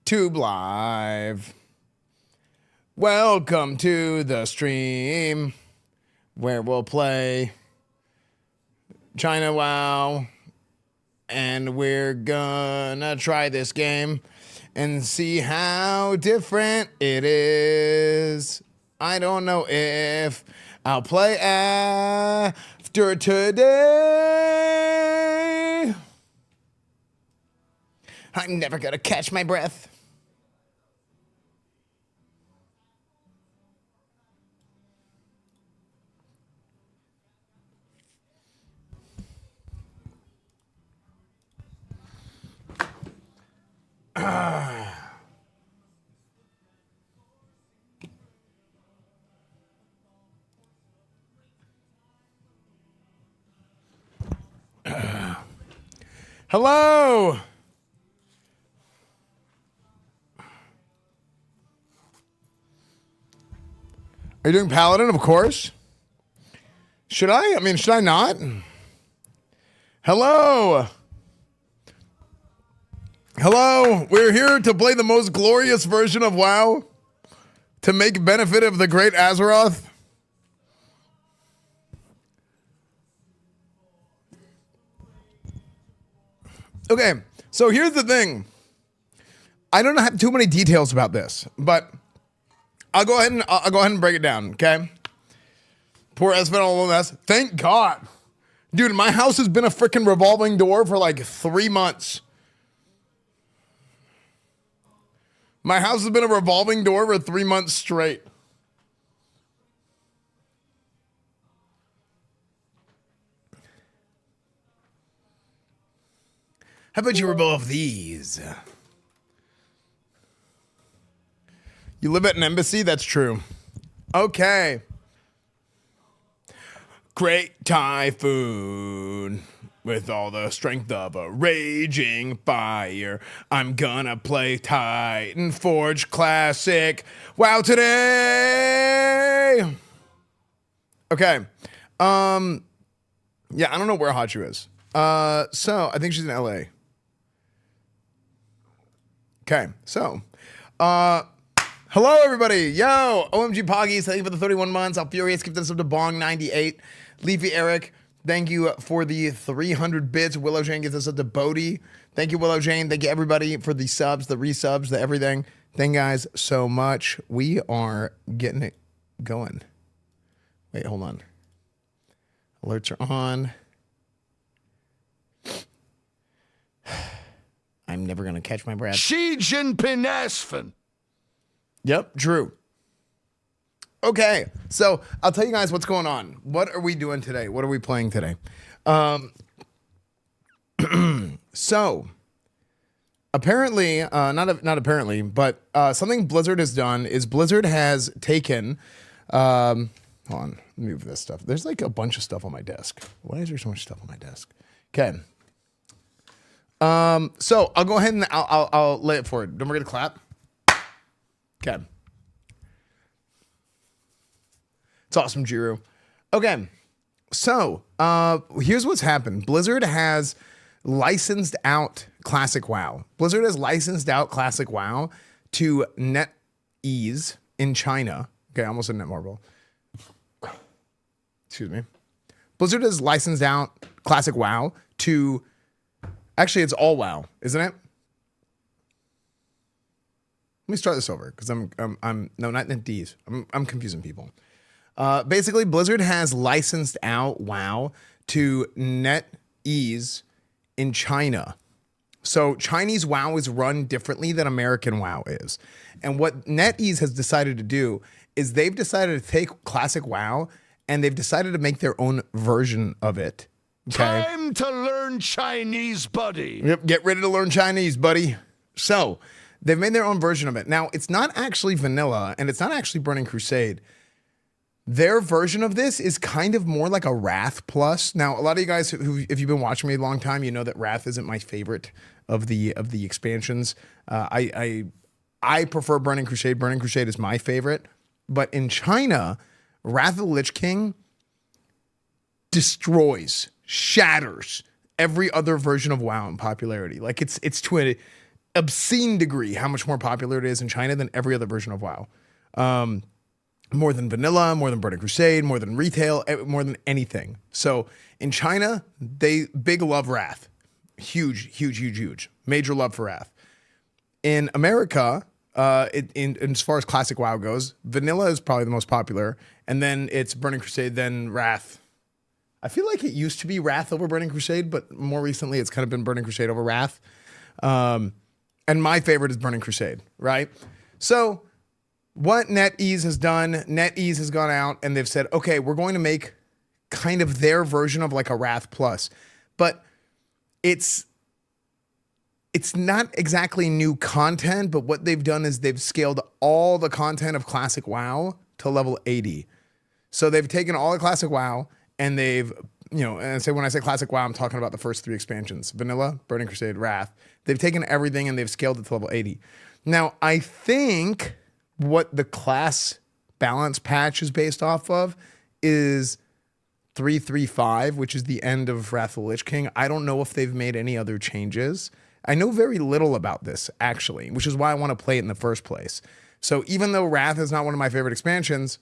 Tube Live. Welcome to the stream where we'll play China WoW, and we're gonna try this game and see how different it is. I don't know if I'll play after today. I'm never gonna catch my breath. Hello. Are you doing Paladin? Of course. Should I? I mean, should I not? Hello. Hello. We're here to play the most glorious version of WoW to make benefit of the great Azeroth. Okay, so here's the thing. I don't have too many details about this, but I'll go ahead and break it down, okay? Poor Esfand all alone. Thank God. Dude, my house has been a freaking revolving door for like 3 months. My house has been a revolving door for 3 months straight. How about you remove these? You live at an embassy? That's true. Okay. Great typhoon. With all the strength of a raging fire, I'm gonna play Titanforged Classic WoW today. Okay. Yeah, I don't know where Hachu is. So I think she's in LA. Okay, so, hello everybody. Yo, OMG Poggies, thank you for the 31 months. Alfurious, give this up to Bong98. Leafy Eric, thank you for the 300 bits. Willow Jane gives us up to Bodie. Thank you, Willow Jane. Thank you everybody for the subs, the resubs, the everything. Thank you guys so much. We are getting it going. Wait, hold on. Alerts are on. I'm never going to catch my breath. Xi Jinping Esfand. Yep, Drew. Okay, so I'll tell you guys what's going on. What are we doing today? What are we playing today? So, apparently, not apparently, but something Blizzard has done is Blizzard has taken, hold on, move this stuff. There's like a bunch of stuff on my desk. Why is there so much stuff on my desk? Okay. So I'll go ahead and I'll lay it forward. Don't forget to clap. Okay. It's awesome, Jiru. Okay. So, here's what's happened. Blizzard has licensed out Classic WoW. Blizzard has licensed out Classic WoW to NetEase in China. Okay, I almost said Netmarble. Excuse me. Blizzard has licensed out Classic WoW to... Actually, it's all WoW, isn't it? Let me start this over because no, not NetEase. I'm confusing people. Basically, Blizzard has licensed out WoW to NetEase in China. So Chinese WoW is run differently than American WoW is. And what NetEase has decided to do is they've decided to take Classic WoW and they've decided to make their own version of it. Okay. Time to learn Chinese, buddy. Yep, get ready to learn Chinese, buddy. So, they've made their own version of it. Now, it's not actually vanilla, and it's not actually Burning Crusade. Their version of this is kind of more like a Wrath Plus. Now, a lot of you guys who, if you've been watching me a long time, you know that Wrath isn't my favorite of the expansions. I prefer Burning Crusade. Burning Crusade is my favorite. But in China, Wrath of the Lich King destroys, shatters every other version of WoW in popularity. Like it's to obscene degree how much more popular it is in China than every other version of WoW. More than vanilla, more than Burning Crusade, more than retail, more than anything. So in China, they big love Wrath. Huge. Major love for Wrath. In America, in as far as classic WoW goes, vanilla is probably the most popular, and then it's Burning Crusade, then Wrath. I feel like it used to be Wrath over Burning Crusade, but more recently it's kind of been Burning Crusade over Wrath. And my favorite is Burning Crusade, right? So what NetEase has done, NetEase has gone out and they've said, okay, we're going to make kind of their version of like a Wrath Plus, but it's not exactly new content, but what they've done is they've scaled all the content of classic WoW to level 80. So they've taken all the classic WoW and they've, and so when I say classic WoW, I'm talking about the first 3 expansions, Vanilla, Burning Crusade, Wrath. They've taken everything and they've scaled it to level 80. Now, I think what the class balance patch is based off of is 3.3.5, which is the end of Wrath of the Lich King. I don't know if they've made any other changes. I know very little about this, actually, which is why I want to play it in the first place. So even though Wrath is not one of my favorite expansions,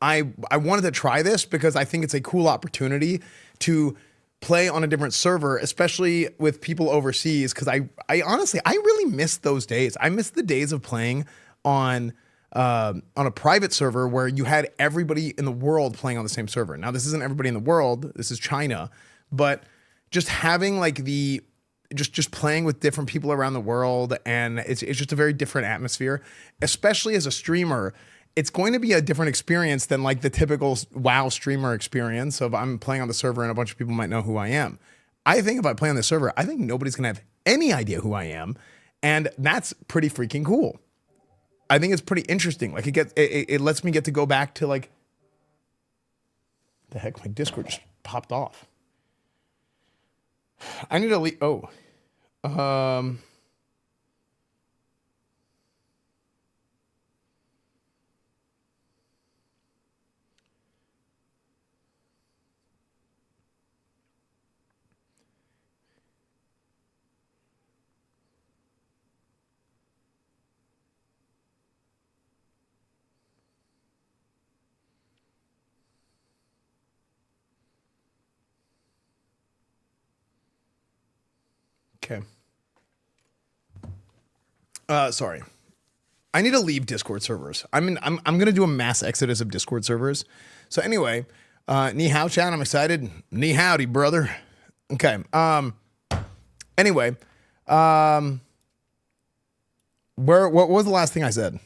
I wanted to try this because I think it's a cool opportunity to play on a different server, especially with people overseas, because I honestly, I really miss those days. I miss the days of playing on a private server where you had everybody in the world playing on the same server. Now, this isn't everybody in the world. This is China. But just having like just playing with different people around the world, and it's just a very different atmosphere, especially as a streamer. It's going to be a different experience than like the typical WoW streamer experience of I'm playing on the server and a bunch of people might know who I am. I think if I play on the server, I think nobody's going to have any idea who I am. And that's pretty freaking cool. I think it's pretty interesting. Like it lets me get to go back to like, the heck, my Discord just popped off. I need to leave. Oh, okay. Sorry. I need to leave Discord servers. I'm gonna do a mass exodus of Discord servers. So anyway, ni hao chat, I'm excited. Ni howdy, brother. Okay. Anyway, what was the last thing I said?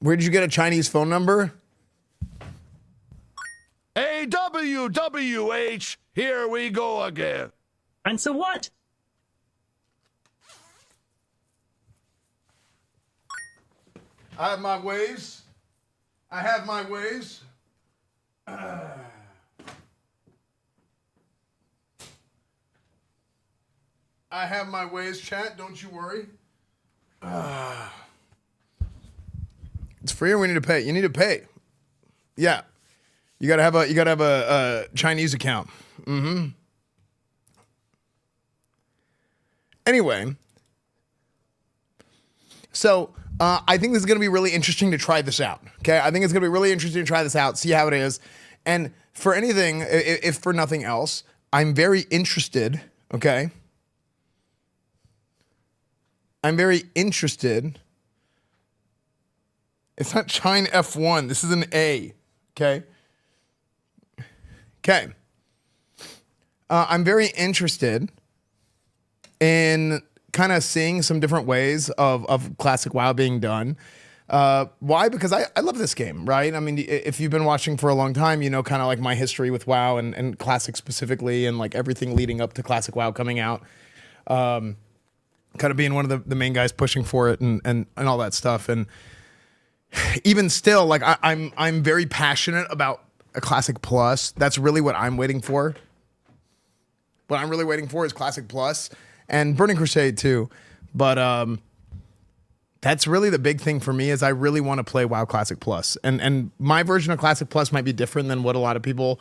Where did you get a Chinese phone number? AWWH, here we go again. And so what? I have my ways. I have my ways. I have my ways, chat. Don't you worry. It's free or we need to pay? You need to pay. Yeah. You gotta have a Chinese account. Mm-hmm. Anyway. So I think this is gonna be really interesting to try this out. Okay. I think it's gonna be really interesting to try this out, see how it is. And for anything, if for nothing else, I'm very interested, okay? I'm very interested. It's not Chine F1. This is an A, okay? Okay. I'm very interested in kind of seeing some different ways of classic WoW being done. Why? Because I love this game, right? I mean, if you've been watching for a long time, you know kind of like my history with WoW and classic specifically, and like everything leading up to classic WoW coming out. Kind of being one of the main guys pushing for it and all that stuff. And even still, like I'm very passionate about a Classic Plus. That's really what I'm waiting for. What I'm really waiting for is Classic Plus and Burning Crusade too. But that's really the big thing for me is I really want to play WoW Classic Plus. And my version of Classic Plus might be different than what a lot of people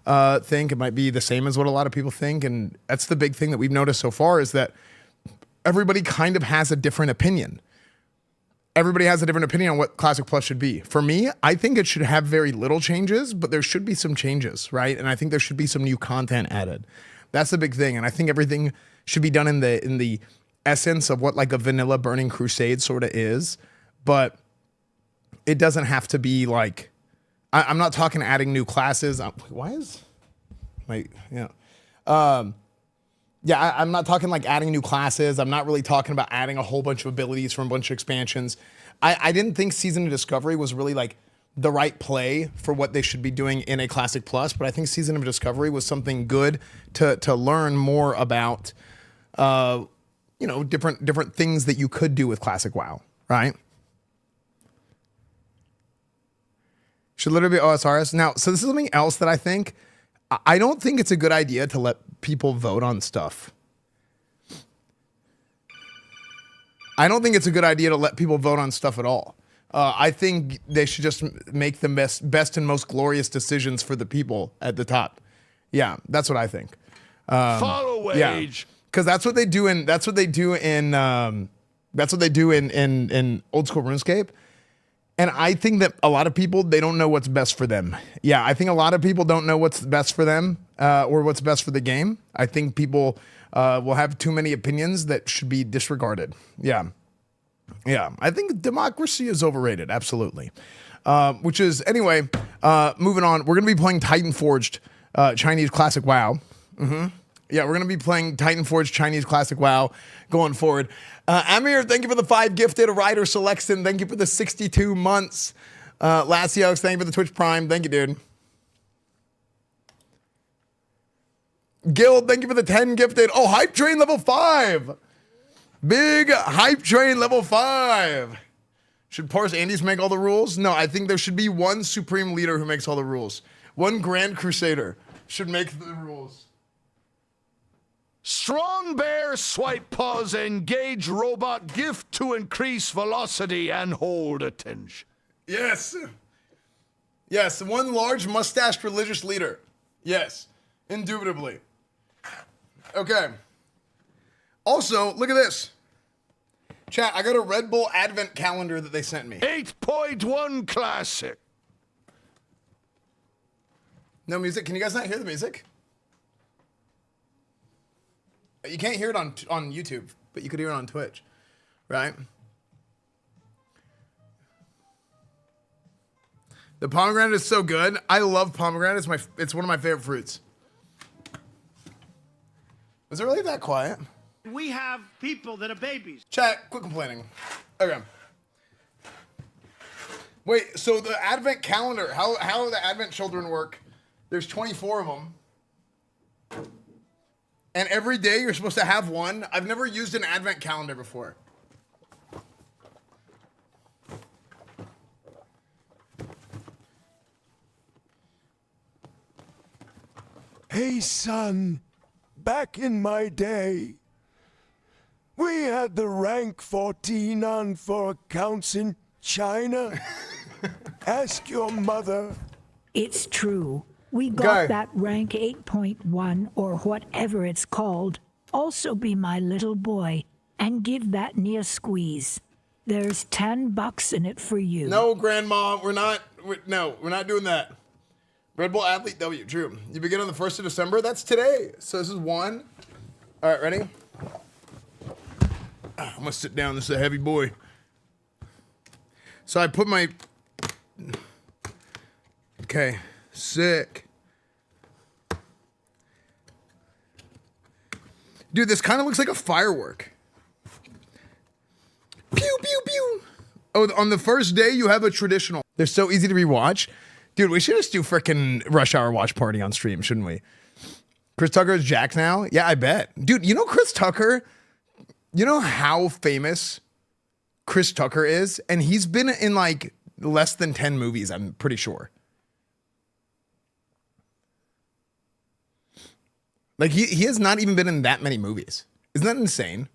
think. It might be the same as what a lot of people think. And that's the big thing that we've noticed so far is that everybody kind of has a different opinion. Everybody has a different opinion on what Classic Plus should be. For me, I think it should have very little changes, but there should be some changes, right? And I think there should be some new content added. That's the big thing. And I think everything should be done in the essence of what like a vanilla Burning Crusade sort of is, but it doesn't have to be like, I'm not talking adding new classes. Why is, like, yeah. I'm not talking like adding new classes. I'm not really talking about adding a whole bunch of abilities from a bunch of expansions. I didn't think Season of Discovery was really like the right play for what they should be doing in a Classic Plus, but I think Season of Discovery was something good to learn more about, different things that you could do with Classic WoW, right? Should literally be OSRS. Now, so this is something else that I think, I don't think it's a good idea to let people vote on stuff. I don't think it's a good idea to let people vote on stuff at all. I think they should just make the best and most glorious decisions for the people at the top. Yeah, that's what I think. Follow wage. Because that's what they do in old school RuneScape. And I think that a lot of people, they don't know what's best for them. Yeah, I think a lot of people don't know what's best for them or what's best for the game. I think people will have too many opinions that should be disregarded. Yeah. Yeah, I think democracy is overrated. Absolutely. Which is, anyway, moving on. We're going to be playing Titanforged Chinese Classic WoW. Yeah, we're going to be playing Titanforged Chinese Classic WoW going forward. Amir, thank you for the 5 gifted. Ryder Selexton, thank you for the 62 months. Lasios, thank you for the Twitch Prime. Thank you, dude. Guild, thank you for the 10 gifted. Oh, Hype Train level 5. Big Hype Train level 5. Should Parse Andes make all the rules? No, I think there should be one Supreme Leader who makes all the rules. One Grand Crusader should make the rules. Strong bear, swipe, pause, engage robot, gift to increase velocity and hold attention. Yes. Yes, one large mustached religious leader. Yes, indubitably. Okay. Also, look at this. Chat, I got a Red Bull Advent calendar that they sent me. 8.1 classic. No music. Can you guys not hear the music? You can't hear it on YouTube, but you could hear it on Twitch, right? The pomegranate is so good. I love pomegranate. It's one of my favorite fruits. Was it really that quiet? We have people that are babies. Chat, quit complaining. Okay. Wait, so the Advent calendar, how the Advent children work, there's 24 of them. And every day you're supposed to have one. I've never used an Advent calendar before. Hey, son, back in my day, we had the rank 14 on for accounts in China. Ask your mother. It's true. We got that rank 8.1 or whatever it's called. Also be my little boy and give that knee a squeeze. There's $10 in it for you. No, Grandma, we're not doing that. Red Bull Athlete W, true. You begin on the 1st of December. That's today. So this is 1. All right, ready? I'm gonna sit down. This is a heavy boy. So I put my. Okay. Sick. Dude, this kind of looks like a firework. Pew, pew, pew. Oh, on the first day, you have a traditional. They're so easy to rewatch. Dude, we should just do frickin' Rush Hour Watch Party on stream, shouldn't we? Chris Tucker is Jack now? Yeah, I bet. Dude, you know Chris Tucker? You know how famous Chris Tucker is? And he's been in like less than 10 movies, I'm pretty sure. Like, he has not even been in that many movies. Isn't that insane?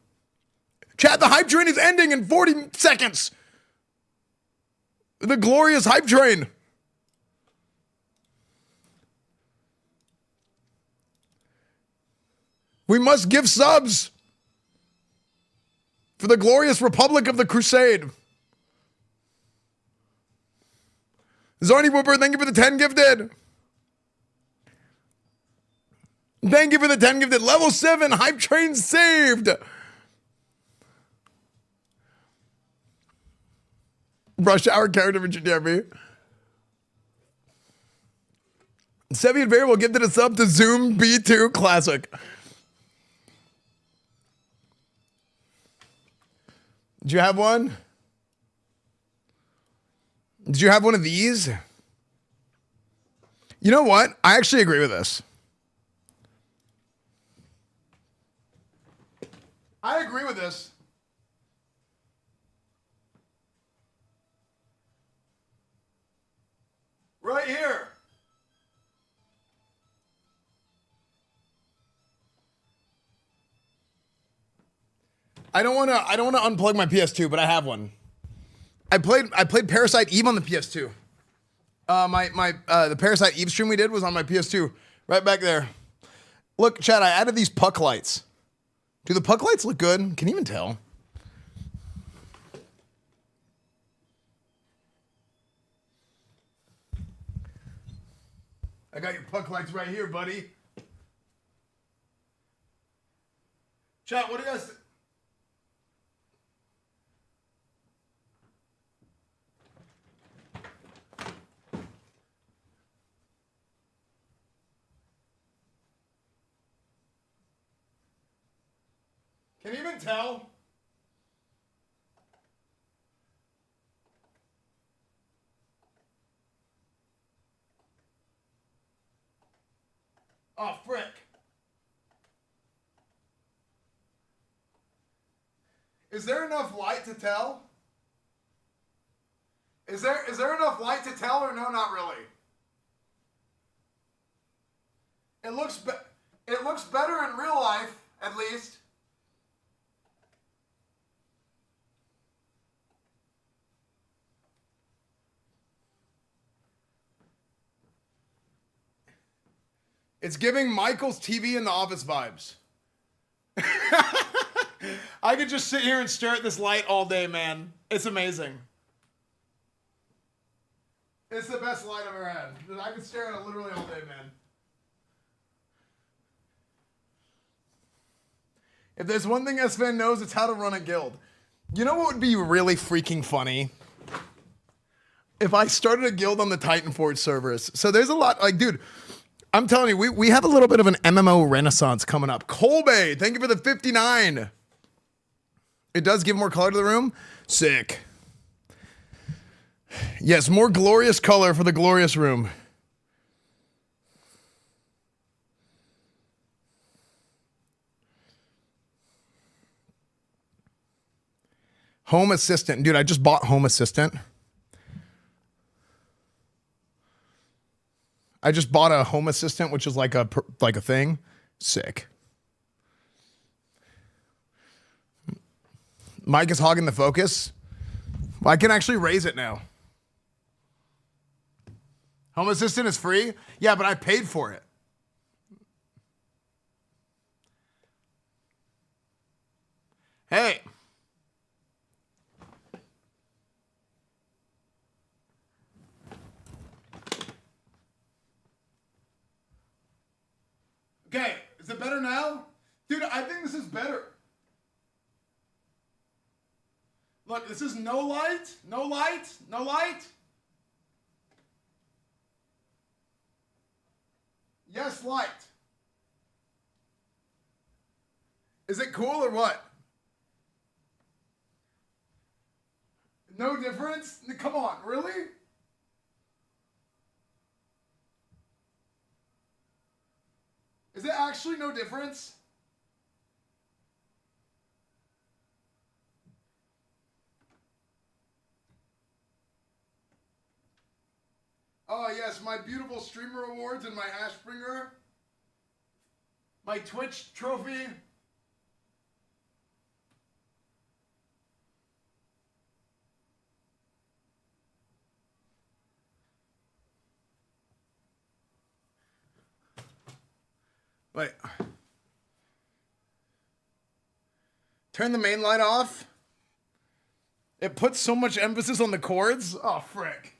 Chat, the hype train is ending in 40 seconds. The glorious hype train. We must give subs for the glorious Republic of the Crusade. Zorny Whooper, thank you for the 10 gifted. Thank you for the 10 gifted. Level 7, hype train saved. Rush hour character for GTRP. Sevian Variable gifted a sub to Zoom B2 Classic. Did you have one? Did you have one of these? You know what? I actually agree with this. I agree with this. Right here. I don't want to unplug my PS2, but I have one. I played Parasite Eve on the PS2. The Parasite Eve stream we did was on my PS2, right back there. Look, Chad, I added these puck lights. Do the puck lights look good? Can you even tell? I got your puck lights right here, buddy. Chat, what do you guys think? Can you even tell? Oh, frick. Is there enough light to tell? Is there enough light to tell or no, not really? It looks better in real life, at least. It's giving Michael's TV in the office vibes. I could just sit here and stare at this light all day, man. It's amazing. It's the best light I've ever had. I could stare at it literally all day, man. If there's one thing Esfand knows, it's how to run a guild. You know what would be really freaking funny? If I started a guild on the Titanforged servers. So there's a lot, like, dude, I'm telling you, we have a little bit of an MMO renaissance coming up. Colby, thank you for the 59. It does give more color to the room. Sick. Yes, more glorious color for the glorious room. Home Assistant. Dude, I just bought Home Assistant. I just bought a Home Assistant, which is like a thing. Sick. Mike is hogging the focus. Well, I can actually raise it now. Home Assistant is free? Yeah, but I paid for it. Hey. Okay, is it better now? Dude, I think this is better. Look, this is no light, no light, no light. Yes, light. Is it cool or what? No difference? Come on, really? Is it actually no difference? Oh yes, my beautiful streamer awards and my Ashbringer. My Twitch trophy. Wait. Turn the main light off. It puts so much emphasis on the chords. Oh, frick.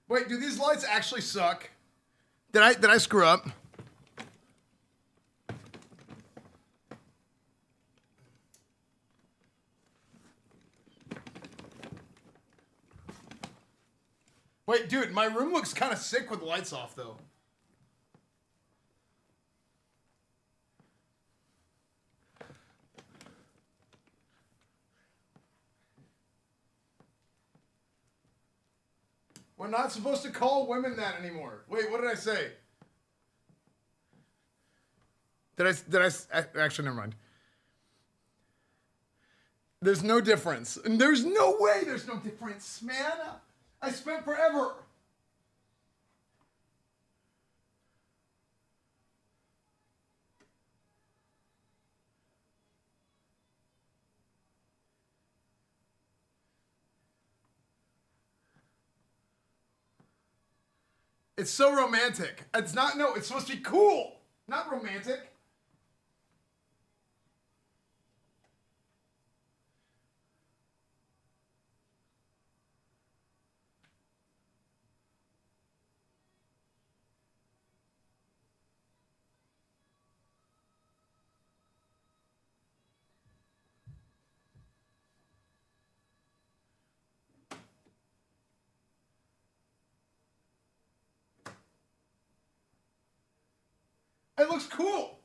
Wait, do these lights actually suck? Did I screw up? Wait, dude, my room looks kind of sick with the lights off, though. We're not supposed to call women that anymore. Wait, what did I say? Actually, never mind. There's no difference. And there's no way there's no difference, man. I spent forever. It's so romantic. It's not, no, it's supposed to be cool, not romantic. It looks cool.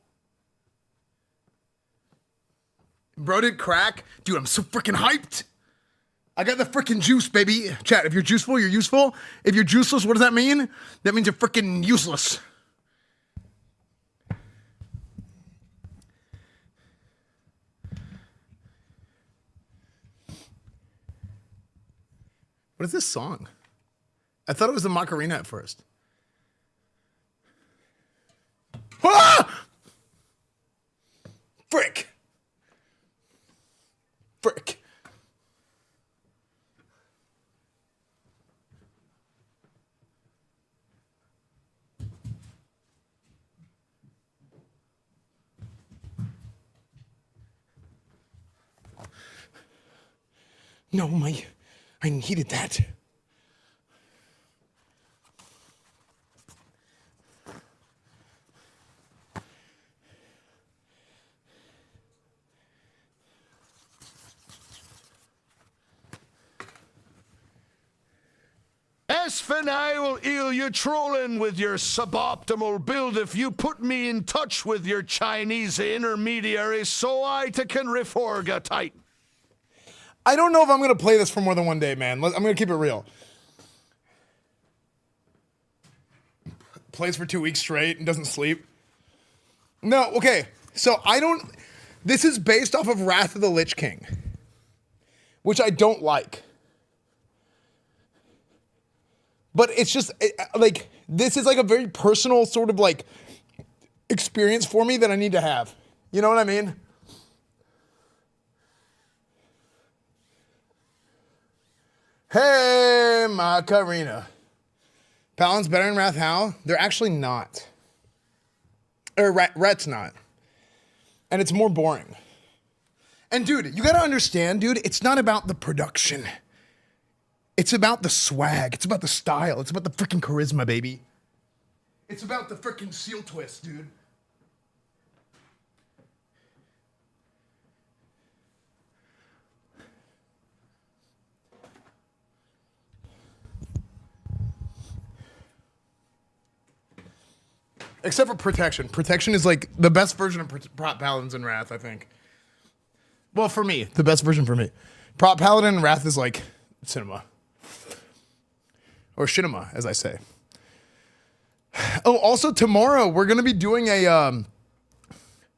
Bro did crack. Dude, I'm so freaking hyped. I got the freaking juice, baby. Chat, if you're juiceful, you're useful. If you're juiceless, what does that mean? That means you're freaking useless. What is this song? I thought it was the Macarena at first. Ah! Frick. Frick. No, I needed that. Esfand, I will eel you trolling with your suboptimal build if you put me in touch with your Chinese intermediary so I can reforge a Titan. I don't know if I'm going to play this for more than one day, man. I'm going to keep it real. Plays for 2 weeks straight and doesn't sleep. No, okay. So this is based off of Wrath of the Lich King, which I don't like. But it's just, like, this is like a very personal sort of, like, experience for me that I need to have. You know what I mean? Hey, Macarena. Paladin's better than Wrath how? They're actually not. Or Rhett's not. And it's more boring. And dude, you gotta understand, dude, it's not about the production. It's about the swag. It's about the style. It's about the freaking charisma, baby. It's about the freaking seal twist, dude. Except for protection. Protection is like the best version of Prop Paladins and Wrath, I think. Well, for me, the best version for me. Prop Paladin and Wrath is like cinema. Or shinema, as I say. Oh, also tomorrow we're gonna be doing a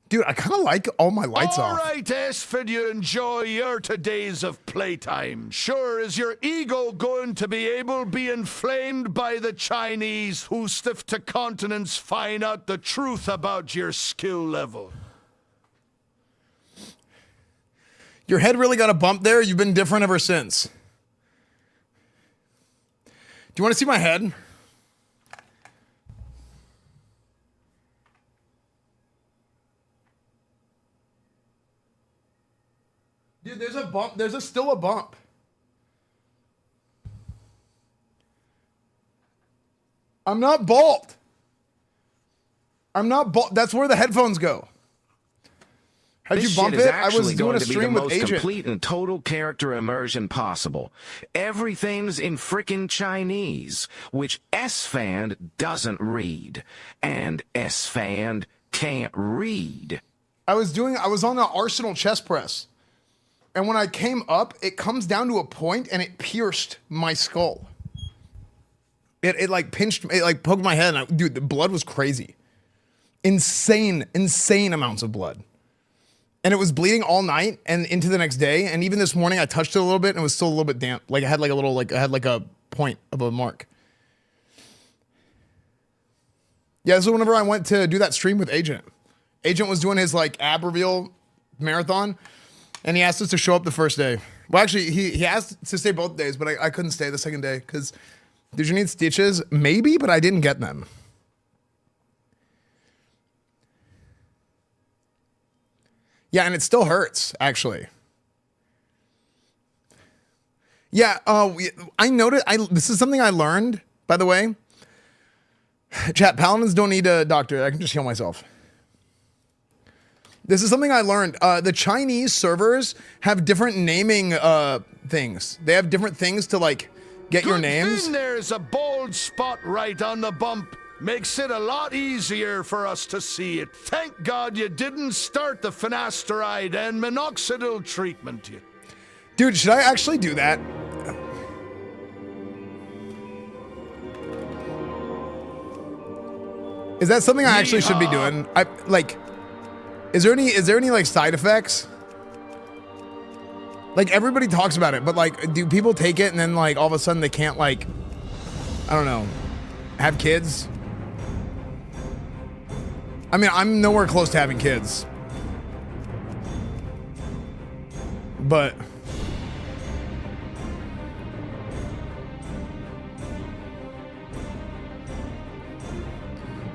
dude, I kinda like all my lights off. All right, Esfand, you enjoy your 2 days of playtime. Sure, is your ego going to be inflamed by the Chinese who stiff to continents find out the truth about your skill level? Your head really got a bump there. You've been different ever since. Do you want to see my head? Dude, there's a bump. There's still a bump. I'm not bald. I'm not bald. That's where the headphones go. How'd you bump it? I was doing a stream with Agent. Complete and total character immersion possible. Everything's in frickin' Chinese, which Esfand doesn't read, and Esfand can't read. I was on the Arsenal chest press, and when I came up, it comes down to a point, and it pierced my skull. It like pinched, it like poked my head, and dude, the blood was crazy, insane amounts of blood. And it was bleeding all night and into the next day. And even this morning, I touched it a little bit and it was still a little bit damp. Like it had like a little, like I had like a point of a mark. Yeah, so whenever I went to do that stream with Agent, Agent was doing his like ab reveal marathon, and he asked us to show up the first day. Well, actually, he asked to stay both days, but I couldn't stay the second day because did you need stitches? Maybe, but I didn't get them. Yeah, and it still hurts, actually. Yeah, I noticed, this is something I learned, by the way. Chat, Paladins don't need a doctor. I can just heal myself. This is something I learned. The Chinese servers have different naming things. They have different things to, like, get your names. There's a bald spot right on the bump. Makes it a lot easier for us to see it. Thank God you didn't start the finasteride and minoxidil treatment yet. Dude, should I actually do that? Is that something I actually should be doing? Is there any like side effects? Like everybody talks about it, but like, do people take it and then like all of a sudden they can't like, I don't know, have kids? I mean, I'm nowhere close to having kids. But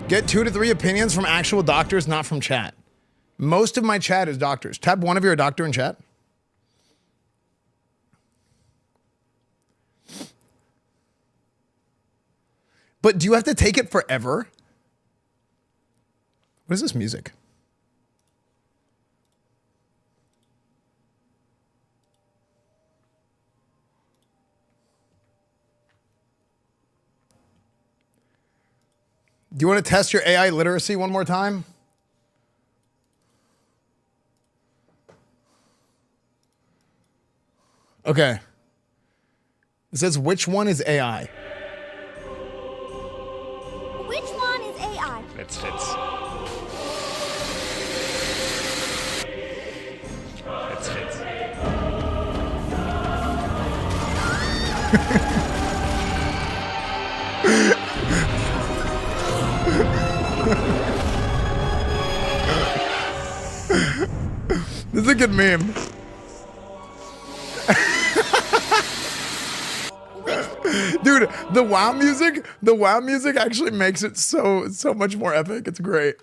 get 2 to 3 opinions from actual doctors, not from chat. Most of my chat is doctors. Tab one of you a doctor in chat. But do you have to take it forever? What is this music? Do you want to test your AI literacy one more time? Okay. It says, which one is AI? Which one is AI? It's Fitz. It's Fitz. This is a good meme. Dude, the WoW music actually makes it so much more epic. It's great.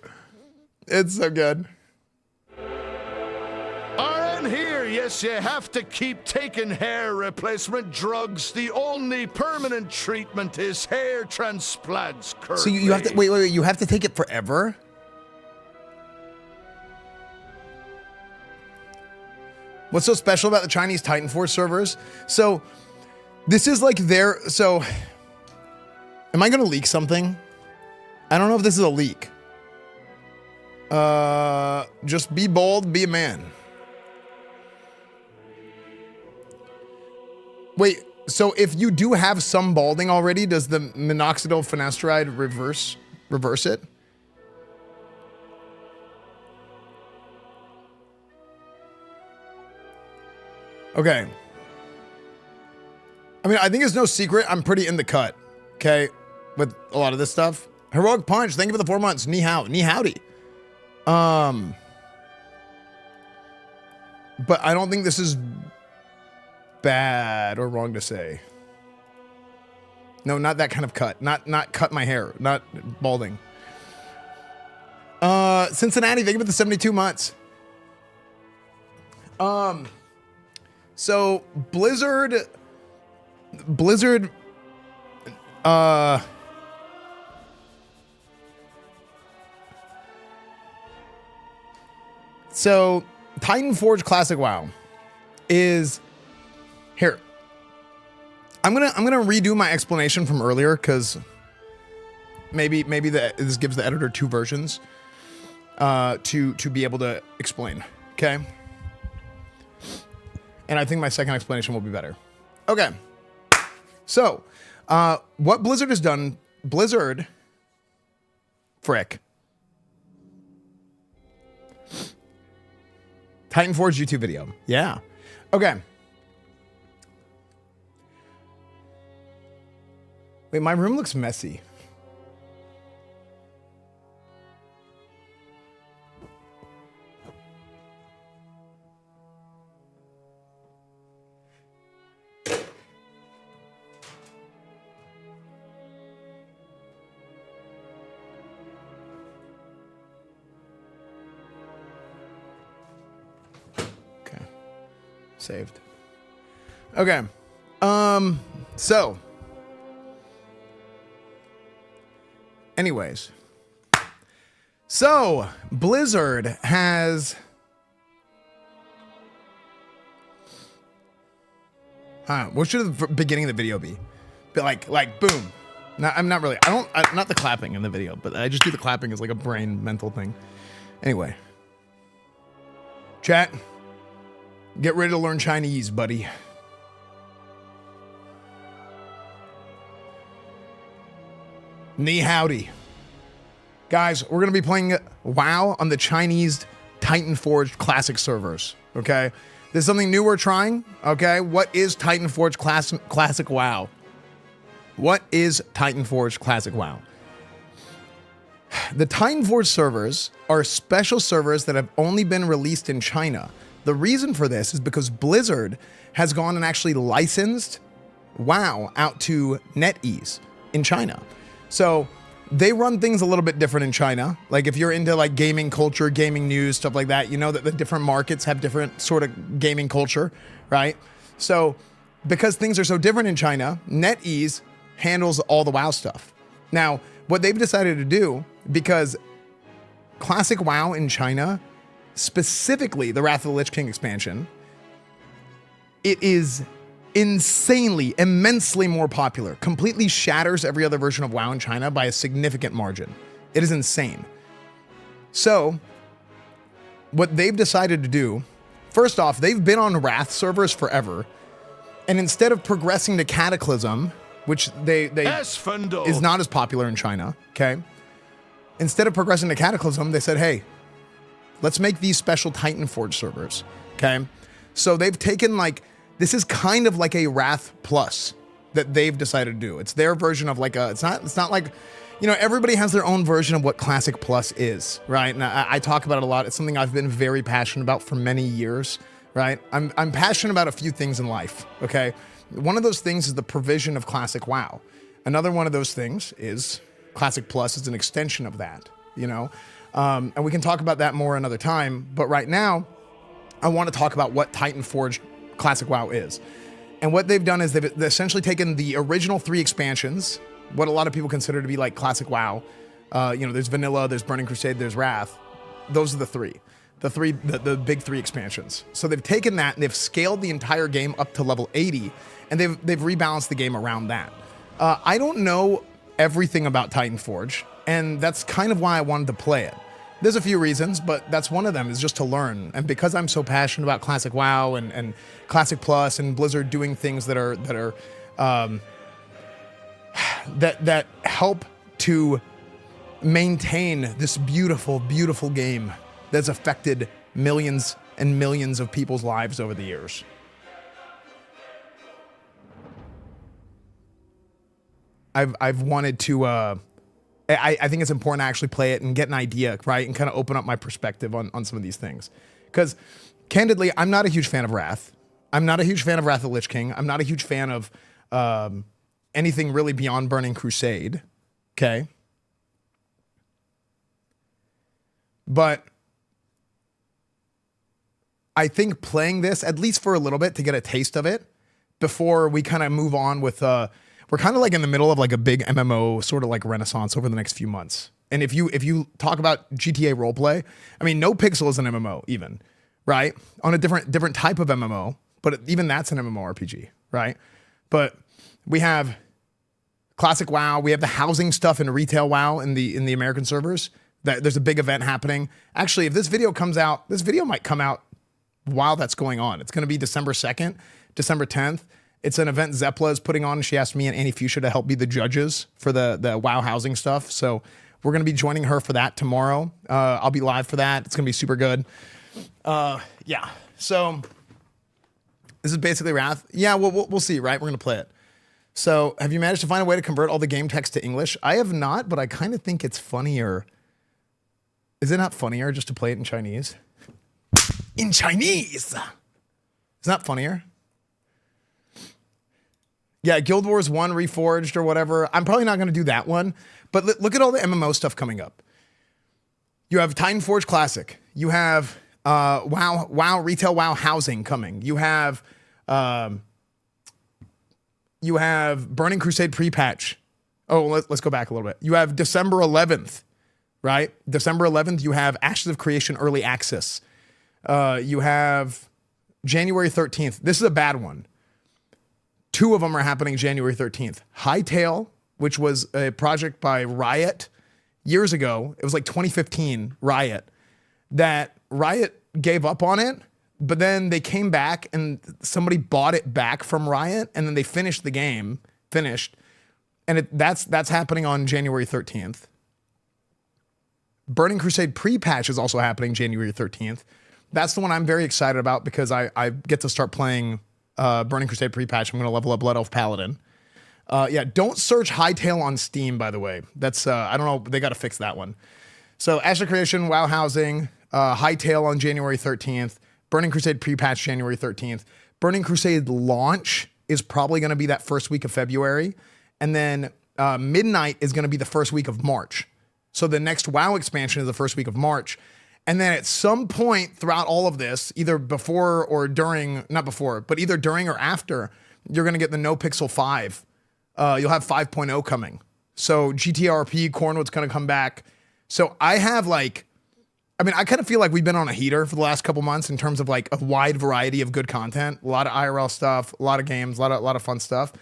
It's so good. And here, yes, you have to keep taking hair replacement drugs. The only permanent treatment is hair transplants currently. So you have to wait, you have to take it forever? What's so special about the Chinese Titanforged servers? So this is like their, so am I gonna leak something? I don't know if this is a leak. Just be bold, be a man. Wait, so if you do have some balding already, does the minoxidil finasteride reverse it? Okay. I mean, I think it's no secret I'm pretty in the cut, okay, with a lot of this stuff. Heroic Punch, thank you for the 4 months. Ni hao, ni howdy. but I don't think this is bad or wrong to say. No, not that kind of cut. Not cut my hair. Not balding. Cincinnati, thank you for the 72 months. So Blizzard, so Titanforged Classic WoW is here. I'm gonna redo my explanation from earlier because maybe this gives the editor two versions to be able to explain. Okay. And I think my second explanation will be better. Okay. So, what Blizzard has done, frick. Titanforged YouTube video. Yeah. Okay. Wait, my room looks messy. Saved. Okay. So anyways. So Blizzard has what should the beginning of the video be? But like boom. No, I'm not really. Not the clapping in the video, but I just do the clapping as like a brain mental thing. Anyway. Chat. Get ready to learn Chinese, buddy. Ni howdy. Guys, we're going to be playing WoW on the Chinese Titanforged Classic servers, okay? This is something new we're trying, okay? What is Titanforged Classic WoW? What is Titanforged Classic WoW? The Titanforged servers are special servers that have only been released in China. The reason for this is because Blizzard has gone and actually licensed WoW out to NetEase in China. So they run things a little bit different in China. Like if you're into like gaming culture, gaming news, stuff like that, you know that the different markets have different sort of gaming culture, right? So because things are so different in China, NetEase handles all the WoW stuff. Now, what they've decided to do, because Classic WoW in China, specifically the Wrath of the Lich King expansion, it is insanely, immensely more popular. Completely shatters every other version of WoW in China by a significant margin. It is insane. So, what they've decided to do, first off, they've been on Wrath servers forever, and instead of progressing to Cataclysm, which they Esfand is not as popular in China, okay? Instead of progressing to Cataclysm, they said, hey, let's make these special Titanforged servers, okay? So they've taken this is kind of like a Wrath Plus that they've decided to do. It's their version of it's not like, everybody has their own version of what Classic Plus is, right? And I talk about it a lot. It's something I've been very passionate about for many years, right? I'm passionate about a few things in life, okay? One of those things is the provision of Classic WoW. Another one of those things is Classic Plus is an extension of that, and we can talk about that more another time. But right now, I want to talk about what Titanforged Classic WoW is. And what they've done is they've essentially taken the original 3 expansions, what a lot of people consider to be like Classic WoW. There's Vanilla, there's Burning Crusade, there's Wrath. Those are the three. The big 3 expansions. So they've taken that and they've scaled the entire game up to level 80, and they've rebalanced the game around that. I don't know everything about Titanforge, and that's kind of why I wanted to play it. There's a few reasons, but that's one of them, is just to learn. And because I'm so passionate about Classic WoW and Classic Plus and Blizzard doing things that help to maintain this beautiful, beautiful game that's affected millions and millions of people's lives over the years. I've wanted to I think it's important to actually play it and get an idea, right? And kind of open up my perspective on some of these things. Because candidly, I'm not a huge fan of Wrath. I'm not a huge fan of Wrath of the Lich King. I'm not a huge fan of anything really beyond Burning Crusade. Okay. But I think playing this, at least for a little bit, to get a taste of it, before we kind of move on with, we're kind of like in the middle of like a big MMO sort of like renaissance over the next few months. And if you talk about GTA roleplay, I mean, No Pixel is an MMO even, right? On a different type of MMO, but even that's an MMORPG, right? But we have classic WoW, we have the housing stuff in retail WoW in the American servers. There's a big event happening. Actually, if this video comes out, this video might come out while that's going on. It's going to be December 2nd, December 10th. It's an event Zepla is putting on. She asked me and Annie Fuchsia to help be the judges for the WoW housing stuff. So we're going to be joining her for that tomorrow. I'll be live for that. It's going to be super good. Yeah. So this is basically Wrath. Yeah, we'll see, right? We're going to play it. So have you managed to find a way to convert all the game text to English? I have not, but I kind of think it's funnier. Is it not funnier just to play it in Chinese? In Chinese! It's not funnier. Yeah, Guild Wars 1 Reforged or whatever. I'm probably not going to do that one. But look at all the MMO stuff coming up. You have Titanforged Classic. You have WoW Retail WoW Housing coming. You have Burning Crusade pre-patch. Oh, let's go back a little bit. You have December 11th, right? December 11th, you have Ashes of Creation Early Access. You have January 13th. This is a bad one. 2 of them are happening January 13th. Hightail, which was a project by Riot years ago. It was like 2015, Riot. That Riot gave up on it, but then they came back and somebody bought it back from Riot, and then they finished the game. And that's happening on January 13th. Burning Crusade pre-patch is also happening January 13th. That's the one I'm very excited about because I get to start playing Burning Crusade pre-patch. I'm going to level up Blood Elf Paladin. Yeah, don't search Hightail on Steam, by the way. That's, I don't know, they got to fix that one. So Ashes of Creation, WoW Housing, Hightail on January 13th, Burning Crusade pre-patch January 13th. Burning Crusade launch is probably going to be that first week of February. And then Midnight is going to be the first week of March. So the next WoW expansion is the first week of March. And then at some point throughout all of this, either before or during, not before, but either during or after, you're going to get the No Pixel 5. You'll have 5.0 coming. So GTRP, Cornwood's going to come back. So I have like, I mean, I kind of feel like we've been on a heater for the last couple months in terms of like a wide variety of good content, a lot of IRL stuff, a lot of games, a lot of fun stuff.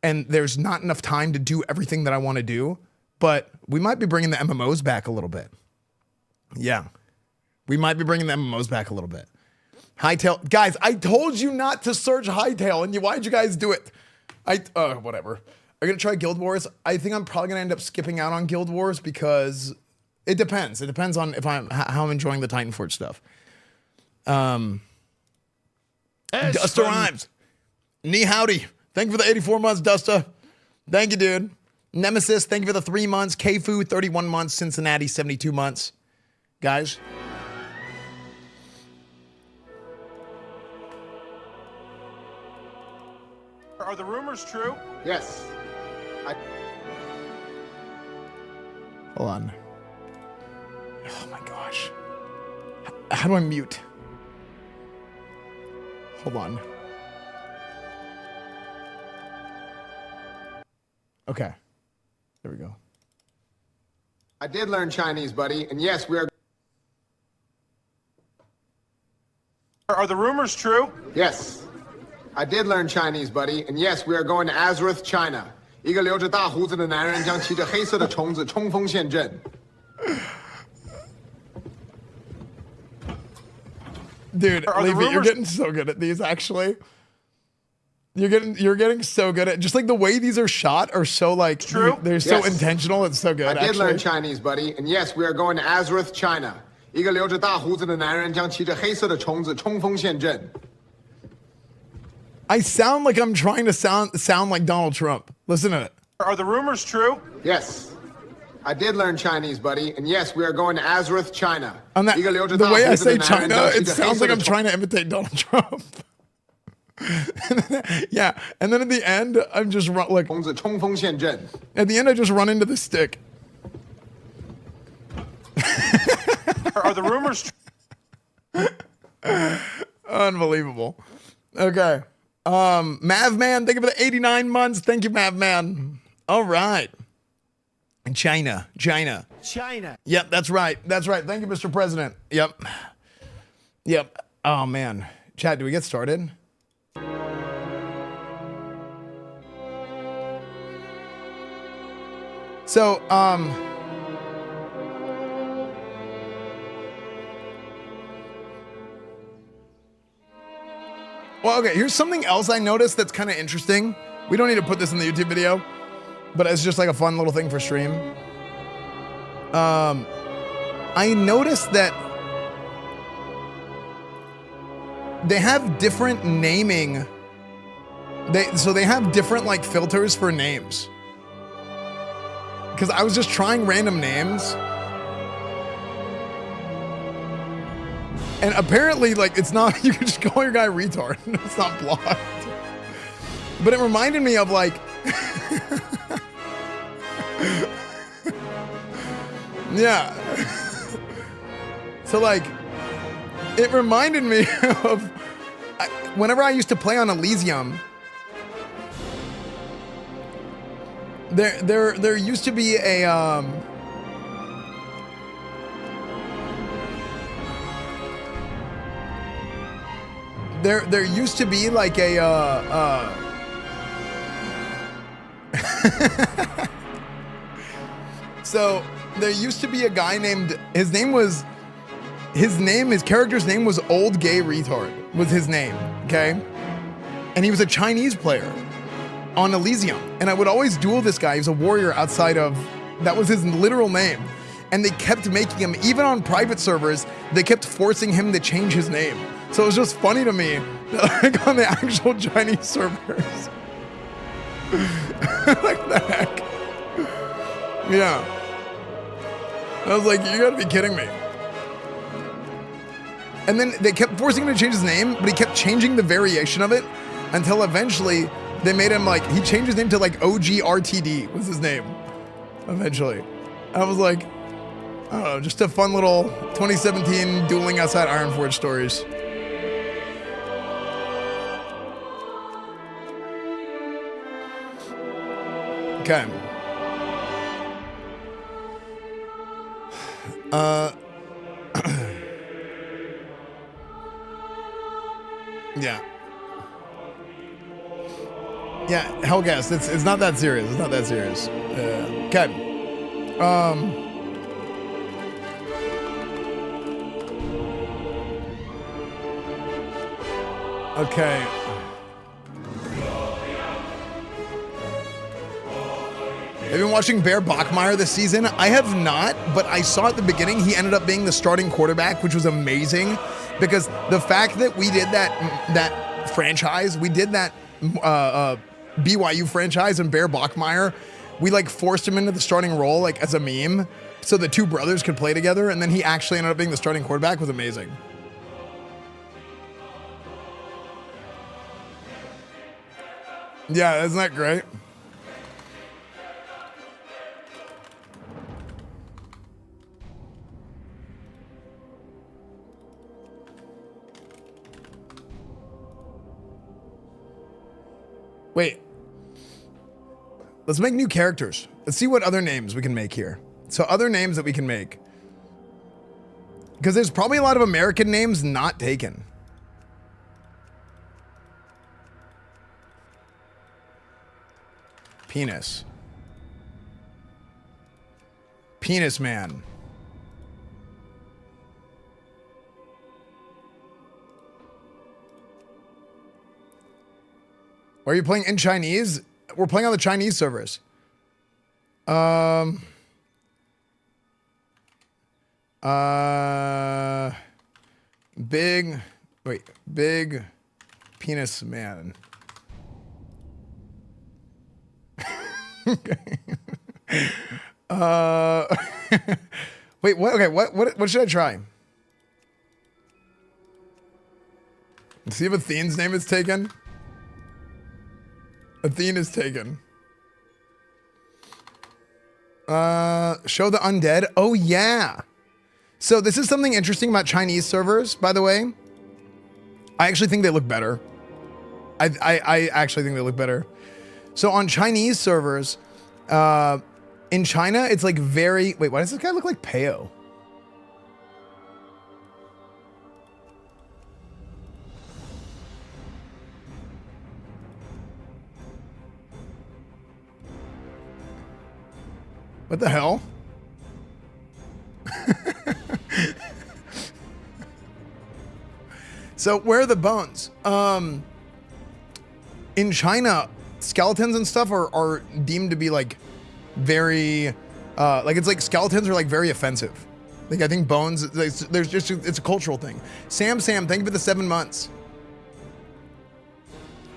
And there's not enough time to do everything that I want to do, but we might be bringing the MMOs back a little bit. Yeah. We might be bringing the MMOs back a little bit. Hightail. Guys, I told you not to search Hightail, and why'd you guys do it? Whatever. I'm going to try Guild Wars. I think I'm probably going to end up skipping out on Guild Wars because it depends. It depends on how I'm enjoying the Titanforged stuff. Duster Rhymes. Knee howdy. Thank you for the 84 months, Dusta. Thank you, dude. Nemesis, thank you for the 3 months. K-Fu, 31 months. Cincinnati, 72 months. Guys. Are the rumors true? Yes. Hold on. Oh my gosh. How do I mute? Hold on. Okay. There we go. I did learn Chinese, buddy, and yes, we are. Are the rumors true? Yes. I did learn Chinese, buddy, and yes, we are going to Azeroth, China. 一个留着大胡子的男人将骑着黑色的虫子冲锋陷阵。 Dude, Levy, you're getting so good at these, actually. You're getting so good at just like the way these are shot are so like they're so intentional. It's so good. I did learn Chinese, buddy, and yes, we are going to Azeroth, China. 一个留着大胡子的男人将骑着黑色的虫子冲锋陷阵。 I sound like I'm trying to sound like Donald Trump. Listen to it. Are the rumors true? Yes. I did learn Chinese, buddy. And yes, we are going to Azrith, China. On that, the way I say China, it sounds like I'm trying to imitate Donald Trump. Yeah, and then at the end, I'm just like, at the end, I just run into the stick. Are the rumors true? Unbelievable. Okay. Mavman, thank you for the 89 months. Thank you, Mavman. All right. China. China. Yep, that's right. That's right. Thank you, Mr. President. Yep. Oh, man. Chad, do we get started? So, well, okay, here's something else I noticed that's kind of interesting. We don't need to put this in the YouTube video, but it's just like a fun little thing for stream. I noticed that they have different naming. So they have different like filters for names. Because I was just trying random names. And apparently, like, it's not, you can just call your guy retard. It's not blocked. But it reminded me of, like, yeah. So, like, it reminded me of, whenever I used to play on Elysium, there used to be a, there used to be like a so there used to be a guy named, his character's name was Old Gay Retard, was his name, okay? And he was a Chinese player on Elysium. And I would always duel this guy. He was a warrior outside of, that was his literal name. And they kept making him, even on private servers, they kept forcing him to change his name. So it was just funny to me that, like, on the actual Chinese servers. Like the heck? Yeah. I was like, you gotta be kidding me. And then they kept forcing him to change his name, but he kept changing the variation of it until eventually they made him like, he changed his name to like OGRTD was his name. Eventually. I was like, I don't know, just a fun little 2017 dueling outside Ironforge stories. Okay. Yeah. Yeah, Hellcast, it's not that serious. It's not that serious. Okay. Okay. Have you been watching Bear Bachmeier this season? I have not, but I saw at the beginning he ended up being the starting quarterback, which was amazing because the fact that we did that franchise, we did that BYU franchise and Bear Bachmeier, we like forced him into the starting role like as a meme so the two brothers could play together, and then he actually ended up being the starting quarterback. Was amazing. Yeah, isn't that great? Wait. Let's make new characters. Let's see what other names we can make here. So other names that we can make. Because there's probably a lot of American names not taken. Penis. Penis man. Are you playing in Chinese? We're playing on the Chinese servers. Big penis man. Wait, what? Okay, what should I try? See if Athene's name is taken. Athene is taken. Show the undead. Oh yeah. So this is something interesting about Chinese servers, by the way. I actually think they look better. I actually think they look better. So on Chinese servers, in China, it's like very... Wait, why does this guy look like Peo? What the hell? So where are the bones? In China, skeletons and stuff are deemed to be like very, like it's like skeletons are like very offensive. Like I think bones, there's just, it's a cultural thing. Sam, thank you for the 7 months.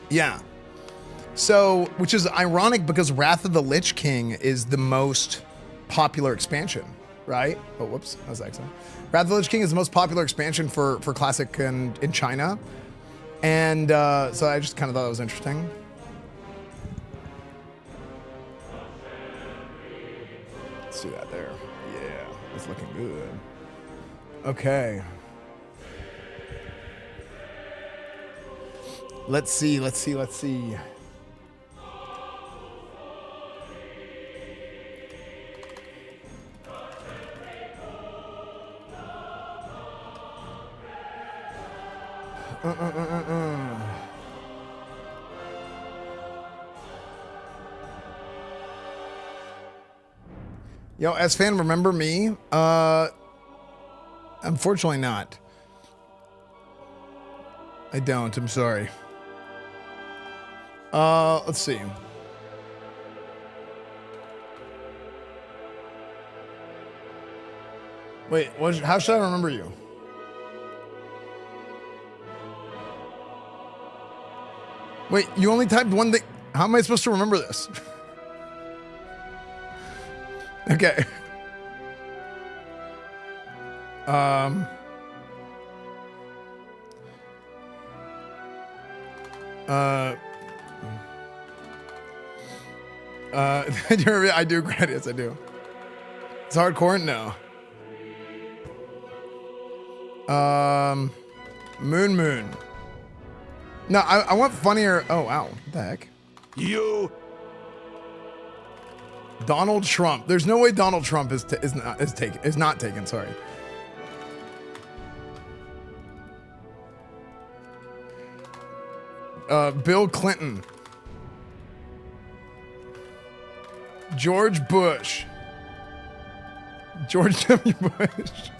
Yeah. So, which is ironic because Wrath of the Lich King is the most popular expansion, right? Oh, whoops, that was excellent. Wrath of the Lich King is the most popular expansion for Classic and in China. And so I just kind of thought that was interesting. Let's do that there. Yeah, it's looking good. Okay. Let's see. Yo, Esfand, remember me? Unfortunately not. I don't, I'm sorry. Let's see. Wait, how should I remember you? Wait, you only typed one thing. How am I supposed to remember this? Okay. I do, Gradius, I do. It's hardcore? No. Moon. No, I want funnier. Oh, wow. What the heck? You. Donald Trump. There's no way Donald Trump is not taken. Sorry. Bill Clinton. George Bush. George W. Bush.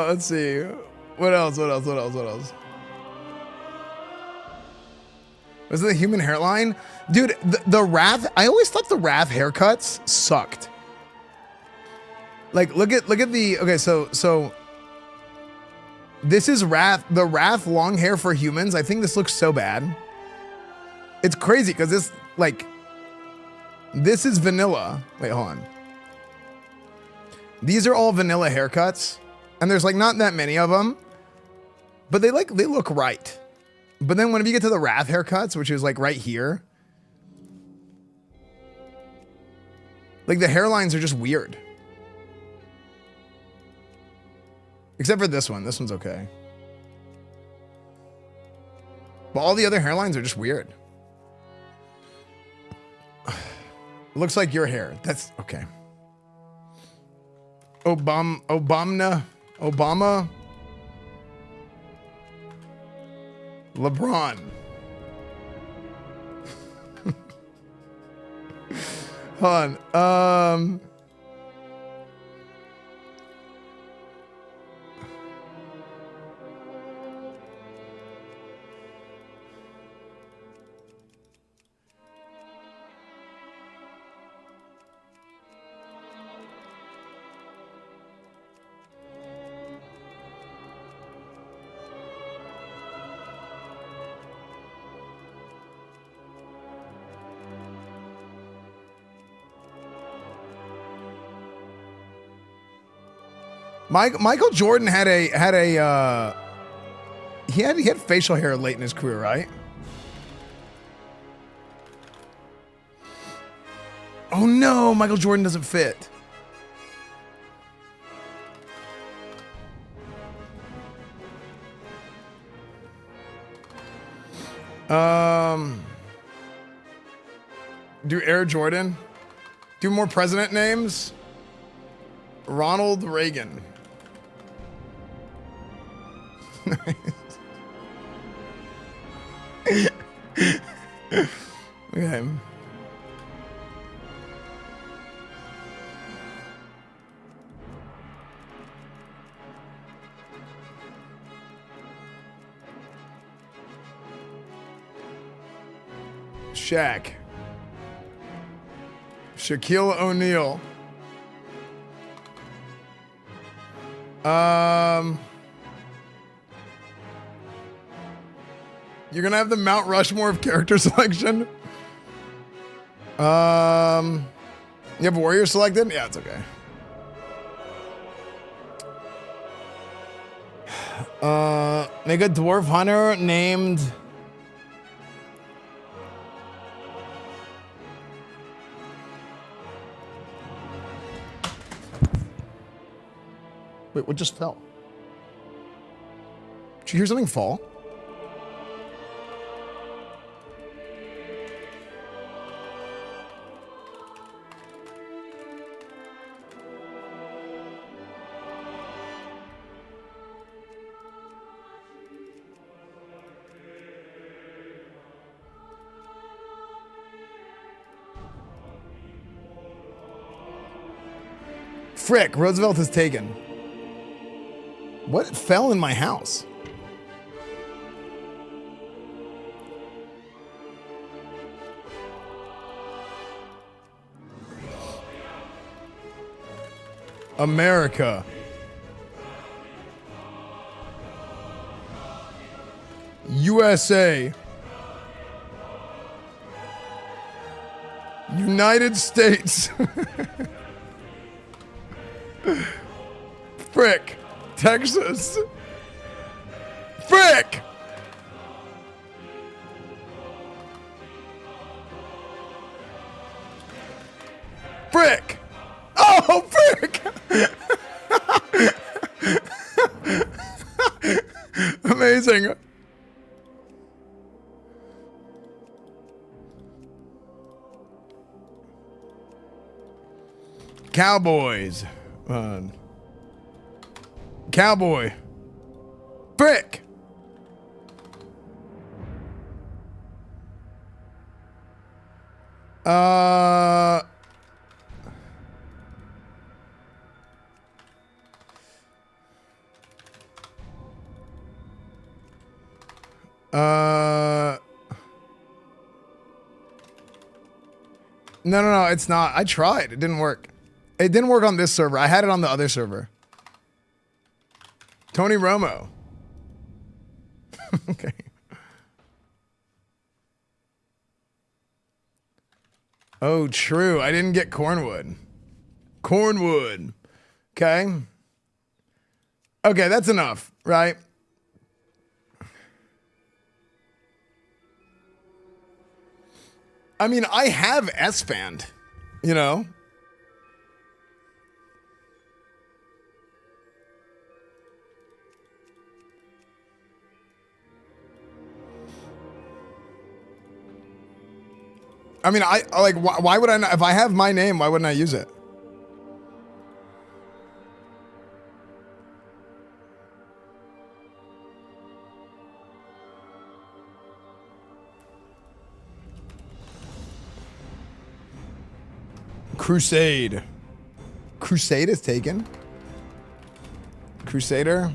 Let's see. What else? Was it the human hairline? Dude, the Wrath, I always thought the Wrath haircuts sucked. Like, look at the, okay, so this is Wrath, the Wrath long hair for humans. I think this looks so bad. It's crazy because this, like, this is vanilla. Wait, hold on. These are all vanilla haircuts, and there's like not that many of them, but they look right. But then whenever you get to the Wrath haircuts, which is like right here, like the hairlines are just weird. Except for this one. This one's okay. But all the other hairlines are just weird. Looks like your hair. That's okay. Obama. LeBron. Hold on. Michael Jordan had he had facial hair late in his career, right? Oh no, Michael Jordan doesn't fit. Do Air Jordan. Do more president names. Ronald Reagan. Okay. Shaq. Shaquille O'Neal. You're gonna have the Mount Rushmore of character selection. You have Warrior selected? Yeah, it's okay. Make a dwarf hunter named. Wait, what just fell? Did you hear something fall? Frick, Roosevelt is taken. What fell in my house? America. USA. United States. Frick. Texas. Frick! Frick! Oh, frick! Amazing. Cowboys. Cowboy. Frick. No, it's not. I tried. It didn't work. It didn't work on this server. I had it on the other server. Tony Romo. Okay. Oh, true. I didn't get Cornwood. Cornwood. Okay. Okay, that's enough, right? I mean, I have Esfand, you know? I mean, I like, why would I not? If I have my name, why wouldn't I use it? Crusade. Crusade is taken. Crusader.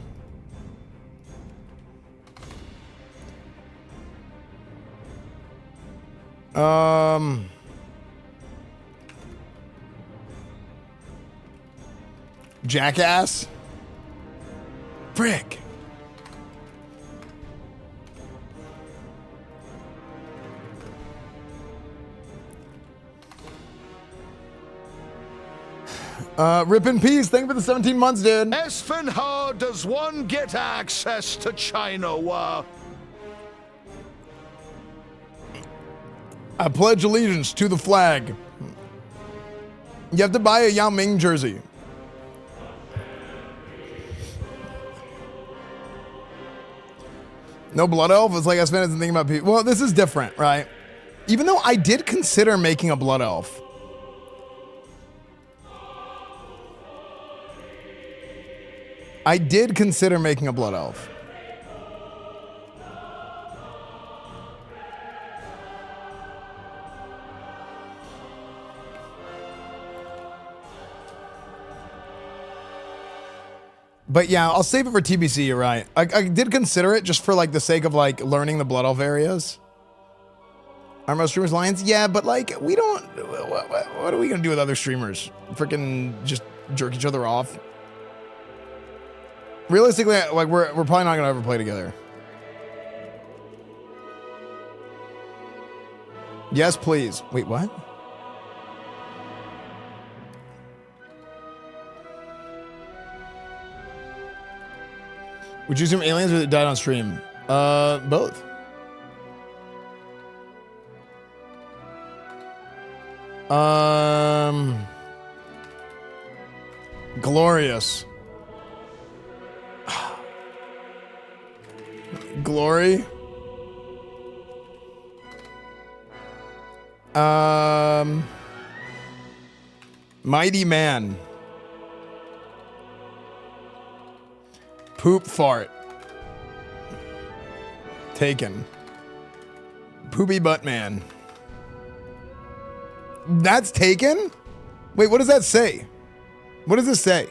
Jackass. Frick. Rip in peace. Thank you for the 17 months, dude. Esfand, how does one get access to China? I pledge allegiance to the flag. You have to buy a Yao Ming jersey. No blood elf? It's like Esfand isn't thinking about people. Well, this is different, right? Even though I did consider making a blood elf. I did consider making a blood elf. But yeah, I'll save it for TBC, you're right. I did consider it just for like the sake of like learning the blood elf areas. Are most streamers lions? Yeah, but like we don't, what are we gonna do with other streamers? Freaking just jerk each other off? Realistically, like we're probably not gonna ever play together. Yes, please. Wait, what? Would you assume aliens or that died on stream? Both. Glorious. Glory. Mighty man. Poop fart. Taken. Poopy butt man. That's taken? Wait, what does that say? What does this say?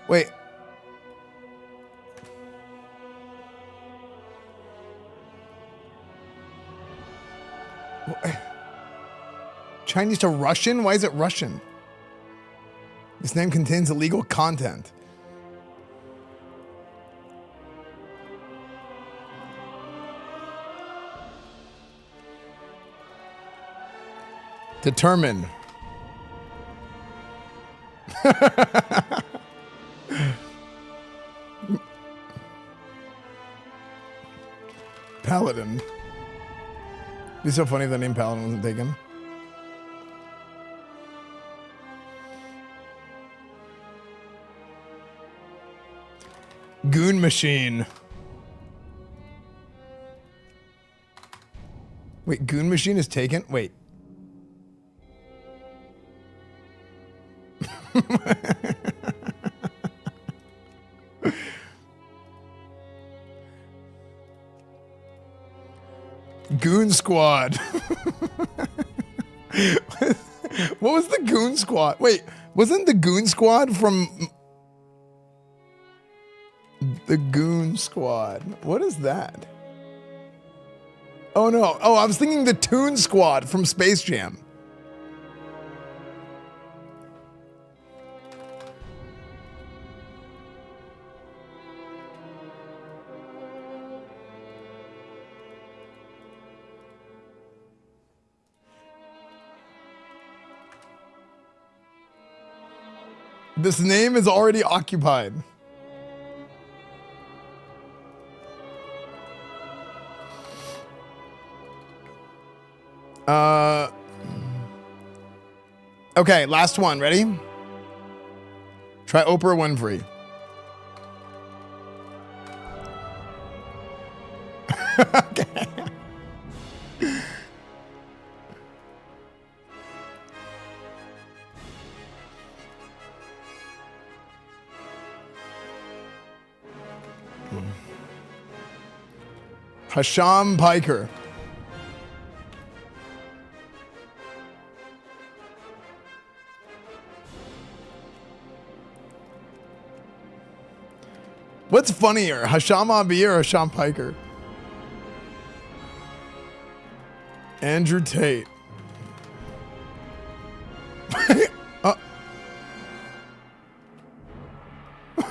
Wait. Chinese to Russian? Why is it Russian? This name contains illegal content. Determine. Paladin. It'd be so funny if the name Paladin wasn't taken. Goon machine. Wait, goon machine is taken? Wait. Goon squad. What was the goon squad? Wait, wasn't the goon squad from the goon squad? What is that? Oh no. Oh, I was thinking the Toon Squad from Space Jam. This name is already occupied. Okay, last one. Ready? Try Oprah Winfrey. Okay. Hasham Piker. What's funnier, Hasham Abi or Hasham Piker? Andrew Tate.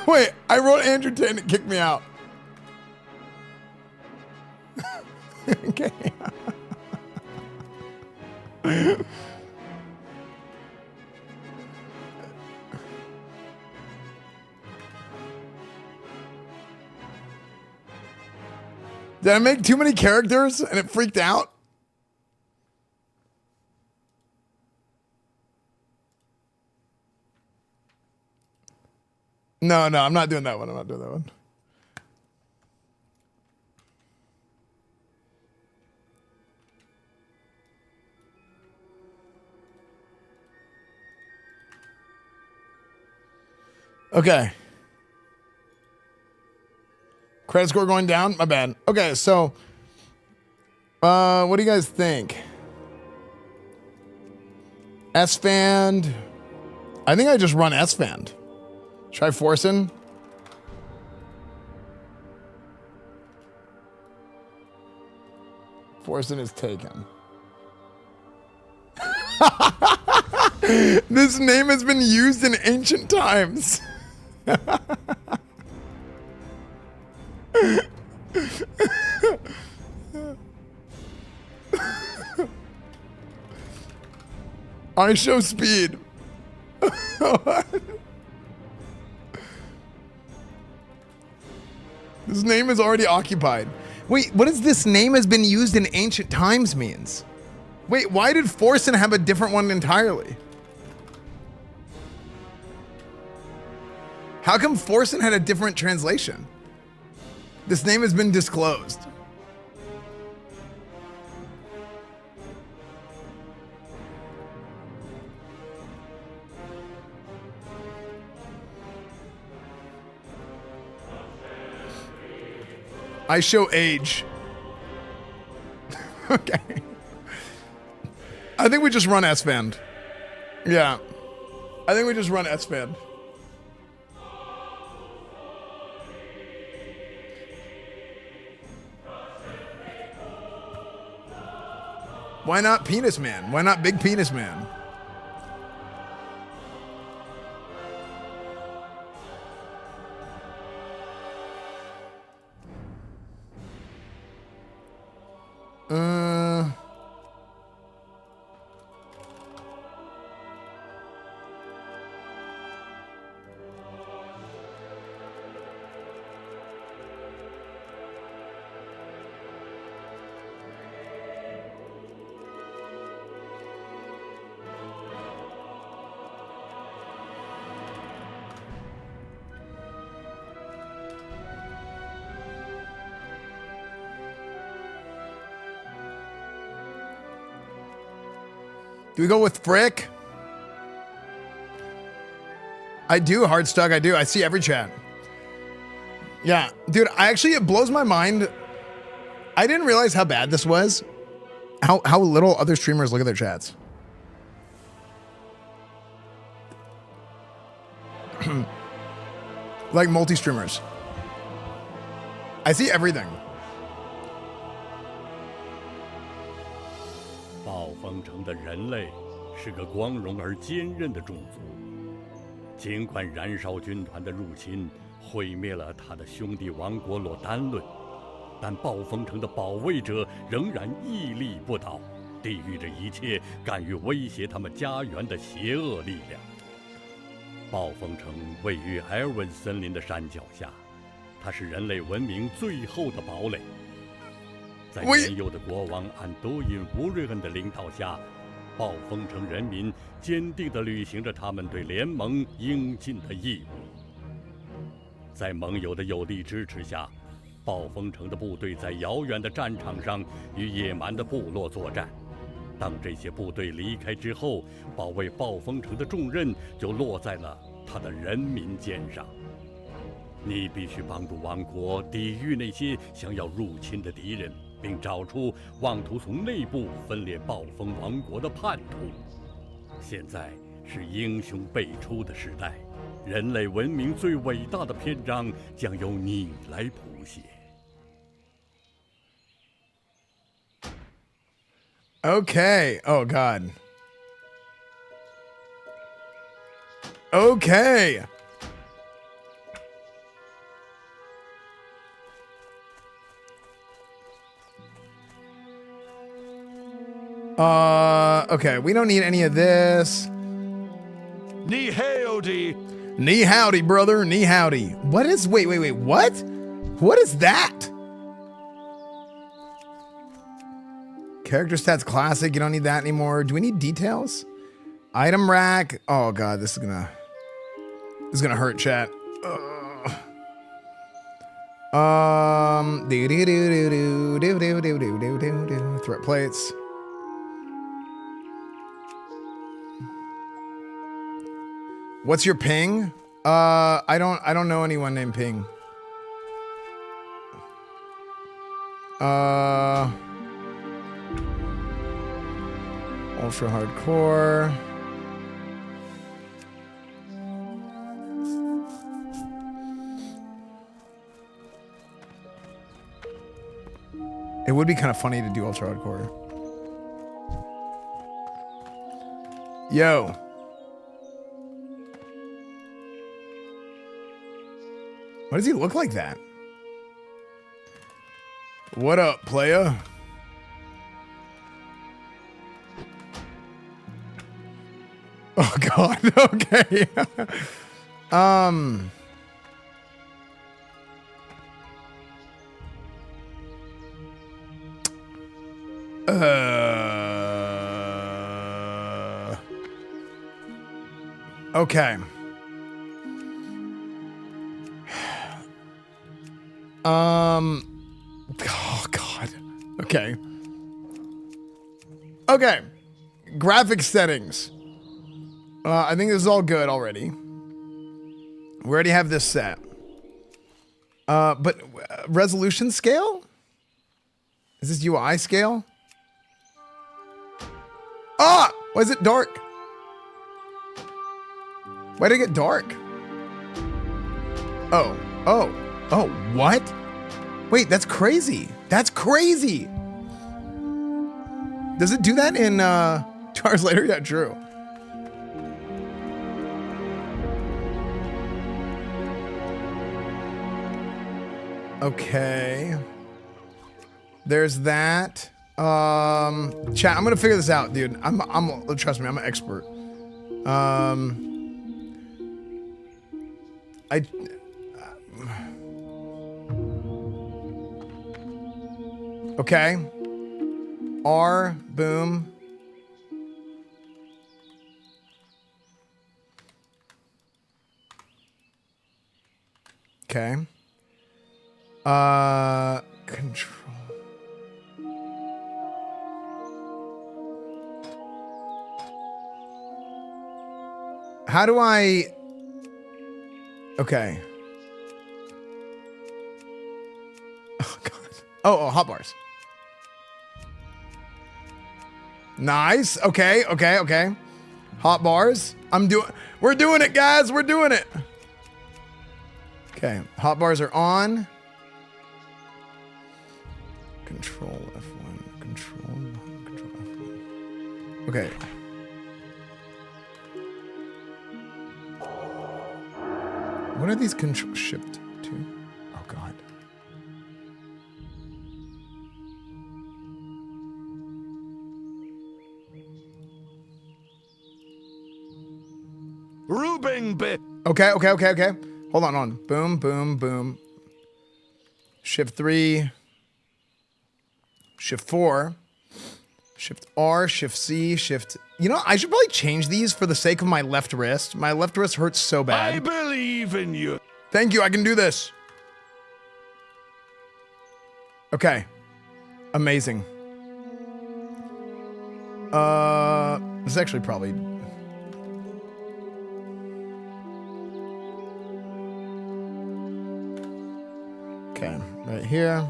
Wait, I wrote Andrew Tate and it kicked me out. Okay. Did I make too many characters and it freaked out? No, I'm not doing that one. I'm not doing that one. Okay. Credit score going down? My bad. Okay, so what do you guys think? Esfand. I think I just run Esfand. Try forcing. Forcing is taken. This name has been used in ancient times. I show speed. This name is already occupied. Wait, what does this name has been used in ancient times means? Wait, why did Forsen have a different one entirely? How come Forsen had a different translation? This name has been disclosed. I show age. Okay. I think we just run Esfand. Yeah. I think we just run Esfand. Why not Penis Man? Why not Big Penis Man? Do we go with Frick? I do, Hardstuck, I do. I see every chat. Yeah, dude, it blows my mind. I didn't realize how bad this was. How little other streamers look at their chats. Like multi-streamers. I see everything. 暴风城的人类是个光荣而坚韧的种族，尽管燃烧军团的入侵毁灭了他的兄弟王国洛丹论，但暴风城的保卫者仍然屹立不倒，抵御着一切敢于威胁他们家园的邪恶力量。暴风城位于埃尔文森林的山脚下，它是人类文明最后的堡垒。 在年幼的国王安多因·乌瑞恩的领导下，暴风城人民坚定地履行着他们对联盟应尽的义务。在盟友的有力支持下，暴风城的部队在遥远的战场上与野蛮的部落作战。当这些部队离开之后，保卫暴风城的重任就落在了他的人民肩上。你必须帮助王国抵御那些想要入侵的敌人。 并找出妄图从内部分裂暴风王国的叛徒。现在是英雄辈出的时代，人类文明最伟大的篇章将由你来谱写。Okay. Oh God. Okay. Okay, we don't need any of this. Knee howdy. Knee howdy, brother. Knee howdy. What is, wait, what? What is that? Character stats classic. You don't need that anymore. Do we need details? Item rack. Oh God, this is gonna hurt, chat. Threat plates. What's your ping? I don't know anyone named Ping. Ultra hardcore. It would be kind of funny to do ultra hardcore. Yo. Why does he look like that? What up, playa? Oh God, okay. Okay. Oh God. Okay. Okay. Graphic settings. I think this is all good already. We already have this set. But resolution scale? Is this UI scale? Ah! Why is it dark? Why did it get dark? Oh, what? Wait, that's crazy. That's crazy. Does it do that in 2 hours later? Yeah, true. Okay. There's that. Chat, I'm gonna figure this out, dude. Trust me, I'm an expert. Okay. R, boom. Okay. Control. How do I... Okay. Oh, God. Oh, hotbars. Nice. Okay. Hot bars. We're doing it, guys. We're doing it. Okay. Hot bars are on. Control F1. Control F1. Okay. What are these control shift to? Oh God. Rubing bit. Okay. Hold on. Boom, boom, boom. Shift 3. Shift 4. Shift R, Shift C, Shift... You know, I should probably change these for the sake of my left wrist. My left wrist hurts so bad. I believe in you. Thank you, I can do this. Okay. Amazing. This is actually probably... Okay, right here.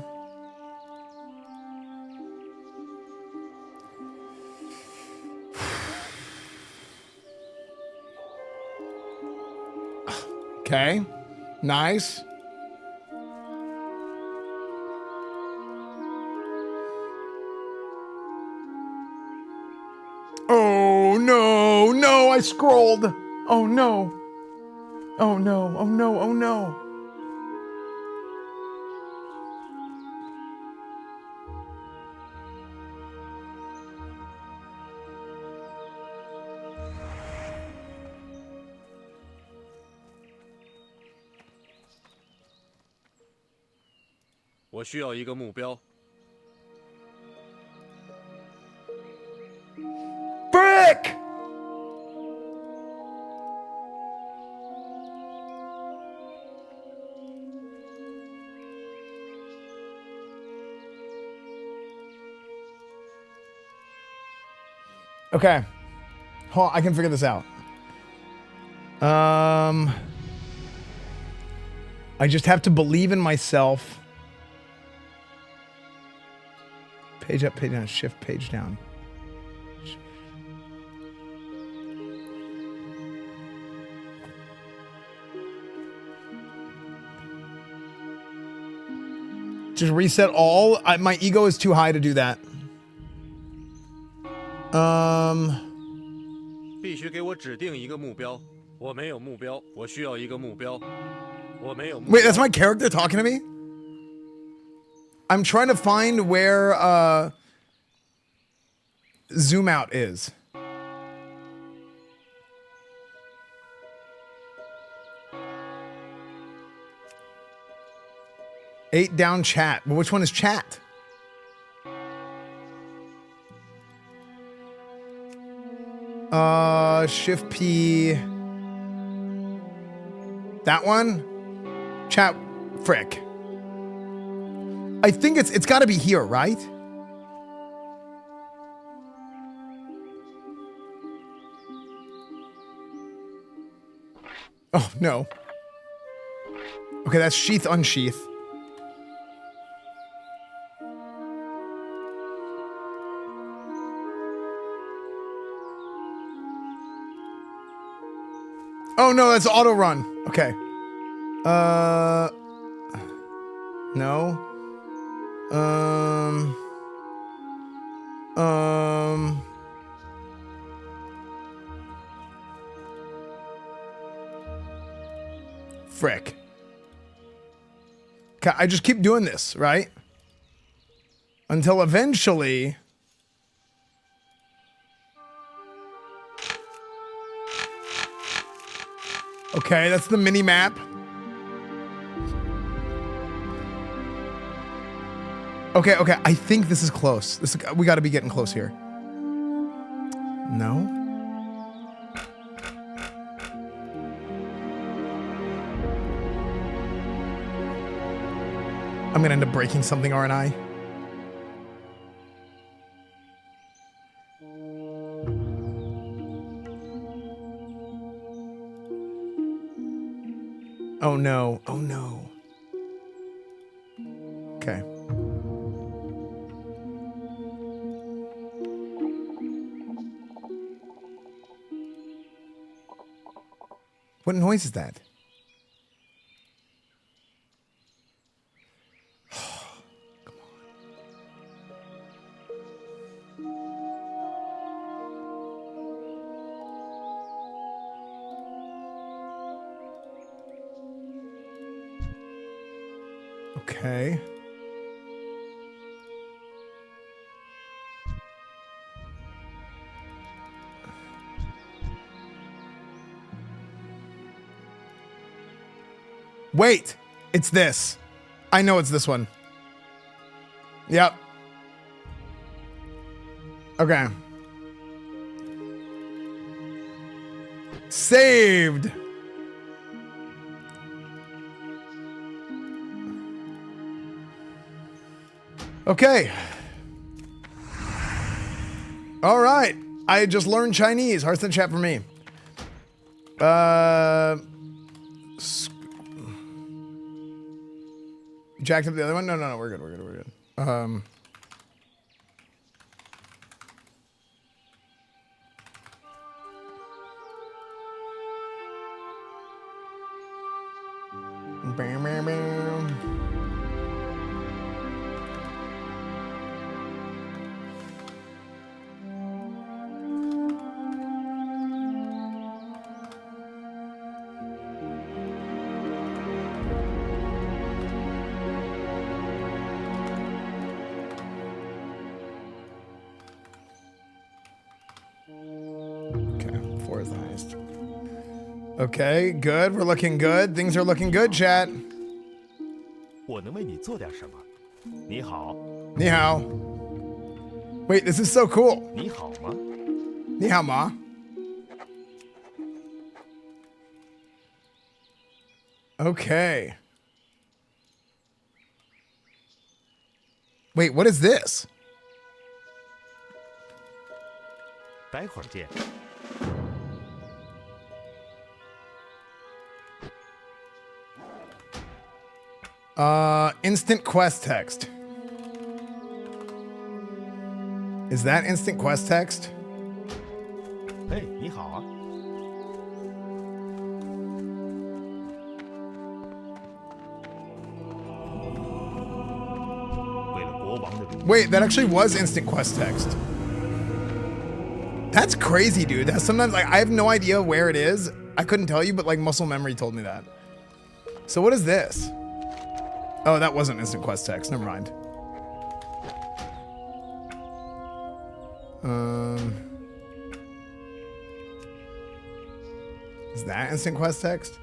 Okay, nice. Oh no, I scrolled. Oh no. Oh no. 我需要一个目标。 Brick! Okay. Hold on, I can figure this out. I just have to believe in myself. Page up, page down, shift, page down. Just reset all. My ego is too high to do that. 必须给我指定一个目标。我没有目标，我需要一个目标。我没有目标。 Wait, that's my character talking to me? I'm trying to find where zoom out is. Eight down chat. Well, which one is chat? Shift P. That one? Chat frick. I think it's got to be here, right? Oh, no. Okay, that's sheath unsheath. Oh no, that's auto run. Okay. No. Frick. Okay, I just keep doing this, right? Until eventually... Okay, that's the mini map. Okay, I think this is close. We got to be getting close here. No? I'm gonna end up breaking something, aren't I? Oh no, oh no. Okay. What noise is that? Okay. Wait, it's this. I know it's this one. Yep. Okay. Saved. Okay. All right. I just learned Chinese. Hearts in chat for me. Jacked up the other one? No, we're good. We're good. Bam, bam, bam. Okay, good. We're looking good. Things are looking good, chat. 我能为你做点什么？ Ni hao. Ni hao. Wait, this is so cool. Ni hao ma. Ni hao ma. Okay. Wait, what is this? 待会儿见。 Instant quest text. Is that instant quest text? 哎，你好啊。 Wait, that actually was instant quest text. That's crazy, dude. That's sometimes like I have no idea where it is. I couldn't tell you, but like muscle memory told me that. So what is this? Oh, that wasn't instant quest text. Never mind. Is that instant quest text?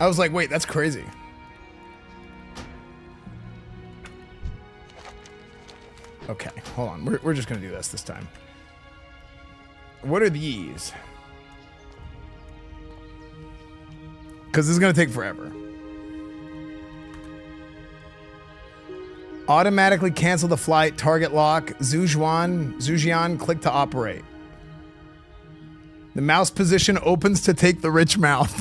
I was like, wait, that's crazy. Okay, hold on. We're just gonna do this time. What are these? Because this is gonna take forever. Automatically cancel the flight, target lock, Zhujian, click to operate. The mouse position opens to take the rich mouth.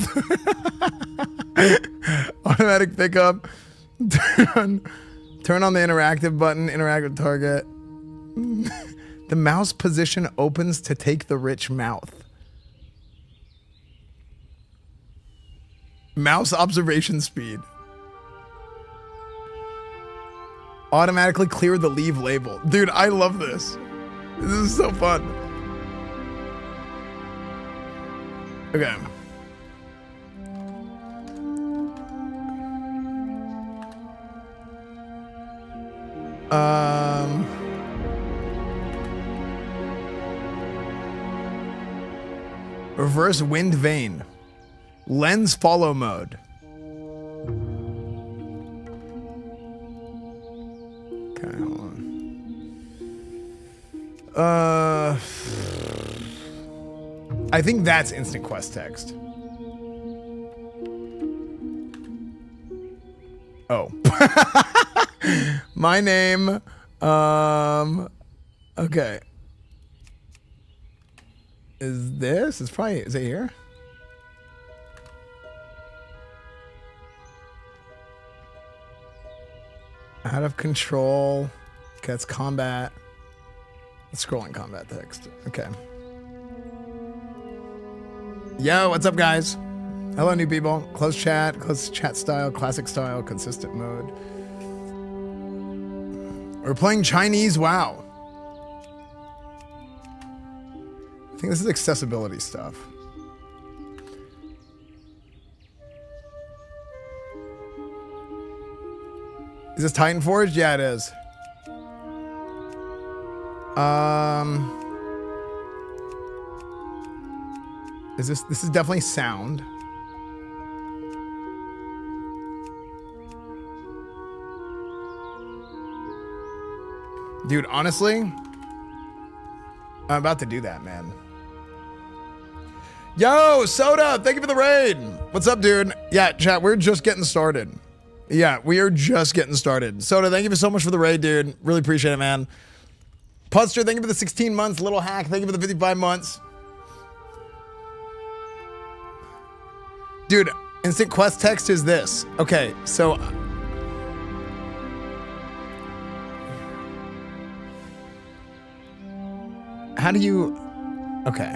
Automatic pickup. Turn on the interactive button, interact with target. The mouse position opens to take the rich mouth. Mouse observation speed. Automatically clear the leave label. Dude, I love this. This is so fun. Okay. Reverse wind vane. Lens follow mode. Okay, hold on. I think that's instant quest text. Oh. My name, okay. Is this? It's probably, is it here? Out of control. Okay, it's combat. It's scrolling combat text. Okay. Yo, what's up, guys? Hello, new people. Close chat style, classic style, consistent mode. We're playing Chinese WoW. I think this is accessibility stuff. Is this Titanforged? Yeah, it is. Is this is definitely sound. Dude, honestly, I'm about to do that, man. Yo, Soda, thank you for the raid. What's up, dude? Yeah, chat, we're just getting started. Yeah, we are just getting started. Soda, thank you so much for the raid, dude. Really appreciate it, man. Pudster, thank you for the 16 months. Little Hack, thank you for the 55 months. Dude, instant quest text is this. Okay, so... how do you... okay.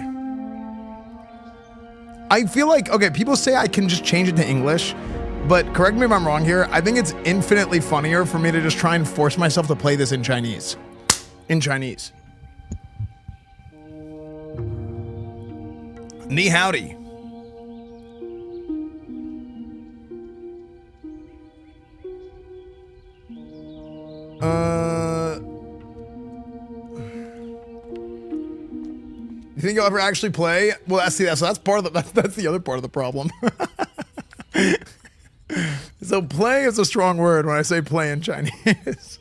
I feel like, okay, people say I can just change it to English, but correct me if I'm wrong here. I think it's infinitely funnier for me to just try and force myself to play this in Chinese. In Chinese. Ni howdy. You think you'll ever actually play? Well, that's the, so that's part of the that's the other part of the problem. So play is a strong word when I say play in Chinese.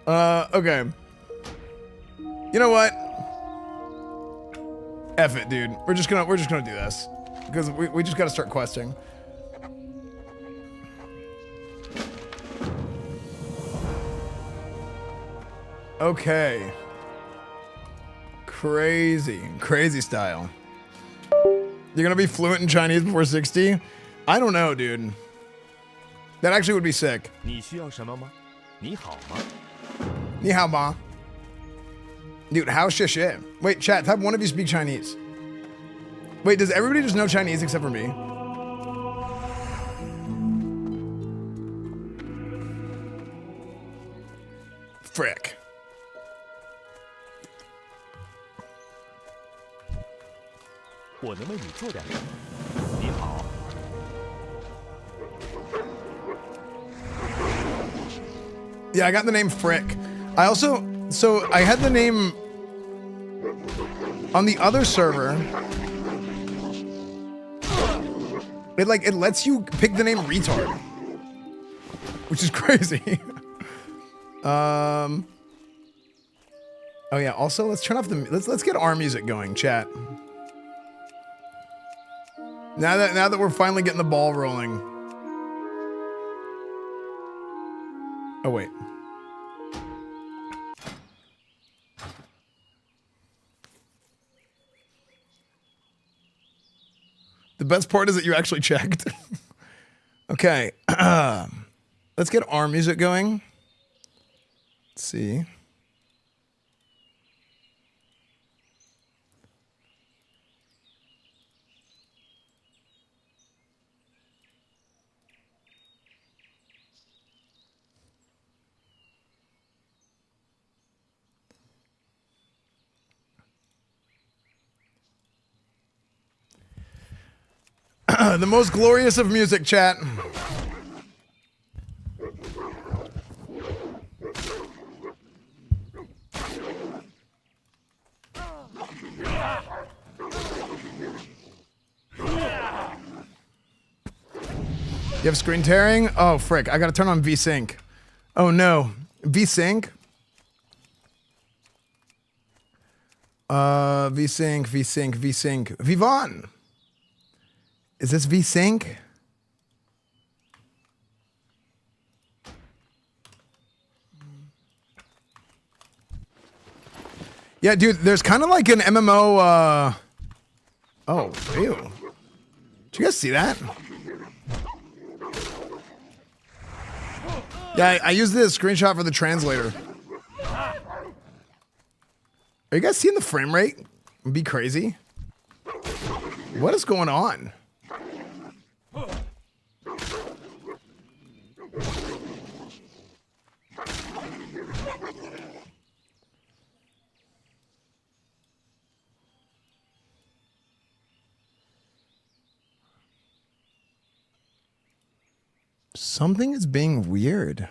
Okay. You know what? F it, dude. We're just gonna do this. Because we just gotta start questing. Okay. Crazy style. You're gonna be fluent in Chinese before 60? I don't know, dude. That actually would be sick. 你需要什么吗？你好吗？ Ni hao ma. Dude, how shit. Wait, chat, have one of you speak Chinese. Wait, does everybody just know Chinese except for me? Frick. Yeah, I got the name Frick. I also, so I had the name on the other server. It lets you pick the name retard, which is crazy. Oh yeah. Also, let's turn off the let's get our music going, chat. Now that we're finally getting the ball rolling. Oh wait. The best part is that you actually checked. Okay. Let's get our music going. Let's see. The most glorious of music, chat. You have screen tearing? Oh, frick. I gotta turn on VSync. Oh, no. VSync? VSync. Vivon! Is this VSync? Yeah, dude, there's kind of like an MMO, Oh, ew. Did you guys see that? Yeah, I used this screenshot for the translator. Are you guys seeing the frame rate? It'd be crazy. What is going on? Something is being weird.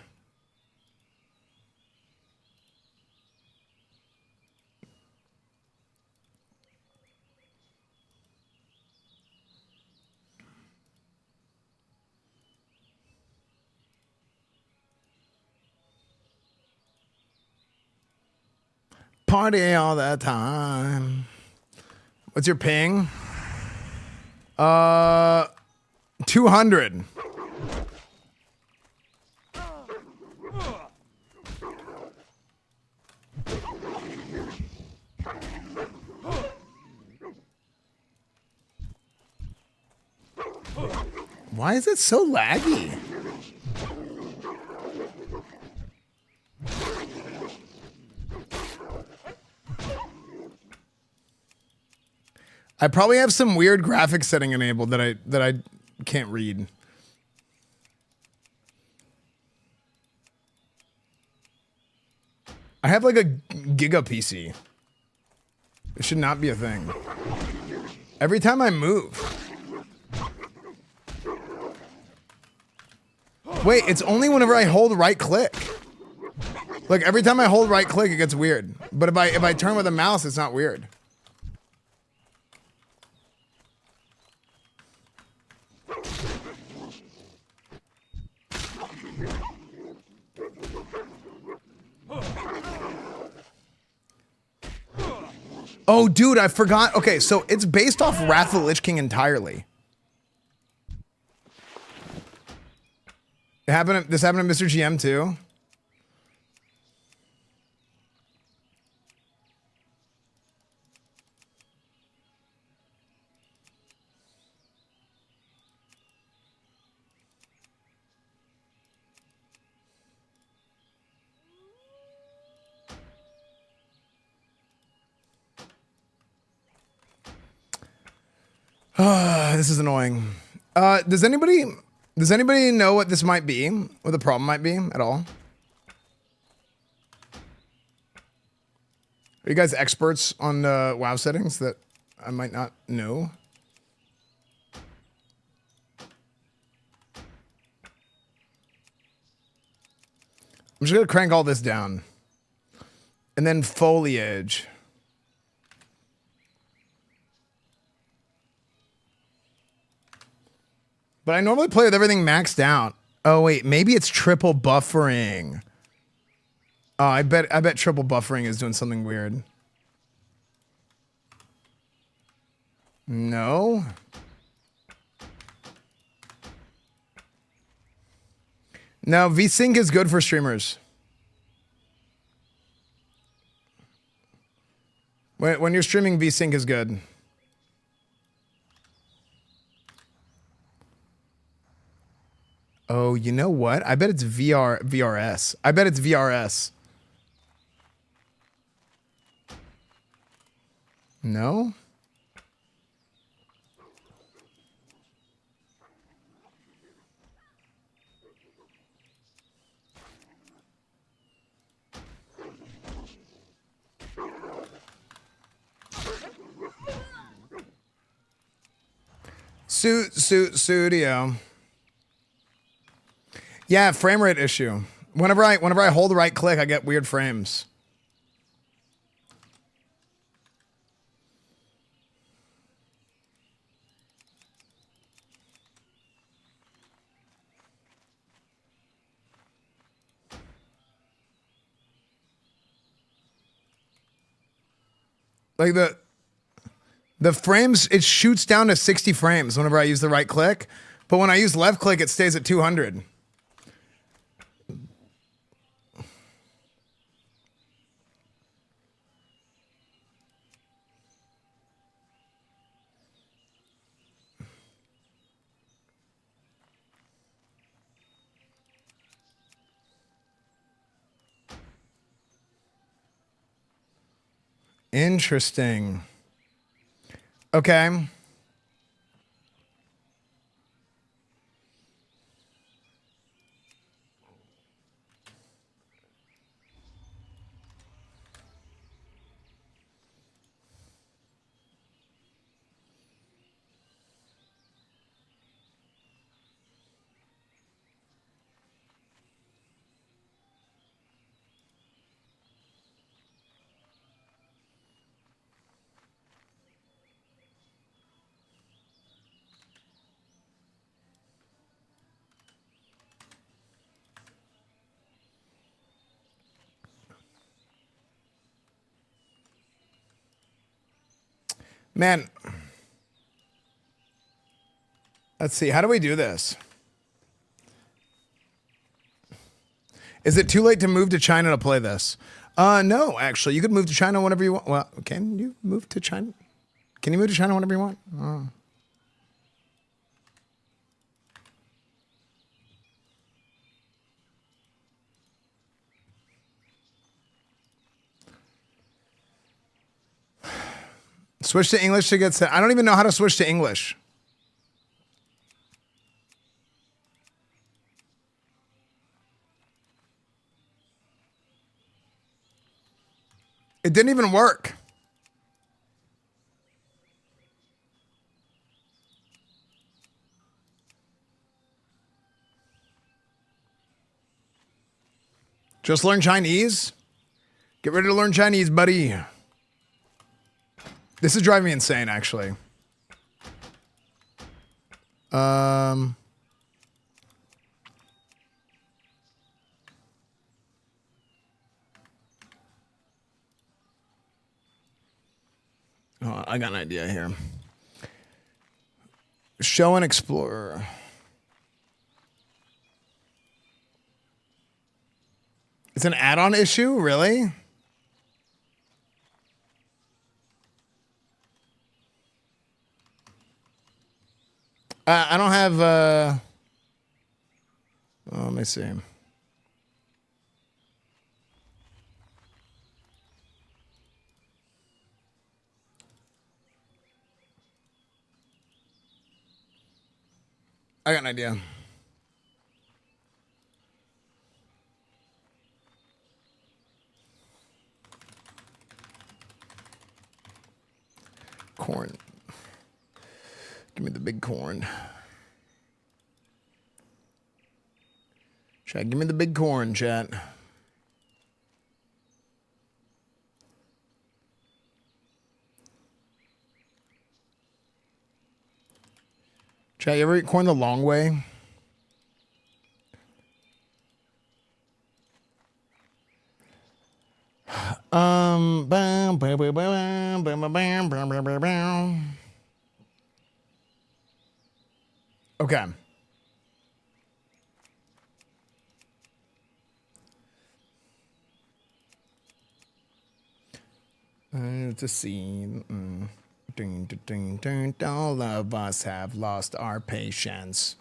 Party all the time. What's your ping? 200. Why is it so laggy? I probably have some weird graphics setting enabled that I can't read. I have like a Giga PC. It should not be a thing. Every time I move. Wait, it's only whenever I hold right click. Like every time I hold right click, it gets weird. But if I turn with a mouse, it's not weird. Oh, dude, I forgot. Okay, so it's based off Wrath of the Lich King entirely. This happened to Mr. GM too. This is annoying. Does anybody know what this might be? What the problem might be at all? Are you guys experts on WoW settings that I might not know? I'm just gonna crank all this down. And then foliage. But I normally play with everything maxed out. Oh wait, maybe it's triple buffering. Oh, I bet triple buffering is doing something weird. No. No, VSync is good for streamers. When you're streaming, VSync is good. Oh, you know what? I bet it's VRS. I bet it's VRS. No? Studio. Yeah, frame rate issue. Whenever I hold the right click, I get weird frames. Like the frames, it shoots down to 60 frames whenever I use the right click, but when I use left click, it stays at 200. Interesting. Okay. Man, let's see. How do we do this? Is it too late to move to China to play this? No, actually. You could move to China whenever you want. Well, can you move to China? Can you move to China whenever you want? Oh. Switch to English to get sent. I don't even know how to switch to English. It didn't even work. Just learn Chinese? Get ready to learn Chinese, buddy. This is driving me insane, actually. Oh, I got an idea here. Show and Explorer. It's an add-on issue, really? I don't have. Let me see. I got an idea. Corn. Give me the big corn. Chat, give me the big corn, chat. Chat, you ever eat corn the long way? Okay. To see. Ding, ding, ding, all of us have lost our patience.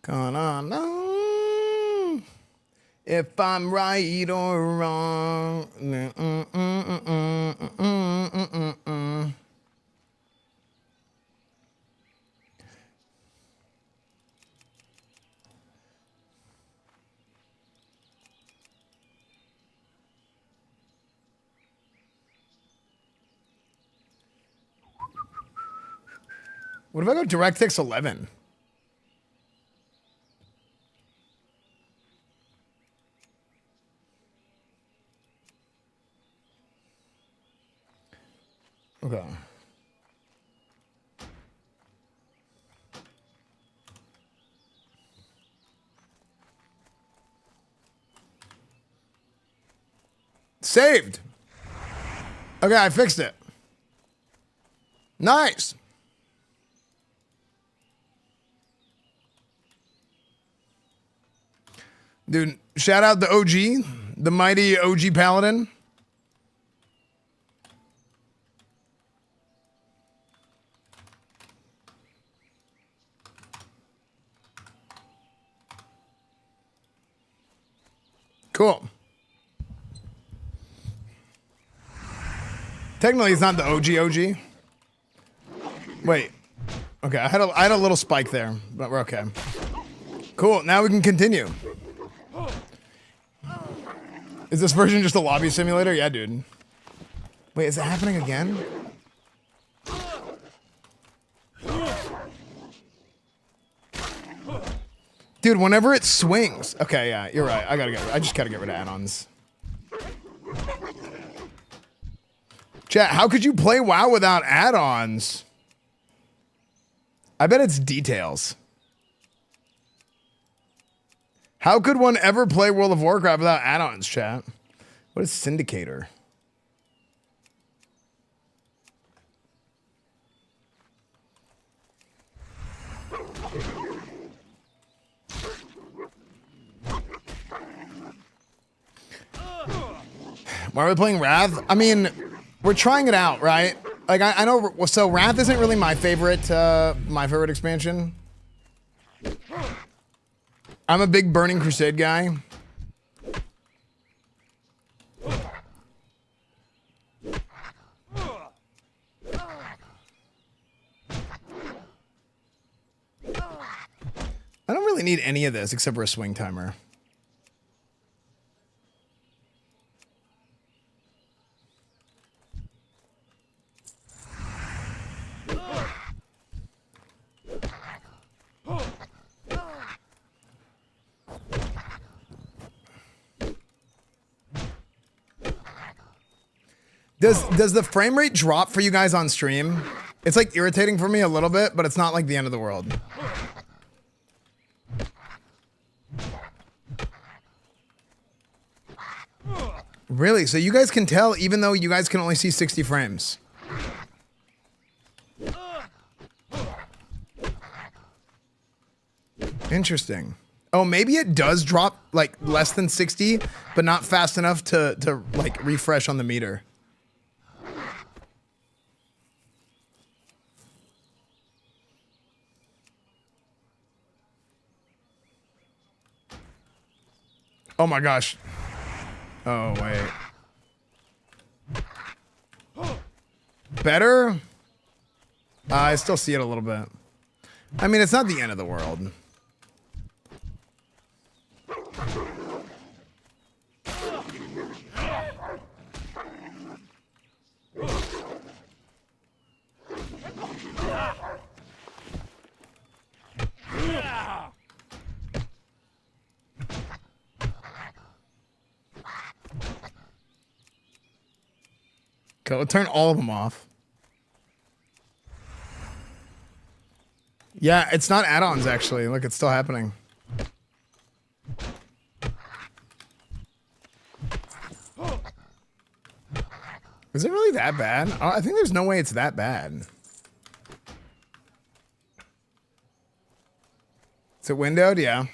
Come on, if I'm right or wrong. What if I go DirectX 11? Okay. Saved. Okay, I fixed it. Nice. Dude, shout out the OG, the mighty OG Paladin. Cool. Technically, it's not the OG. Wait. Okay, I had a little spike there, but we're okay. Cool, now we can continue. Is this version just a lobby simulator? Yeah, dude. Wait, is it happening again? Dude, whenever it swings. Okay, yeah, you're right. I just gotta get rid of add-ons. Chat, how could you play WoW without add-ons? I bet it's details. How could one ever play World of Warcraft without add-ons, chat? What is Syndicator? Why are we playing Wrath? I mean, we're trying it out, right? Like, I know, so Wrath isn't really my favorite expansion. I'm a big Burning Crusade guy. I don't really need any of this except for a swing timer. Does the frame rate drop for you guys on stream? It's like irritating for me a little bit, but it's not like the end of the world. Really? So you guys can tell even though you guys can only see 60 frames. Interesting. Oh, maybe it does drop like less than 60, but not fast enough to like refresh on the meter. Oh my gosh. Oh, wait. Better? I still see it a little bit. I mean, it's not the end of the world. Okay, we'll turn all of them off. Yeah, it's not add-ons actually. Look, it's still happening. Is it really that bad? I think there's no way it's that bad. Is it windowed? Yeah.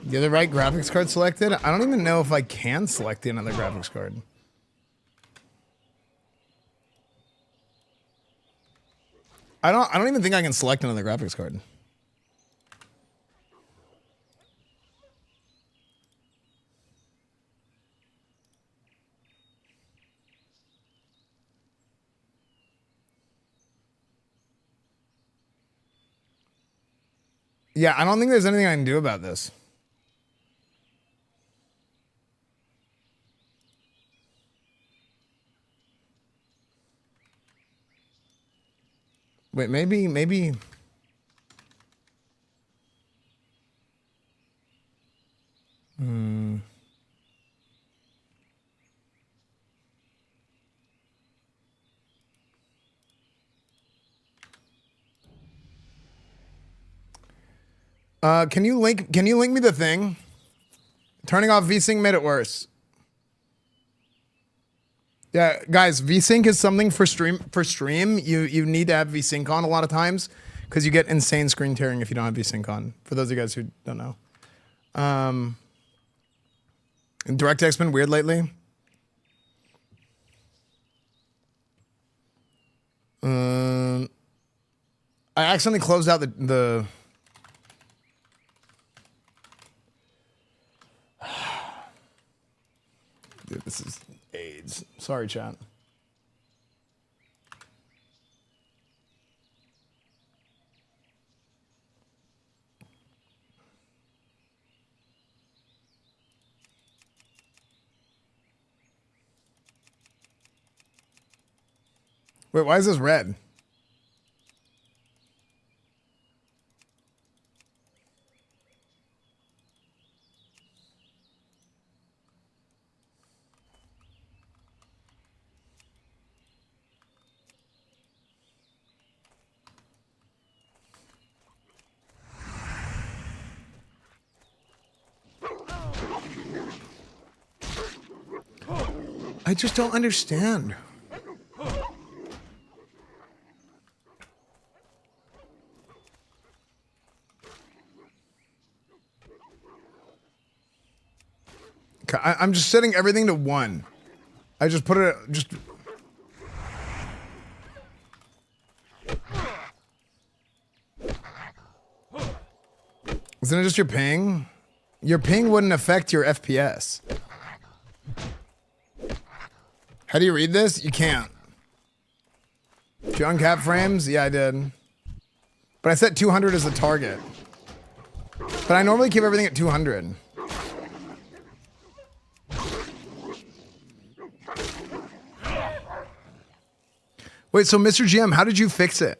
You have the right graphics card selected? I don't even know if I can select another graphics card. I don't even think I can select another graphics card. Yeah, I don't think there's anything I can do about this. Wait, maybe. Can you link me the thing? Turning off VSync made it worse. Yeah, guys, VSync is something for stream. You need to have VSync on a lot of times because you get insane screen tearing if you don't have VSync on. For those of you guys who don't know. DirectX's been weird lately. I accidentally closed out the Dude, this is AIDS. Sorry, chat. Wait, why is this red? I just don't understand. Okay, I'm just setting everything to 1. I just put it just. Isn't it just your ping? Your ping wouldn't affect your FPS. How do you read this? You can't. Did you uncap frames? Yeah, I did. But I set 200 as the target. But I normally keep everything at 200. Wait, so Mr. GM, how did you fix it?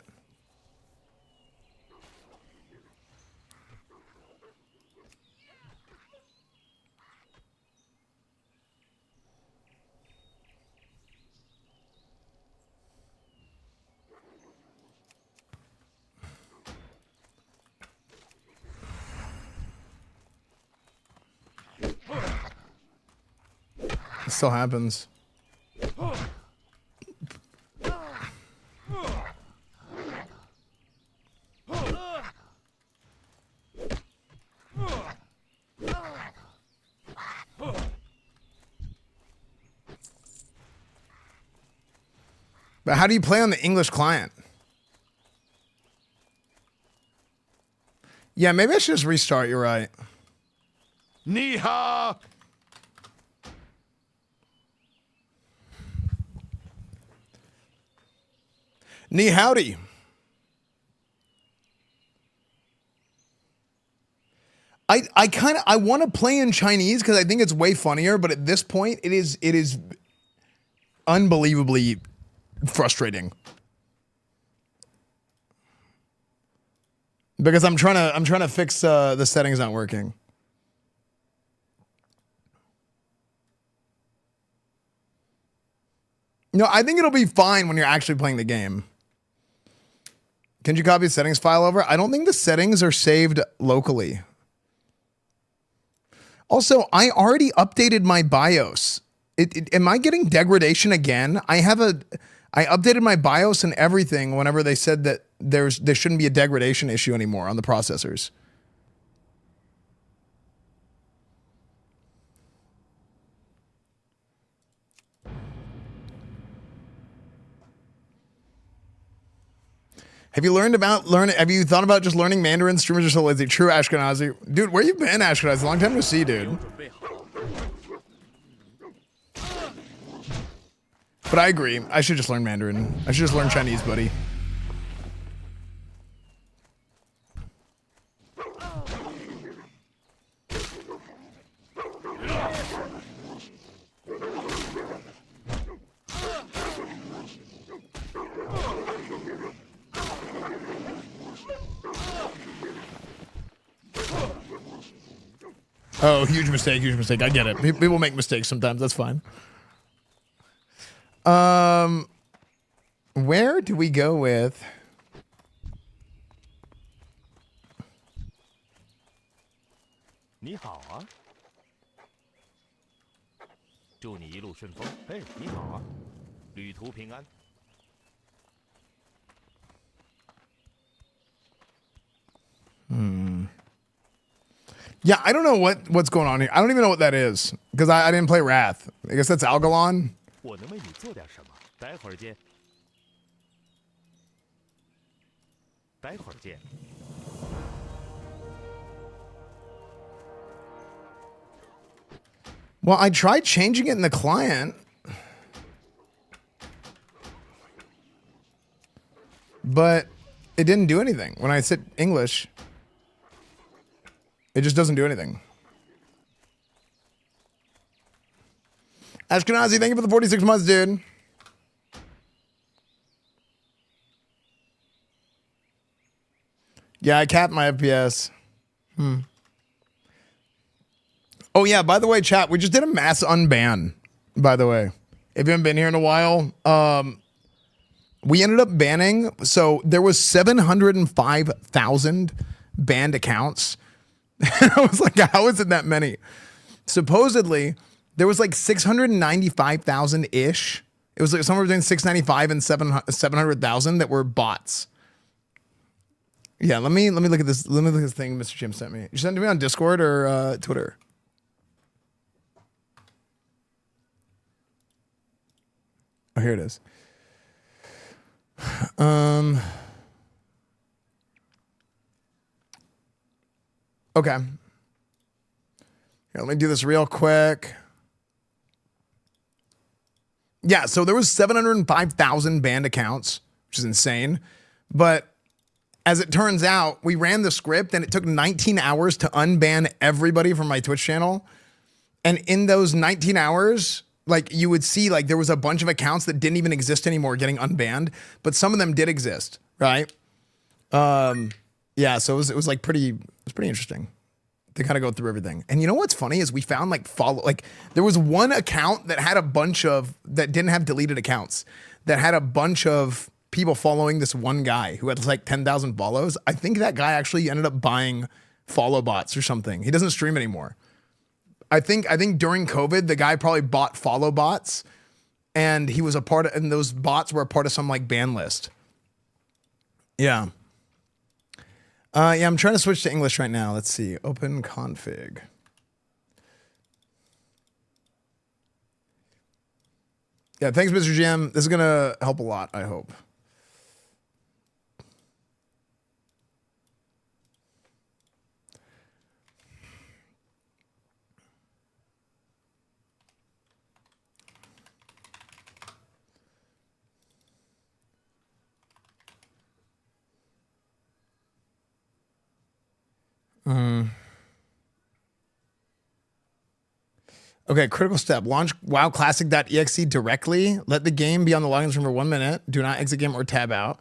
It still happens. But how do you play on the English client? Yeah, maybe I should just restart. You're right. Ni hao. Ni howdy. I want to play in Chinese because I think it's way funnier, but at this point it is unbelievably frustrating. Because I'm trying to fix the settings not working. No, I think it'll be fine when you're actually playing the game. Can you copy the settings file over? I don't think the settings are saved locally. Also, I already updated my BIOS. Am I getting degradation again? I updated my BIOS and everything whenever they said that there shouldn't be a degradation issue anymore on the processors. Have you thought about just learning Mandarin? Streamers are so lazy. True, Ashkenazi. Dude, where you been, Ashkenazi? Long time no see, dude. But I agree. I should just learn Mandarin. I should just learn Chinese, buddy. Oh, huge mistake, huge mistake. I get it. People make mistakes sometimes. That's fine. Where do we go with? Ni hao啊，祝你一路顺风。嘿，你好啊，旅途平安。Yeah, I don't know what's going on here. I don't even know what that is because I didn't play Wrath. I guess that's Algalon. 我能为你做点什么？待会儿见。待会儿见。Well, I tried changing it in the client, but it didn't do anything. When I said English, it just doesn't do anything. Ashkenazi, thank you for the 46 months, dude. Yeah, I capped my FPS. Oh, yeah, by the way, chat, we just did a mass unban, by the way. If you haven't been here in a while, we ended up banning, so there was 705,000 banned accounts. I was like, how is it that many? Supposedly, there was like 695,000-ish. It was like somewhere between 695 and 700,000 that were bots. Yeah, let me look at this. Let me look at this thing Mr. Jim sent me. You sent it to me on Discord or Twitter? Oh, here it is. Okay. Here, let me do this real quick. Yeah, so there was 705,000 banned accounts which is insane. But as it turns out, we ran the script and it took 19 hours to unban everybody from my Twitch channel. And in those 19 hours, like you would see, like there was a bunch of accounts that didn't even exist anymore getting unbanned, but some of them did exist, right? Yeah, so it was like pretty interesting to kind of go through everything. And you know what's funny is we found like there was one account that had that didn't have deleted accounts, that had a bunch of people following this one guy who had like 10,000 follows. I think that guy actually ended up buying follow bots or something. He doesn't stream anymore. I think during COVID, the guy probably bought follow bots, and he was and those bots were a part of some like ban list. Yeah. Yeah, I'm trying to switch to English right now. Let's see. Open config. Yeah, thanks, Mr. GM. This is going to help a lot, I hope. Okay, critical step. Launch WoW Classic.exe directly. Let the game be on the login screen for 1 minute. Do not exit game or tab out.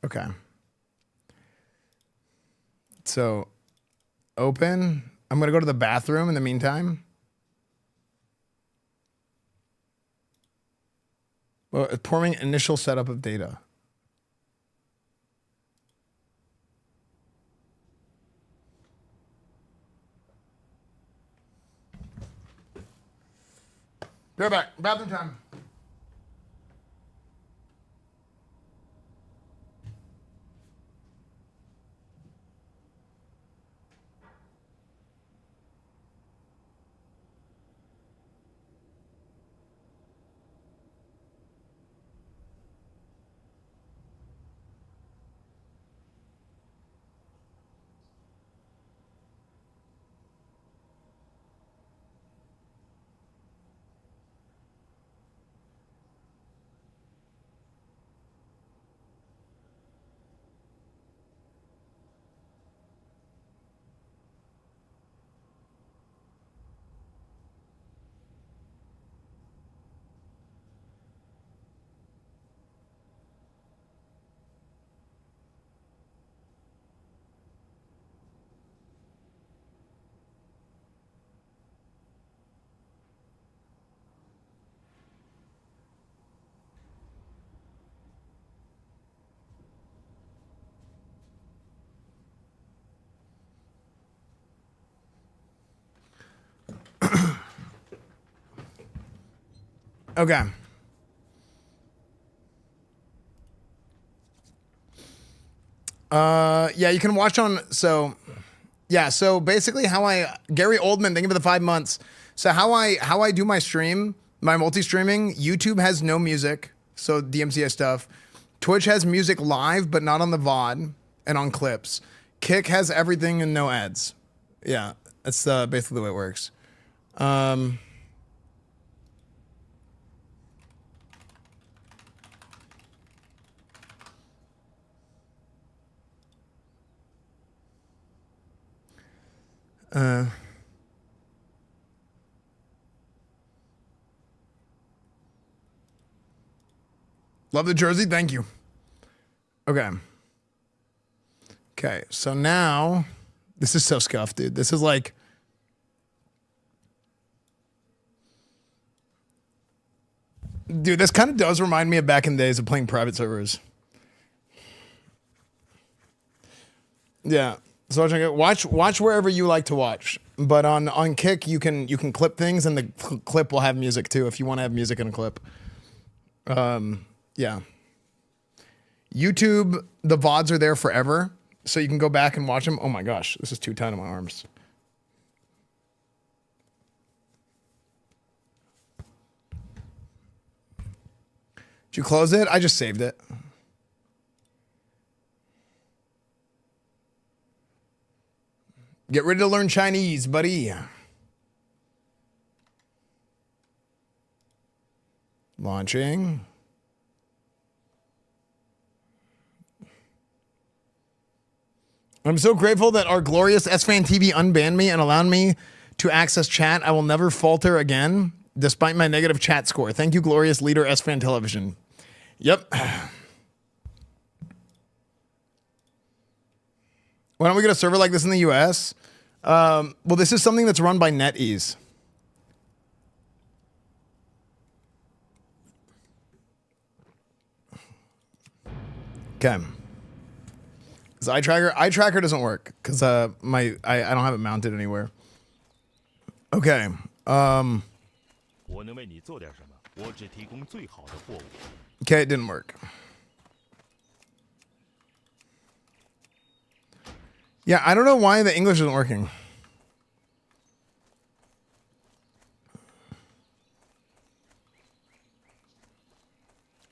Okay. So, open. I'm going to go to the bathroom in the meantime. Well, performing initial setup of data. Be right back. Bathroom time. Okay. Yeah, you can watch on, so basically Gary Oldman, thank you for the 5 months. So how I do my stream, my multi-streaming, YouTube has no music, so DMCA stuff. Twitch has music live, but not on the VOD and on clips. Kick has everything and no ads. Yeah, that's basically the way it works. Love the jersey. Thank you. Okay. Okay. So now this is so scuffed, dude. This is like, dude, this kind of does remind me of back in the days of playing private servers. Yeah. So watch wherever you like to watch. But on Kick, you can clip things, and the clip will have music too if you want to have music in a clip. Yeah. YouTube, the VODs are there forever, so you can go back and watch them. Oh my gosh, this is too tight on my arms. Did you close it? I just saved it. Get ready to learn Chinese, buddy. Launching. I'm so grateful that our glorious EsfandTV unbanned me and allowed me to access chat. I will never falter again, despite my negative chat score. Thank you, glorious leader Esfand Television. Yep. Why don't we get a server like this in the US? Well, this is something that's run by NetEase. Okay. Because eye tracker doesn't work because I don't have it mounted anywhere. Okay. Okay, it didn't work. Yeah, I don't know why the English isn't working.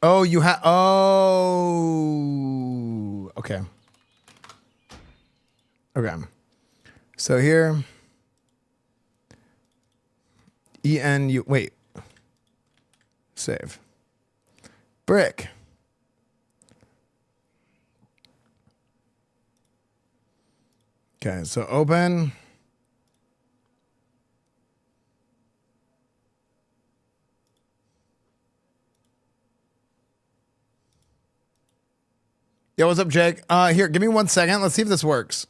Oh, you have. Oh, okay. Okay. So here. ENU. Wait. Save. Brick. Okay, so open. Yo, what's up, Jake? Here, give me 1 second. Let's see if this works.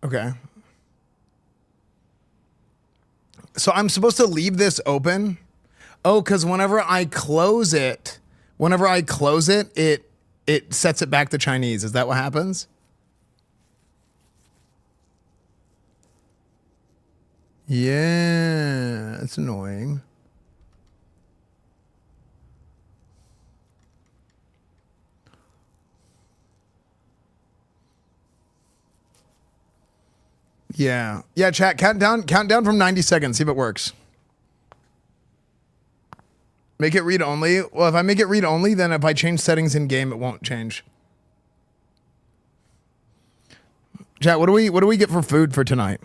Okay. So I'm supposed to leave this open? Oh, because whenever I close it, it sets it back to Chinese. Is that what happens? Yeah, it's annoying. Yeah. Yeah, chat, count down from 90 seconds, see if it works. Make it read only. Well, if I make it read only, then if I change settings in game, it won't change. Chat, what do we get for food for tonight?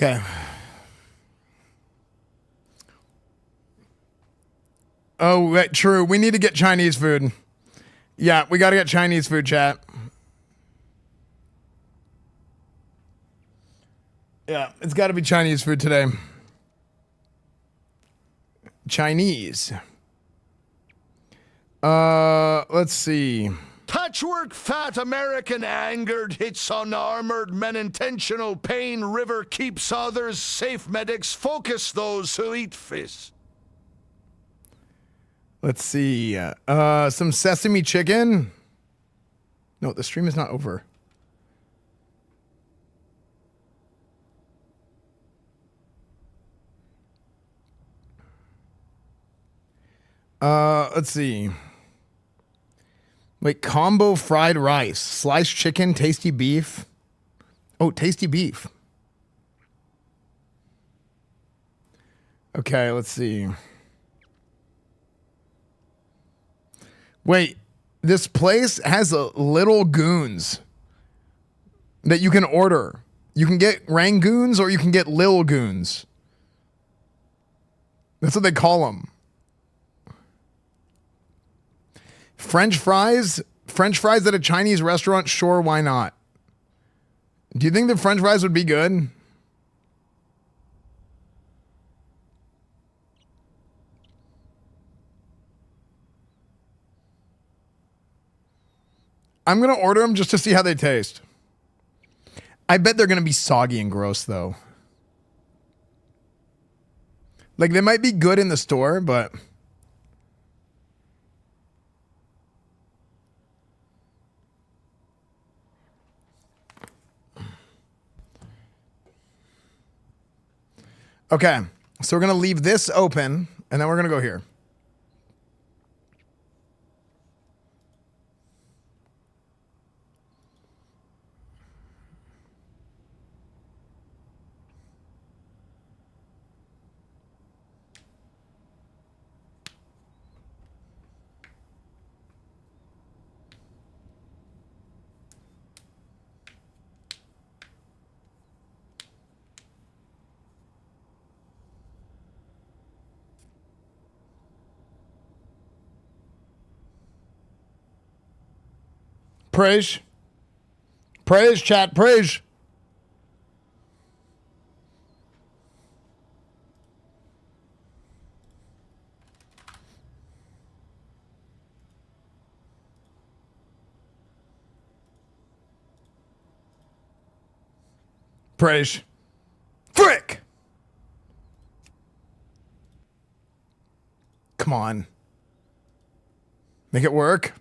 Okay. Oh, right, true. We need to get Chinese food. Yeah, we got to get Chinese food, chat. Yeah, it's got to be Chinese food today. Chinese. Let's see. Patchwork fat American angered hits unarmored men intentional pain river keeps others safe medics focus those who eat fish. Let's see. Some sesame chicken. No, the stream is not over. Let's see. Wait, combo fried rice, sliced chicken, tasty beef. Oh, tasty beef. Okay, let's see. Wait, this place has little goons that you can order. You can get rangoons or you can get lil goons. That's what they call them. French fries at a Chinese restaurant? Sure, why not? Do you think the French fries would be good? I'm going to order them just to see how they taste. I bet they're going to be soggy and gross, though. Like, they might be good in the store, but... Okay, so we're going to leave this open, and then we're going to go here. Praise. Praise, chat, praise. Praise. Frick! Come on. Make it work.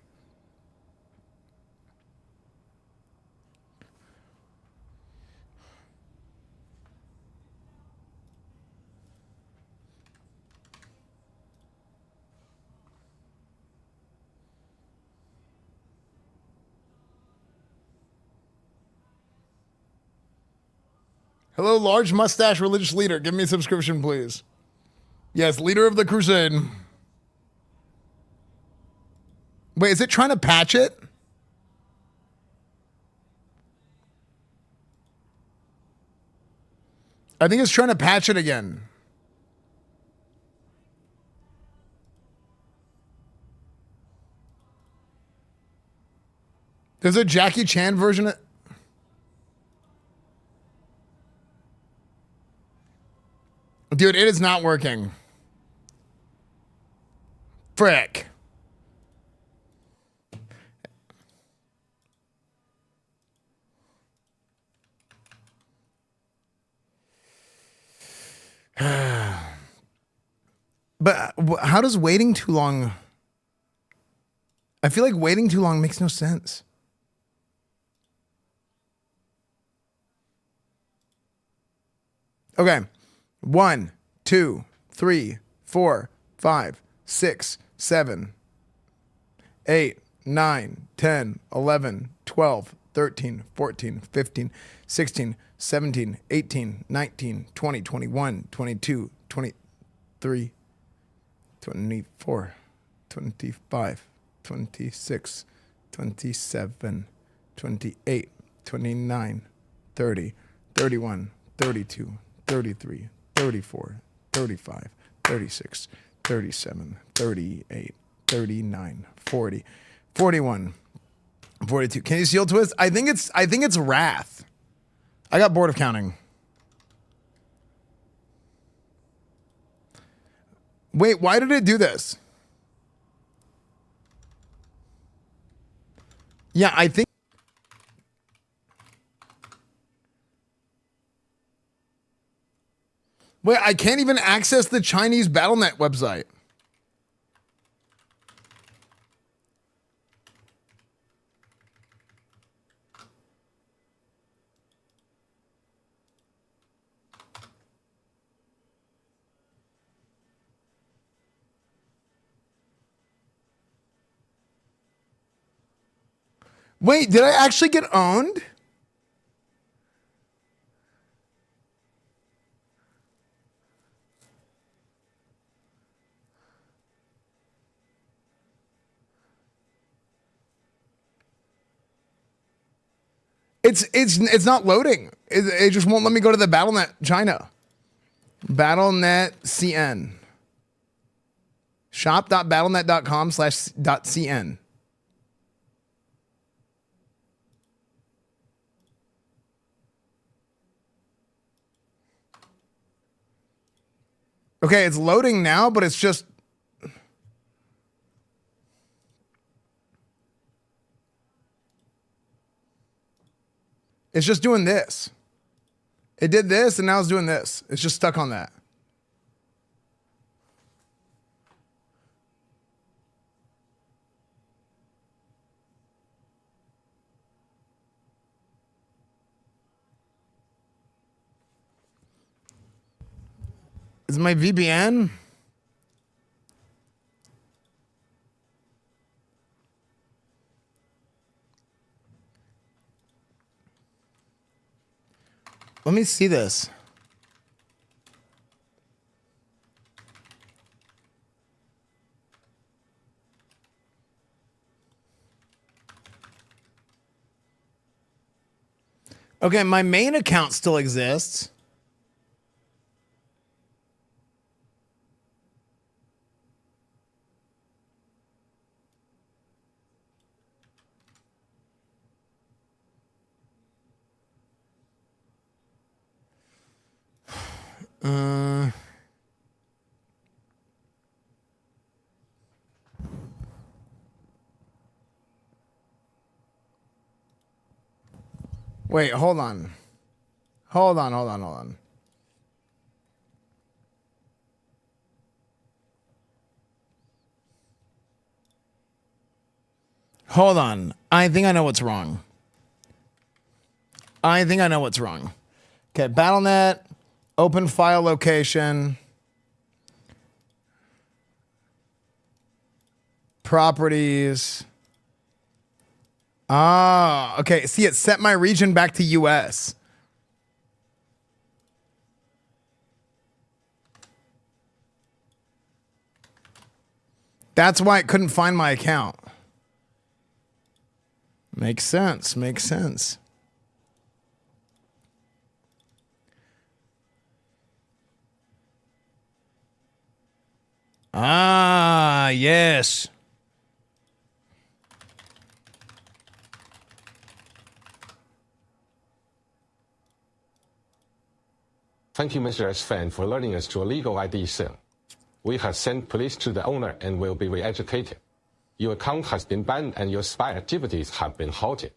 Hello, large mustache religious leader. Give me a subscription, please. Yes, leader of the crusade. Wait, is it trying to patch it? I think it's trying to patch it again. There's a Jackie Chan version of... Dude, it is not working. Frick. But how does waiting too long... I feel like waiting too long makes no sense. Okay. 1, 2, 3, 4, 5, 6, 7, 8, 9, 10, 11, 12, 13, 14, 15, 16, 17, 18, 19, 20, 21, 22, 23, 24, 25, 26, 27, 28, 29, 30, 31, 32, 33, 34, 35, 36, 37, 38, 39, 40, 41, 42. Can you seal twist? I think it's wrath. I got bored of counting. Wait, why did it do this? Yeah, I think... Wait, I can't even access the Chinese BattleNet website. Wait, did I actually get owned? It's not loading. It just won't let me go to the BattleNet China. BattleNet CN. Shop.battlenet.com/.cn. Okay, it's loading now, but it's just... It's just doing this. It did this and now it's doing this. It's just stuck on that. Is my VPN? Let me see this. Okay, my main account still exists. Wait, hold on. Hold on. Hold on. I think I know what's wrong. Okay, BattleNet, open file location, properties. Ah, okay. See, it set my region back to US. That's why it couldn't find my account. Makes sense. Ah, yes. Thank you, Mr. Esfand, for learning us to a legal ID cell. We have sent police to the owner and will be re-educated. Your account has been banned and your spy activities have been halted.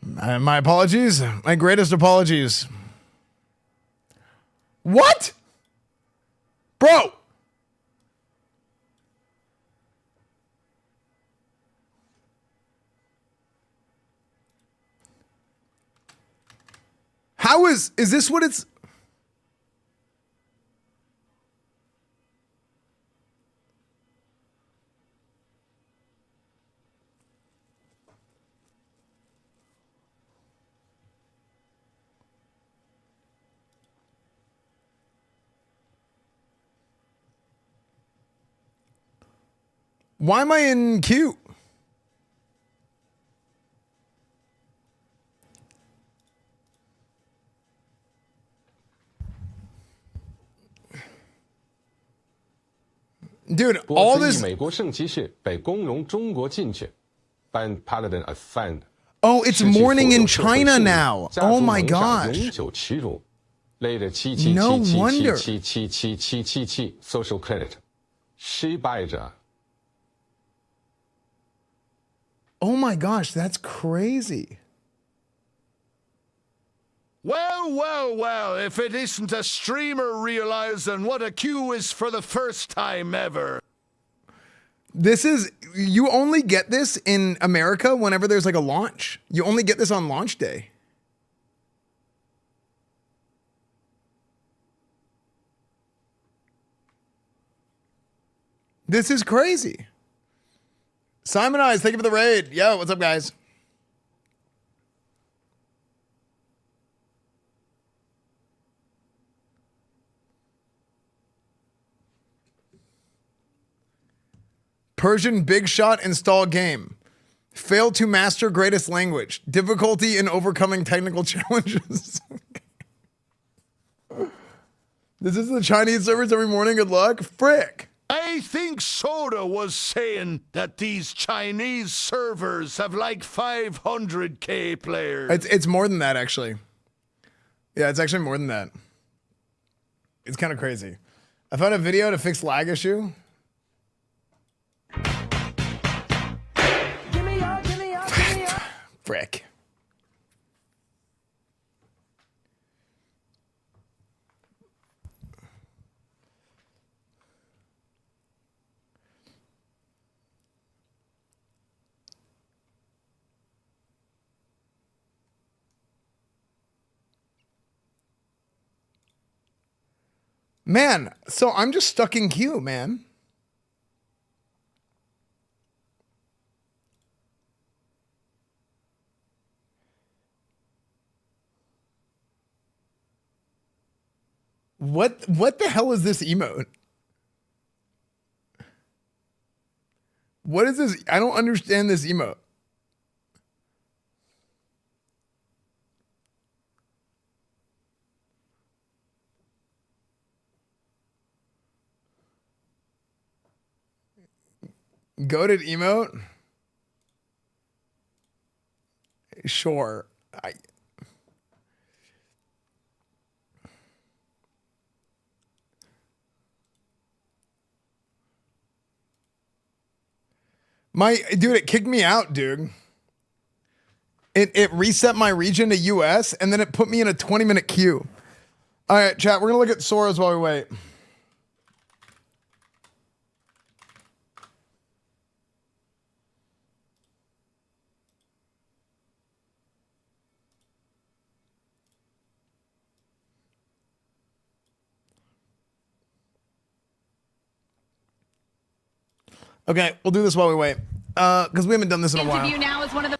My apologies. My greatest apologies. What? Bro! How is this what it's... Why am I in queue? Dude, all this... 美国圣骑士被攻荣中国进去 ban Paladin Esfand. Oh, it's morning in China now. Oh my gosh. 永久耻辱 Later No wonder. social credit 失败者 Oh my gosh, that's crazy. Well, if it isn't a streamer realizing what a queue is for the first time ever. This is, you only get this in America whenever there's like a launch. You only get this on launch day. This is crazy. Simon Eyes, thank you for the raid. Yo, what's up, guys? Persian Big Shot install game. Fail to master greatest language. Difficulty in overcoming technical challenges. This is the Chinese servers every morning. Good luck. Frick. I think Sora was saying that these Chinese servers have like 500k players. It's more than that, actually. Yeah, it's actually more than that. It's kind of crazy. I found a video to fix lag issue. Frick. Man, so I'm just stuck in queue, man. What the hell is this emote? What is this? I don't understand this emote. Goated emote? Sure. Dude, it kicked me out, dude. It reset my region to US, and then it put me in a 20-minute queue. All right, chat, we're going to look at Sora's while we wait. Okay, we'll do this while we wait. Because we haven't done this in a while. Interview now is one of the...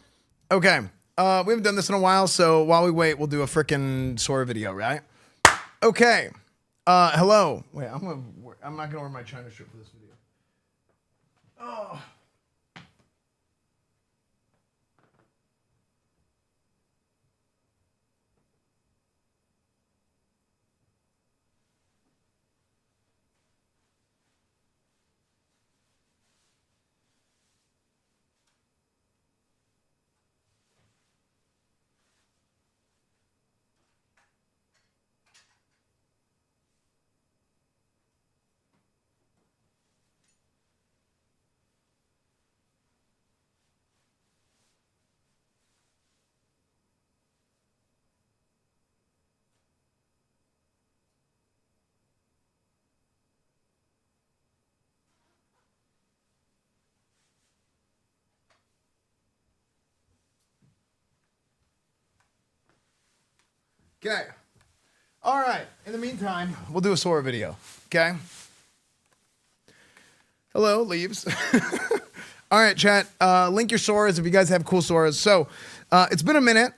Okay. We haven't done this in a while, so while we wait, we'll do a frickin' Sora video, right? Okay. Hello. Wait, I'm not gonna wear my China shirt for this video. Oh. Okay. All right. In the meantime, we'll do a Sora video. Okay. Hello, leaves. All right, chat. Link your Soras if you guys have cool Soras. So, it's been a minute.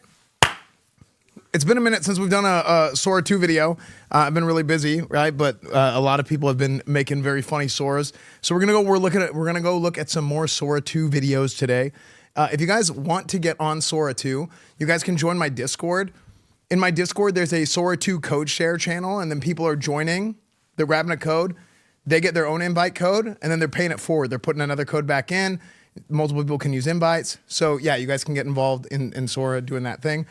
It's been a minute since we've done a Sora 2 video. I've been really busy, right? But a lot of people have been making very funny Soras. So we're gonna go look at some more Sora 2 videos today. If you guys want to get on Sora 2, you guys can join my Discord. In my Discord, there's a Sora 2 code share channel, and then people are joining. They're grabbing a code. They get their own invite code, and then they're paying it forward. They're putting another code back in. Multiple people can use invites. So yeah, you guys can get involved in Sora doing that thing.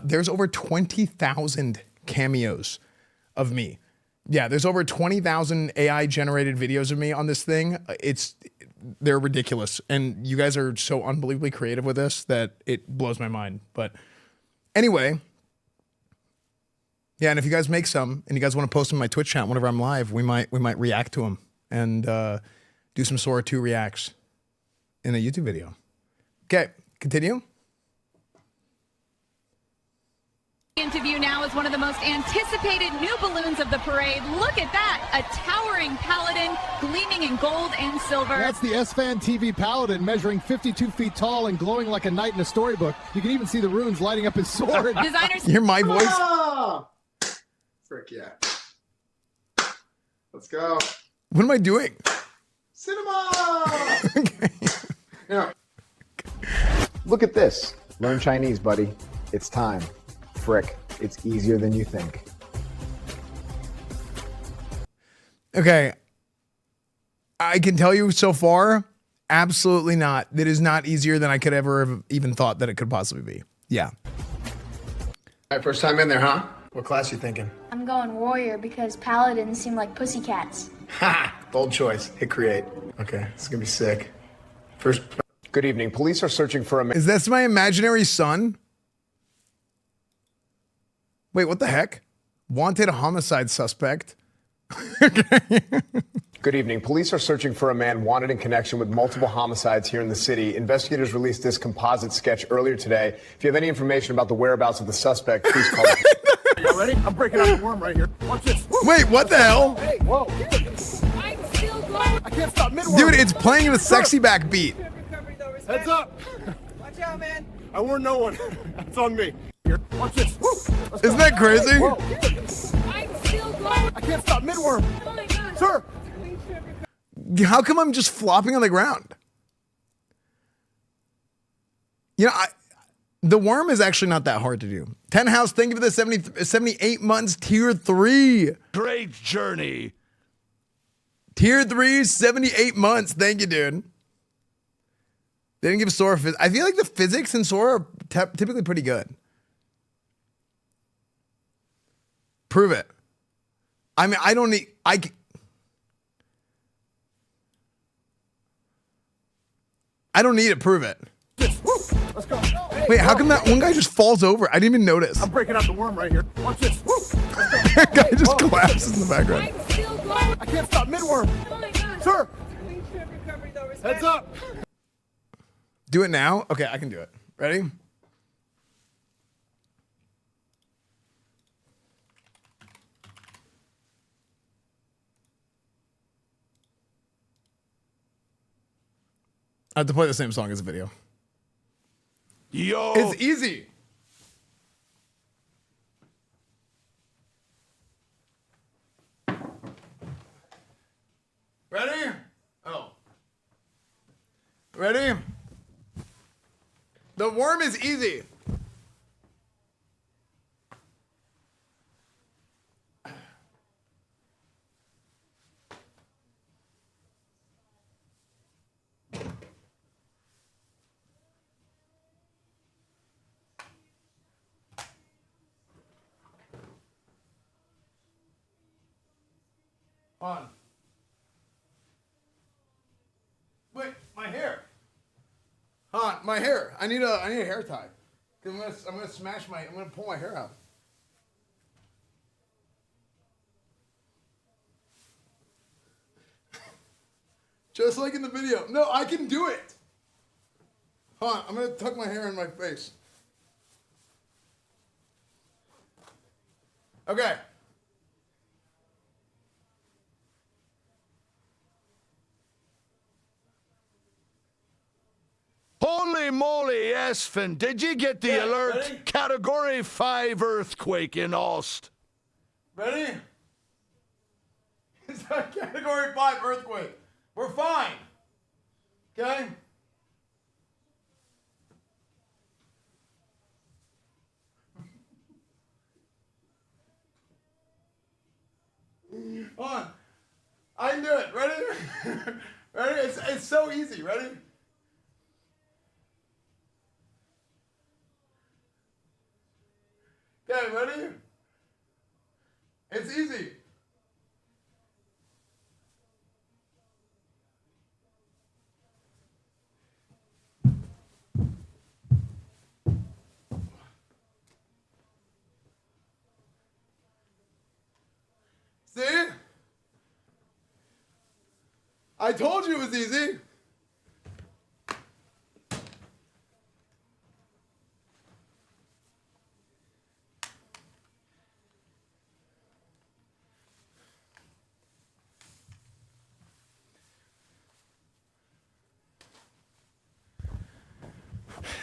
There's over 20,000 cameos of me. Yeah, there's over 20,000 AI-generated videos of me on this thing. They're ridiculous. And you guys are so unbelievably creative with this that it blows my mind. But anyway... yeah, and if you guys make some and you guys want to post them in my Twitch chat whenever I'm live, we might react to them and do some Sora 2 reacts in a YouTube video. Okay, continue. Interview now is one of the most anticipated new balloons of the parade. Look at that, a towering Paladin gleaming in gold and silver. That's the EsfandTV Paladin, measuring 52 feet tall and glowing like a knight in a storybook. You can even see the runes lighting up his sword. Designers. You hear my voice? Ah! Frick yeah. Let's go. What am I doing? Cinema! Okay. Yeah. Look at this. Learn Chinese, buddy. It's time. Frick. It's easier than you think. Okay. I can tell you so far, absolutely not. That is not easier than I could ever have even thought that it could possibly be. Yeah. All right, first time in there, huh? What class you thinking? I'm going warrior because paladins seem like pussycats. Ha! Bold choice. Hit create. Okay, this is gonna be sick. First, Good evening. Police are searching for a man. Is this my imaginary son? Wait, what the heck? Wanted homicide suspect. Good evening. Police are searching for a man wanted in connection with multiple homicides here in the city. Investigators released this composite sketch earlier today. If you have any information about the whereabouts of the suspect, please call. You ready? I'm breaking out the worm right here. Watch this. Wait, what the hell? Hey, whoa. I'm still going. I can't stop mid-worm. Dude, it's playing the sexy back beat. Heads up. Watch out, man. I warned no one. That's on me. Here, watch this. Isn't that crazy? Whoa. I'm still going. I can't stop mid-worm. Oh my God. Sir. How come I'm just flopping on the ground? You know, the worm is actually not that hard to do. 10 House, thank you for the 78 months, tier 3. Great journey. Tier 3, 78 months. Thank you, dude. They didn't give Sora physics. I feel like the physics in Sora are typically pretty good. Prove it. I mean, I don't need... I don't need to prove it. Let's go. Wait, how come that one guy just falls over? I didn't even notice. I'm breaking out the worm right here. Watch this. That guy just collapses in the background. I'm still going. I can't stop mid-worm. Oh my God. Sir. Heads up. Do it now? Okay, I can do it. Ready? I have to play the same song as the video. Yo. It's easy. Ready? Oh. Ready? The worm is easy. On. Wait, my hair. My hair. I need a hair tie. Cause I'm gonna smash I'm gonna pull my hair out. Just like in the video. No, I can do it. I'm gonna tuck my hair in my face. Okay. Holy moly, Esfand, did you get the alert? Ready? Category 5 earthquake in Ost. Ready? It's a category 5 earthquake. We're fine. Okay? On. I can do it. Ready? Ready? It's so easy. Ready? Okay, ready? It's easy. See? I told you it was easy.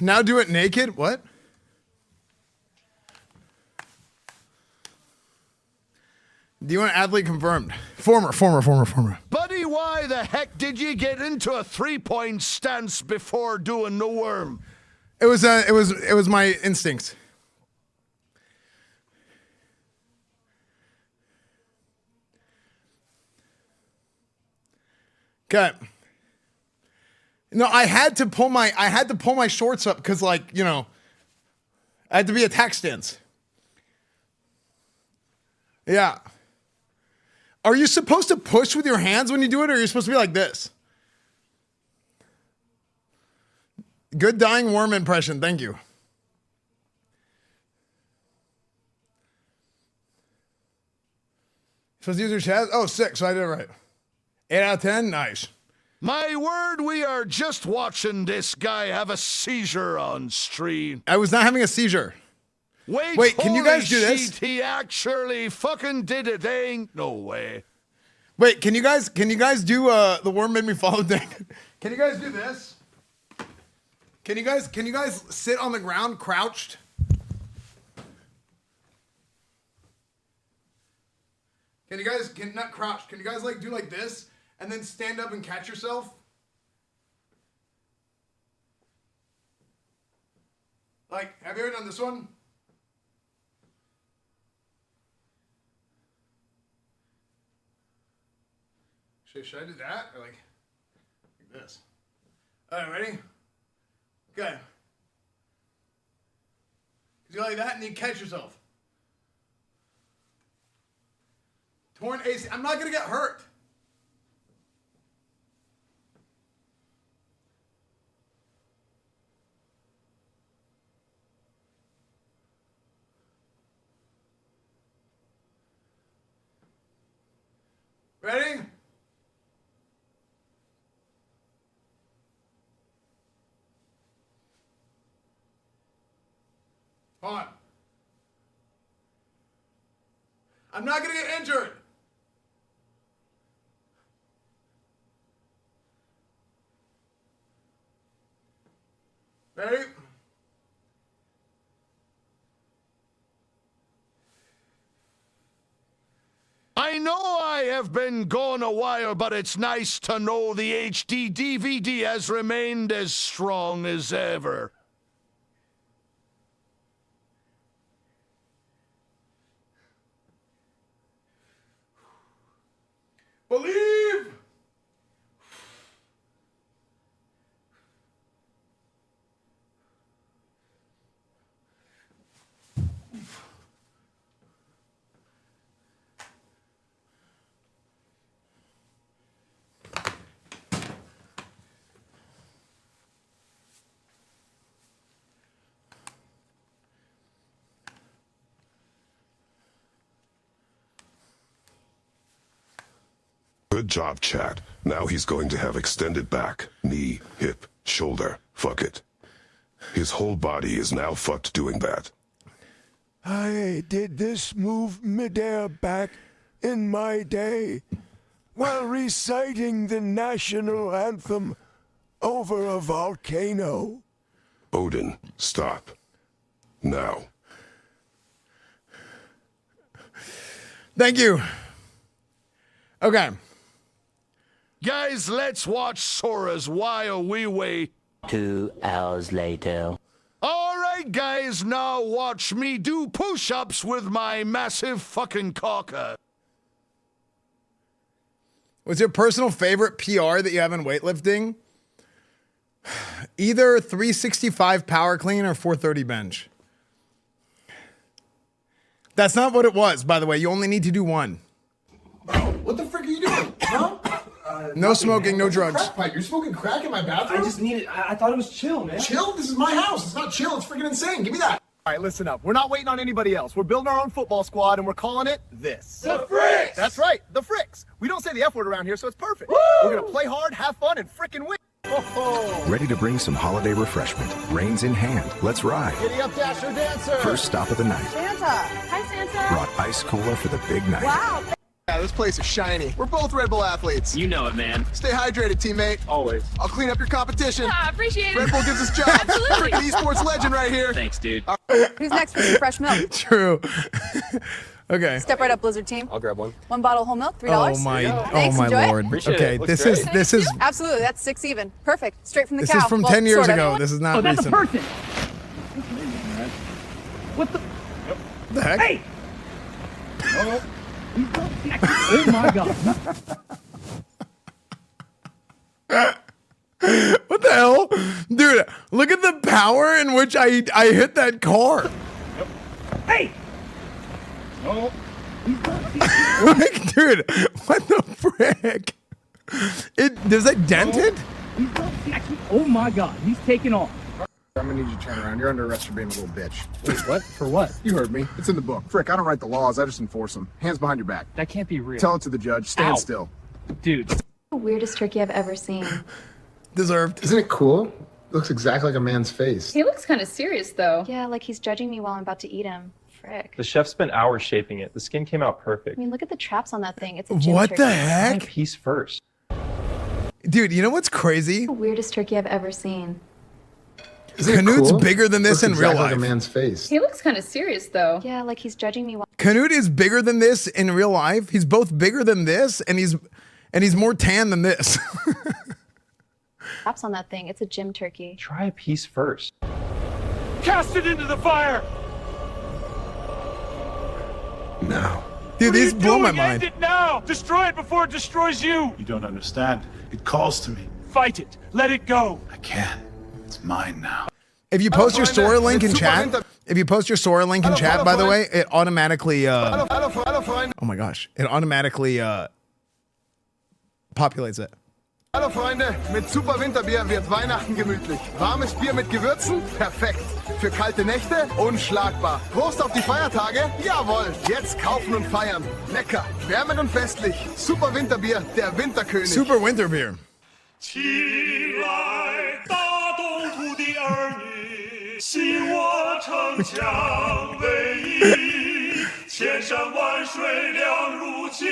Now do it naked? What? Do you want athlete confirmed? Former. Buddy, why the heck did you get into a 3-point stance before doing the worm? It was my instincts. Okay. No, I had to pull my shorts up because, like, you know, I had to be attack stance. Yeah. Are you supposed to push with your hands when you do it, or are you supposed to be like this? Good dying worm impression. Thank you. Supposed to use your chat? Oh, 6. So I did it right. 8 out of 10. Nice. My word, we are just watching this guy have a seizure on stream. I was not having a seizure. Wait, can you guys do this? Shit, he actually fucking did it. Ain't no way. Wait, can you guys do the worm made me follow thing? Can you guys do this? Can you guys sit on the ground crouched? Not crouched. Can you guys like do like this and then stand up and catch yourself? Like, have you ever done this one? Should I do that or like this? All right, ready? Okay. You go like that and you catch yourself. Torn AC. I'm not gonna get hurt. Ready? Hold on. I'm not gonna get injured. Ready? I know I have been gone a while, but it's nice to know the HD DVD has remained as strong as ever. Believe! Good job, chat. Now he's going to have extended back, knee, hip, shoulder. Fuck it. His whole body is now fucked doing that. I did this move midair back in my day while reciting the national anthem over a volcano. Odin, stop. Now. Thank you. Okay. Guys, let's watch Sora's while we wait. 2 hours later. All right, guys, now watch me do push-ups with my massive fucking cocker. What's your personal favorite PR that you have in weightlifting? Either 365 power clean or 430 bench. That's not what it was, by the way. You only need to do one. What the frick are you doing? Huh? No smoking, no drugs. Crack pipe. You're smoking crack in my bathroom? I just needed. I thought it was chill, man. Chill? This is my house. It's not chill. It's freaking insane. Give me that. All right, listen up. We're not waiting on anybody else. We're building our own football squad, and we're calling it this. The Fricks! That's right, the Fricks. We don't say the F word around here, so it's perfect. Woo! We're going to play hard, have fun, and frickin' win. Oh. Ready to bring some holiday refreshment. Reins in hand. Let's ride. Giddy up, Dasher, dancer. First stop of the night. Santa. Hi, Santa. Brought ice cola for the big night. Wow. Yeah, this place is shiny. We're both Red Bull athletes. You know it, man. Stay hydrated, teammate. Always. I'll clean up your competition. Ah, appreciate it. Red Bull gives us jobs. Absolutely. Freaking esports legend right here. Thanks, dude. Who's next for some fresh milk? True. Okay. Step right up, Blizzard team. I'll grab one. 1 bottle whole milk, $3. Oh my, Thanks, oh my enjoy lord. Appreciate Okay, it. this Looks is Absolutely, that's 6 even. Perfect. Straight from the this cow. is from Well, 10 years sort of. ago. This is not that's recent. a person. What the? The heck? Hey! Oh my god. What the hell? Dude, look at the power in which I hit that car. Hey! Oh. Like, dude, what the frick? Does that dent it? Oh my god, he's taking off. I'm gonna need you to turn around. You're under arrest for being a little bitch. Wait, what? For what? You heard me. It's in the book. Frick, I don't write the laws. I just enforce them. Hands behind your back. That can't be real. Tell it to the judge. Stand still. Dude. The weirdest turkey I've ever seen. Deserved. Isn't it cool? Looks exactly like a man's face. He looks kind of serious, though. Yeah, like he's judging me while I'm about to eat him. Frick. The chef spent hours shaping it. The skin came out I perfect. mean, look at the traps on that thing. It's a gym What turkey. the heck? Try a piece first. Dude, you know what's crazy? The weirdest turkey I've ever seen. Canute's bigger than this in real life. Like a man's face. He looks kind of serious, though. Yeah, like he's judging me while... Canute is bigger than this in real life. He's both bigger than this, and he's more tan than this. Traps on that thing. It's a gym turkey. Try a piece first. Cast it into the fire! Now. Dude, these blow my mind. End it now! Destroy it before it destroys you! You don't understand. It calls to me. Fight it. Let it go. I can't. It's mine now. If you post your Sora link in chat, by the way, it automatically oh my gosh, it automatically populates it. Hallo Freunde, mit Super Winterbier wird Weihnachten gemütlich. Warmes Bier mit Gewürzen? Perfekt. Für kalte Nächte? Unschlagbar. Prost auf die Feiertage? Jawohl. Jetzt kaufen und feiern. Lecker, wärmend und festlich. Super Winterbier, der Winterkönig. Super Winterbier. 起来，大东土的儿女，信我城墙为义，千山万水两如情，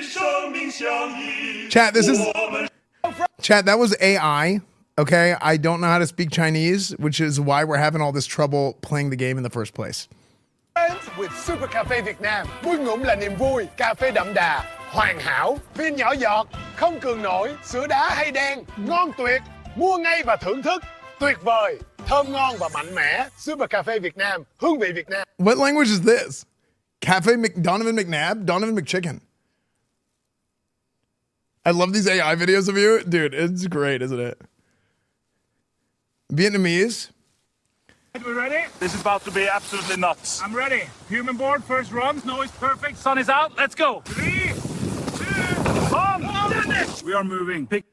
生命相依。 Chat, that was AI. Okay, I don't know how to speak Chinese, which is why we're having all this trouble playing the game in the first place. Friends with Super Cafe Việt Nam, vui ngụm là niềm vui, cà phê đậm đà, hoàn hảo, phin nhỏ giọt, không cường nổi, sữa đá hay đen, ngon tuyệt, mua ngay và thưởng thức, tuyệt vời, thơm ngon và mạnh mẽ, Super Cafe Việt Nam, hương vị Việt Nam. What language is this? Cafe Donovan McNabb? Donovan McChicken. I love these AI videos of you. Dude, it's great, isn't it? Vietnamese. We ready? This is about to be absolutely nuts. I'm ready. Human board, first runs, noise perfect, sun is out, let's go. 3, 2, 1, we are moving. Pick.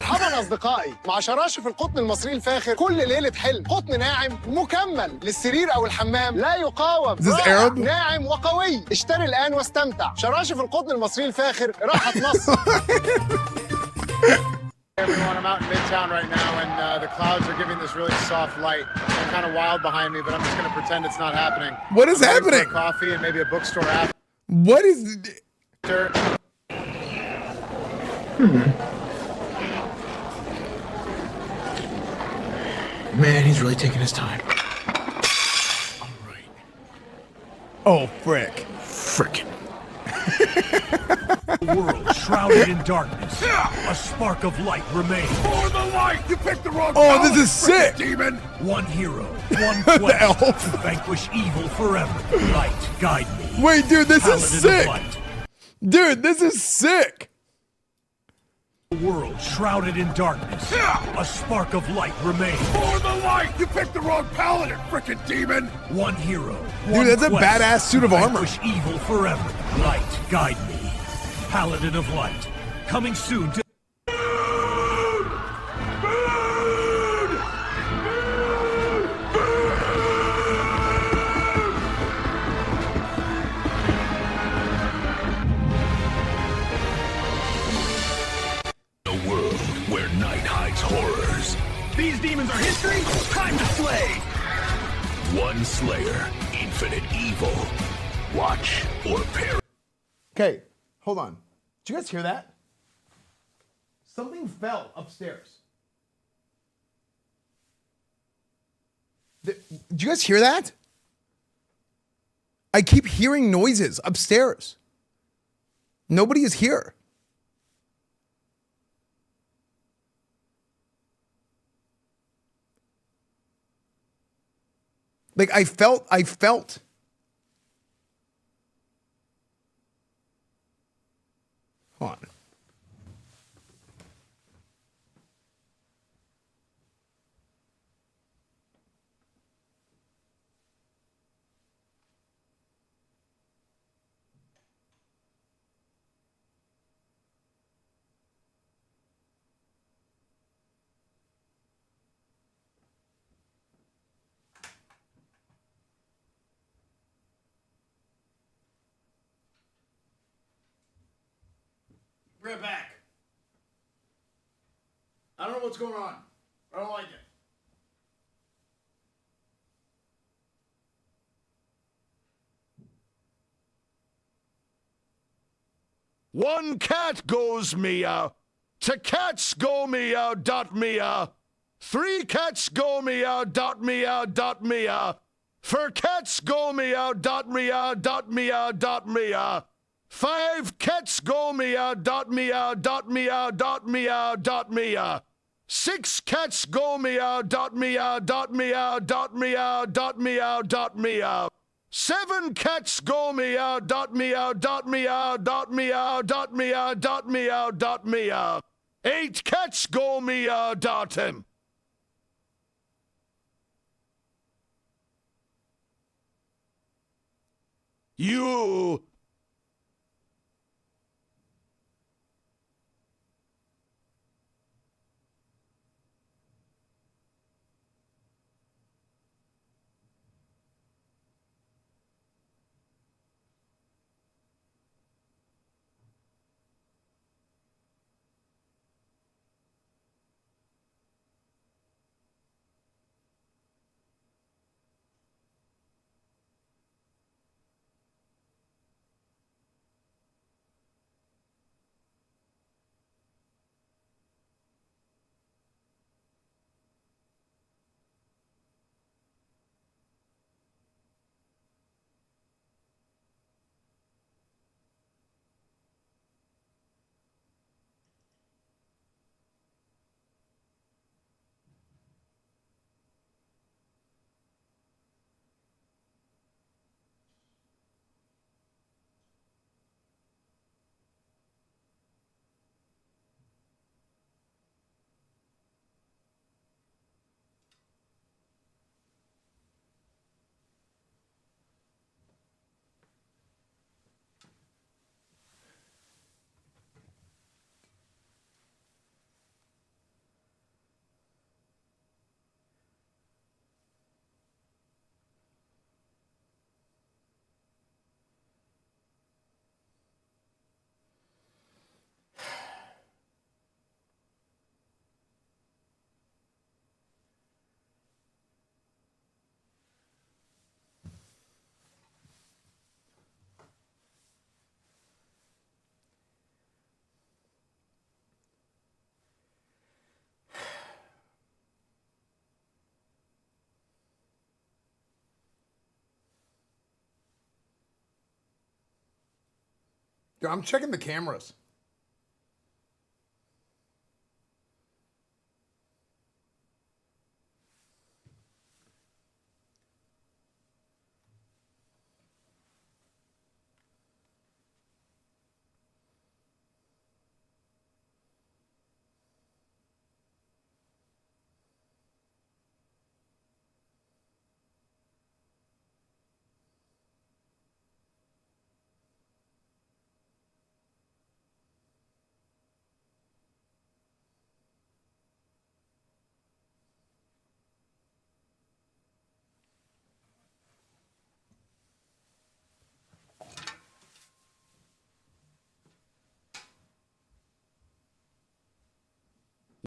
مرحبا اصدقائي مع شراشف القطن المصري الفاخر كل ليله حلم قطن ناعم مكمل للسرير او الحمام لا يقاوم رائع ناعم وقوي اشتري الان واستمتع شراشف القطن المصري الفاخر راحه مصر. Everyone, I'm out in Midtown right now, and the clouds are giving this really soft light. They're kind of wild behind me, but I'm just going to pretend it's not happening. What is happening? Coffee and maybe a bookstore after. What is? Man, he's really taking his time. Oh, frick. Frickin'. The world shrouded in darkness. A spark of light remains. For the light! You picked the wrong Oh, this is sick! Demon! One hero, one quest to vanquish evil forever. Light, guide me. Wait, dude, this Paladin is of sick! light. Dude, this is sick! The world shrouded in darkness. A spark of light remains. For the light! You picked the wrong Paladin, frickin' demon! One hero. Dude, that's a badass suit of armor. Vanquish evil forever. Light, guide me. Paladin of light. Coming soon to... Horrors. These demons are history. Time to slay. One slayer, infinite evil. Watch or perish. Okay, hold on. Did you guys hear that? Something fell upstairs. Did you guys hear that? I keep hearing noises upstairs. Nobody is here. Like I felt. Hold on. Bring it back. I don't know what's going on. I don't like it. One cat goes meow. 2 cats go meow dot meow. 3 cats go meow dot meow dot meow. 4 cats go meow dot meow dot meow dot meow. 5 cats go meow dot meow dot meow dot meow dot meow. 6 cats go meow dot meow dot meow dot meow dot meow dot meow. 7 cats go meow dot meow dot meow dot meow dot meow dot meow dot meow. 8 cats go meow dot him. You. Dude, I'm checking the cameras.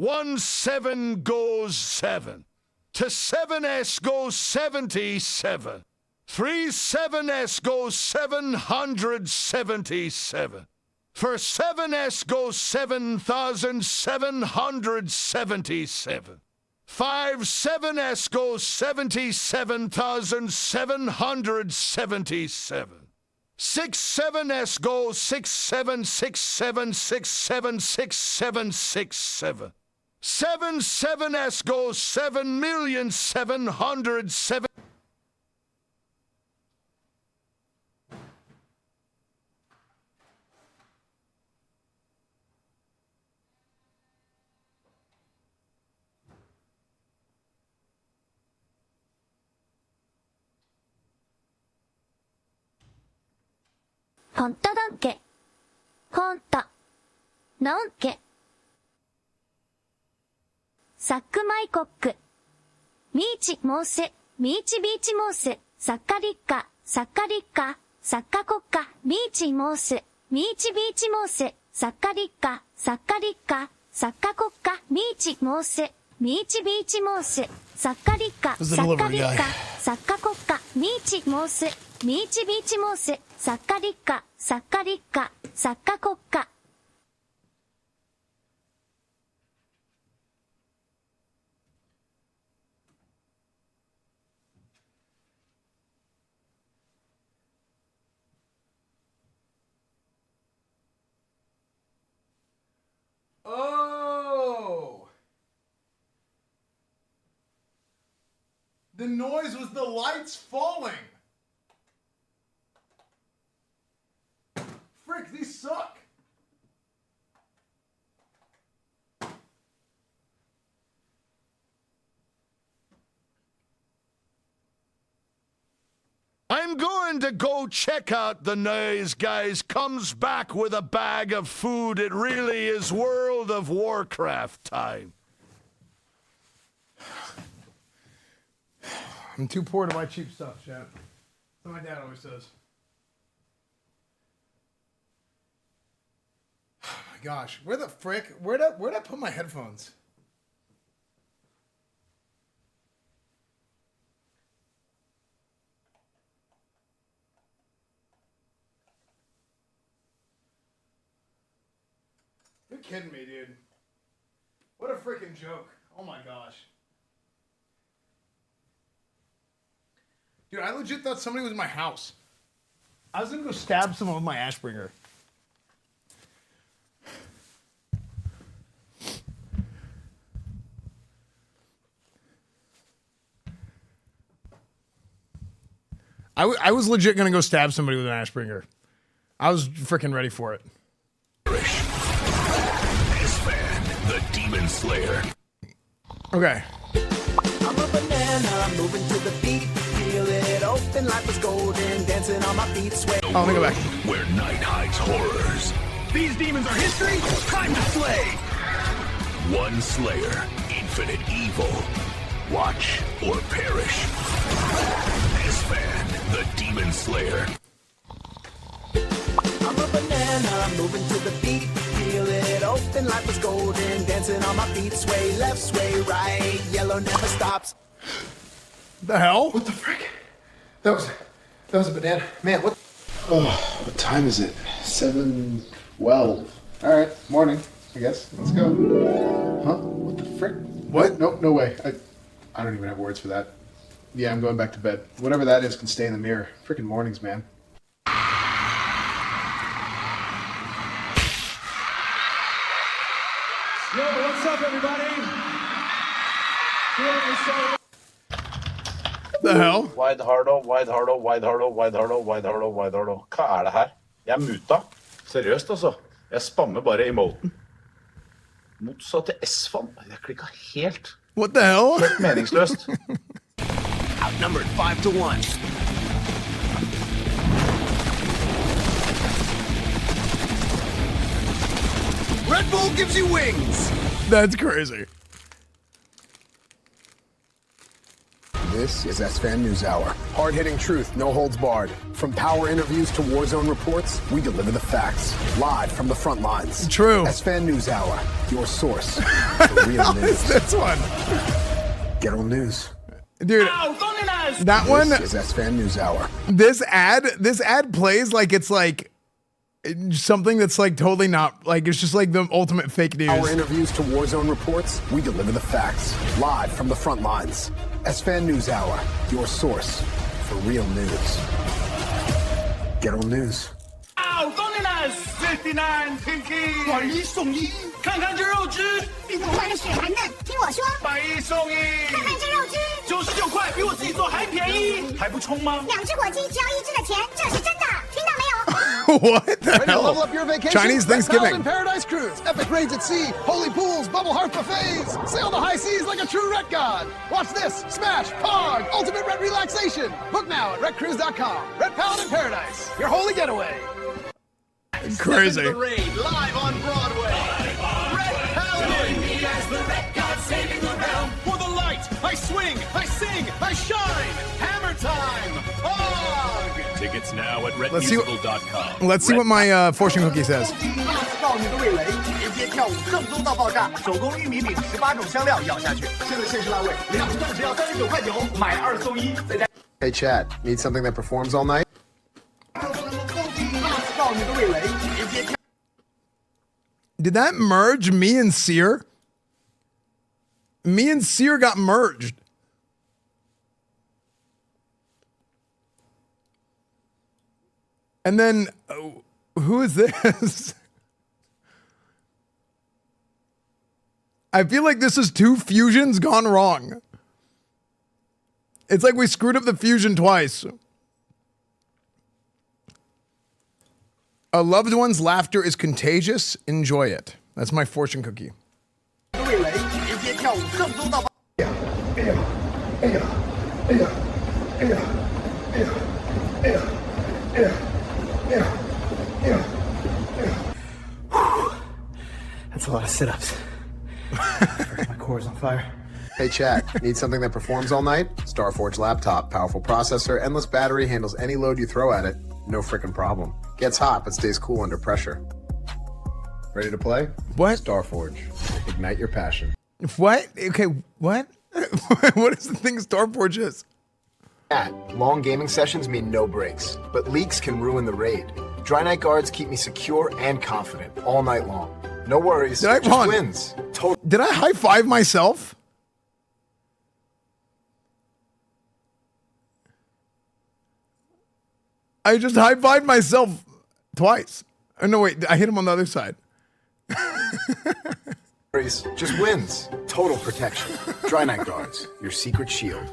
One 7 goes 7. To 7s goes 77. 3 7s goes 777. For 7s goes 7,777. 5 7s goes 77,777. 6 7s goes 6767676767. 7 7s goes 7,707,000.本当だっけほんと。のんけ。サックマイコック。ミーチモース。ミーチビーチモース。サッカリッカ。サッカリッカ。サッカコッカ。ミーチモース。ミーチビーチモース。サッカリッカ、サッカリッカ、サッカ国家、ミーチモース、ミーチビーチモース、サッカリッカ、サッカリッカ、サッカ国家、ミーチモース、ミーチビーチモース、サッカリッカ、サッカリッカ、サッカ国家。Oh! The noise was the lights falling. Frick, these suck. I'm going to go check out the noise, guys. Comes back with a bag of food. It really is World of Warcraft time. I'm too poor to buy cheap stuff, chat. That's what my dad always says. Oh my gosh, where the frick? Where'd I put my headphones? You're kidding me, dude. What a freaking joke. Oh my gosh. Dude, I legit thought somebody was in my house. I was gonna go stab someone with my Ashbringer. I was legit gonna go stab somebody with an Ashbringer. I was freaking ready for it. Esfand, the Demon Slayer. Okay. I'm a banana, moving to the beat. Feel it open, life is golden, dancing on my feet, sway. Oh, let me go back. Where night hides horrors. These demons are history, time to slay. One Slayer, infinite evil. Watch or perish. Esfand, the Demon Slayer. I'm a banana, moving to the beat. Feel it open, life is golden, dancing on my feet, sway left, sway right. Yellow never stops. The hell? What the frick? That was a banana. Man, what? Oh, what time is it? 7:12. All right, morning, I guess. Let's go. Huh? What the frick? What? Nope, no way. I don't even have words for that. Yeah, I'm going back to bed. Whatever that is can stay in the mirror. Frickin' mornings, man. Yo, what's up, everybody? The hell? Wide hardo, wide hardo, wide hardo, wide hardo, wide hardo, wide hardo. Hva det her? Jeg muta. Seriøst, altså. Jeg spammer bare emoten. Motsatt til Esfand. Jeg klikket helt. What the hell? Helt meningsløst. Outnumbered 5-1. Red Bull gives you wings. That's crazy. This is Esfand News Hour. Hard-hitting truth, no holds barred. From power interviews to Warzone reports, we deliver the facts. Live from the front lines. True. Esfand News Hour, your source for real news. This one. Get on news. Dude, that one. This is Esfand News Hour. This ad plays like it's like something that's like totally not like it's just like the ultimate fake news. Our interviews to Warzone reports, we deliver the facts. Live from the front lines. Esfand News Hour, your source for real news. Get on news. 59 Pinky， 买一送一，看看这肉汁，比我换个血盘嫩，听我说，买一送一，看看这肉汁，99块比我自己做还便宜，还不冲吗？2只火鸡只要1只的钱，这是真的，听到没有？ What the Ready to hell? level up your vacation? Chinese Thanksgiving. Paladin Paradise Cruise, epic raids at sea, holy pools, bubble hearth buffets. Sail the high seas like a true ret god. Watch this, smash, pog, ultimate ret relaxation. Book now at retcruise.com. Ret Paladin Paradise, your holy getaway. Crazy. The raid live on Broadway. Red Paladin. As the red god saving the realm. For the light, I swing, I sing. Ring, a shine, hammer time, hog! Tickets now at redmusical.com. Let's see what my fortune cookie says. 告你的味蕾，直接跳舞正宗到爆炸，手工玉米饼18种香料咬下去，现在限时辣味，2份只要39.9，买2送1，再加。 Hey, chat. Need something that performs all night? 告你的味蕾，直接跳。 Did that merge me and Seer? Me and Seer got merged. And then, who is this? I feel like this is 2 fusions gone wrong. It's like we screwed up the fusion twice. A loved one's laughter is contagious. Enjoy it. That's my fortune cookie. 味蕾，直接跳舞正宗到爆。 That's a lot of sit-ups. My core's on fire. Hey, chat. Need something that performs all night? Starforged laptop, powerful processor, endless battery, handles any load you throw at it. No frickin' problem. Gets hot, but stays cool under pressure. Ready to play? What? Starforge. Ignite your passion. What? Okay, what? What is the thing Starforge is? Long gaming sessions mean no breaks, but leaks can ruin the raid. Dry Night Guards keep me secure and confident all night long. No worries, just wins. Did I high five myself? I just high fived myself twice. Oh, no, wait, I hit him on the other side. Just wins. Total protection. Dry Night Guards, your secret shield.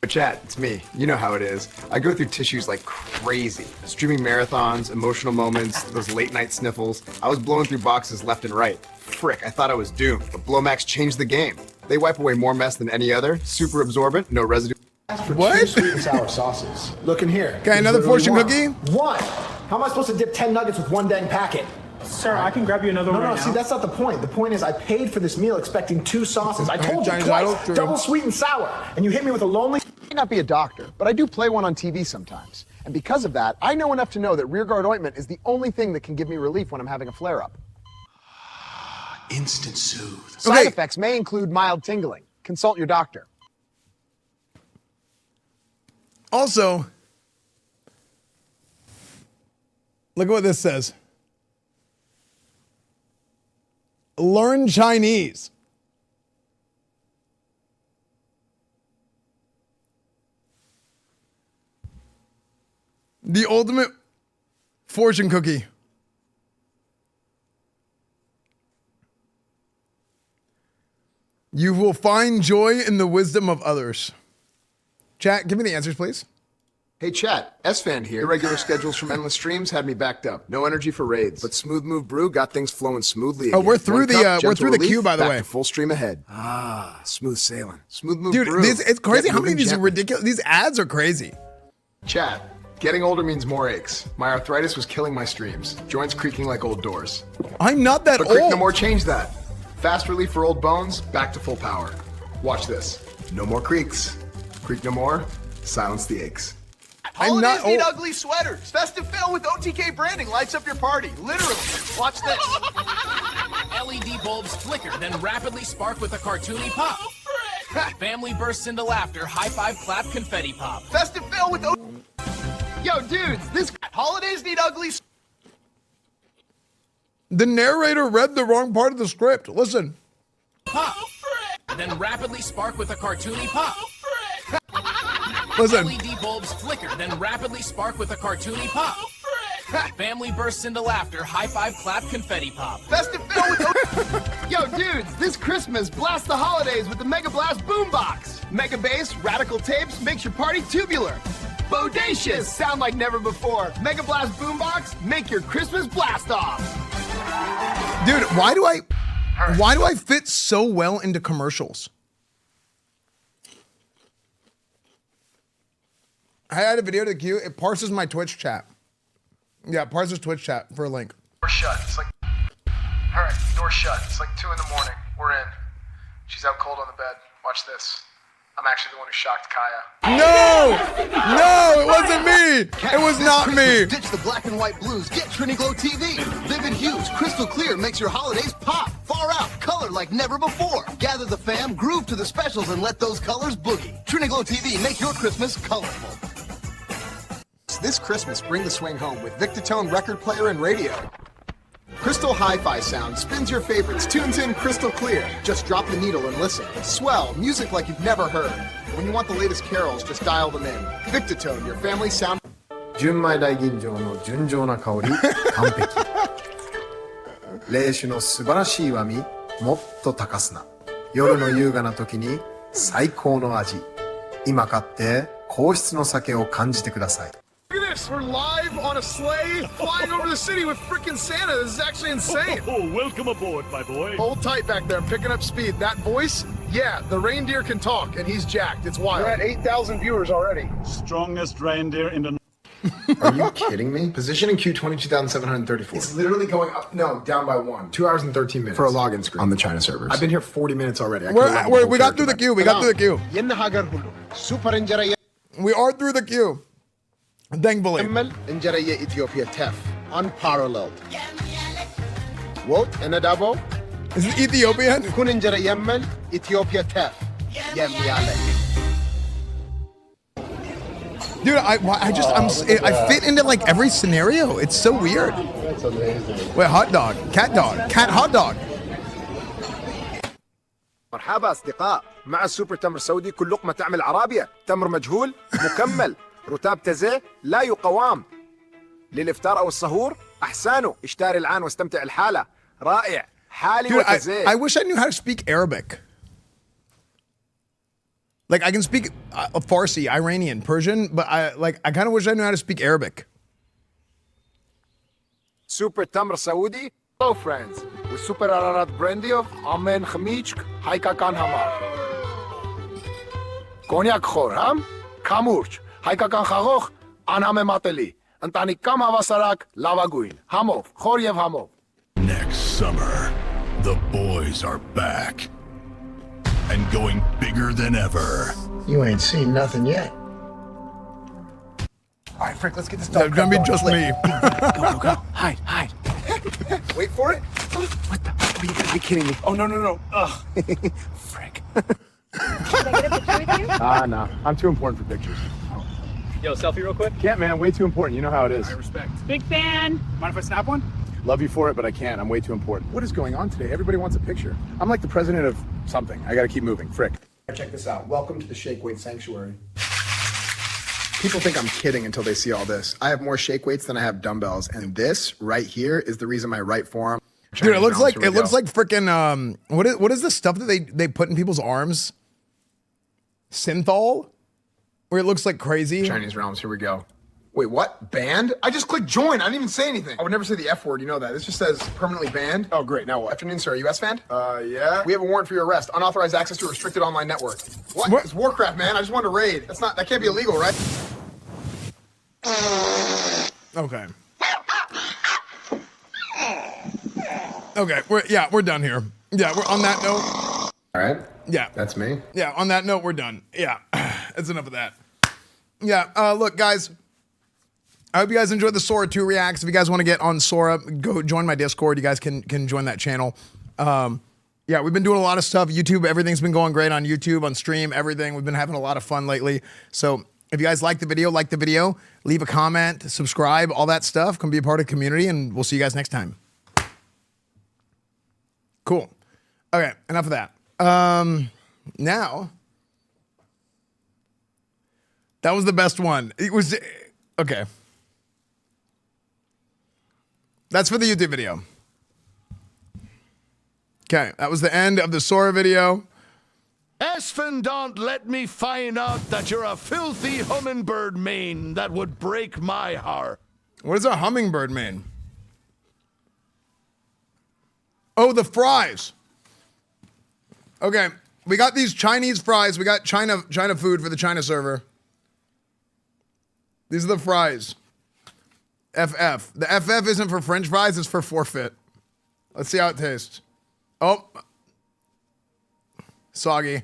Chat, it's me. You know how it is. I go through tissues like crazy. Streaming marathons, emotional moments, those late night sniffles. I was blowing through boxes left and right. Frick, I thought I was doomed, but Blowmax changed the game. They wipe away more mess than any other. Super absorbent, no residue. What? 2 sweet and sour sauces. Look in here. Okay, another fortune cookie? 1. How am I supposed to dip 10 nuggets with 1 dang packet? Sir, I can grab you another one. No, right see, now. that's not the point. The point is I paid for this meal expecting 2 sauces. I told you Chinese twice, idol, true. double sweet and sour, and you hit me with a lonely... I may not be a doctor, but I do play one on TV sometimes. And because of that, I know enough to know that rearguard ointment is the only thing that can give me relief when I'm having a flare-up. Instant soothe. Side effects may include mild tingling. Consult your doctor. Also, look at what this says. Learn Chinese. The ultimate fortune cookie. You will find joy in the wisdom of others. Chat, give me the answers, please. Hey, chat. Esfand here. Irregular schedules from endless streams had me backed up. No energy for raids, but Smooth Move Brew got things flowing smoothly again. Oh, we're through the Gentle we're through the relief, queue, by the back way. to full stream ahead. Ah, smooth sailing. Smooth Move Dude, Brew. it's crazy Get how many of moving these gently. ridiculous. These ads are crazy. Chat. Getting older means more aches. My arthritis was killing my streams. Joints creaking like old doors. I'm not that But Creak old. No More changed that. Fast relief for old bones, back to full power. Watch this. No more creaks. Creak no more. Silence the aches. I'm not Holidays need old. ugly sweaters. Festive Fill with OTK branding lights up your party. Literally. Watch this. LED bulbs flicker, then rapidly spark with a cartoony pop. Family bursts into laughter, high five, clap, confetti pop. Festive Fill with Yo, dudes, this holidays need ugly. The narrator read the wrong part of the script. Listen. Pop. Then rapidly spark with a cartoony pop. Listen. LED bulbs flicker, then rapidly spark with a cartoony pop. Family bursts into laughter, high five, clap, confetti pop. Festive Fill with Yo, dudes, this Christmas, blast the holidays with the Mega Blast Boombox. Mega Bass, Radical Tapes makes your party tubular. Bodacious, sound like never before. Mega Blast Boombox, make your Christmas blast off. Dude, why do I fit so well into commercials? I had a video to the queue. It parses my Twitch chat. Yeah, it parses Twitch chat for a link. Door shut. It's like, all right, door shut. It's like 2 in the morning. We're in. She's out cold on the bed. Watch this. I'm actually the one who shocked Kaya. No! No, it wasn't me! It was not me! Ditch the black and white blues. Get Trini-Glow TV. Vivid hues, crystal clear, makes your holidays pop. Far out, color like never before. Gather the fam, groove to the specials, and let those colors boogie. Trini-Glow TV, make your Christmas colorful. This Christmas, bring the swing home with Victotone record player and radio. Crystal Hi-Fi sound spins your favorites, tunes in crystal clear. Just drop the needle and listen. Swell, music like you've never heard. When you want the latest carols, just dial them in. Victotone, your family sound. 純米大吟醸の純情な香り、完璧。冷酒の素晴らしい旨味、もっと高すな。夜の優雅な時に最高の味。今買って皇室の酒を感じてください。 Look at this. We're live on a sleigh flying over the city with freaking Santa. This is actually insane. Oh, welcome aboard, my boy. Hold tight back there. I'm picking up speed. That voice, yeah, the reindeer can talk, and he's jacked. It's wild. We're at 8,000 viewers already. Strongest reindeer in the... Are you kidding me? Position in queue 22,734. It's literally going up, no, down by 1. 2 hours and 13 minutes. For a login screen. On the China servers. I've been here 40 minutes already. We got through the queue. We got through the queue. We are through the queue. Thankfully. Injaraye Ethiopia Tef. Unparalleled. What? Enadabo? Is it Ethiopian? Kun Injara Ethiopia Tef. Dude, I fit into like every scenario. It's so weird. That's amazing. Wait, hot dog, cat, hot dog. مرحبا أصدقاء مع السوبر تمر سعودي كل لقمة تعمل عرابية تمر مجهول مكمل رتاب تزيه لا يقوام للإفطار أو السحور أحسانه اشتري الآن واستمتع الحالة رائع حالي وتزيه. I wish I knew how to speak Arabic. Like I can speak Farsi, Iranian, Persian, but I kind of wish I knew how to speak Arabic. Super Tamr Saudi. Hello friends. With Super Ararat Brandyov, Amen Khamichk, Haika Kan Hamar. Konyak Khor, Ham? Kamurch, Haika Kan Khagoch, Anhame Mateli. Antani Kam Havasarak, Lavaguin. Hamov, Khoryev Hamov. Next summer, the boys are back. And going bigger than ever. You ain't seen nothing yet. All right, Frank, let's get this done. It's gonna be just me. Go. Hide. Wait for it. What the? Oh, you gotta be kidding me. Oh, no. Ugh. Frank. Can I get a picture with you? Nah. I'm too important for pictures. Yo, selfie real quick. Can't, man. Way too important. You know how it is. I respect. Big fan. Mind if I snap one? Love you for it, but I can't. I'm way too important. What is going on today? Everybody wants a picture. I'm like the president of something. I gotta keep moving. Frick. Check this out. Welcome to the Shake Weight Sanctuary. People think I'm kidding until they see all this. I have more shake weights than I have dumbbells, and this right here is the reason my right forearm. Dude, it looks like freaking what is the stuff that they put in people's arms? Synthol, where it looks like crazy. Chinese realms. Here we go. Wait, what? Banned? I just clicked join. I didn't even say anything. I would never say the F word. You know that. This just says permanently banned. Oh, great. Now what? Afternoon, sir. Are you Esfand? Yeah. We have a warrant for your arrest. Unauthorized access to a restricted online network. What? It's Warcraft, man. I just wanted to raid. That can't be illegal, right? Okay. We're done here. Yeah, we're on that note. All right. Yeah. That's me. Yeah, on that note, we're done. Yeah. That's enough of that. Yeah, look, guys. I hope you guys enjoyed the Sora 2 reacts. If you guys want to get on Sora, go join my Discord. You guys can join that channel. Yeah, we've been doing a lot of stuff. YouTube, everything's been going great on YouTube, on stream, everything. We've been having a lot of fun lately. So if you guys like the video, leave a comment, subscribe, all that stuff. Come be a part of the community, and we'll see you guys next time. Cool. Okay, enough of that. Now, that was the best one. It was, okay. That's for the YouTube video. Okay, that was the end of the Sora video. Esfand, don't let me find out that you're a filthy hummingbird main that would break my heart. What does a hummingbird mean? Oh, the fries. Okay, we got these Chinese fries. We got China food for the China server. These are the fries. FF. The FF isn't for French fries, it's for forfeit. Let's see how it tastes. Oh. Soggy.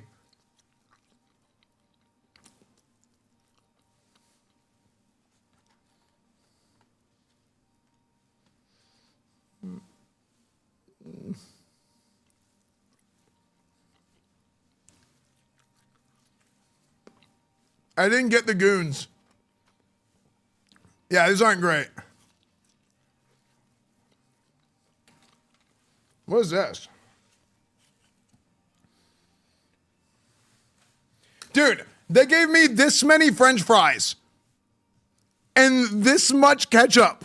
I didn't get the goons. Yeah, these aren't great. What is this? Dude, they gave me this many French fries and this much ketchup.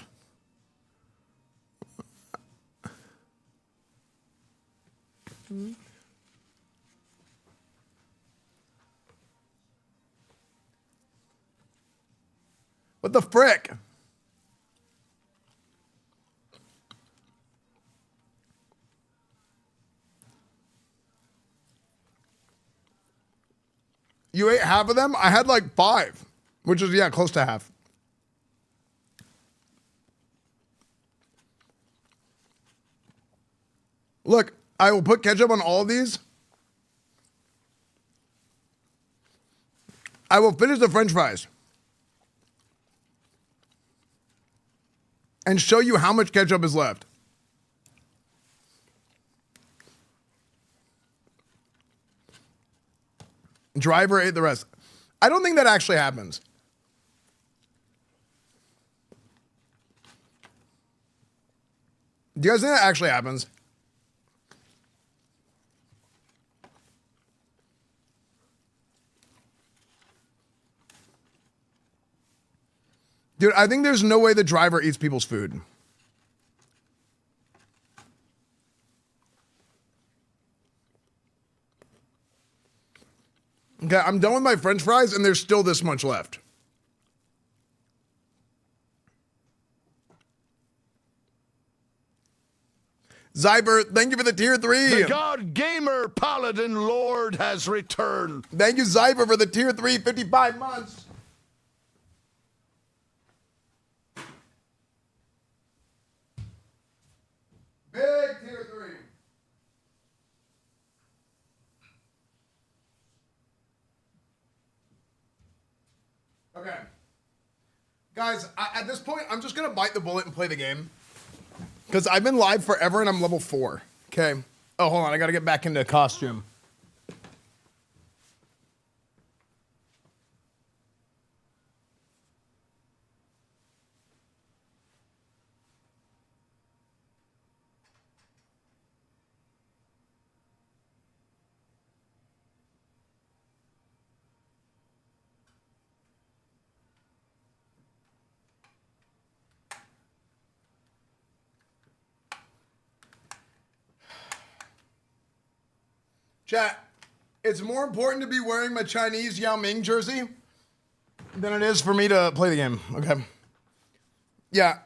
What the frick? You ate half of them? I had like 5, which is, yeah, close to half. Look, I will put ketchup on all of these. I will finish the French fries and show you how much ketchup is left. Driver ate the rest. I don't think that actually happens. Do you guys think that actually happens? Dude, I think there's no way the driver eats people's food. Okay, I'm done with my French fries and there's still this much left. Zyber, thank you for the tier 3. The God Gamer Paladin Lord has returned. Thank you, Zyber, for the tier 3, 55 months. Big tier 3. Okay. Guys, at this point, I'm just going to bite the bullet and play the game. Because I've been live forever and I'm level 4. Okay. Oh, hold on. I got to get back into costume. Chat, it's more important to be wearing my Chinese Yao Ming jersey than it is for me to play the game. Okay. Yeah.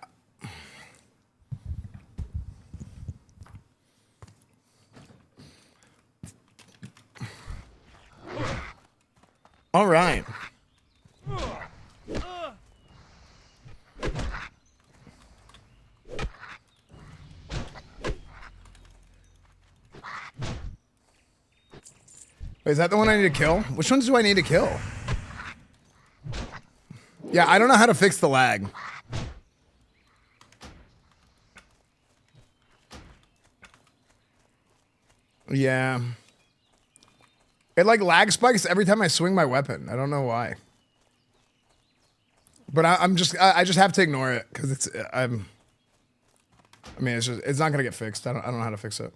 All right. Wait, is that the one I need to kill? Which ones do I need to kill? Yeah, I don't know how to fix the lag. Yeah. It like lag spikes every time I swing my weapon. I don't know why. But I just have to ignore it because it's it's not gonna get fixed. I don't know how to fix it.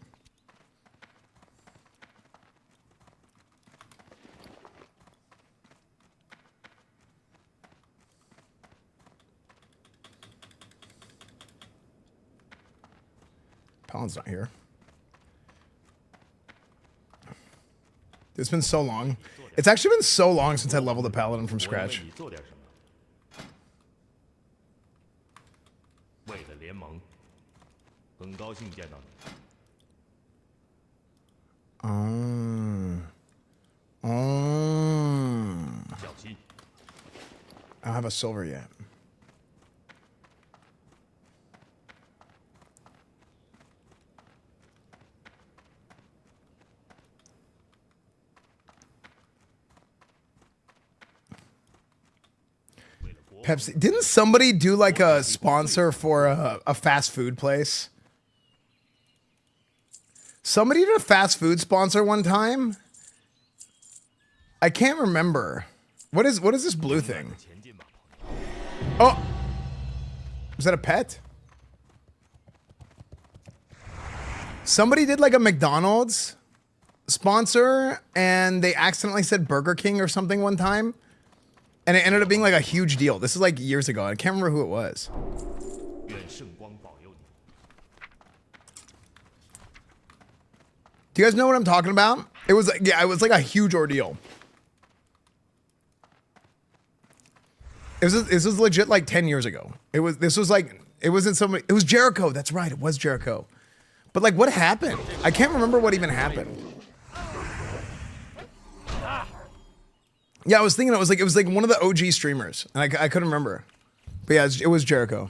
Paladin's not here. It's been so long. It's actually been so long since I leveled a Paladin from scratch. I don't have a silver yet. Pepsi. Didn't somebody do like a sponsor for a fast food place? Somebody did a fast food sponsor one time. I can't remember. What is this blue thing? Oh, is that a pet? Somebody did like a McDonald's sponsor and they accidentally said Burger King or something one time. And it ended up being like a huge deal. This is like years ago. I can't remember who it was. Do you guys know what I'm talking about? It was like, yeah, it was like a huge ordeal. This was legit like 10 years ago. It was Jericho. That's right. It was Jericho. But like, what happened? I can't remember what even happened. Yeah, I was thinking it was like one of the OG streamers, and I couldn't remember. But yeah, it was Jericho.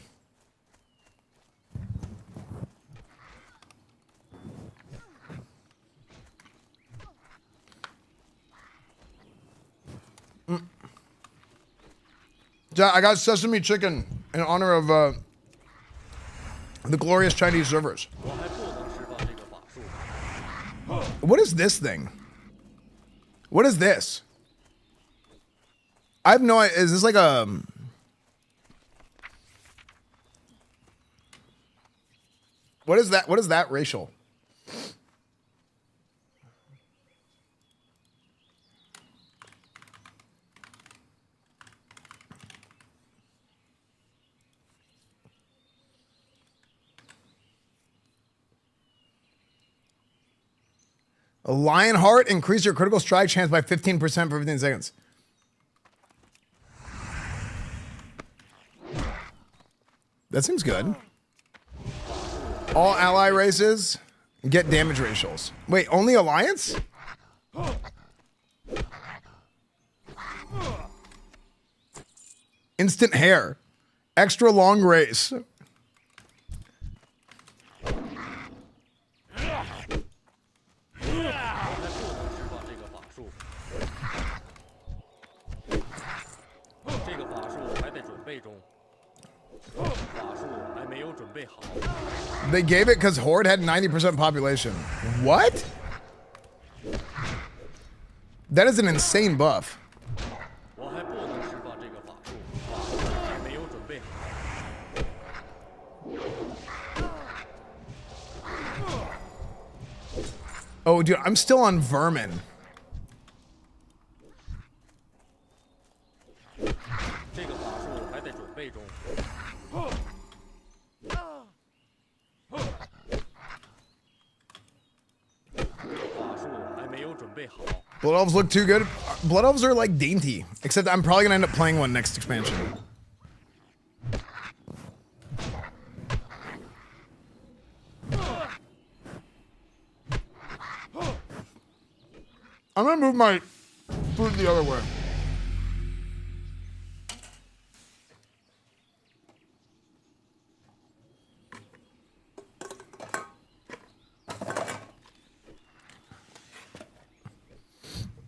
I got sesame chicken in honor of the glorious Chinese servers. What is this thing? What is this? I have no idea. Is this like a... What is that? What is that racial? A lion heart, increase your critical strike chance by 15% for 15 seconds. That seems good. All ally races get damage ratios. Wait, only alliance? Instant hair. Extra long race. They gave it because Horde had 90% population. What? That is an insane buff. Oh, dude, I'm still on Vermin. Blood Elves look too good. Blood Elves are like dainty, except I'm probably gonna end up playing one next expansion. I'm gonna move my food the other way.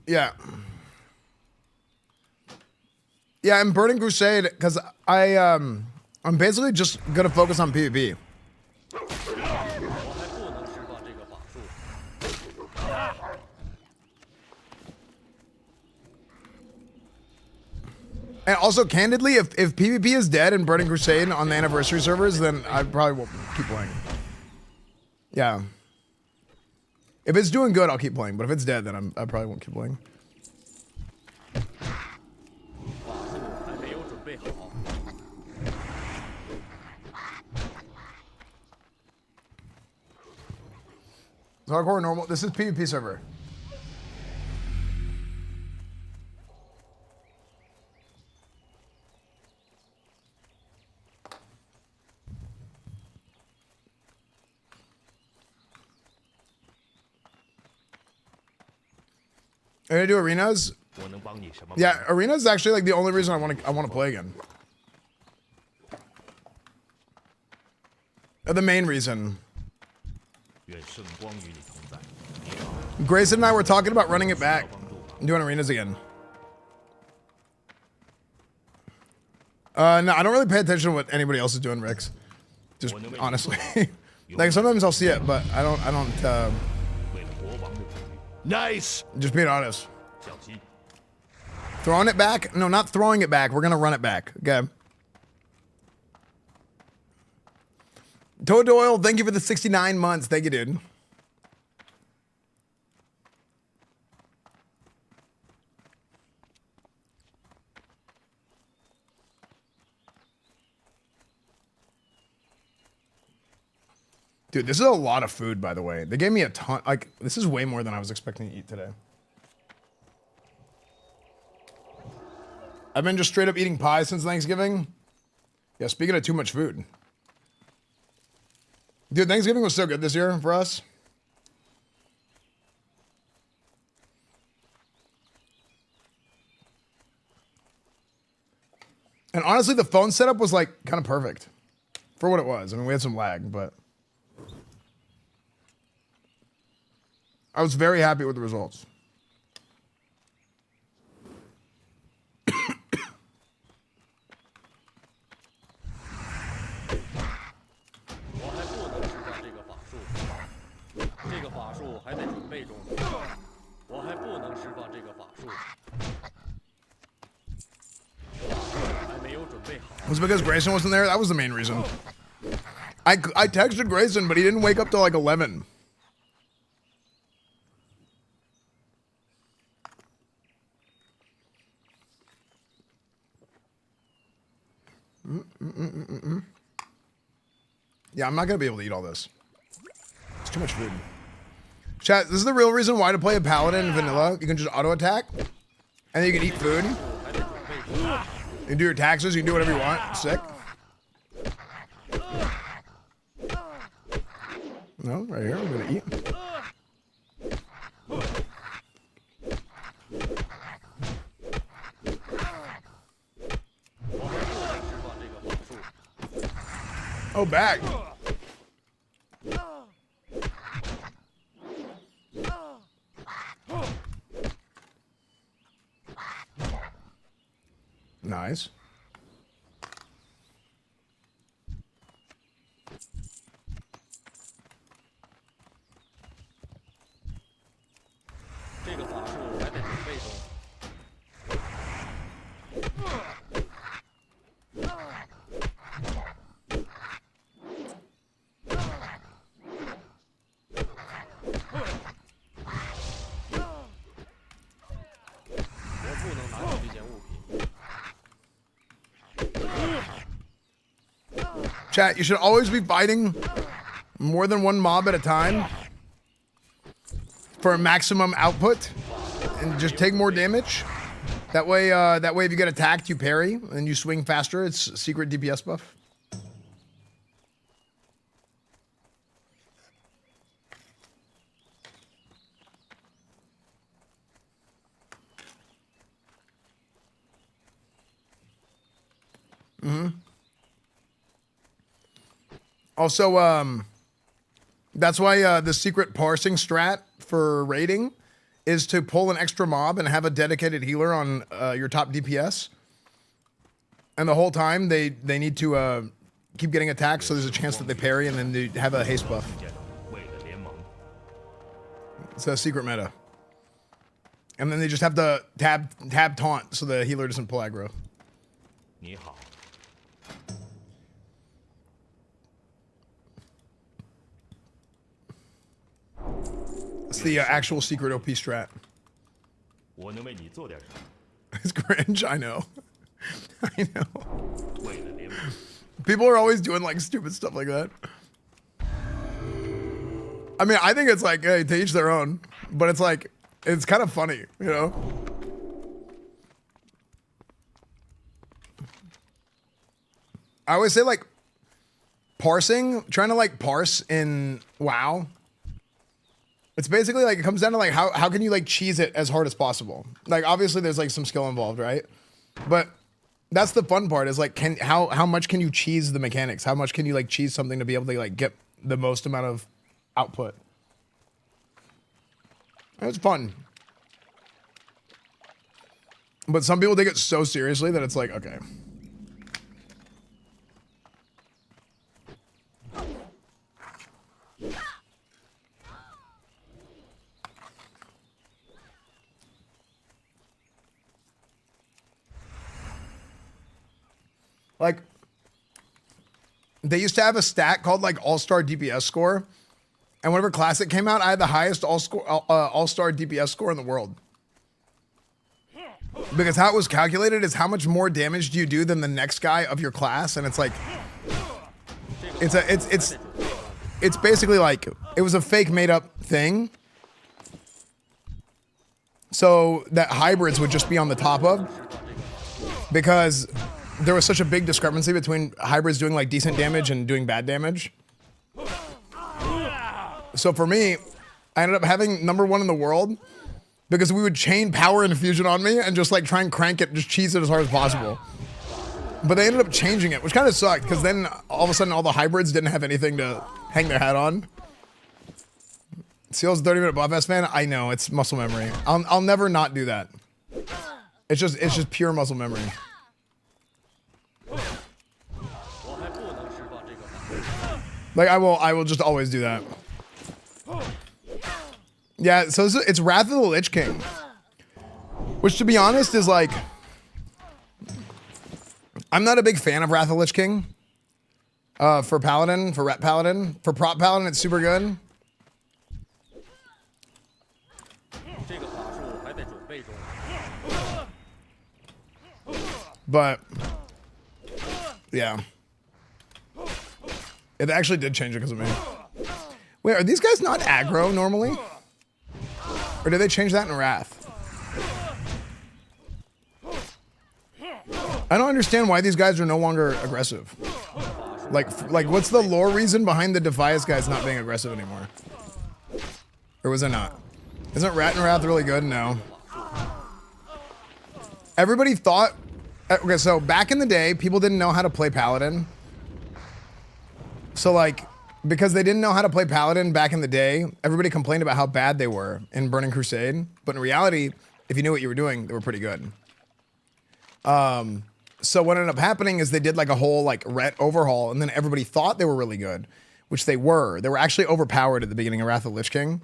Yeah. Yeah, I'm Burning Crusade because I'm basically just gonna focus on PvP. And also, candidly, if PvP is dead in Burning Crusade on the anniversary servers, then I probably won't keep playing. Yeah. If it's doing good, I'll keep playing. But if it's dead, then I probably won't keep playing. It's hardcore normal. This is PvP server. Are you gonna do arenas? Yeah, arenas is actually like the only reason I want to play again. The main reason. Grayson and I were talking about running it back and doing arenas again. No, I don't really pay attention to what anybody else is doing, Rex. Just honestly. Like sometimes I'll see it, but I don't. Nice. Just being honest. Throwing it back? No, not throwing it back. We're going to run it back. Okay. Toad Doyle, thank you for the 69 months. Thank you, dude. Dude, this is a lot of food, by the way. They gave me a ton. Like, this is way more than I was expecting to eat today. I've been just straight up eating pie since Thanksgiving. Yeah, speaking of too much food. Dude, Thanksgiving was so good this year for us. And honestly, the phone setup was like kind of perfect for what it was. I mean, we had some lag, but I was very happy with the results. Was it because Grayson wasn't there? That was the main reason. I texted Grayson, but he didn't wake up till like 11. Yeah, I'm not going to be able to eat all this. It's too much food. Chat, this is the real reason why to play a Paladin in vanilla. You can just auto-attack, and then you can eat food. You can do your taxes, you can do whatever you want. It's sick. No, right here, I'm going to eat. Oh, back. Nice. Chat, you should always be fighting more than one mob at a time for a maximum output and just take more damage. That way if you get attacked, you parry and you swing faster. It's a secret DPS buff. Mm-hmm. Also, that's why the secret parsing strat for raiding is to pull an extra mob and have a dedicated healer on your top DPS. And the whole time they need to keep getting attacked, so there's a chance that they parry and then they have a haste buff. It's a secret meta. And then they just have the tab taunt so the healer doesn't pull aggro. It's the actual secret OP strat. It's cringe, I know. I know. People are always doing like stupid stuff like that. I mean, I think it's like, hey, to each their own, but it's like, it's kind of funny, you know? I always say like parsing, trying to like parse in WoW. It's basically like, it comes down to like, how can you like cheese it as hard as possible? Like, obviously there's like some skill involved, right? But that's the fun part is like, how much can you cheese the mechanics? How much can you like cheese something to be able to like get the most amount of output? It's fun. But some people take it so seriously that it's like, okay. Like, they used to have a stat called like All-Star DPS score, and whenever Classic came out, I had the highest All-Star DPS score in the world. Because how it was calculated is how much more damage do you do than the next guy of your class, and it's like, it's basically like it was a fake made up thing, so that hybrids would just be on the top of, because there was such a big discrepancy between hybrids doing like decent damage and doing bad damage. So for me, I ended up having #1 in the world because we would chain power infusion on me and just like try and crank it, just cheese it as hard as possible. But they ended up changing it, which kind of sucked because then all of a sudden all the hybrids didn't have anything to hang their hat on. Seal's 30-minute buff Esfand. I know, it's muscle memory. I'll never not do that. It's just pure muscle memory. Like I will just always do that. Yeah, so it's Wrath of the Lich King, which to be honest is like, I'm not a big fan of Wrath of the Lich King. For Paladin, for Rep Paladin, for Prop Paladin, it's super good. But yeah, it actually did change it because of me. Wait, are these guys not aggro normally? Or did they change that in Wrath? I don't understand why these guys are no longer aggressive. Like what's the lore reason behind the Defias guys not being aggressive anymore? Or was it not? Isn't Rat and Wrath really good? No. Everybody thought... Okay, so back in the day, people didn't know how to play Paladin. So like, because they didn't know how to play Paladin back in the day, everybody complained about how bad they were in Burning Crusade. But in reality, if you knew what you were doing, they were pretty good. So what ended up happening is they did like a whole like ret overhaul, and then everybody thought they were really good, which they were. They were actually overpowered at the beginning of Wrath of the Lich King.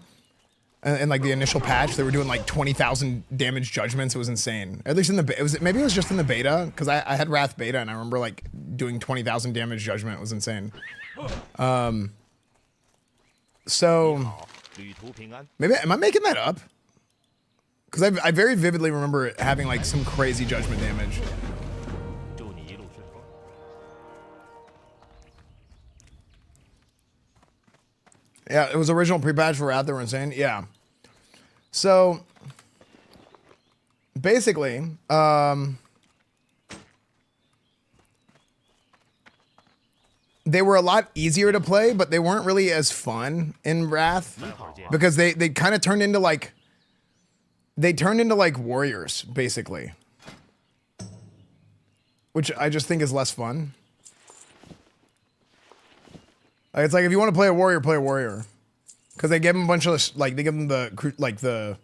And like the initial patch, they were doing like 20,000 damage judgments. It was insane. At least in the maybe it was just in the beta, because I had Wrath beta and I remember like doing 20,000 damage judgment. It was insane. So maybe am I making that up? Because I very vividly remember it having like some crazy judgment damage. Yeah, it was original pre-patch for Wrath. They were insane. Yeah. So basically, they were a lot easier to play, but they weren't really as fun in Wrath because they kind of turned into like warriors basically, which I just think is less fun. It's like if you want to play a warrior, play a warrior, because they give them a bunch of like they give them the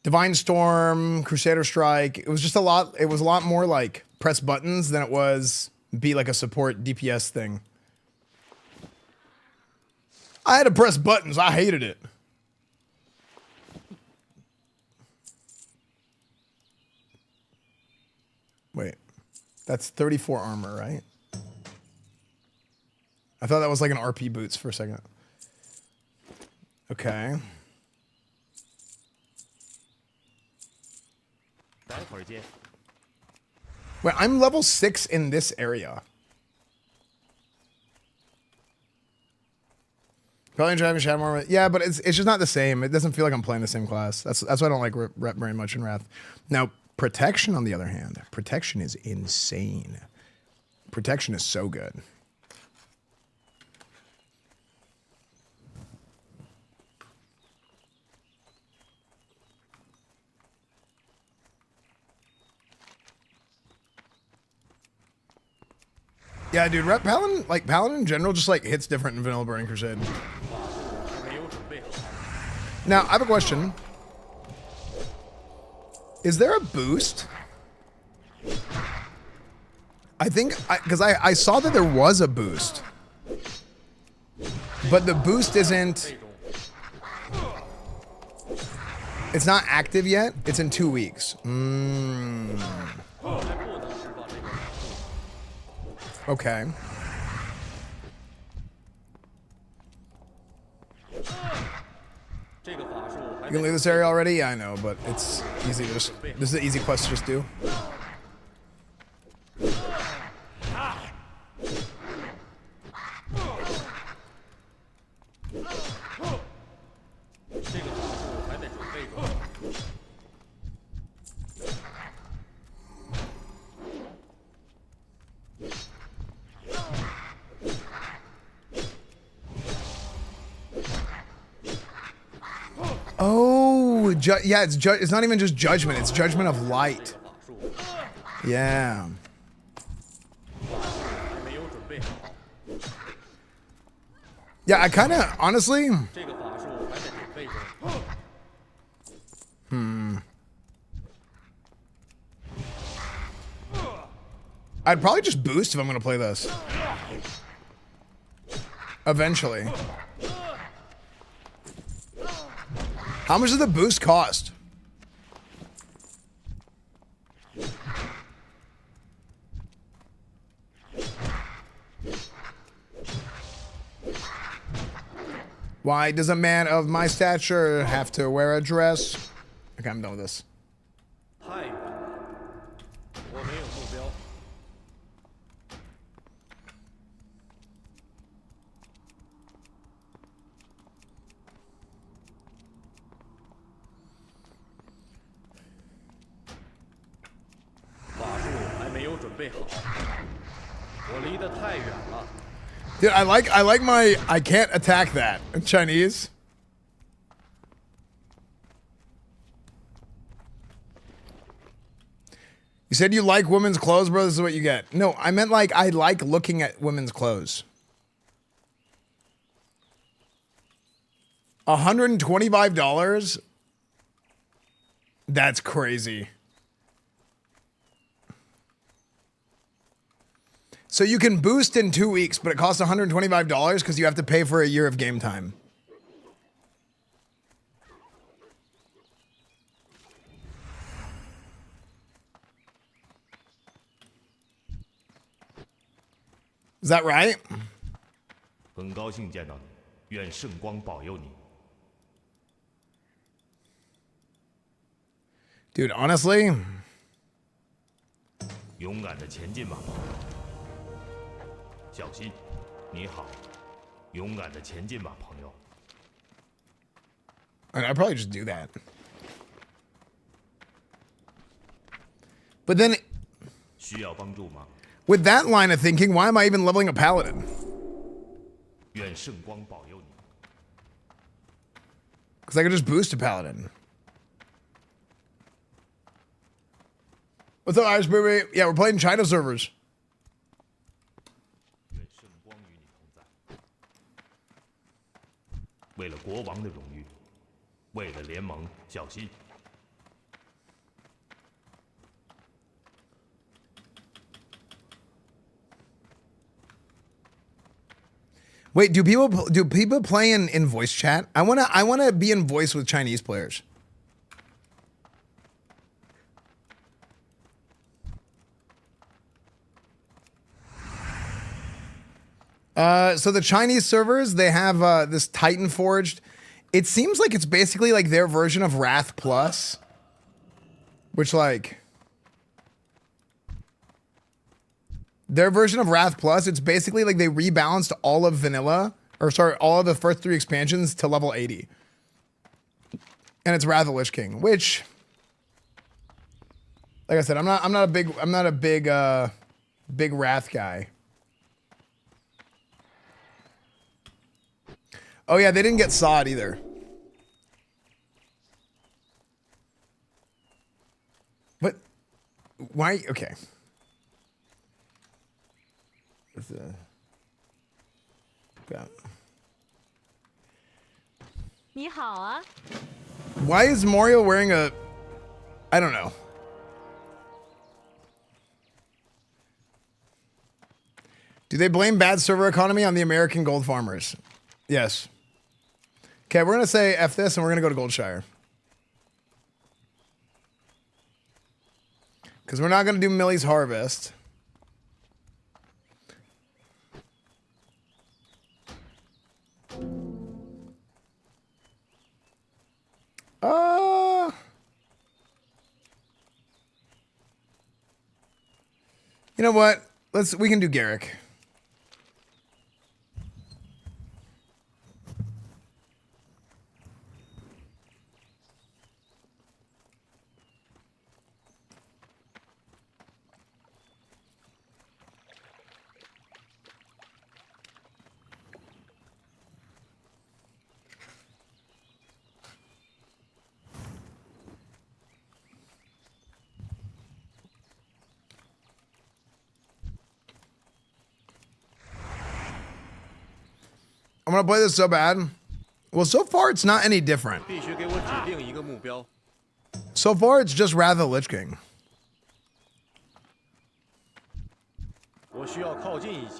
Divine Storm, Crusader Strike. It was just a lot. It was a lot more like press buttons than it was be like a support DPS thing. I had to press buttons. I hated it. Wait, that's 34 armor, right? I thought that was like an RP boots for a second. Okay. Wait, I'm level 6 in this area. Probably driving Shadow Armor. Yeah, but it's just not the same. It doesn't feel like I'm playing the same class. That's why I don't like rep very much in Wrath. Now, Protection, on the other hand, Protection is insane. Protection is so good. Yeah, dude, Rep Paladin, like Paladin in general, just like hits different in Vanilla Burning Crusade. Now, I have a question. Is there a boost? I think, because I saw that there was a boost. But the boost isn't... It's not active yet. It's in 2 weeks. Okay. You can leave this area already? Yeah, I know, but it's easy to just... This is an easy quest to just do. Oh, yeah, it's not even just judgment, it's judgment of light. Yeah. Yeah, I kind of, honestly... I'd probably just boost if I'm going to play this. Eventually. How much does the boost cost? Why does a man of my stature have to wear a dress? Okay, I'm done with this. Dude, I like my I can't attack that in Chinese. You said you like women's clothes, bro. This is what you get. No, I meant like I like looking at women's clothes. $125? That's crazy. So you can boost in 2 weeks, but it costs $125 because you have to pay for a year of game time. Is that right? 很高兴见到你，愿圣光保佑你。 Dude, honestly. 勇敢的前进吧。 小心，你好，勇敢的前进吧，朋友。 I'd probably just do that. But then, 需要帮助吗？ with that line of thinking, why am I even leveling a paladin? 愿圣光保佑你。 Because I could just boost a paladin. What's up, Irish baby? Yeah, we're playing China servers. 愿圣光与你同在。为了国王的荣誉，为了联盟，小心。 Wait, do people play in voice chat? I wanna be in voice with Chinese players. So the Chinese servers, they have this Titanforged. It seems like it's basically like their version of Wrath Plus, which like their version of Wrath Plus, it's basically like they rebalanced all of vanilla, or sorry, all of the first 3 expansions to level 80. And it's Wrath of Lich King, which, like I said, I'm not a big Wrath guy. Oh yeah, they didn't get Sod either. But why? Okay. Why is Mario wearing a... I don't know. Do they blame bad server economy on the American gold farmers? Yes. Okay, we're going to say F this and we're going to go to Goldshire. Because we're not going to do Millie's Harvest. You know what? We can do Garrick. I'm gonna play this so bad. Well, so far it's not any different. So far it's just Wrath of the Lich King.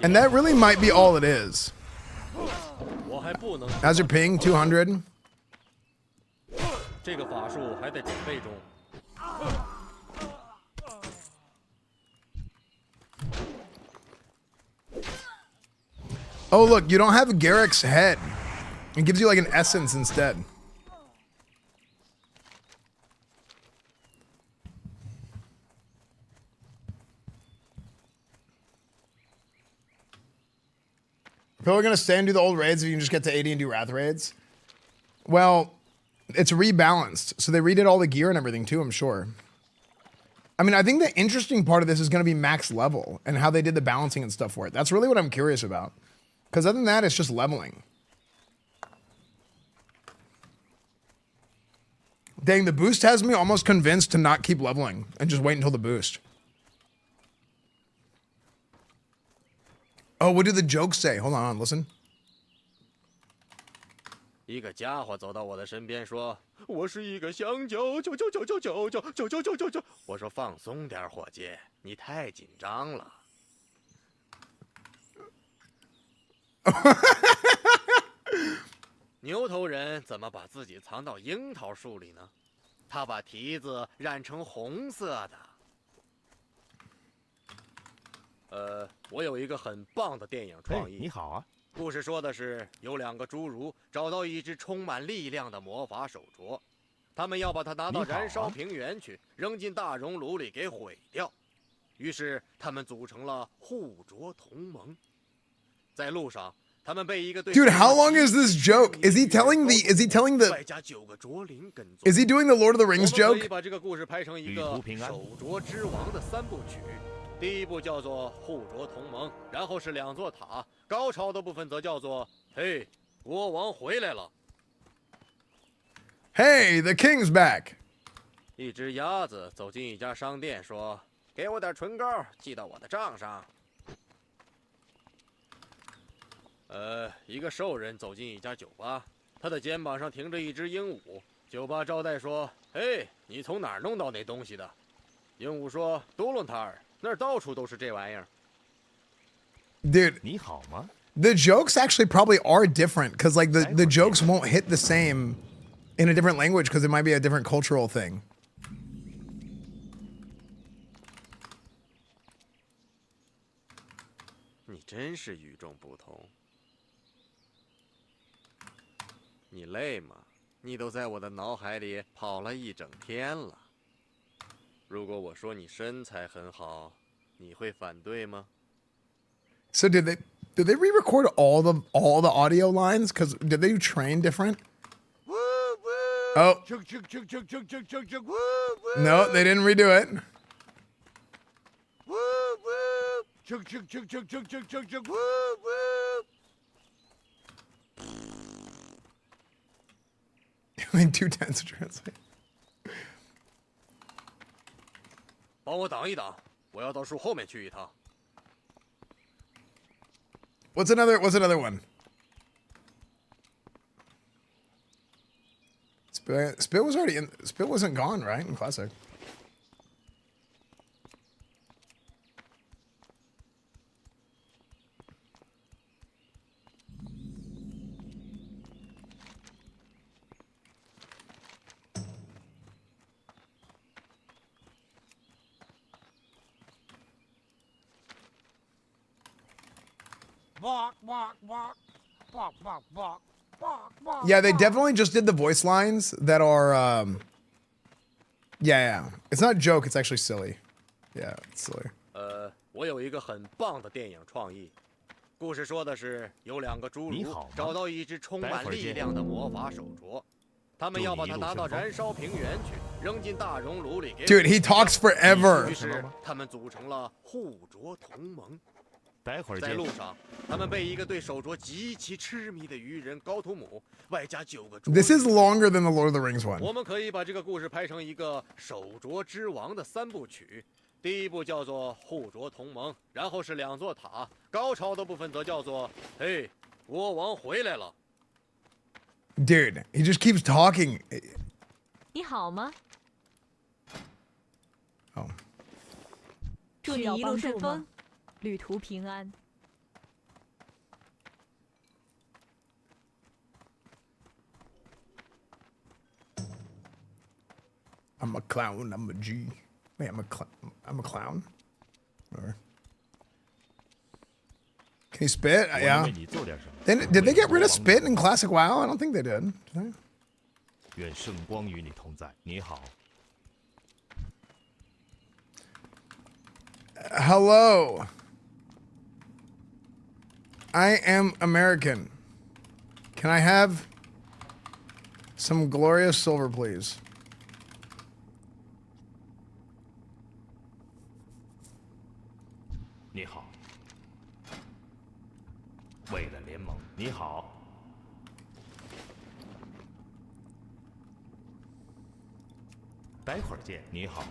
And that really might be all it is. How's your ping? 200? Oh, look, you don't have Garrick's head. It gives you like an essence instead. People are going to stay and do the old raids if you can just get to 80 and do Wrath raids. Well, it's rebalanced. So they redid all the gear and everything too, I'm sure. I mean, I think the interesting part of this is going to be max level and how they did the balancing and stuff for it. That's really what I'm curious about. Because other than that, it's just leveling. Dang, the boost has me almost convinced to not keep leveling and just wait until the boost. Oh, what do the jokes say? Hold on, listen. 一个家伙走到我的身边说：“我是一个香蕉，啾啾啾啾啾啾啾啾啾啾啾。”我说：“放松点，伙计，你太紧张了。” 牛头人怎么把自己藏到樱桃树里呢？他把蹄子染成红色的。我有一个很棒的电影创意。你好啊。故事说的是有两个侏儒找到一只充满力量的魔法手镯，他们要把它拿到燃烧平原去，扔进大熔炉里给毁掉。于是他们组成了护镯同盟。在路上。 Dude, how long is this joke? Is he telling the Is he doing the Lord of the Rings joke? 可以把这个故事拍成一个手镯之王的3部曲。第一部叫做护镯同盟，然后是2座塔，高潮的部分则叫做嘿，国王回来了。Hey, the king's back. 一只鸭子走进一家商店，说：“给我点唇膏，记到我的账上。” 一个兽人走进一家酒吧，他的肩膀上停着一只鹦鹉。酒吧招待说：“嘿，你从哪儿弄到那东西的？”鹦鹉说：“多伦塔尔，那儿到处都是这玩意儿。” Dude, 你好吗? The jokes actually probably are different because like the jokes won't hit the same in a different language because it might be a different cultural thing. 你真是与众不同。 你累吗？你都在我的脑海里跑了一整天了。如果我说你身材很好，你会反对吗？ So did they re-record all the audio lines? Because did they train different? Oh. No, they didn't redo it. In 2 tenths to translate. 帮我挡一挡，我要到树后面去一趟。What's another one? Spit was already in. Spit wasn't gone, right? In classic. Yeah, they definitely just did the voice lines that are, yeah. It's not a joke, it's actually silly. Yeah, it's silly. 我有一个很棒的电影创意。故事说的是有两个侏儒找到一只充满力量的魔法手镯，他们要把它拿到燃烧平原去，扔进大熔炉里给。Dude, he talks forever. 于是他们组成了护镯同盟。在路上，他们被一个对手镯极其痴迷的愚人高图姆，外加9个镯。This is longer than the Lord of the Rings one. 我们可以把这个故事拍成一个手镯之王的3部曲。第一部叫做护镯同盟，然后是2座塔，高潮的部分则叫做嘿，国王回来了。Dude, he just keeps talking. 你好吗？ Oh. 祝你一路顺风，旅途平安。 I'm a clown. I'm a G. Wait, I'm a clown. Whatever. Can you spit? Yeah. Then did they get rid of spit in classic WoW? I don't think they did. Did they? 愿圣光与你同在。你好。 Hello. I am American. Can I have some glorious silver, please? Ni hao. 为了联盟，你好。待会儿见。你好。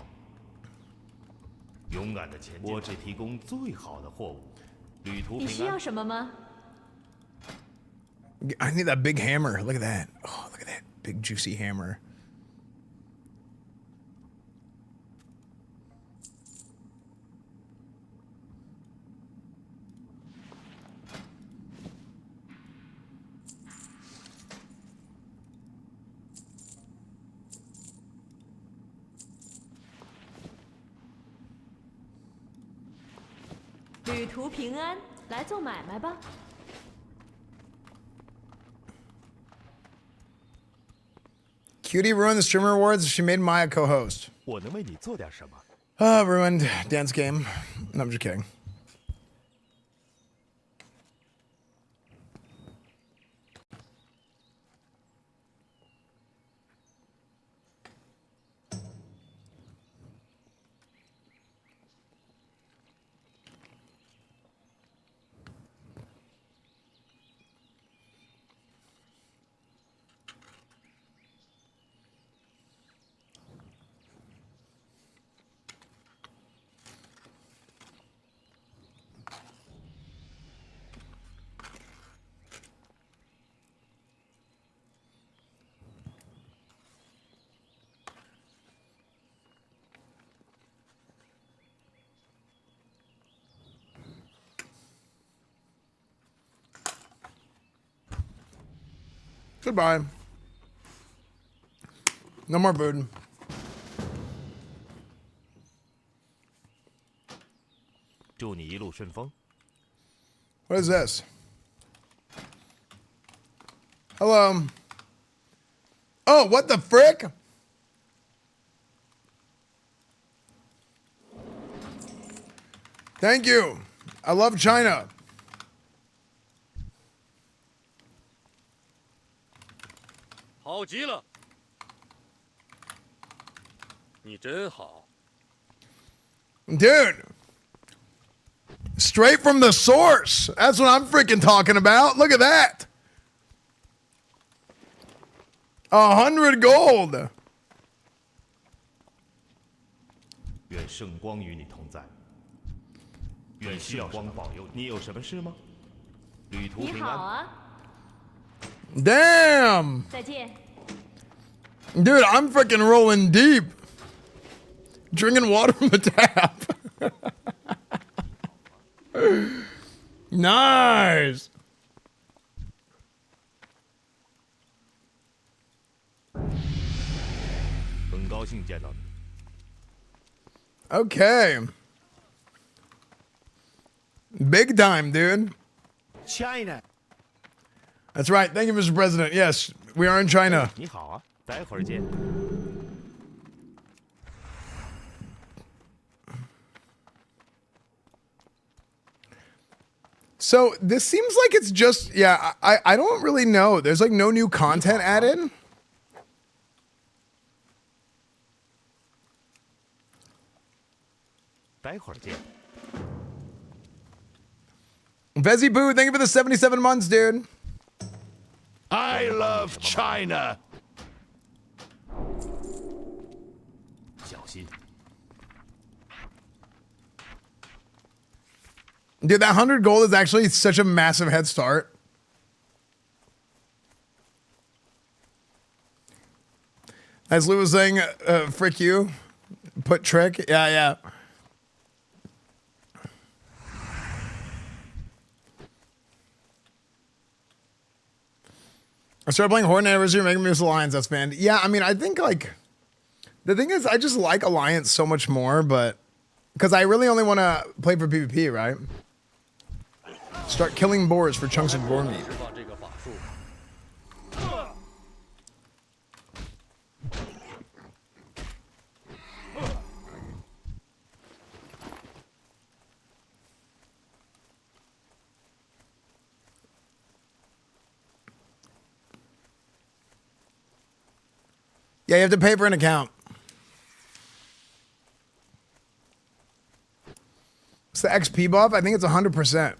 勇敢的前进，我只提供最好的货物，旅途平安。你需要什么吗？ I need that big hammer. Look at that. Oh, look at that big juicy hammer. "旅途平安，来做买卖吧。 Cutie ruined the streamer awards. She made Maya co-host. 我能为你做点什么？ Ruined dance game. No, I'm just kidding. Goodbye. No more food. What is this? Hello. Oh, what the frick? Thank you. I love China. Dude, straight from the source. That's what I'm freaking talking about. Look at that. 100 gold. 愿圣光与你同在。愿圣光保佑你。你有什么事吗？旅途平安。你好啊。 Damn. 再见。 Dude, I'm freaking rolling deep. Drinking water from the tap. Nice. Okay. Big time, dude. China. That's right. Thank you, Mr. President. Yes, we are in China. 你好啊，待会儿见。So this seems like it's just, yeah, I don't really know. There's like no new content added. Vezi Boo, thank you for the 77 months, dude. I love China. Dude, that 100 gold is actually such a massive head start. As Lou was saying, frick you. Put trick. Yeah, yeah. I started playing Horde Anniversary, making me Alliance, Esfand. Yeah, I mean, I think, like, the thing is, I just like Alliance so much more, but, because I really only want to play for PvP, right? Start killing boars for chunks of boar meat. Yeah, you have to pay for an account. It's the XP buff. I think it's 100%.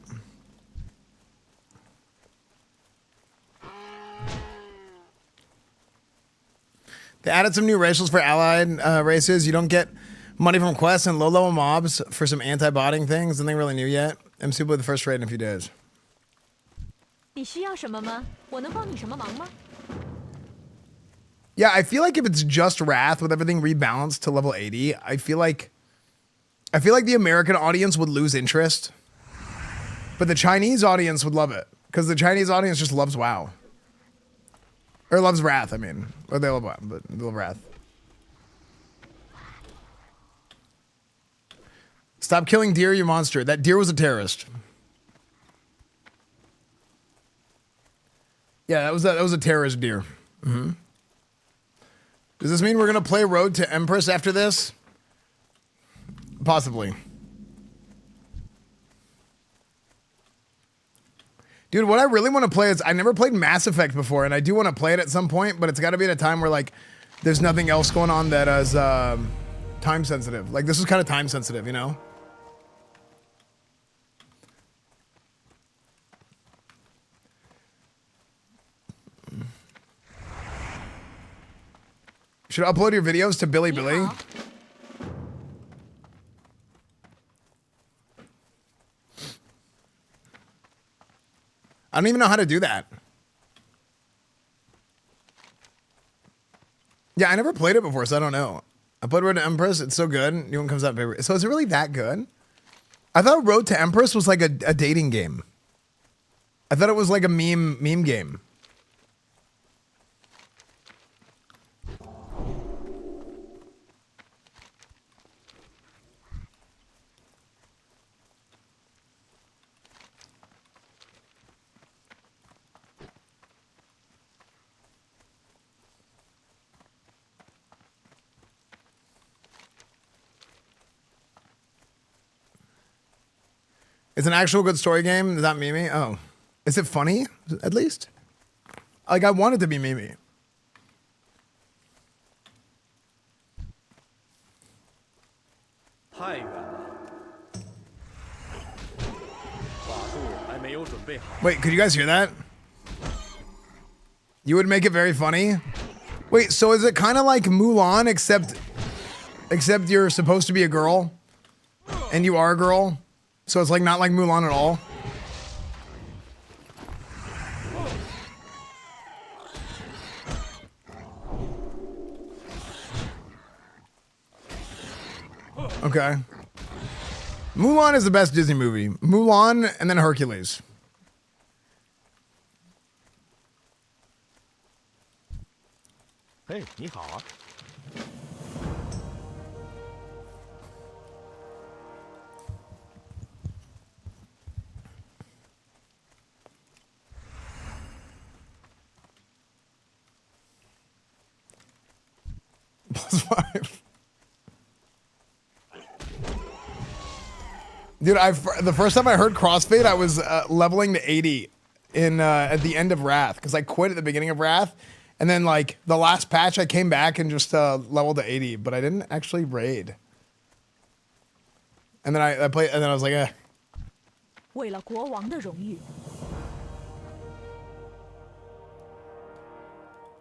They added some new racials for allied races. You don't get money from quests and low-level mobs for some anti-botting things. Nothing really new yet. I'm super with the first raid in a few days. 你需要什么吗？我能帮你什么忙吗？ Yeah, I feel like if it's just Wrath with everything rebalanced to level 80, I feel like the American audience would lose interest. But the Chinese audience would love it. Because the Chinese audience just loves WoW. Or loves Wrath, I mean. Or they love WoW, but they love Wrath. Stop killing deer, you monster. That deer was a terrorist. Yeah, that was a terrorist deer. Mm-hmm. Does this mean we're going to play Road to Empress after this? Possibly. Dude, what I really want to play is, I never played Mass Effect before, and I do want to play it at some point, but it's got to be at a time where, like, there's nothing else going on that is time sensitive. Like, this is kind of time sensitive, you know? Should I upload your videos to Bilibili? I don't even know how to do that. Yeah, I never played it before, so I don't know. I played Road to Empress. It's so good. New one comes out favorite. So is it really that good? I thought Road to Empress was like a dating game. I thought it was like a meme game. It's an actual good story game. Is that Mimi? Oh. Is it funny, at least? Like, I want it to be Mimi. Wait, could you guys hear that? You would make it very funny? Wait, so is it kind of like Mulan, except you're supposed to be a girl? And you are a girl? So it's like not like Mulan at all? Okay. Mulan is the best Disney movie. Mulan and then Hercules. Hey, 你好啊。+5. Dude, the first time I heard crossfade, I was leveling to 80 in at the end of Wrath because I quit at the beginning of Wrath, and then like the last patch, I came back and just leveled to 80, but I didn't actually raid. And then I played, and then I was like, eh. 为了国王的荣誉，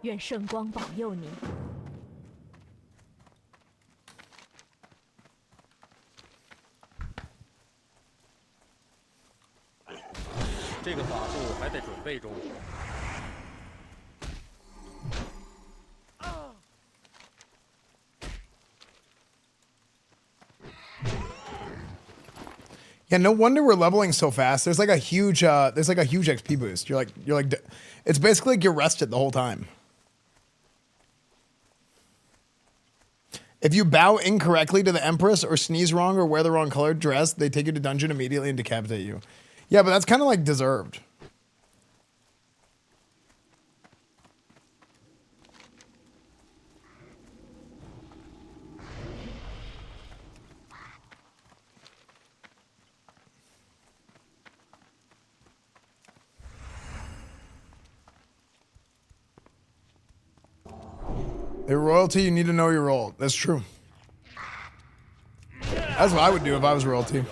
愿圣光保佑你。这个法术还在准备中。Yeah, no wonder we're leveling so fast. There's like a huge XP boost. You're like, it's basically like you're rested the whole time. If you bow incorrectly to the Empress or sneeze wrong or wear the wrong colored dress, they take you to dungeon immediately and decapitate you. Yeah, but that's kind of like deserved. Your royalty, you need to know your role. That's true. That's what I would do if I was royalty.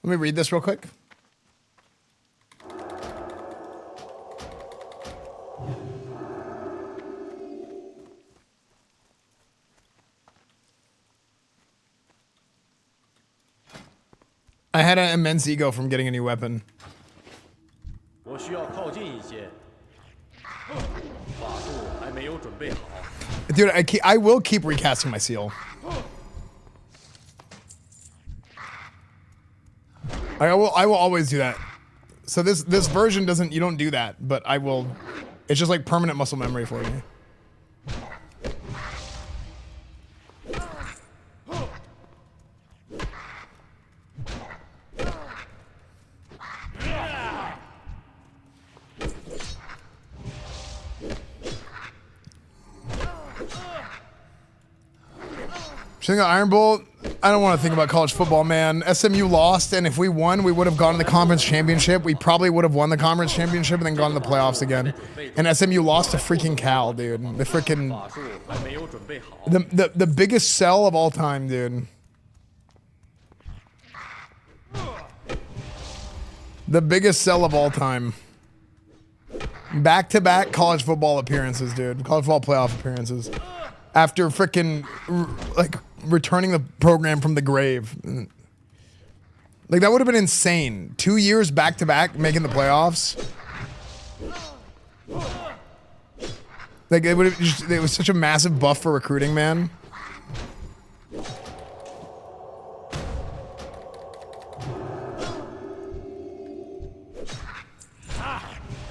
Let me read this real quick. I had an immense ego from getting a new weapon. Dude, I will keep recasting my seal. I will always do that. So this version doesn't, you don't do that, but I will. It's just like permanent muscle memory for me. Think of Iron Bolt. I don't want to think about college football, man. SMU lost, and if we won, we would have gone to the conference championship. We probably would have won the conference championship and then gone to the playoffs again. And SMU lost to freaking Cal, dude. The freaking the biggest sell of all time, dude. The biggest sell of all time. Back-to-back college football appearances, dude. College football playoff appearances. After freaking like returning the program from the grave. Like that would have been insane. 2 years back to back making the playoffs. Like it would have just, it was such a massive buff for recruiting, man.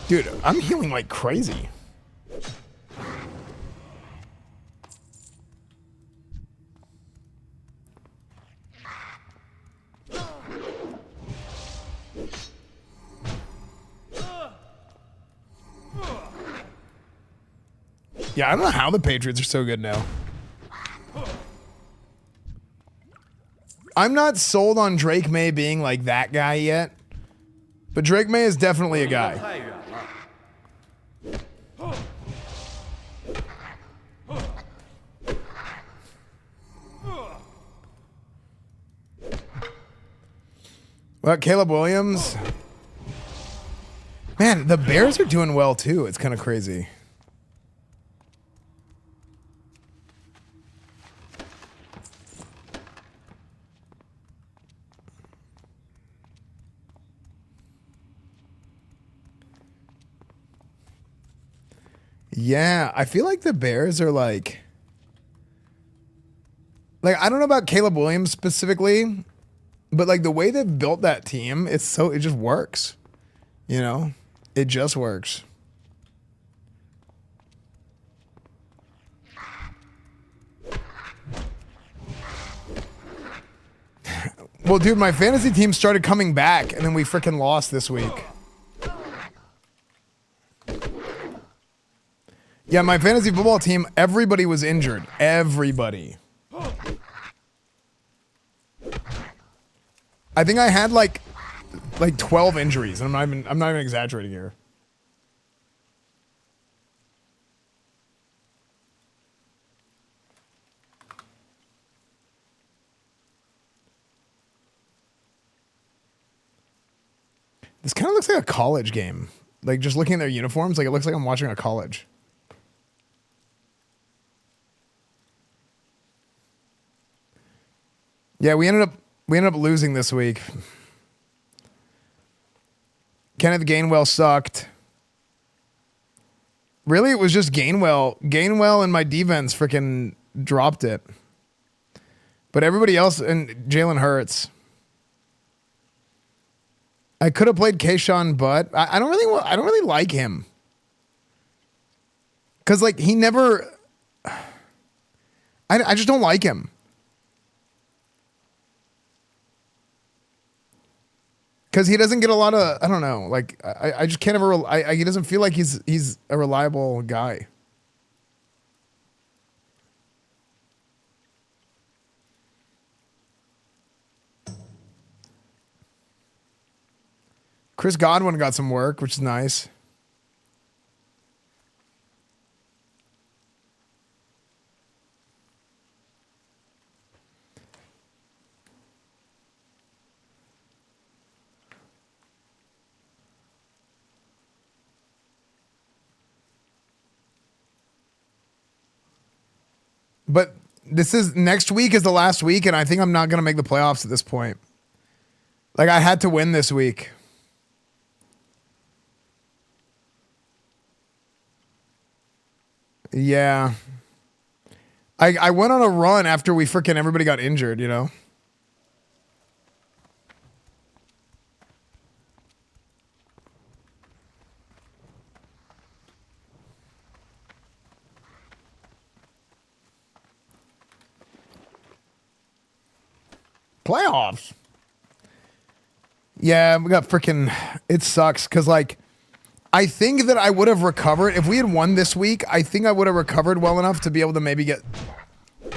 Dude, I'm healing like crazy. Yeah, I don't know how the Patriots are so good now. I'm not sold on Drake May being like that guy yet, but Drake May is definitely a guy. Well, Caleb Williams. Man, the Bears are doing well too. It's kind of crazy. Yeah, I feel like the Bears are like I don't know about Caleb Williams specifically, but like the way they've built that team, it just works. You know? It just works. Well, dude, my fantasy team started coming back, and then we freaking lost this week. Yeah, my fantasy football team, everybody was injured. Everybody. I think I had like 12 injuries, and I'm not even exaggerating here. This kind of looks like a college game. Like, just looking at their uniforms, like, it looks like I'm watching a college. Yeah, we ended up losing this week. Kenneth Gainwell sucked. Really, it was just Gainwell. Gainwell and my defense freaking dropped it. But everybody else, and Jalen Hurts. I could have played Kayshawn, but I don't really like him. Cause like he never, I just don't like him. Cause he doesn't get a lot of, I don't know, like I just can't ever, he doesn't feel like he's a reliable guy. Chris Godwin got some work, which is nice. But this is next week is the last week, and I think I'm not going to make the playoffs at this point. Like, I had to win this week. Yeah. I went on a run after we freaking everybody got injured, you know? Playoffs. Yeah, we got freaking, it sucks because like I think that I would have recovered if we had won this week. I think I would have recovered well enough to be able to maybe get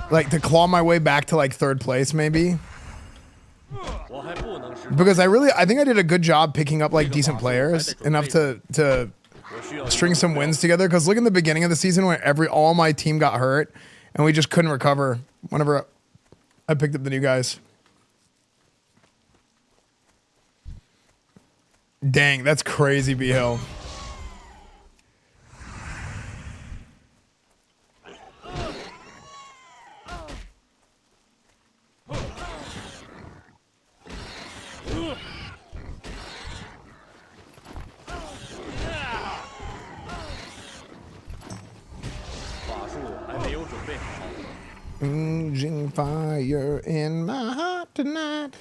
like to claw my way back to like third place maybe. Because I think I did a good job picking up like decent players enough to string some wins together. Because look in the beginning of the season when all my team got hurt and we just couldn't recover whenever I picked up the new guys. Dang, that's crazy, B-Hill. Oozing fire in my heart tonight.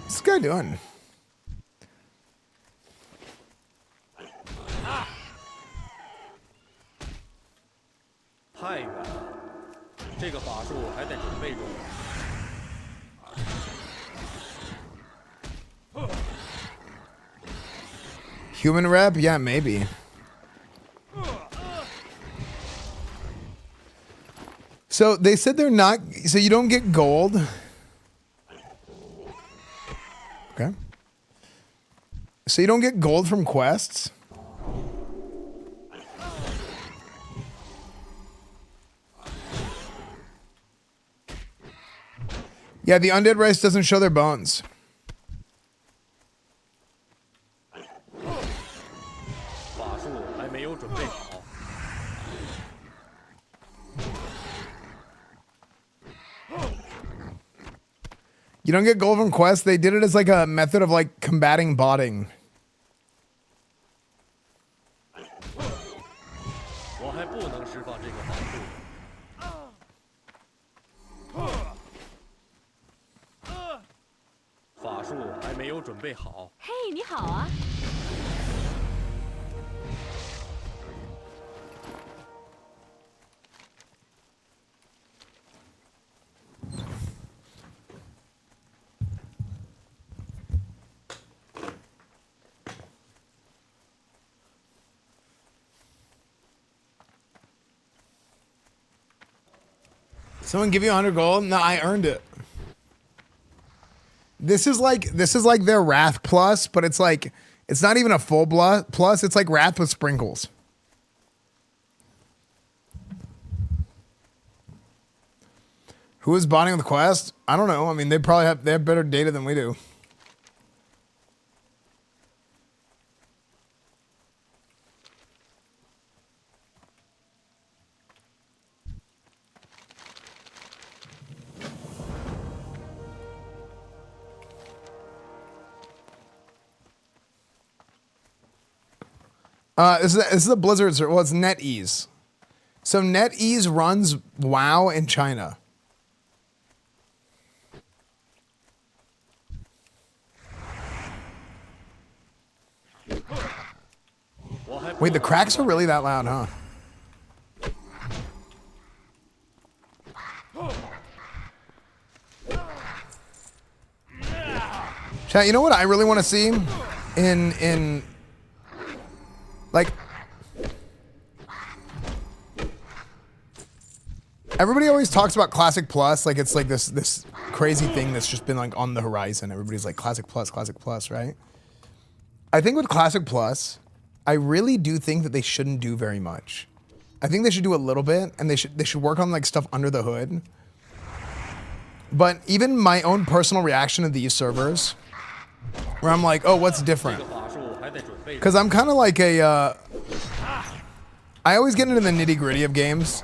What's this guy doing? Human rep? Yeah, maybe. So they said they're not, so you don't get gold. Okay. So you don't get gold from quests. Yeah, the undead race doesn't show their bones. You don't get gold from quests. They did it as like a method of like combating botting. Hey, 你好啊。Someone give you 100 gold? No, I earned it. This is like their Wrath plus, but it's like it's not even a full plus. It's like Wrath with sprinkles. Who is botting the quest? I don't know. I mean, they have better data than we do. This is a Blizzard server. Well, it's NetEase. So NetEase runs WoW in China. Wait, the cracks are really that loud, huh? Chat, you know what I really want to see in like everybody always talks about Classic Plus like it's like this crazy thing that's just been like on the horizon. Everybody's like Classic Plus, right? I think with Classic Plus, I really do think that they shouldn't do very much. I think they should do a little bit, and they should work on like stuff under the hood. But even my own personal reaction to these servers, where I'm like, oh, what's different? Because I'm kind of like I always get into the nitty gritty of games.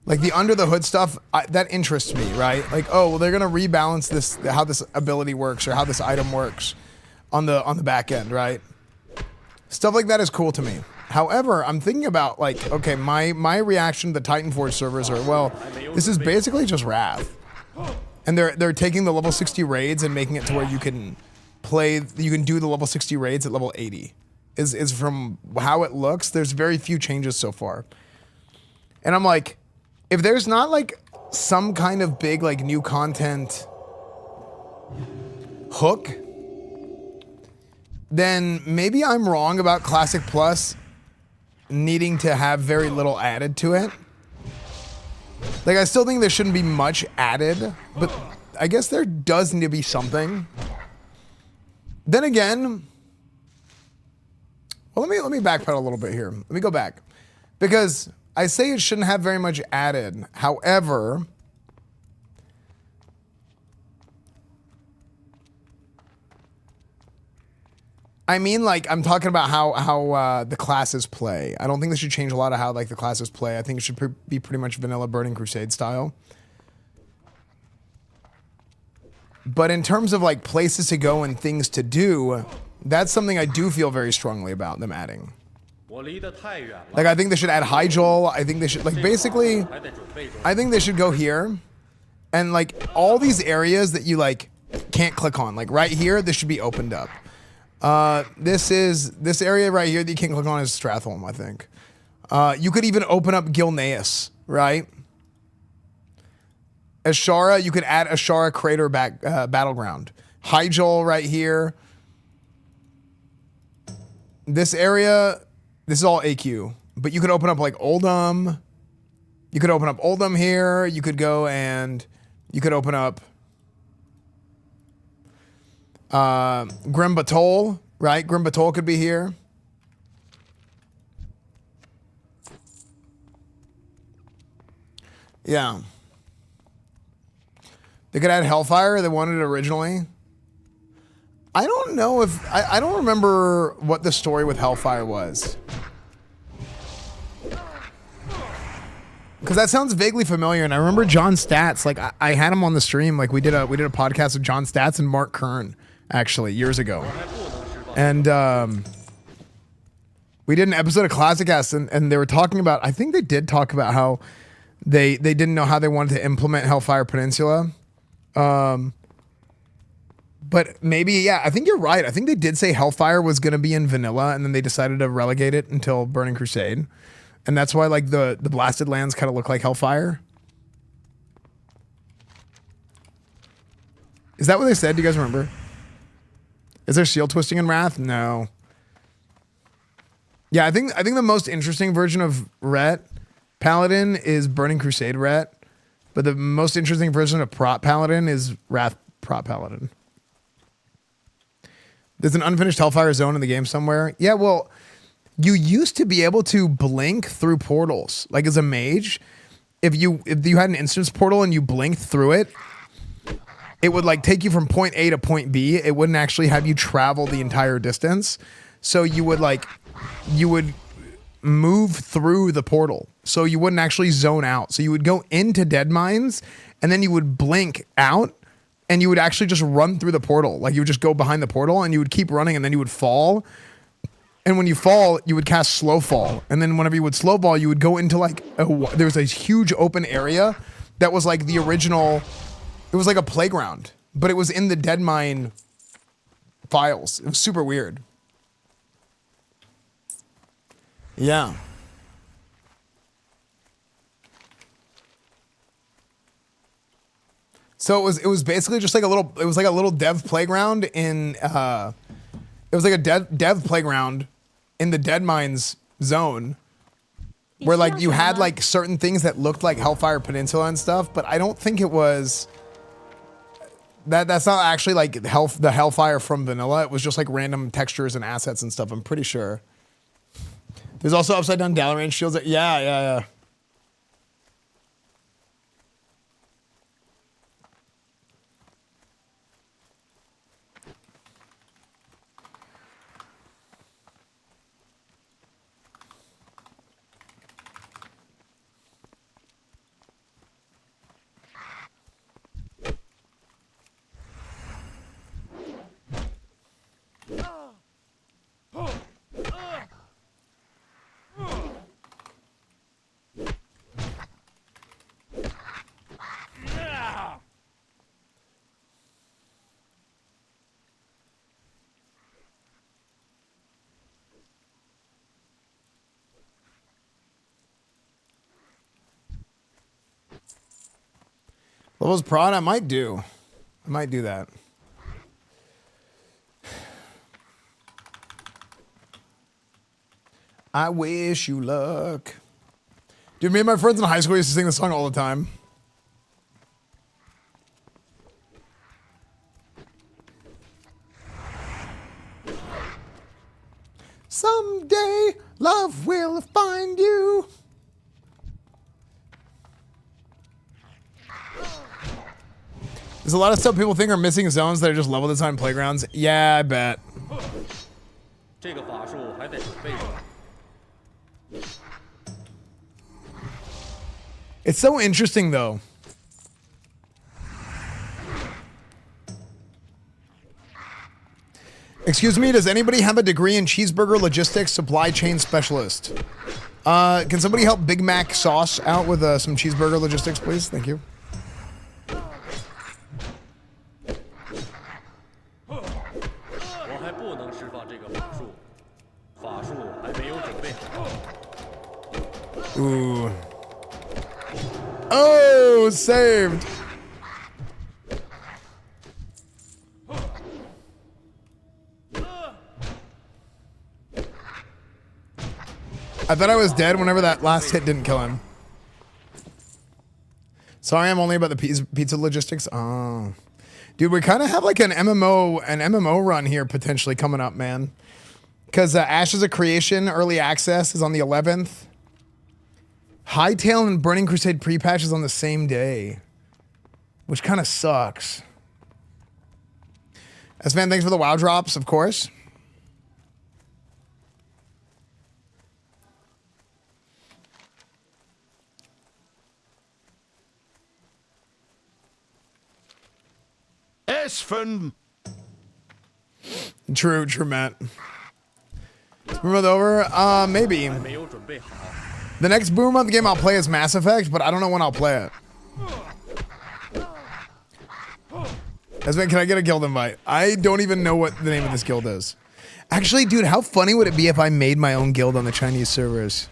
Like the under the hood stuff, that interests me, right? Like, oh, well, they're gonna rebalance this, how this ability works or how this item works on the back end, right? Stuff like that is cool to me. However, I'm thinking about like, okay, my reaction to the Titanforged servers are, well, this is basically just Wrath. And they're taking the level 60 raids and making it to where you can do the level 60 raids at level 80. Is from how it looks, there's very few changes so far. And I'm like, if there's not like some kind of big like new content hook, then maybe I'm wrong about Classic Plus needing to have very little added to it. Like, I still think there shouldn't be much added, but I guess there does need to be something. Then again, well, let me backpedal a little bit here. Let me go back. Because I say it shouldn't have very much added. However, I mean, like, I'm talking about how the classes play. I don't think they should change a lot of how like the classes play. I think it should be pretty much vanilla Burning Crusade style. But in terms of like places to go and things to do, that's something I do feel very strongly about them adding. Like, I think they should add Hyjal. I think they should, like, basically, I think they should go here. And like all these areas that you like can't click on, like right here, this should be opened up. This area right here that you can't click on is Stratholme, I think. You could even open up Gilneas, right? Ashara, you could add Ashara Crater Battleground. Hyjal right here. This area, this is all AQ. But you could open up like Oldham. You could open up Oldham here. You could go and you could open up Grim Batol, right? Grim Batol could be here. Yeah. They could add Hellfire. They wanted it originally. I don't know if... I don't remember what the story with Hellfire was. Because that sounds vaguely familiar, and I remember John Statz. Like, I had him on the stream. Like, we did a podcast with John Statz and Mark Kern, actually, years ago. And we did an episode of Classic Cast, and they were talking about... I think they did talk about how they didn't know how they wanted to implement Hellfire Peninsula. But maybe, yeah, I think you're right. I think they did say Hellfire was going to be in vanilla, and then they decided to relegate it until Burning Crusade. And that's why, like, the blasted lands kind of look like Hellfire. Is that what they said? Do you guys remember? Is there shield twisting in Wrath? No. Yeah, I think the most interesting version of Ret Paladin is Burning Crusade Ret. But the most interesting version of Prop Paladin is Wrath Prop Paladin. There's an unfinished Hellfire zone in the game somewhere. Yeah, well, you used to be able to blink through portals. Like as a mage, if you had an instance portal and you blinked through it, it would like take you from point A to point B. It wouldn't actually have you travel the entire distance. So you would move through the portal. So you wouldn't actually zone out. So you would go into dead mines and then you would blink out and you would actually just run through the portal. Like you would just go behind the portal and you would keep running and then you would fall. And when you fall, you would cast slow fall. And then whenever you would slow fall, you would go into like, there was a huge open area that was like the original, it was like a playground, but it was in the dead mine files. It was super weird. Yeah. So it was basically just like a little dev playground in it was like a dev playground in the Dead Mines zone where like you had like certain things that looked like Hellfire Peninsula and stuff, but I don't think it was that's not actually like the Hellfire from vanilla. It was just like random textures and assets and stuff, I'm pretty sure. There's also upside down Dalaran shields. Yeah. Levels prod, I might do that. I wish you luck. Dude, me and my friends in high school used to sing this song all the time. Someday love will find you. There's a lot of stuff people think are missing zones that are just level design playgrounds. Yeah, I bet. It's so interesting though. Excuse me, does anybody have a degree in cheeseburger logistics supply chain specialist? Can somebody help Big Mac sauce out with some cheeseburger logistics, please? Thank you. Ooh. Oh, saved. I thought I was dead whenever that last hit didn't kill him. Sorry, I'm only about the pizza logistics. Oh. Dude, we kind of have like an MMO run here potentially coming up, man. Because Ashes of Creation early access is on the 11th. Hightail and Burning Crusade pre-patch is on the same day, which kind of sucks. Esfand, thanks for the WoW drops, of course. Esfand. True, Matt. Is Boomer Month over? Maybe. The next Boomer Month game I'll play is Mass Effect, but I don't know when I'll play it. Esfand, can I get a guild invite? I don't even know what the name of this guild is. Actually, dude, how funny would it be if I made my own guild on the Chinese servers?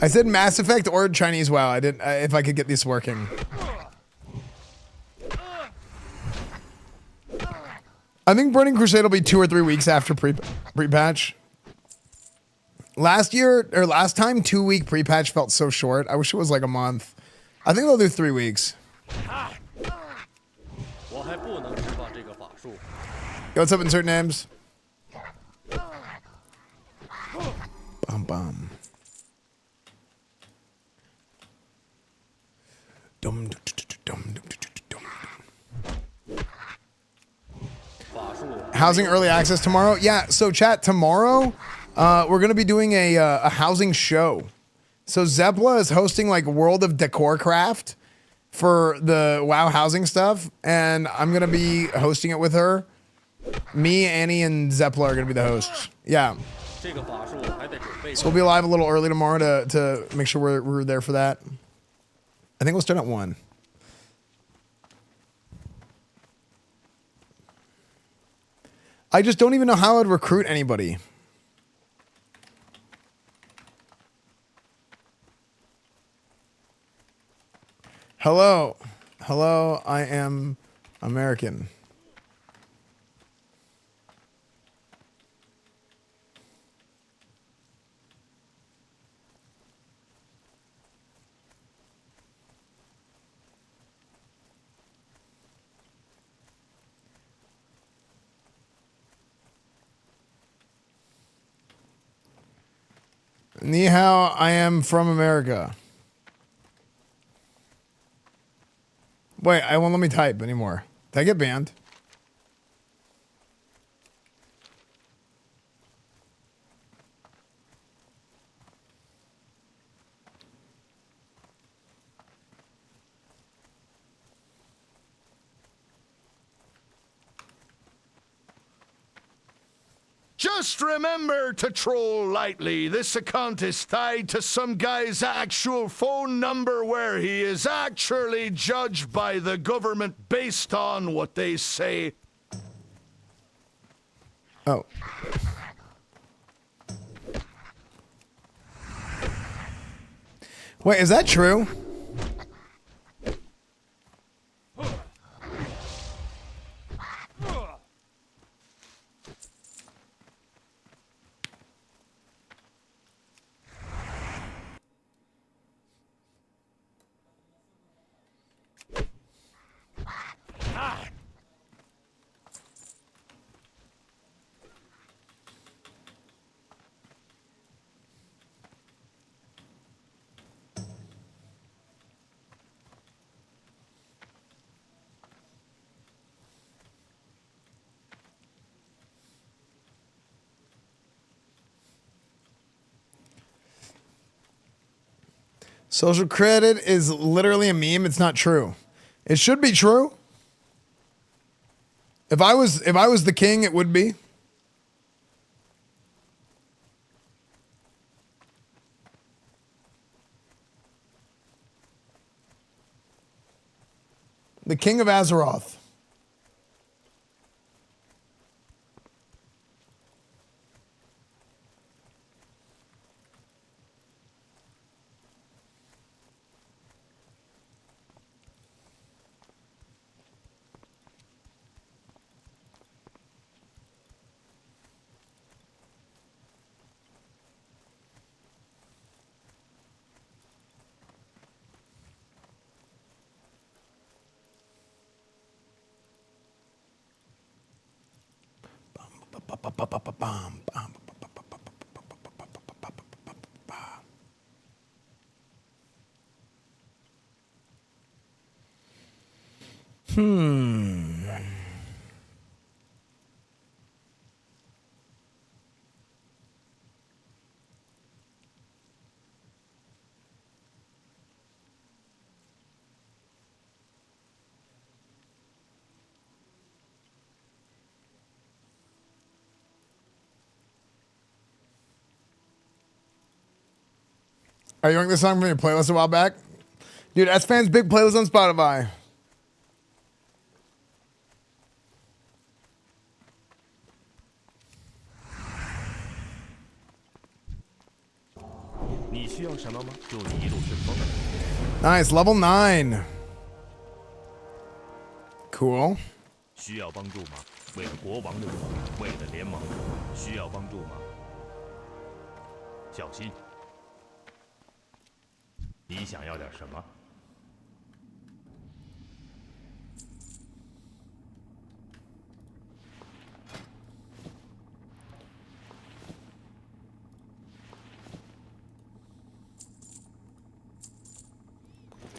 I said Mass Effect or Chinese WoW. I didn't. If I could get this working. I think Burning Crusade will be 2 or 3 weeks after pre-patch. Last time 2-week pre-patch felt so short. I wish it was like a month. I think they'll do 3 weeks. Yo, what's up, insert names? Bum bum. Dum dum dum dum. Housing early access tomorrow? Yeah, so chat, tomorrow we're going to be doing a housing show. So Zepla is hosting like World of Decor Craft for the WoW housing stuff, and I'm going to be hosting it with her. Me, Annie, and Zepla are going to be the hosts. Yeah. So we'll be live a little early tomorrow to make sure we're there for that. I think we'll start at 1. I just don't even know how I'd recruit anybody. Hello. Hello, I am American. Ni hao, I am from America. Wait, I won't let me type anymore. Did I get banned? Just remember to troll lightly. This account is tied to some guy's actual phone number where he is actually judged by the government based on what they say. Oh. Wait, is that true? Social credit is literally a meme. It's not true. It should be true. If I was the king, it would be. The king of Azeroth. Are you hearing this song from your playlist a while back? Dude, Esfand's big playlist on Spotify. Nice, level 9. Cool. 需要帮助吗？为了国王的荣誉，为了联盟，需要帮助吗？小心。你想要点什么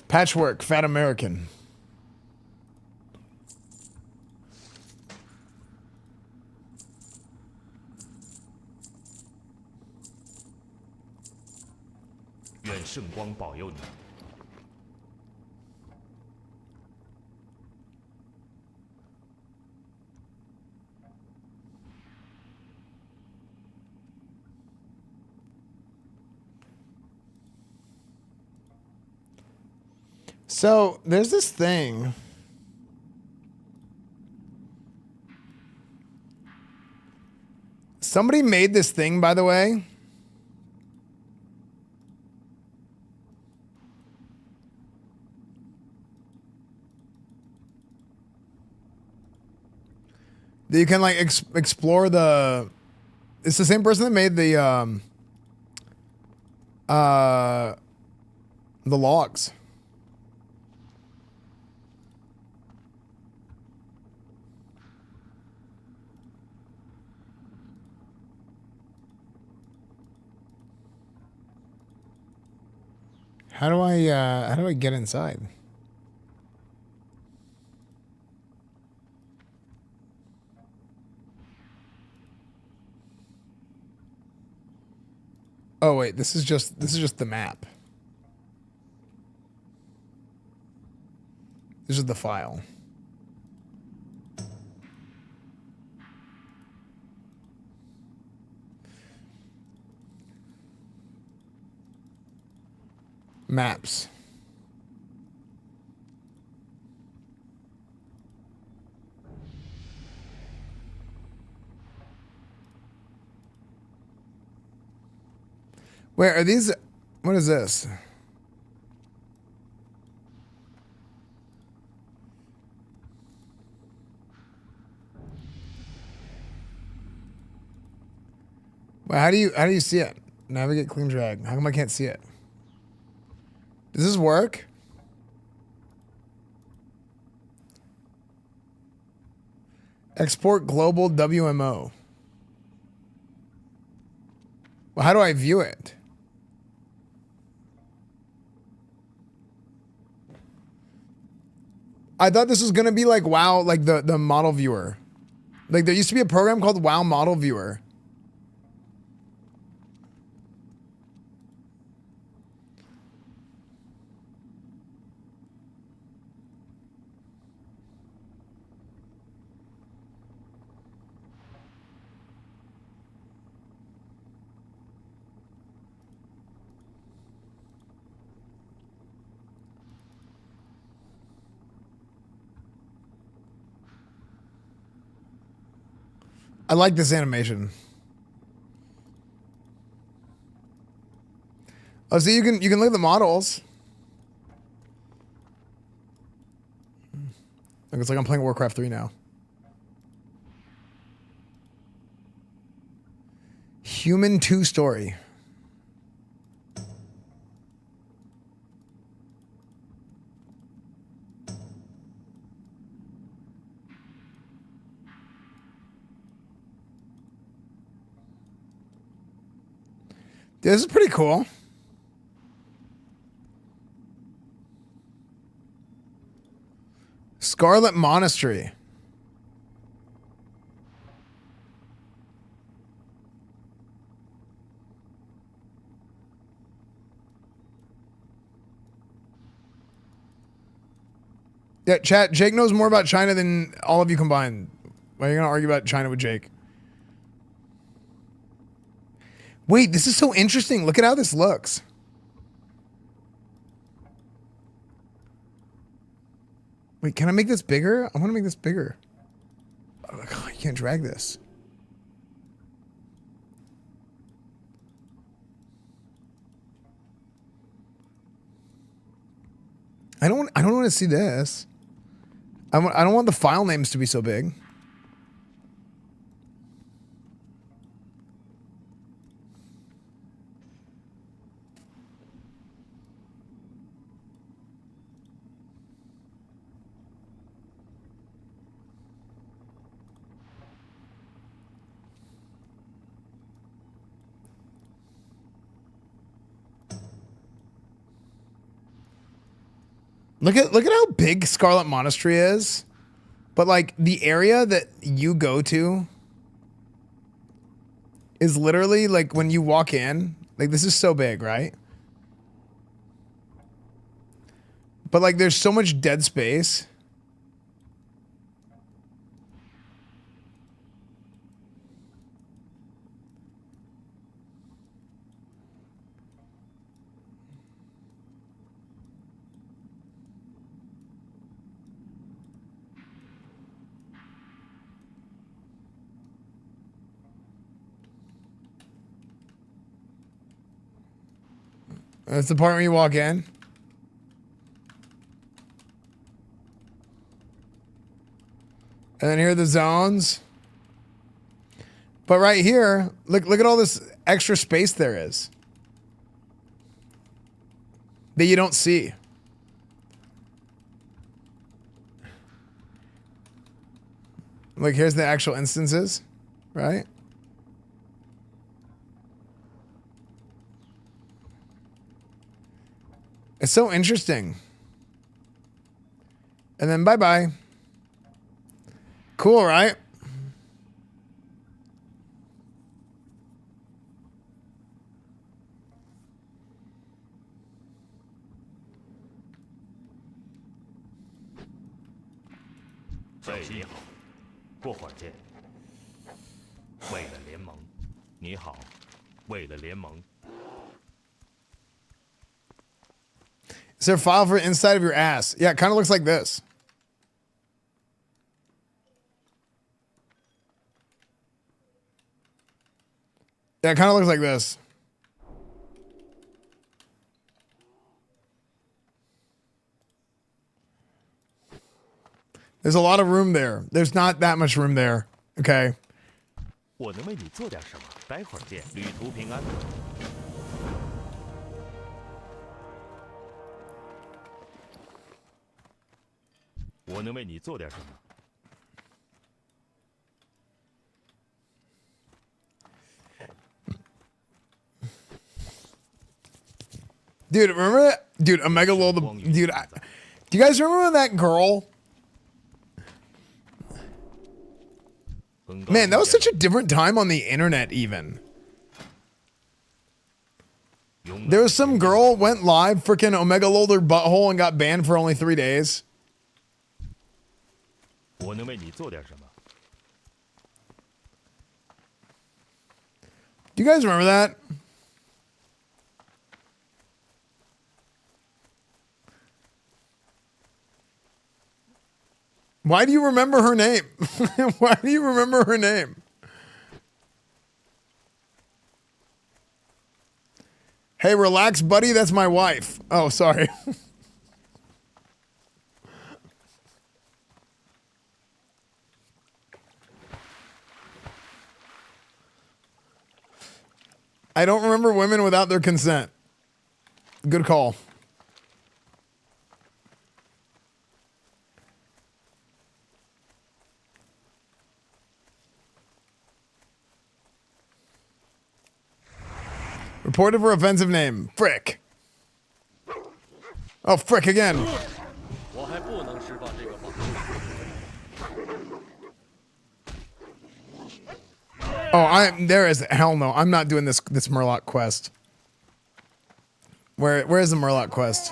？Patchwork, fat American. So there's this thing. Somebody made this thing, by the way. That you can like explore the. It's the same person that made the logs. How do I get inside? Oh wait, this is just the map. This is the file. Maps. Where are these? What is this? Well, how do you see it? Navigate, clean, drag. How come I can't see it? Does this work? Export global WMO. Well, how do I view it? I thought this was gonna be like WoW, like the model viewer. Like there used to be a program called WoW Model Viewer. I like this animation. Oh, so you can look at the models. Looks like I'm playing Warcraft 3 now. Human 2 story. This is pretty cool. Scarlet Monastery. Yeah, chat, Jake knows more about China than all of you combined. Why are you going to argue about China with Jake? Wait, this is so interesting. Look at how this looks. Wait, can I make this bigger? I want to make this bigger. Oh, God, you can't drag this. I don't want to see this. I don't want the file names to be so big. Look at how big Scarlet Monastery is. But like the area that you go to is literally like when you walk in, like this is so big, right? But like there's so much dead space. That's the part where you walk in. And then here are the zones. But right here, look at all this extra space there is. That you don't see. Like here's the actual instances, right? It's so interesting. And then bye-bye. Cool, right? Is there a file for inside of your ass? Yeah, it kind of looks like this. Yeah, it kind of looks like this. There's a lot of room there. There's not that much room there. Okay. 我能为你做点什么？待会儿见，旅途平安。我能为你做点什么？ Dude, remember that? Dude, Omega Lol, do you guys remember that girl? Man, that was such a different time on the internet even. There was some girl went live, freaking Omega Lol her butthole and got banned for only 3 days. 我能为你做点什么？ Do you guys remember that? Why do you remember her name? Why do you remember her name? Hey, relax, buddy. That's my wife. Oh, sorry. I don't remember women without their consent. Good call. Reported for offensive name. Frick. Oh, frick again. Oh, there is hell no. I'm not doing this Murloc quest. Where is the Murloc quest?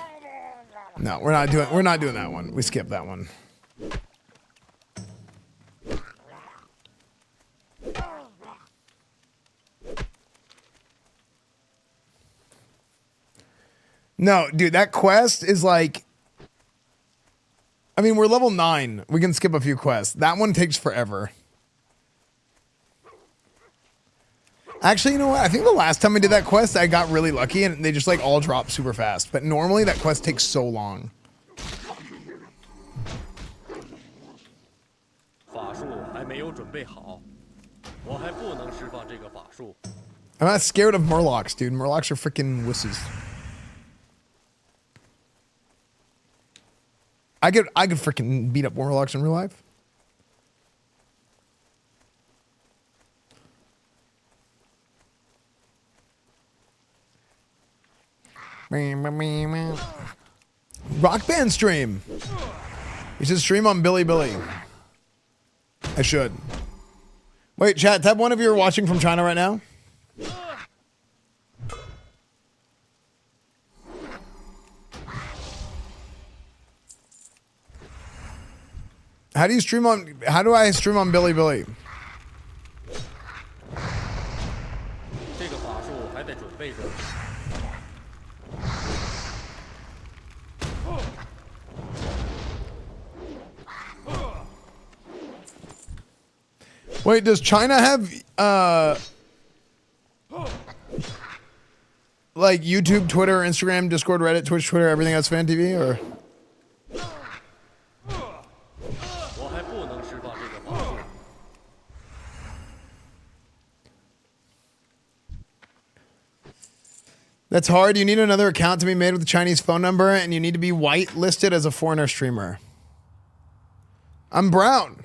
No, we're not doing that one. We skipped that one. No, dude, that quest is like, I mean, we're level 9. We can skip a few quests. That one takes forever. Actually, you know what? I think the last time I did that quest, I got really lucky and they just like all drop super fast. But normally that quest takes so long. I'm not scared of Murlocs, dude. Murlocs are freaking wusses. I could freaking beat up Murlocs in real life. Rock Band stream. You should stream on Bilibili. I should. Wait, chat, tab one of you are watching from China right now? How do you stream on, how do I stream on Bilibili? Wait, does China have like YouTube, Twitter, Instagram, Discord, Reddit, Twitch, Twitter, everything EsfandTV, or? That's hard. You need another account to be made with a Chinese phone number, and you need to be white listed as a foreigner streamer. I'm brown.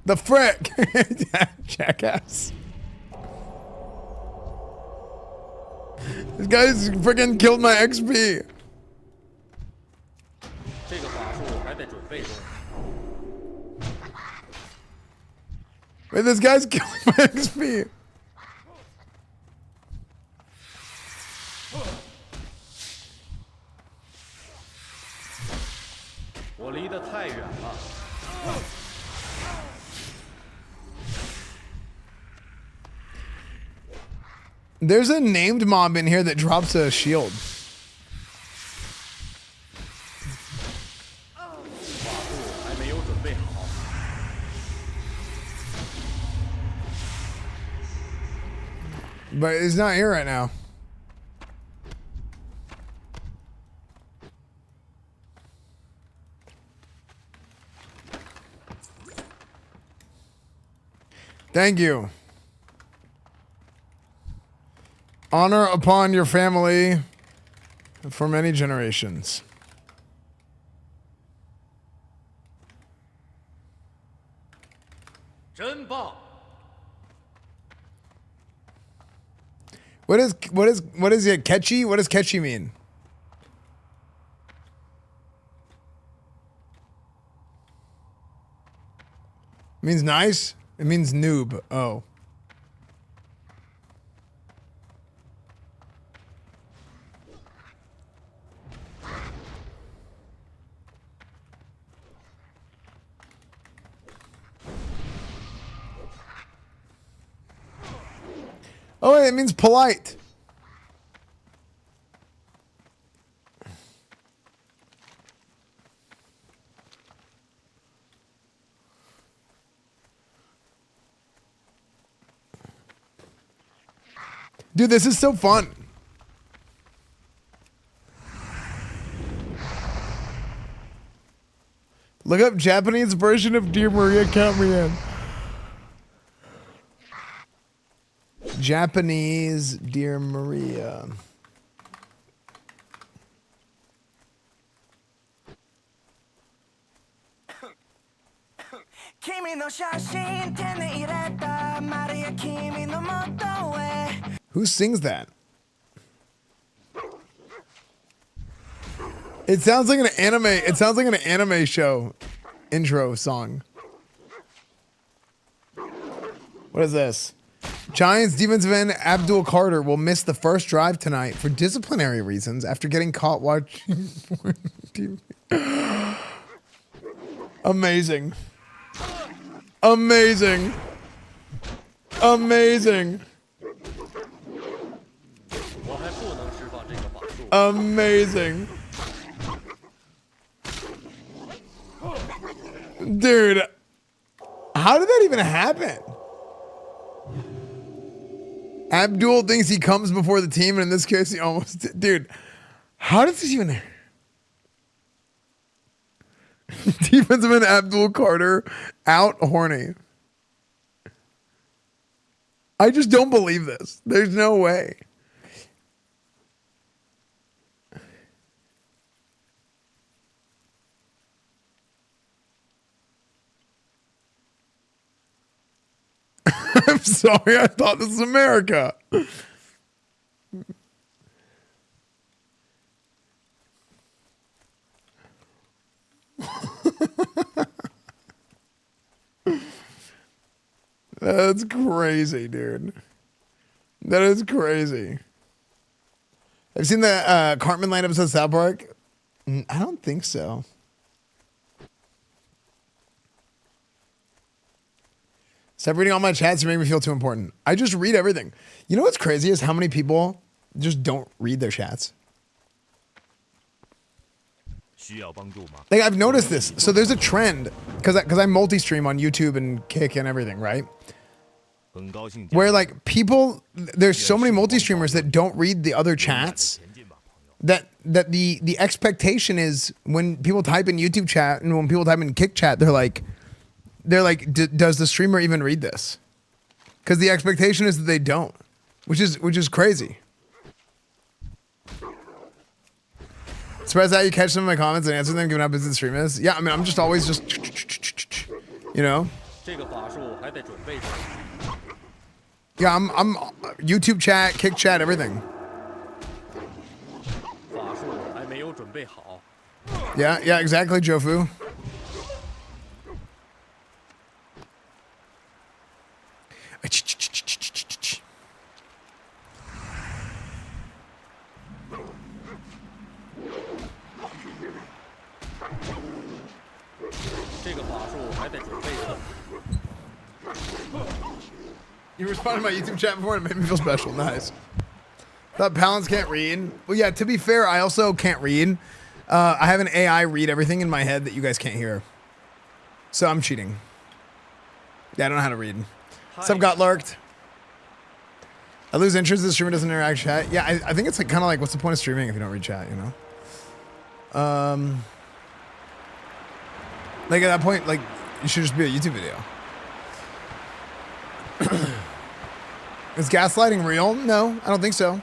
The frick! Jackass. This guy's freaking killed my XP. Wait, this guy's killing my XP. There's a named mob in here that drops a shield. But he's not here right now. Thank you. Honor upon your family for many generations. What is it? Catchy? What does catchy mean? It means nice? It means noob. Oh. Oh, it means polite. Dude, this is so fun. Look up Japanese version of Dear Maria, count me in. Japanese Dear Maria. Who sings that? It sounds like an anime. It sounds like an anime show intro song. What is this? Giants defensive end Abdul Carter will miss the first drive tonight for disciplinary reasons after getting caught watching TV. Amazing. Amazing. Amazing. Amazing. Dude, how did that even happen? Abdul thinks he comes before the team, and in this case, he almost did. Dude, how does this even... Defenseman Abdul Carter out horny. I just don't believe this. There's no way. I'm sorry, I thought this was America. That's crazy, dude. That is crazy. Have you seen the Cartman Land episode of South Park? I don't think so. Stop reading all my chats. You make me feel too important. I just read everything. You know what's crazy is how many people just don't read their chats. Like, I've noticed this. So there's a trend because I multi-stream on YouTube and Kick and everything, right? Where like people, there's so many multi-streamers that don't read the other chats. That the expectation is when people type in YouTube chat and when people type in Kick chat, they're like, does the streamer even read this? Because the expectation is that they don't, which is crazy. Surprised how you catch some of my comments and answer them, giving up as the stream is. Yeah, I mean, I'm just always just, you know. Yeah, I'm YouTube chat, Kick chat, everything. Yeah, exactly, Jofu. You responded to my YouTube chat before and it made me feel special. Nice. Thought Paladins can't read. Well, yeah, to be fair, I also can't read. I have an AI read everything in my head that you guys can't hear. So I'm cheating. Yeah, I don't know how to read. Some got lurked. I lose interest if the streamer doesn't interact chat. Yeah, I think it's like kind of like, what's the point of streaming if you don't read chat, you know? Like at that point, like you should just be a YouTube video. Is gaslighting real? No, I don't think so.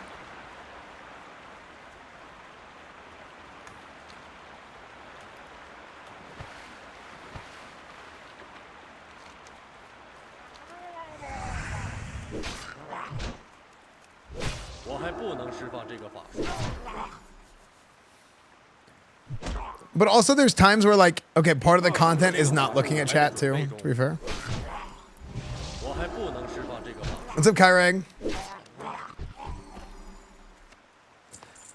But also there's times where like, okay, part of the content is not looking at chat too, to be fair. What's up, Kyreg?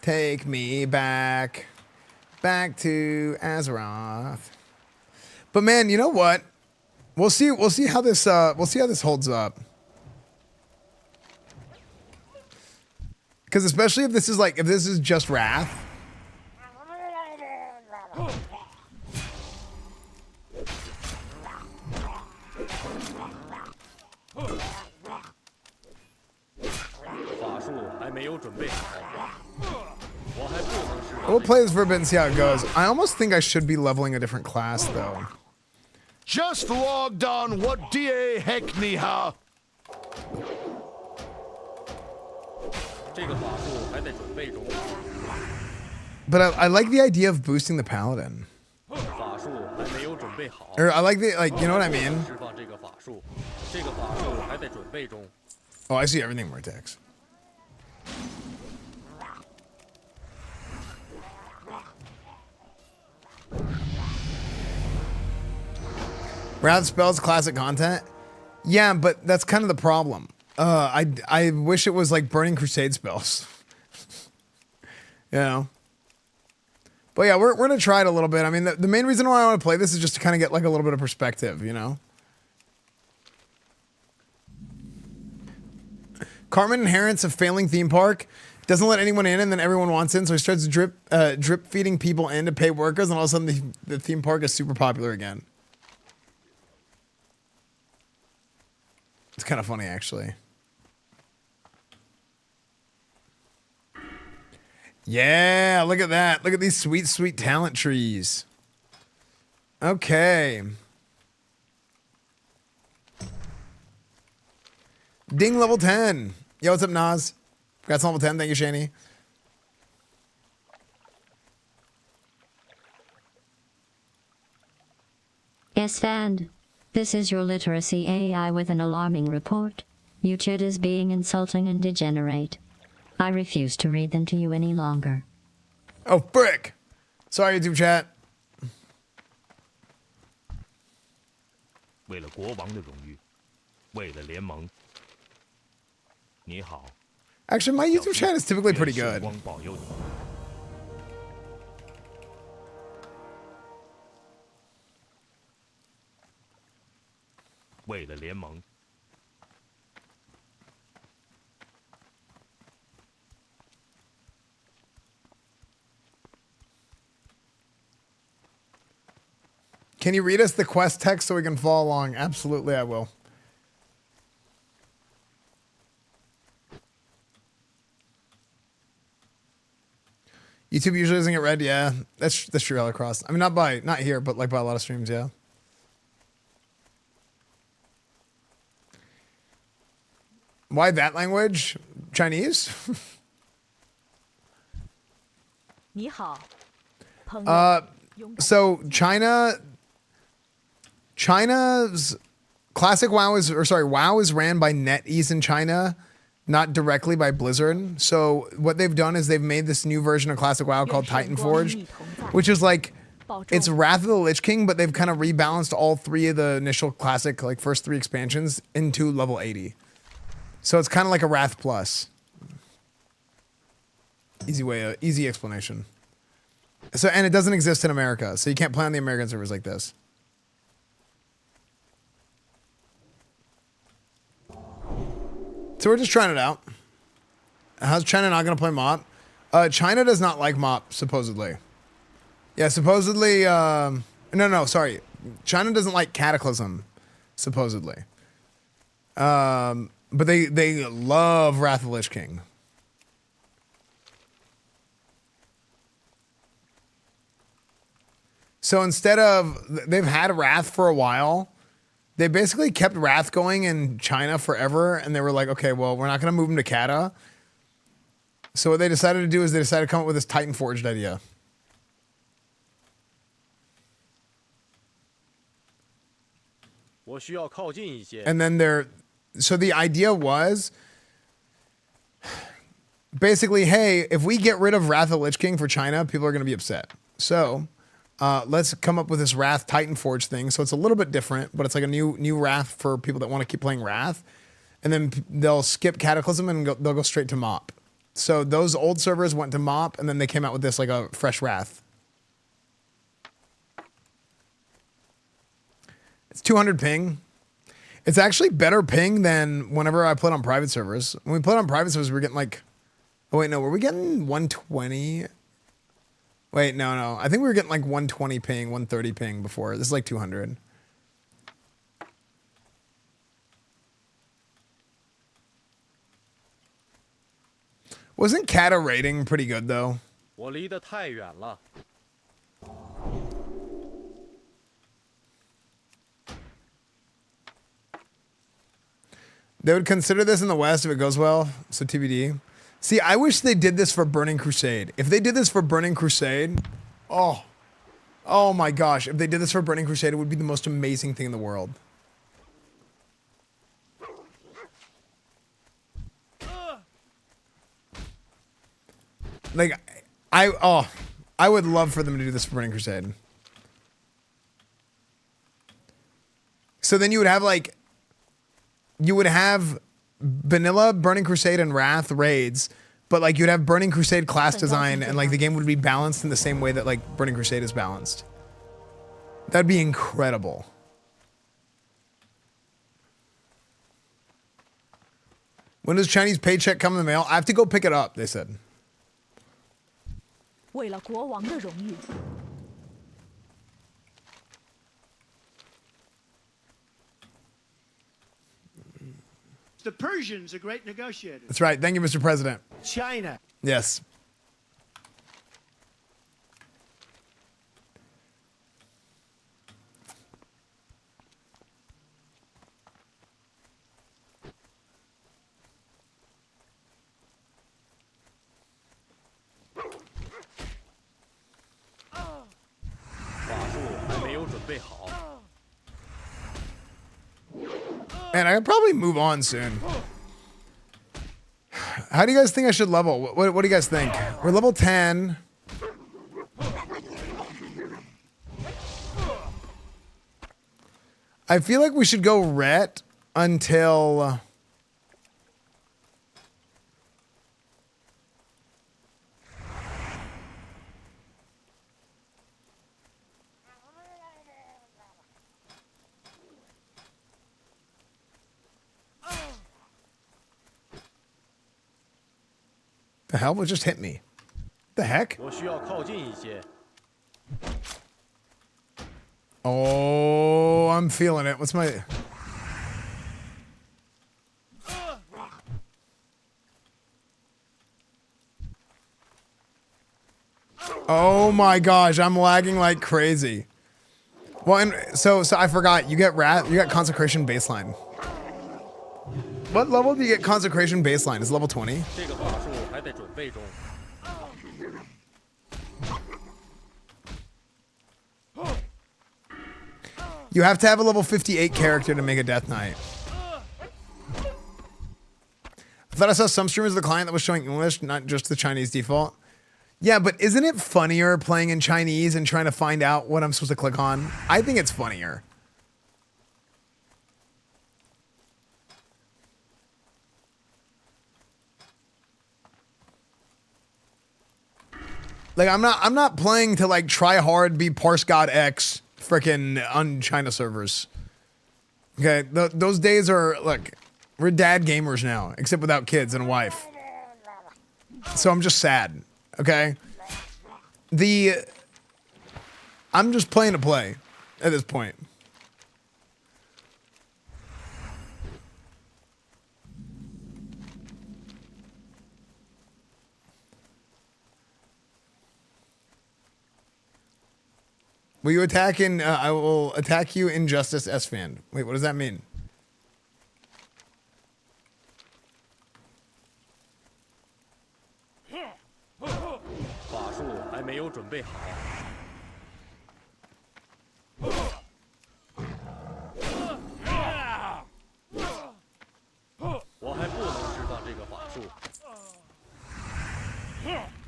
Take me back to Azeroth. But man, you know what? We'll see how this holds up. Because especially if this is just Wrath. We'll play this for a bit and see how it goes. I almost think I should be leveling a different class though. Just logged on. What da heck ni ha? But I like the idea of boosting the Paladin. Or I like the, like, you know what I mean? Oh, I see everything Vortex. Wrath spells classic content? Yeah, but that's kind of the problem. I wish it was like Burning Crusade spells. You know? But yeah, we're going to try it a little bit. I mean, the main reason why I want to play this is just to kind of get like a little bit of perspective, you know? Carmen inherits a failing theme park, doesn't let anyone in, and then everyone wants in, so he starts drip feeding people in to pay workers, and all of a sudden the theme park is super popular again. It's kind of funny, actually. Yeah, look at that. Look at these sweet, sweet talent trees. Okay. Ding level 10. Yo, what's up, Nas? Congrats on level 10. Thank you, Shani. Esfand, this is your literacy AI with an alarming report. Your chat is being insulting and degenerate. I refuse to read them to you any longer. Oh, frick. Sorry, YouTube chat. 为了国王的荣誉，为了联盟。你好。 Actually, my YouTube chat is typically pretty good. 光保佑你。为了联盟。 Can you read us the quest text so we can follow along? Absolutely, I will. YouTube usually doesn't get read. Yeah, that's true all across. I mean, not here, but like by a lot of streams. Yeah. Why that language? Chinese? 你好，朋友。 So China's classic WoW WoW is ran by NetEase in China, not directly by Blizzard. So what they've done is they've made this new version of classic WoW called Titanforged, which is like, it's Wrath of the Lich King, but they've kind of rebalanced all three of the initial classic, like first three expansions into level 80. So it's kind of like a Wrath Plus. Easy explanation. So, and it doesn't exist in America, so you can't play on the American servers like this. So we're just trying it out. How's China not going to play MOP? China does not like MOP, supposedly. Yeah, supposedly, no, sorry. China doesn't like Cataclysm, supposedly. But they love Wrath of the Lich King. So instead of, they've had Wrath for a while. They basically kept Wrath going in China forever. And they were like, okay, well, we're not going to move them to Kata. So what they decided to do is they decided to come up with this Titanforged idea. And then so the idea was basically, hey, if we get rid of Wrath of the Lich King for China, people are going to be upset. So let's come up with this Wrath Titanforged thing. So it's a little bit different, but it's like a new Wrath for people that want to keep playing Wrath. And then they'll skip Cataclysm and they'll go straight to MOP. So those old servers went to MOP, and then they came out with this like a fresh Wrath. It's 200 ping. It's actually better ping than whenever I played on private servers. When we played on private servers, we were getting like, oh wait, no, were we getting 120? Wait, no. I think we were getting like 120 ping, 130 ping before. This is like 200. Wasn't Kata rating pretty good though? 我离得太远了。 They would consider this in the West if it goes well. So TBD. See, I wish they did this for Burning Crusade. If they did this for Burning Crusade, oh my gosh. If they did this for Burning Crusade, it would be the most amazing thing in the world. Like, I would love for them to do this for Burning Crusade. So then you would have like, you would have vanilla Burning Crusade and Wrath raids, but like you'd have Burning Crusade class design and like the game would be balanced in the same way that like Burning Crusade is balanced. That'd be incredible. When does Chinese paycheck come in the mail? I have to go pick it up, they said. 为了国王的荣誉。 The Persians are great negotiators. That's right. Thank you, Mr. President. China. Yes. Man, I could probably move on soon. How do you guys think I should level? What do you guys think? We're level 10. I feel like we should go ret until... The hell? What just hit me? The heck? Oh, I'm feeling it. What's my... Oh my gosh, I'm lagging like crazy. Well, and so I forgot. You get consecration baseline. What level do you get consecration baseline? Is it level 20? You have to have a level 58 character to make a Death Knight. I thought I saw some streamers of the client that was showing English, not just the Chinese default. Yeah, but isn't it funnier playing in Chinese and trying to find out what I'm supposed to click on? I think it's funnier. Like I'm not playing to like try hard, be Parse God X frickin' on China servers. Okay, those days are, look, we're dad gamers now, except without kids and a wife. So I'm just sad. Okay, I'm just playing to play at this point. Will you attack in? I will attack you in Justice Esfand. Wait, what does that mean?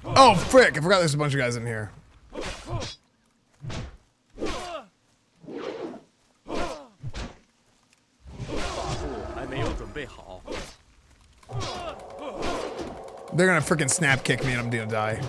Oh, frick! I forgot there's a bunch of guys in here. They're gonna freaking snap kick me and I'm gonna die.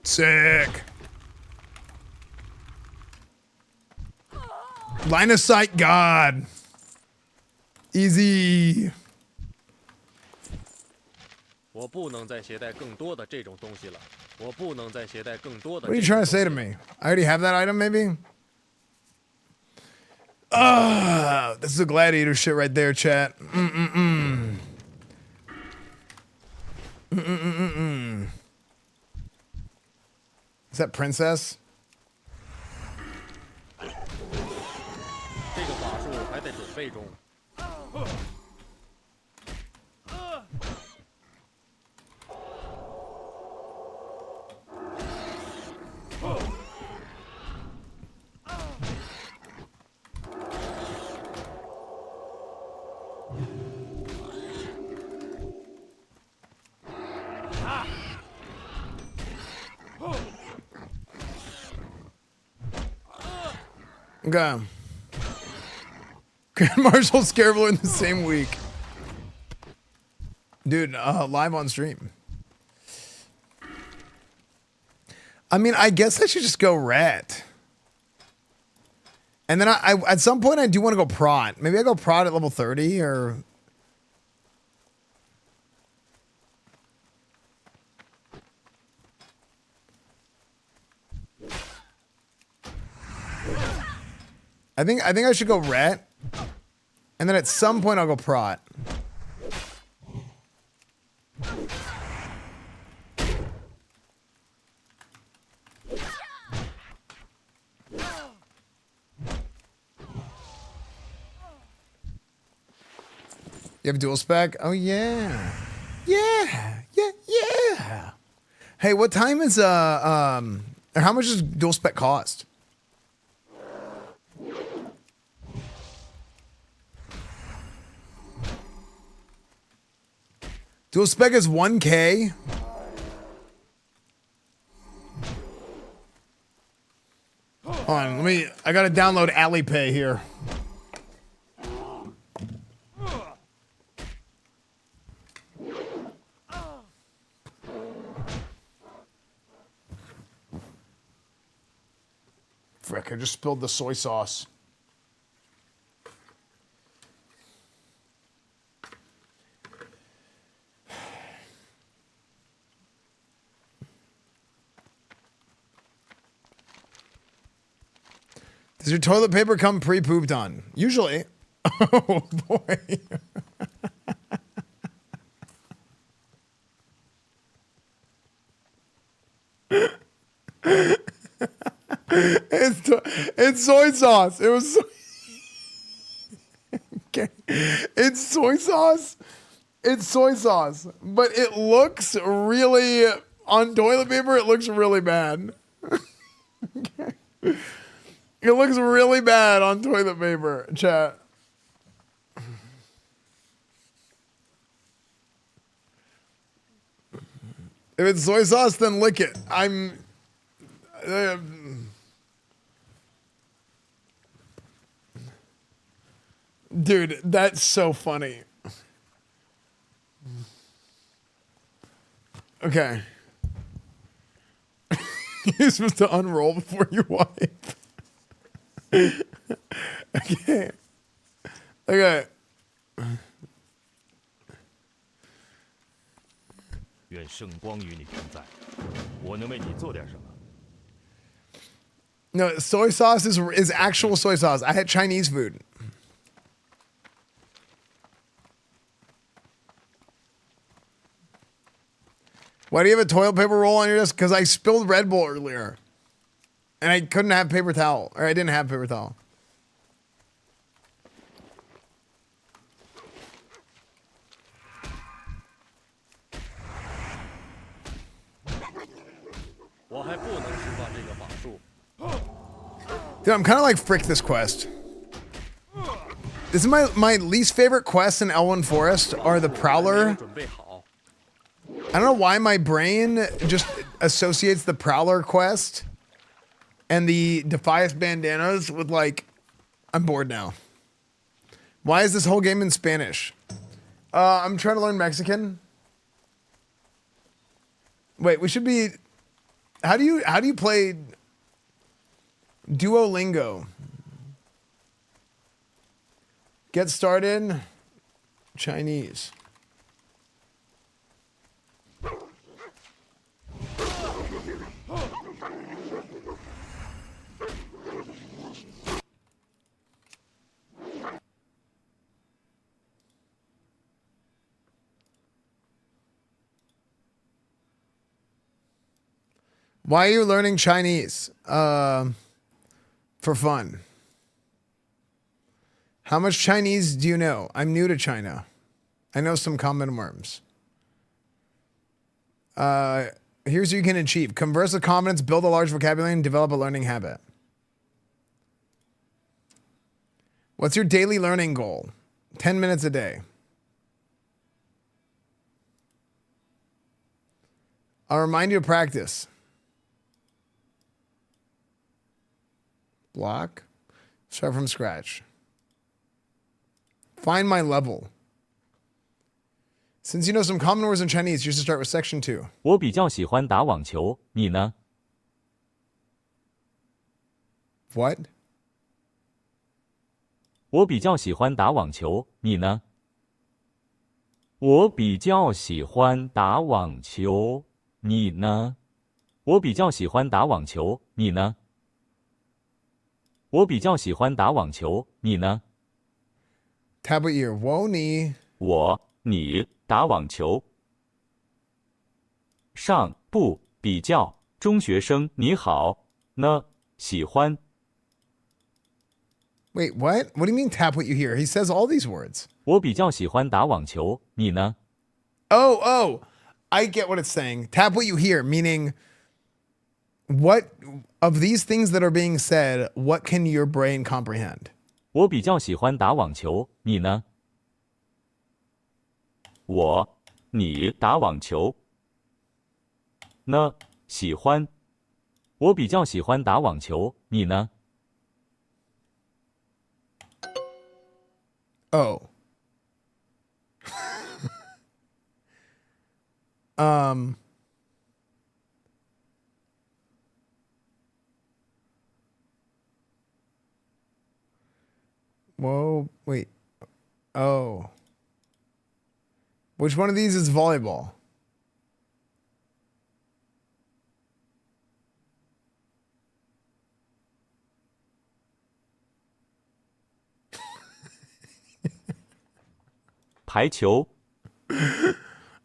Sick. Line of sight God. Easy. What are you trying to say to me? I already have that item, maybe? This is a gladiator shit right there, chat. Is that princess? Okay. Grand Marshal Scarable in the same week. Dude, live on stream. I mean, I guess I should just go ret. And then I at some point I do want to go prot. Maybe I go prot at level 30 or... I think I should go ret. And then at some point I'll go prot. You have a dual spec? Oh yeah. Yeah. Hey, what time is or how much does dual spec cost? Dual spec is 1K. Hold on, I gotta download Alipay here. Frick, I just spilled the soy sauce. Does your toilet paper come pre-pooped on? Usually. Oh, boy. It's soy sauce. It was okay. It's soy sauce. It's soy sauce. But it looks really, on toilet paper, it looks really bad. Okay. It looks really bad on toilet paper, chat. If it's soy sauce, then lick it. Dude, that's so funny. Okay. You're supposed to unroll before you wipe. Okay. Okay. 愿圣光与你同在，我能为你做点什么？ No, soy sauce is actual soy sauce. I had Chinese food. Why do you have a toilet paper roll on your desk? Because I spilled Red Bull earlier. And I couldn't have paper towel. Or I didn't have paper towel. Dude, I'm kind of like, frick this quest. This is my least favorite quests in L1 Forest are the Prowler. I don't know why my brain just associates the Prowler quest and the Defias bandanas with, like, I'm bored now. Why is this whole game in Spanish? I'm trying to learn Mexican. Wait, we should be... How do you play Duolingo? Get started. Chinese. Why are you learning Chinese? For fun. How much Chinese do you know? I'm new to China. I know some common words. Here's what you can achieve. Converse with confidence, build a large vocabulary, and develop a learning habit. What's your daily learning goal? 10 minutes a day. I'll remind you to practice. Block. Start from scratch. Find my level. Since you know some common words in Chinese, you should start with section 2. 我比较喜欢打网球，你呢？ What? 我比较喜欢打网球，你呢？我比较喜欢打网球，你呢？我比较喜欢打网球，你呢？我比较喜欢打网球，你呢？ Tap what year? 我你我你打网球。上不比较中学生你好呢喜欢。 Wait, what? What do you mean tap what you hear? He says all these words. 我比较喜欢打网球，你呢？ Oh, I get what it's saying. Tap what you hear, meaning what of these things that are being said, what can your brain comprehend? 我比较喜欢打网球，你呢？我你打网球呢喜欢。我比较喜欢打网球，你呢？ Oh. Whoa, wait. Oh. Which one of these is volleyball?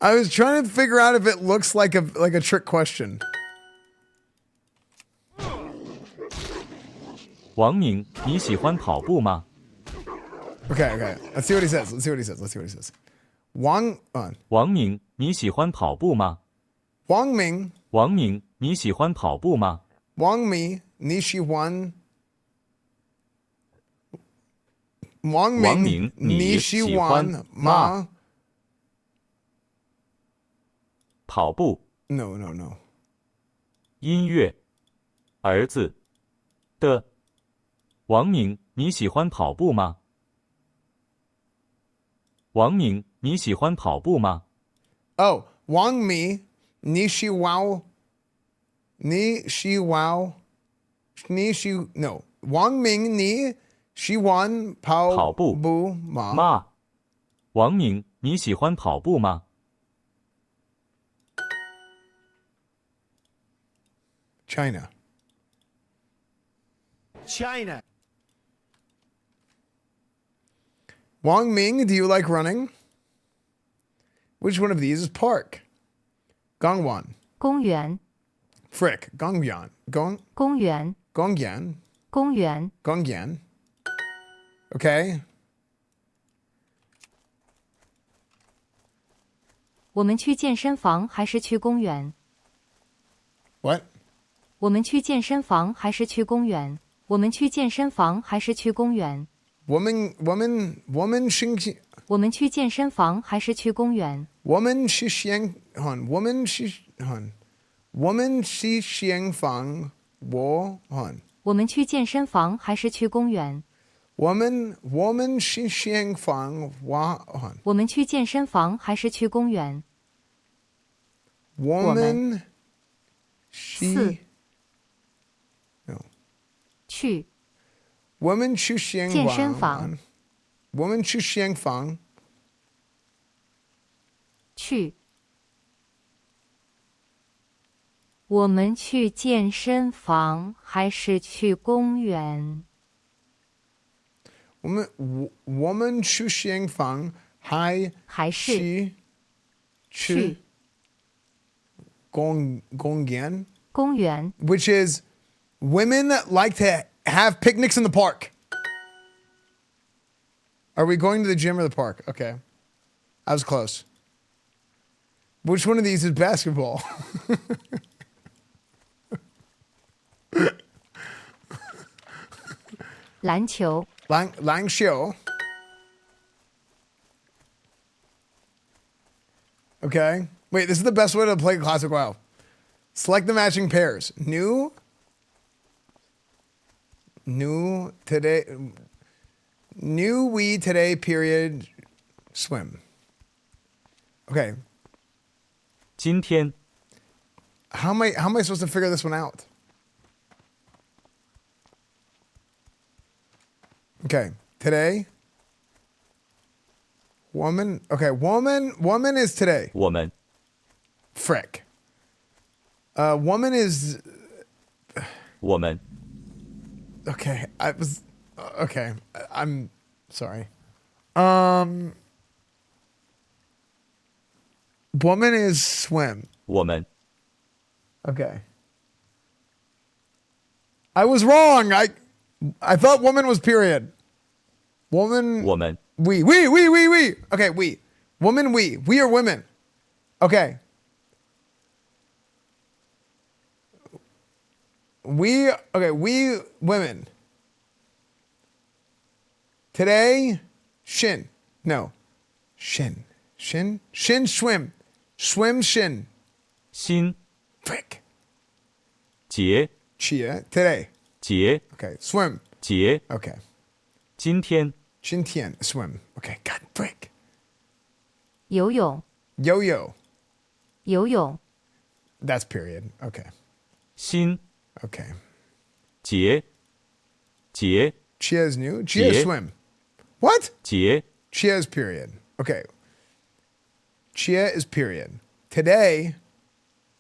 I was trying to figure out if it looks like a trick question. 王明，你喜欢跑步吗？ Okay. Let's see what he says. Wang 王明，你喜欢跑步吗？ Wang Ming 王明，你喜欢跑步吗？ Wang Mi Nishi Wan Wang Ming 你喜欢吗？ 跑步 No. 音乐儿子的王明，你喜欢跑步吗？王明，你喜欢跑步吗？ Oh, Wang Mi Nishi Wang Ming Ni Shi Wan 跑步吗？ 王明，你喜欢跑步吗？ China. Wang Ming, do you like running? Which one of these is park? Gongwan. 公园 Frick. Gongyan. 公园 Gongyan. 公园 Gongyan. Okay. 我们去健身房还是去公园？ What? 我们去健身房还是去公园？我们去健身房还是去公园？ Woman 我们去健身房还是去公园？ Woman shi xiang fang wo han. 我们去健身房还是去公园？ Woman shi xiang fang wa han. 我们去健身房还是去公园？ Woman shi no. 去 Woman chu xiang 健身房 Woman chu xiang fang 去。我们去健身房还是去公园？ Woman chu xiang fang 还是去公园 公园 which is women like to have picnics in the park. Are we going to the gym or the park? Okay. I was close. Which one of these is basketball? 篮球篮球 Okay. Wait, this is the best way to play Classic WoW. Select the matching pairs. New we today period swim. Okay. 今天 How am I supposed to figure this one out? Okay. Today. Woman. Okay. Woman is today. 我们 Frick. Woman is. 我们 Okay. I was. Okay. I'm sorry. Woman is swim. 我们 Okay. I was wrong. I thought woman was period. Woman. 我们 We. Okay, we. Woman, we. We are women. Okay. We women. Today, shin. No. Shin, swim. Swim, shin. 新 Frick. 节 Chia, today. 节 Okay, swim. 节 Okay. 今天 Shintian, swim. Okay, God, frick. 游泳 Yo-yo. 游泳 That's period. Okay. 新 Okay. 节节 Chia is new. Chia is Yeah. swim. What? 节 Chia is period. Okay. Chia is period. Today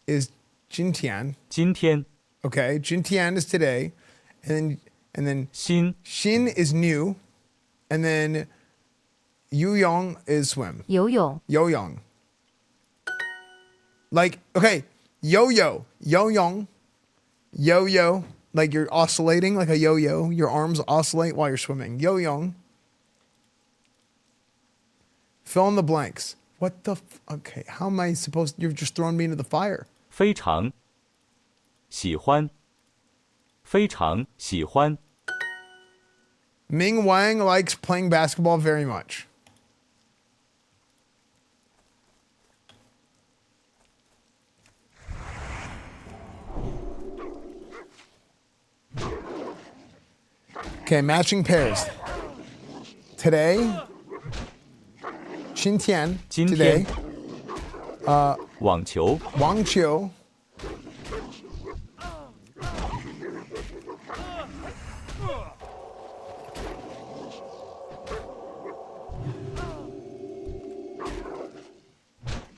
is Jintian. 今天 Okay. Jintian is today. And then 新 Shin is new. And then Yu-yong is swim. 游泳 Yo-yong. Like, okay. Yo-yo. Yo-yong. Yo-yo. Like you're oscillating like a yo-yo. Your arms oscillate while you're swimming. Yo-yong. Fill in the blanks. What the okay, how am I supposed you've just thrown me into the fire. 非常喜欢非常喜欢 Ming Wang likes playing basketball very much. Okay, matching pairs. Today, Xintian. 今 Today, 天网球 Wang Qiu.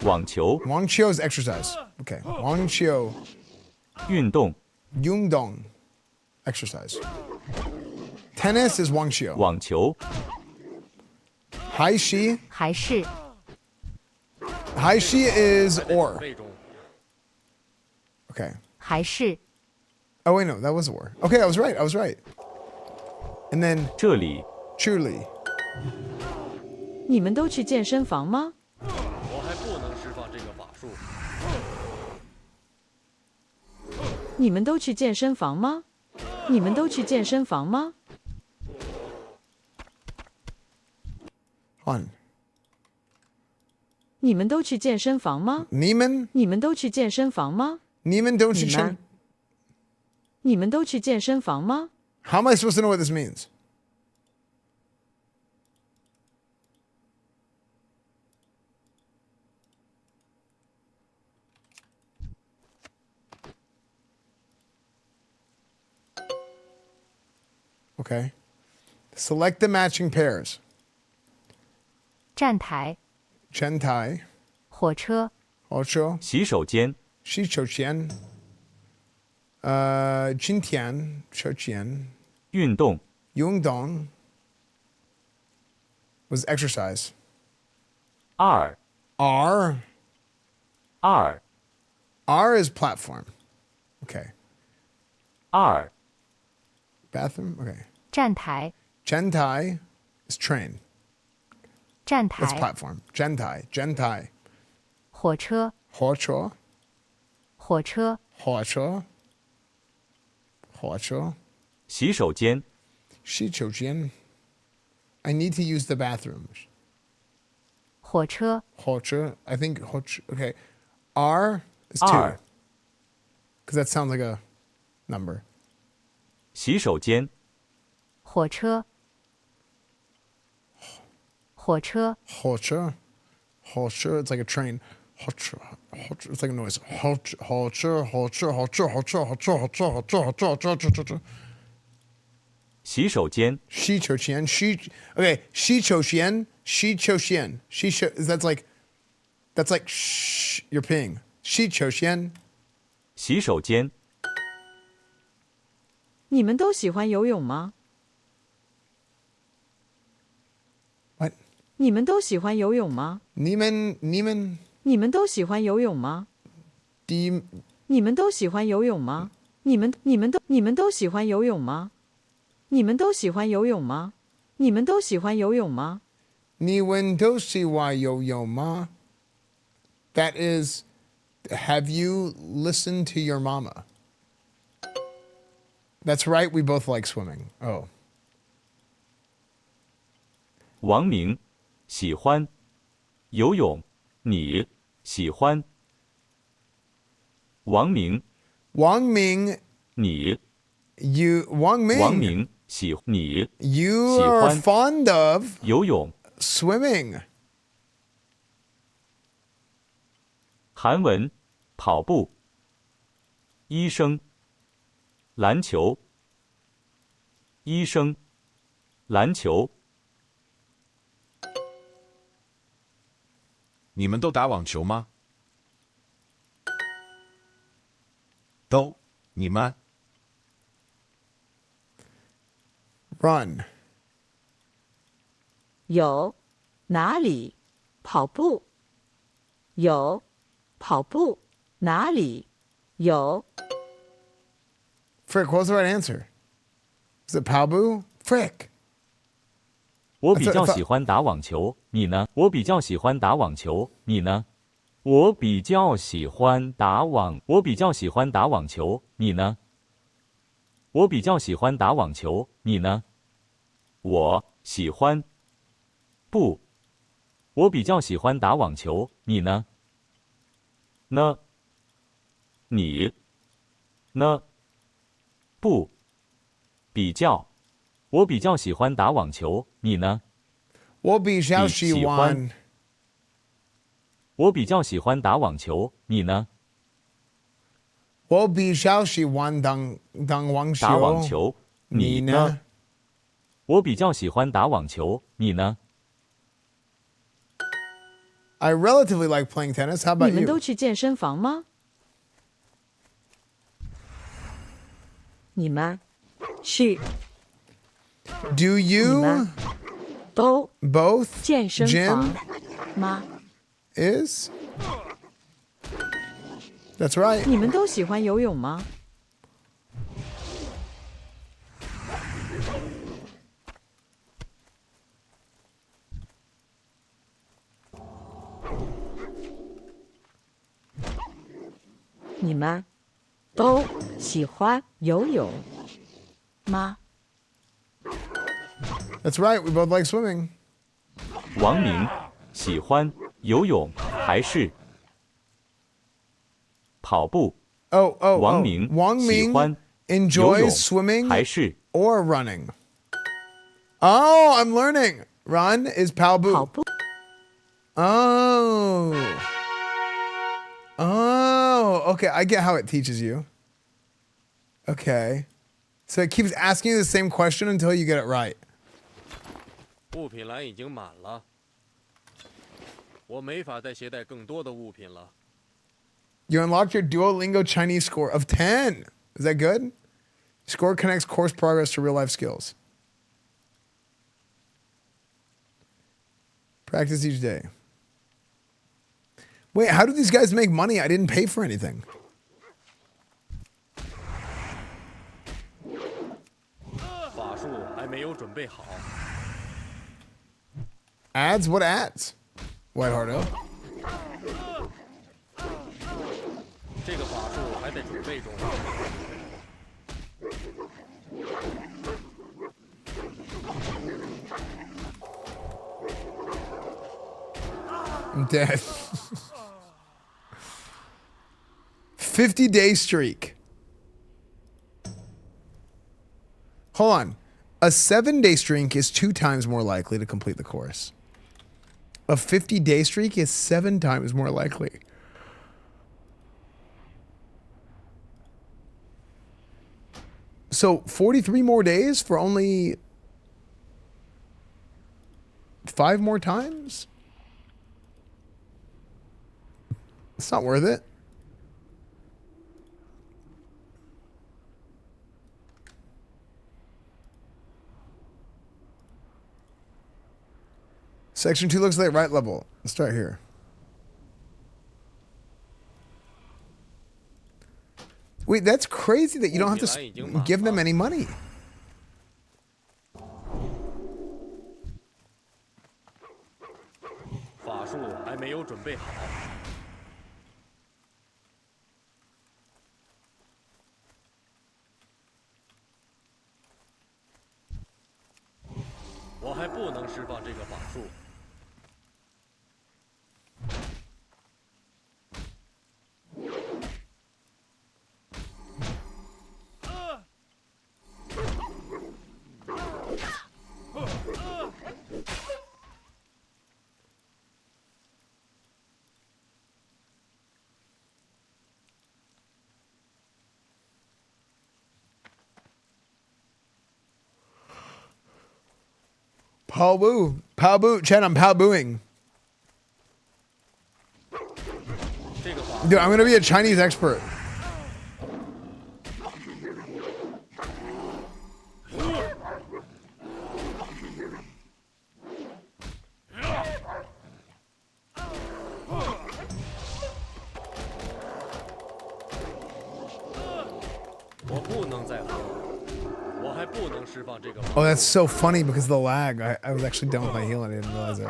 网球 Wang Qiu is exercise. Okay, Wang Qiu. 运动 Yungdong. Exercise. Tennis is Wang Qiu. 网球 Hai Shi. 还是 Hai Shi is or. 备中 Okay. 还是 Oh wait, no, that was or. Okay, I was right. And then 这里 Chuli. 你们都去健身房吗？我还不能释放这个法术。你们都去健身房吗？你们都去健身房吗？ On. 你们都去健身房吗？ Neiman? 你们都去健身房吗？ Neiman, don't you 你 check? 们你们都去健身房吗？ How am I supposed to know what this means? Okay. Select the matching pairs. 站台 Chentai, 火车 Ocho, 洗手间 Shichoqian, Jintian, Choqian, 运动 Yungdong was exercise. 二 R 二 R is platform. Okay. 二 Bathroom. Okay. 站台 Gentai is train. 站 That's 台 platform. Gentai. 火车 Hocho. 火车 Hocho. 洗手间 Shichojian. I need to use the bathroom. 火车 Hocho. I think Hocho. Okay. R is 2. R. Because that sounds like a number. 洗手间火车火车 Hocho. Halcher, it's like a train. Halcher, it's like a noise. Halcher.洗手间 Shi Cho Xian. Okay, Shi Cho Xian. Shi Cho Xian. That's like shh, you're peeing. Shi Cho Xian. 洗手间你们都喜欢游泳吗？ What? 你们都喜欢游泳吗？ 你们你们都喜欢游泳吗？ die 你们都喜欢游泳吗？你们都喜欢游泳吗？你们都喜欢游泳吗？你们都喜欢游泳吗？ 你们都喜欢游泳吗? That is, have you listened to your mama? That's right, we both like swimming. Oh. 王明喜欢游泳，你喜欢王明王明你 王明王明喜你 You 喜 are 欢 fond of 游泳 swimming. 韩文跑步医生篮球医生篮球你们都打网球吗？都，你们 Run. 有哪里跑步？有跑步哪里有？ Frick, what was the right answer? Is it Palbu? Frick. 我比较喜欢打网球，你呢？我比较喜欢打网球，你呢？我比较喜欢打网球，你呢？我比较喜欢打网球，你呢？我喜欢不，我比较喜欢打网球，你呢？呢？你呢？不，比较，我比较喜欢打网球，你呢？我比较喜欢。我比较喜欢打网球，你呢？我比较喜欢打网球。打网球，你呢？呢？我比较喜欢打网球，你呢？ I relatively like playing tennis. How about 你们 you? 都去健身房吗？你们去 Do 你 you 们都 both 健身 gym 房吗？ is? That's right. 你们都喜欢游泳吗？ 你们都喜欢游泳吗？ That's right. We both like swimming. 王明喜欢游泳还是跑步？王明喜欢 enjoys swimming 还是 or running. Oh, I'm learning. Run is Palbu. 跑步。 Oh. Oh, okay. I get how it teaches you. Okay. So it keeps asking you the same question until you get it right. 物品栏已经满了，我没法再携带更多的物品了。 You unlocked your Duolingo Chinese score of 10. Is that good? Score connects course progress to real life skills. Practice each day. Wait, how do these guys make money? I didn't pay for anything. Ads? What ads? Whitehearto. 这个法术还在准备中。 I'm dead. 50-day streak. Hold on. A 7-day streak is 2 times more likely to complete the course. A 50-day streak is 7 times more likely. So 43 more days for only 5 more times? It's not worth it. Section 2 looks like right level. Let's start here. Wait, that's crazy that you don't have to give them any money. 法术还没有准备好。我还不能释放这个法术。 Paul Boo. Paul Boo. Chat, I'm Paul Booing. Dude, I'm going to be a Chinese expert. Oh, that's so funny because of the lag. I was actually done with my heal and I didn't realize it.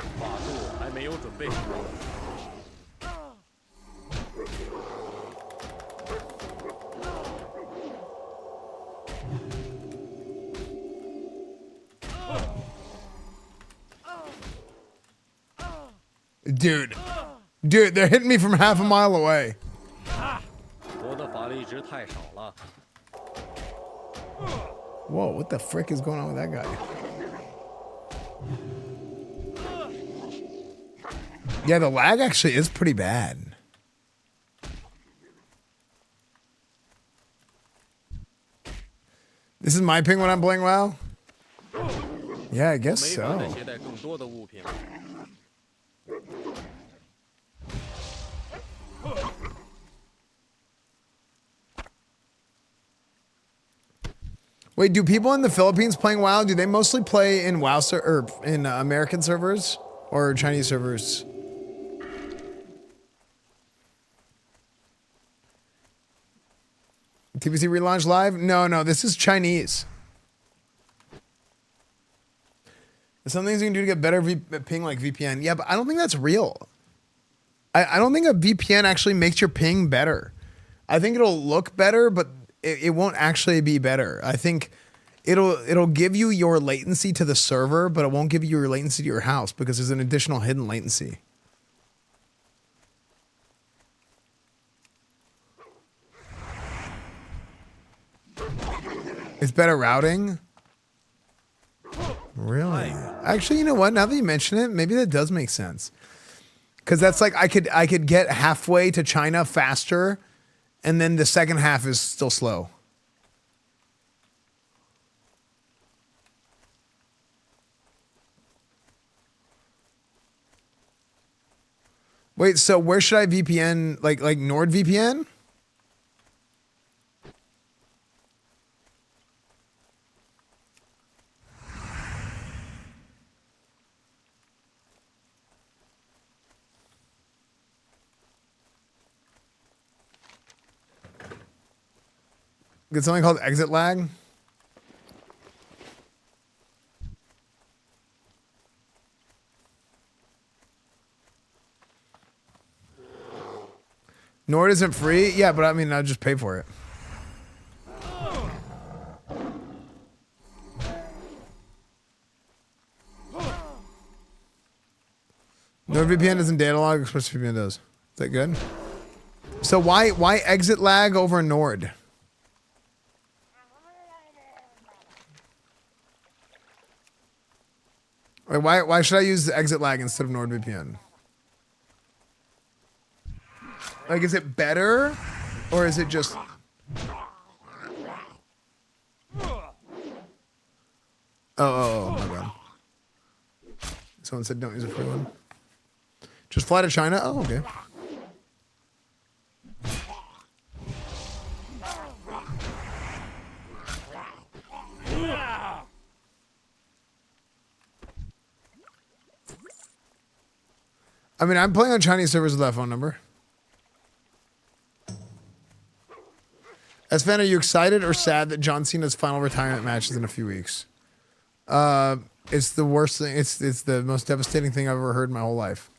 Dude, they're hitting me from half a mile away. Whoa, what the frick is going on with that guy? Yeah, the lag actually is pretty bad. This is my ping when I'm playing WoW? Yeah, I guess so. Wait, do people in the Philippines playing WoW, do they mostly play in WoW or in American servers or Chinese servers? TPC relaunch live? No, this is Chinese. There's some things you can do to get better ping like VPN. Yeah, but I don't think that's real. I don't think a VPN actually makes your ping better. I think it'll look better, but it won't actually be better. I think it'll give you your latency to the server, but it won't give you your latency to your house because there's an additional hidden latency. It's better routing? Really? Actually, you know what? Now that you mention it, maybe that does make sense. Because that's like I could get halfway to China faster, and then the second half is still slow. Wait, so where should I VPN? Like NordVPN? Get something called exit lag. Nord isn't free? Yeah, but I mean, I'll just pay for it. NordVPN doesn't data log, ExpressVPN does. Is that good? So why exit lag over Nord? Wait, why should I use the exit lag instead of NordVPN? Like, is it better, or is it just? Oh, my bad. Someone said don't use a free one. Just fly to China? Oh, okay. I mean, I'm playing on Chinese servers with that phone number. Esfand, are you excited or sad that John Cena's final retirement match is in a few weeks? It's the worst thing. It's the most devastating thing I've ever heard in my whole life.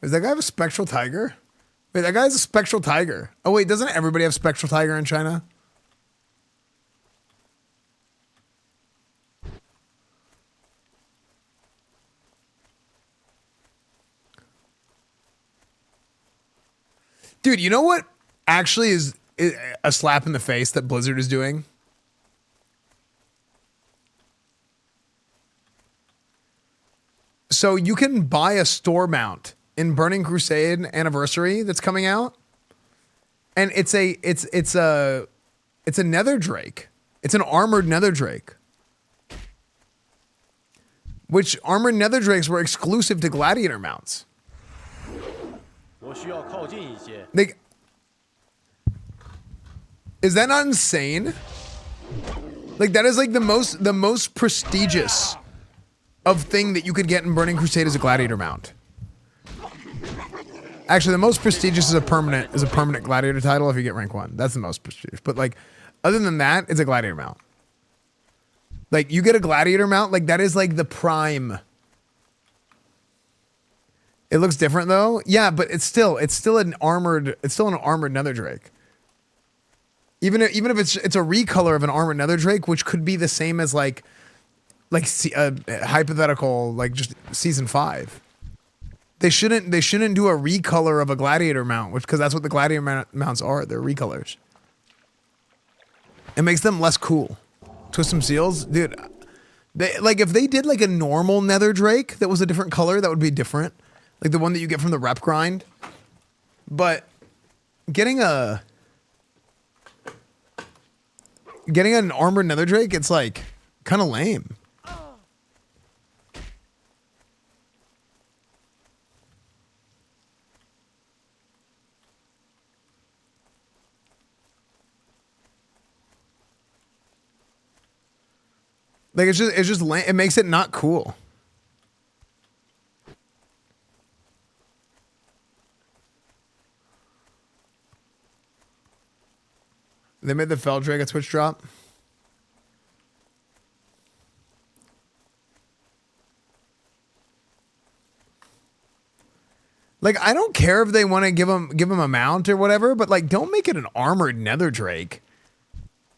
Does that guy have a spectral tiger? Wait, that guy has a spectral tiger. Oh wait, doesn't everybody have spectral tiger in China? Dude, you know what actually is a slap in the face that Blizzard is doing? So you can buy a store mount in Burning Crusade Anniversary that's coming out, and it's a nether drake. It's an armored nether drake. Which armored nether drakes were exclusive to gladiator mounts. Like, is that not insane? Like, that is like the most prestigious of thing that you could get in Burning Crusade as a gladiator mount. Actually, the most prestigious is a permanent gladiator title if you get rank 1. That's the most prestigious. But like, other than that, it's a gladiator mount. Like, you get a gladiator mount, like that is like the prime. It looks different though. Yeah, but it's still an armored nether drake. Even if it's a recolor of an armored nether drake, which could be the same as like hypothetical, like just season 5. They shouldn't do a recolor of a gladiator mount, because that's what the gladiator mounts are. They're recolors. It makes them less cool. Twist some seals, dude. If they did like a normal nether drake that was a different color, that would be different. Like the one that you get from the rep grind. But getting an armored nether drake, it's like kind of lame. Like it's just lame. It makes it not cool. They made the Fell Drake a Twitch drop. Like, I don't care if they want to give him a mount or whatever, but like, don't make it an armored nether drake.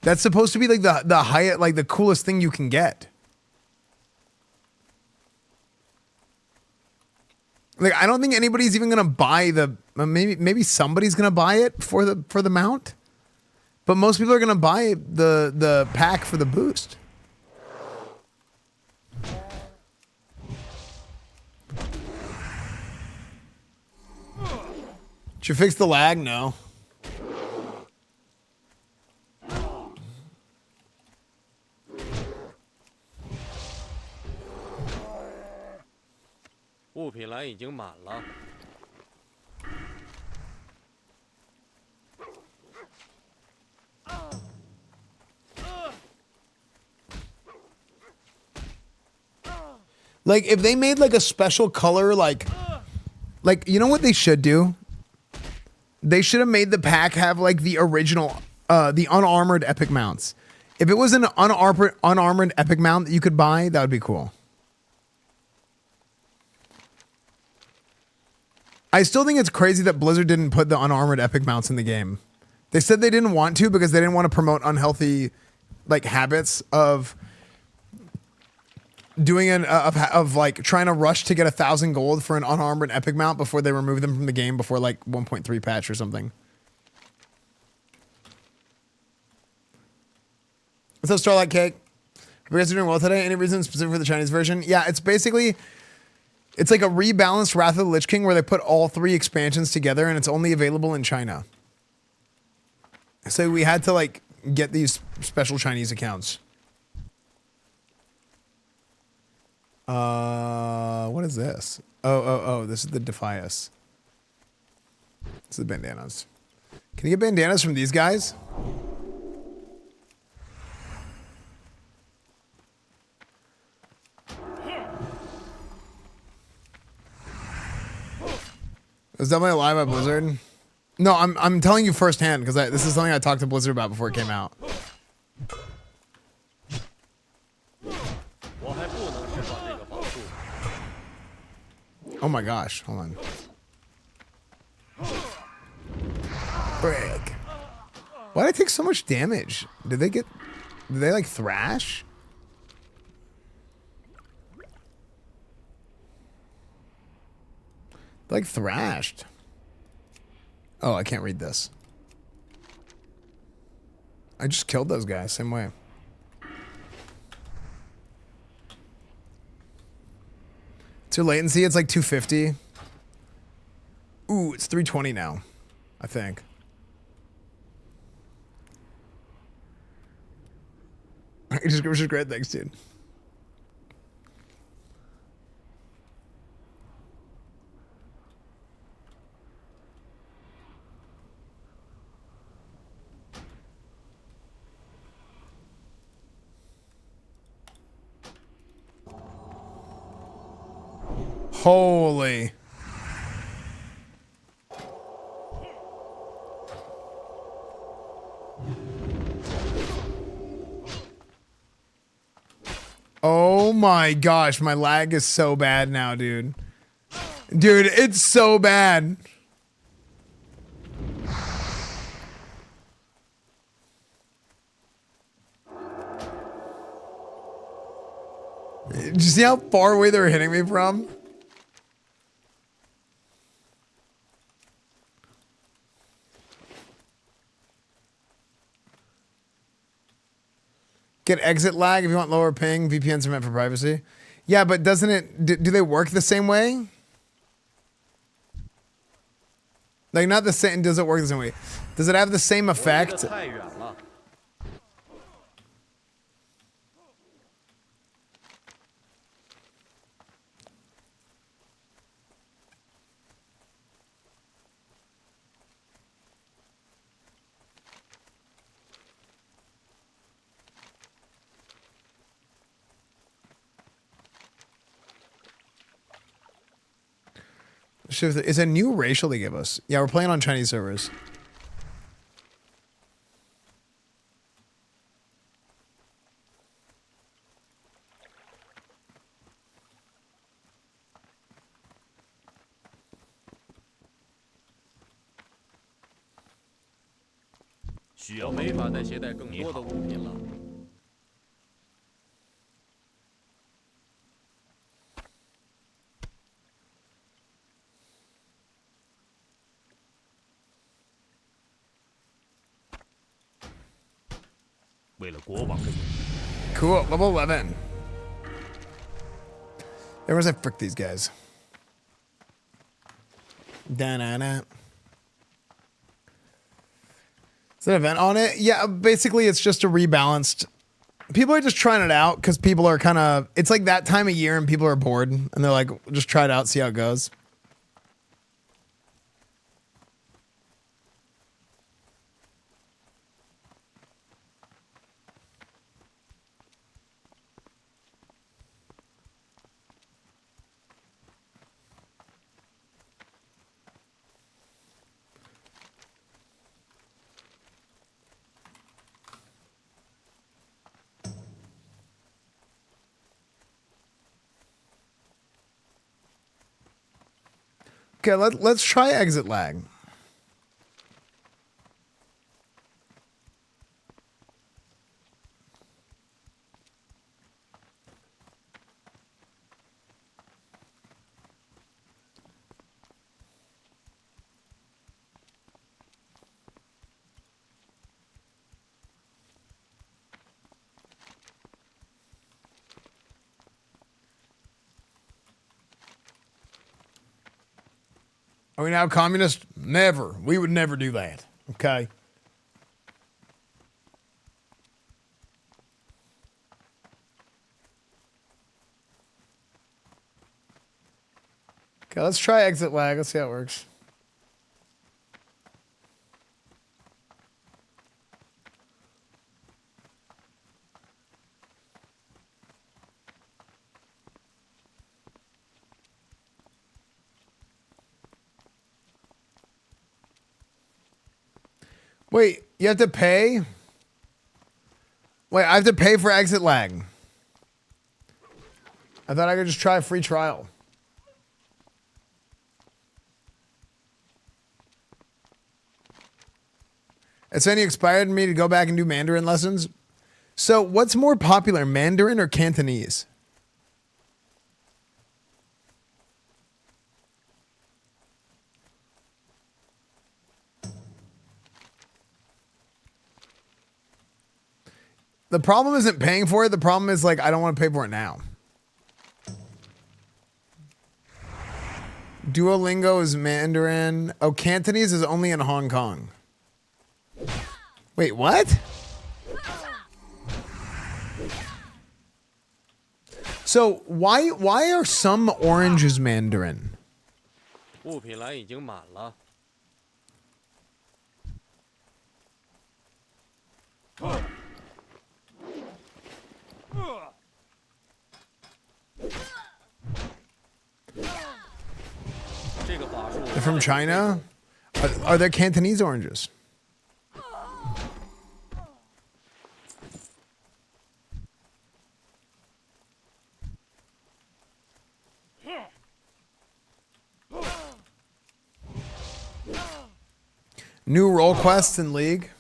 That's supposed to be like the highest, like the coolest thing you can get. Like, I don't think anybody's even gonna buy maybe somebody's gonna buy it for the mount. But most people are going to buy the pack for the boost. Did you fix the lag? No. Like, if they made like a special color, like you know what they should do? They should have made the pack have like the original, the unarmored epic mounts. If it was an unarmored epic mount that you could buy, that would be cool. I still think it's crazy that Blizzard didn't put the unarmored epic mounts in the game. They said they didn't want to because they didn't want to promote unhealthy like habits of doing of like trying to rush to get 1,000 gold for an unarmored epic mount before they remove them from the game before like 1.3 patch or something. What's up, Starlight Cake? Hope you guys are doing well today. Any reason specific for the Chinese version? Yeah, it's basically, it's like a rebalanced Wrath of the Lich King where they put all 3 expansions together and it's only available in China. So we had to like get these special Chinese accounts. What is this? Oh, this is the Defias. This is the bandanas. Can you get bandanas from these guys? It was definitely a lie by Blizzard. No, I'm telling you firsthand because this is something I talked to Blizzard about before it came out. Oh my gosh, hold on. Frick. Why did I take so much damage? Did they like thrash? Like thrashed. Oh, I can't read this. I just killed those guys, same way. It's your latency, it's like 250. Ooh, it's 320 now, I think. Just great, thanks, dude. Holy. Oh my gosh, my lag is so bad now, dude. Dude, it's so bad. Did you see how far away they were hitting me from? Get exit lag if you want lower ping. VPNs are meant for privacy. Yeah, but doesn't it... Do they work the same way? Like, not the same... Does it work the same way? Does it have the same effect? It's a new racial they give us. Yeah, we're playing on Chinese servers. Cool, level 11. Everyone's like, frick these guys. Da-na-na. Is there an event on it? Yeah, basically it's just a rebalanced. People are just trying it out because people are kind of, it's like that time of year and people are bored and they're like, just try it out, see how it goes. Okay, let's try exit lag. Are we now communist? Never. We would never do that. Okay. Okay, let's try exit lag. Let's see how it works. Wait, you have to pay? Wait, I have to pay for exit lag. I thought I could just try a free trial. It's only expired me to go back and do Mandarin lessons. So what's more popular, Mandarin or Cantonese? The problem isn't paying for it. The problem is like, I don't want to pay for it now. Duolingo is Mandarin. Oh, Cantonese is only in Hong Kong. Wait, what? So why are some oranges Mandarin? 物品栏已经满了。They're from China? Are there Cantonese oranges? New role quests in League?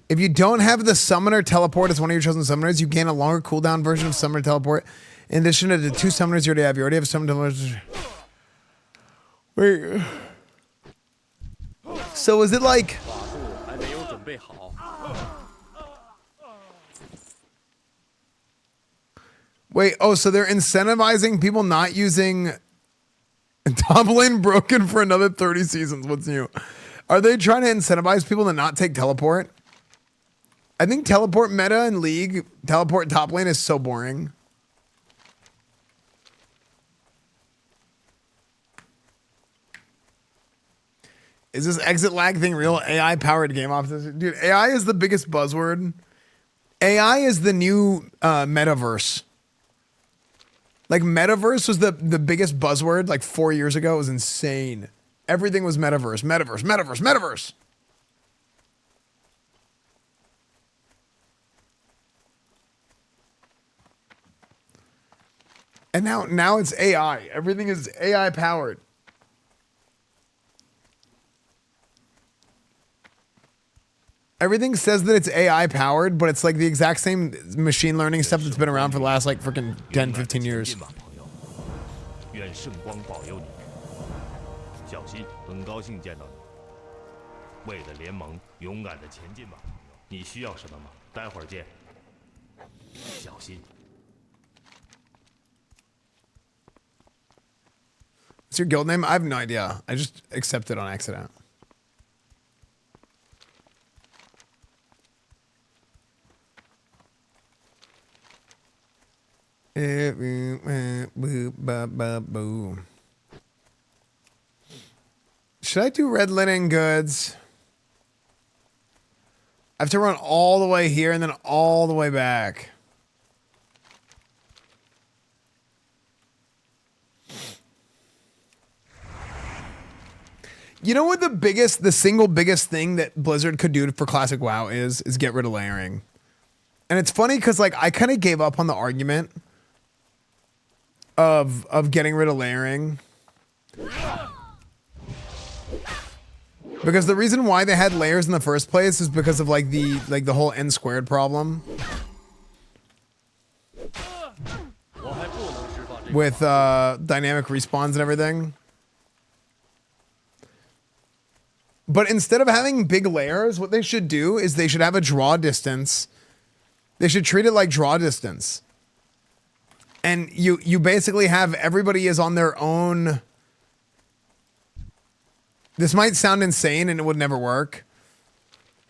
If you don't have the Summoner Teleport as one of your chosen summoners, you gain a longer cooldown version of Summoner Teleport. In addition to the 2 summoners you already have. You already have Summoner Teleport. Wait. So is it like... Wait, oh, so they're incentivizing people not using top lane broken for another 30 seasons. What's new? Are they trying to incentivize people to not take teleport? I think teleport meta in League, teleport top lane is so boring. Is this exit lag thing real? AI powered game office? Dude, AI is the biggest buzzword. AI is the new metaverse. Like metaverse was the biggest buzzword like 4 years ago. It was insane. Everything was metaverse, metaverse, metaverse, metaverse. And now it's AI. Everything is AI powered. Everything says that it's AI powered, but it's like the exact same machine learning stuff that's been around for the last like freaking 10, 15 years. 愿圣光保佑你，小心，很高兴见到你。为了联盟，勇敢的前进吧，朋友。你需要什么吗？待会儿见。小心。 What's your guild name? I have no idea. I just accepted on accident. Should I do red linen goods? I have to run all the way here and then all the way back. You know what the single biggest thing that Blizzard could do for classic WoW is get rid of layering. And it's funny because like I kind of gave up on the argument of getting rid of layering. Because the reason why they had layers in the first place is because of like the whole n squared problem. With dynamic respawns and everything. But instead of having big layers, what they should do is they should have a draw distance. They should treat it like draw distance. And you basically have everybody is on their own. This might sound insane and it would never work.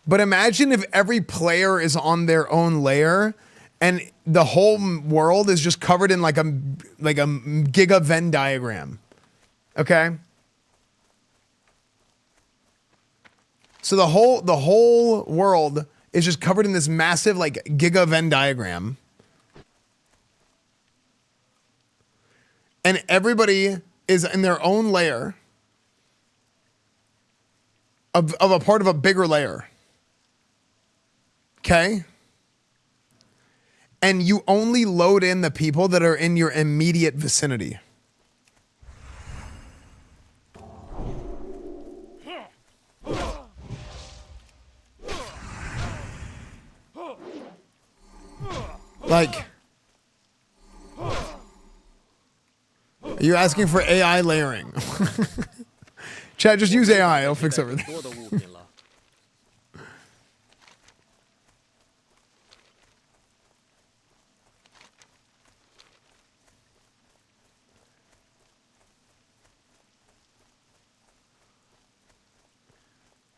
But imagine if every player is on their own layer and the whole world is just covered in like a giga Venn diagram. Okay? So the whole world is just covered in this massive like giga Venn diagram. And everybody is in their own layer of a part of a bigger layer. Okay? And you only load in the people that are in your immediate vicinity. Like, are you asking for AI layering? Chad, just use AI. It'll fix everything.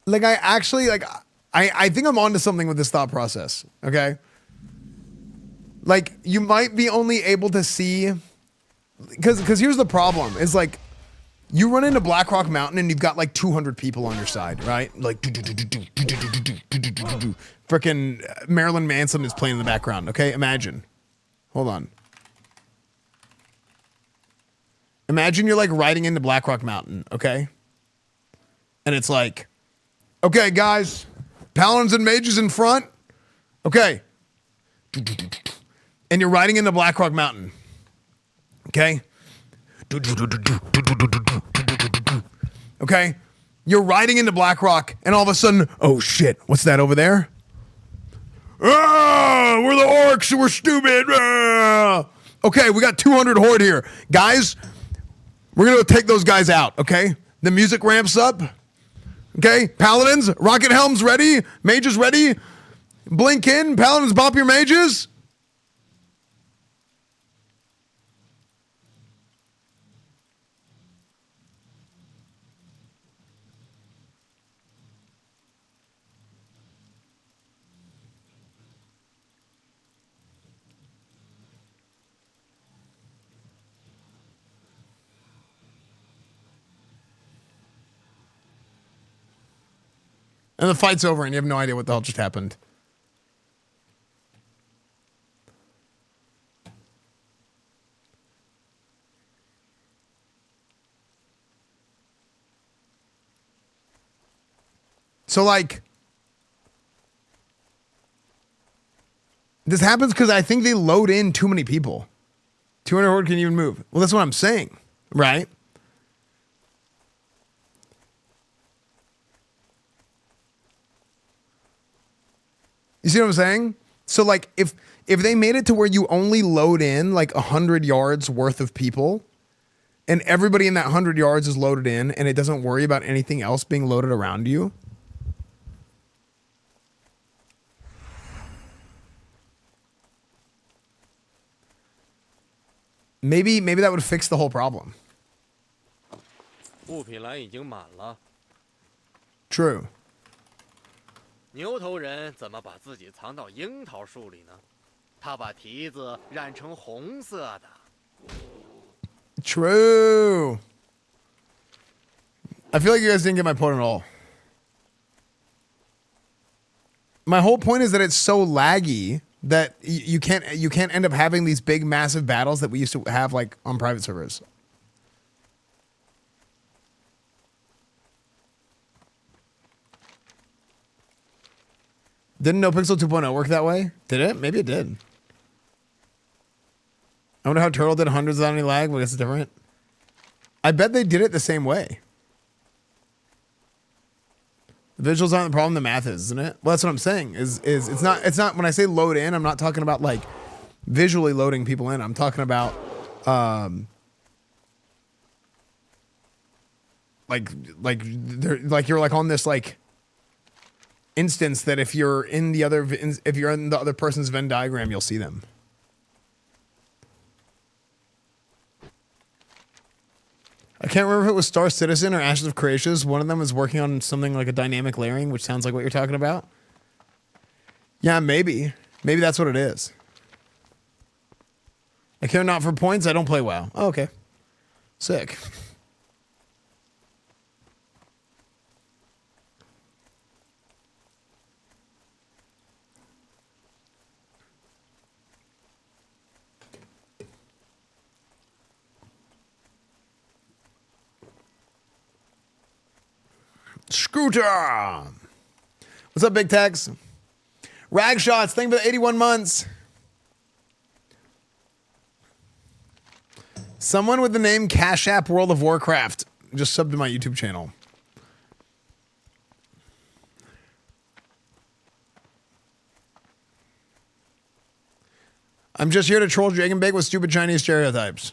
Like, I actually, like, I think I'm onto something with this thought process, okay? Like, you might be only able to see, because here's the problem, is like, you run into Blackrock Mountain and you've got like 200 people on your side, right? Like, frickin' Marilyn Manson is playing in the background, okay? Imagine. Hold on. Imagine you're like riding into Blackrock Mountain, okay? And it's like, okay, guys, Paladins and Mages in front. Okay. And you're riding into Blackrock Mountain. Okay? Okay? You're riding into Blackrock, and all of a sudden, oh shit, what's that over there? Ah, we're the orcs, we're stupid. Ah. Okay, we got 200 horde here. Guys, we're gonna go take those guys out, okay? The music ramps up. Okay, Paladins, rocket helms ready, mages ready. Blink in, Paladins bop your mages. And the fight's over and you have no idea what the hell just happened. So like, this happens because I think they load in too many people. 200 horde can even move. Well, that's what I'm saying, right? You see what I'm saying? So like if they made it to where you only load in like 100 yards worth of people and everybody in that 100 yards is loaded in and it doesn't worry about anything else being loaded around you. Maybe that would fix the whole problem. True. 牛头人怎么把自己藏到樱桃树里呢？他把蹄子染成红色的。True. I feel like you guys didn't get my point at all. My whole point is that it's so laggy that you can't end up having these big massive battles that we used to have like on private servers. Didn't NoPixel 2.0 work that way? Did it? Maybe it did. I wonder how Turtle did hundreds without any lag. Well, I guess it's different. I bet they did it the same way. The visuals aren't the problem, the math is, isn't it? Well, that's what I'm saying. Is it's not when I say load in, I'm not talking about like visually loading people in. I'm talking about like you're like on this like instance that if you're in the other person's Venn diagram, you'll see them. I can't remember if it was Star Citizen or Ashes of Creations. One of them was working on something like a dynamic layering, which sounds like what you're talking about. Yeah, maybe. Maybe that's what it is. I care not for points. I don't play WoW. Oh, okay. Sick. Scooter. What's up, Big Tex? Rag Shots, thank you for the 81 months. Someone with the name Cash App World of Warcraft just subbed to my YouTube channel. I'm just here to troll Jake and Bake with stupid Chinese stereotypes.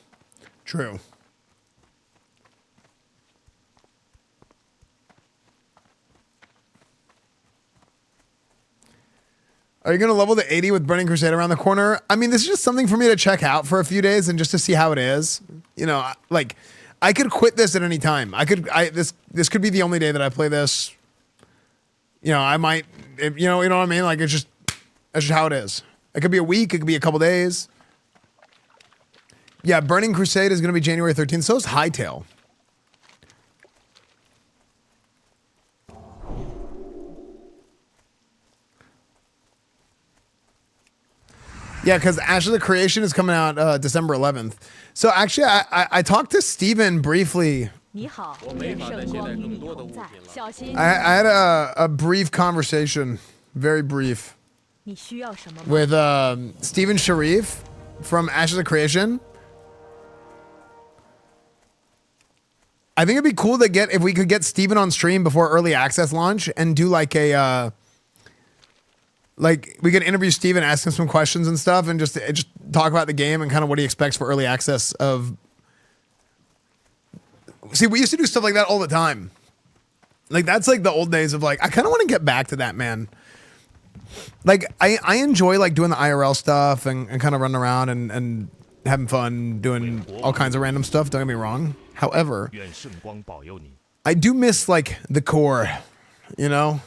True. Are you going to level to 80 with Burning Crusade around the corner? I mean, this is just something for me to check out for a few days and just to see how it is. You know, like, I could quit this at any time. This could be the only day that I play this. You know, I might, you know what I mean? Like, that's just how it is. It could be a week. It could be a couple days. Yeah, Burning Crusade is going to be January 13th. So is Hightail. Yeah, because Ashes of the Creation is coming out December 11th. So actually, I talked to Steven briefly. I had a brief conversation, very brief, with Steven Sharif from Ashes of Creation. I think it'd be cool to if we could get Steven on stream before early access launch and do like a like we could interview Steven, ask him some questions and stuff, and just talk about the game and kind of what he expects for early access of. See, we used to do stuff like that all the time. Like that's like the old days of like, I kind of want to get back to that, man. Like I enjoy like doing the IRL stuff and kind of running around and having fun doing all kinds of random stuff. Don't get me wrong. However, I do miss like the core, you know,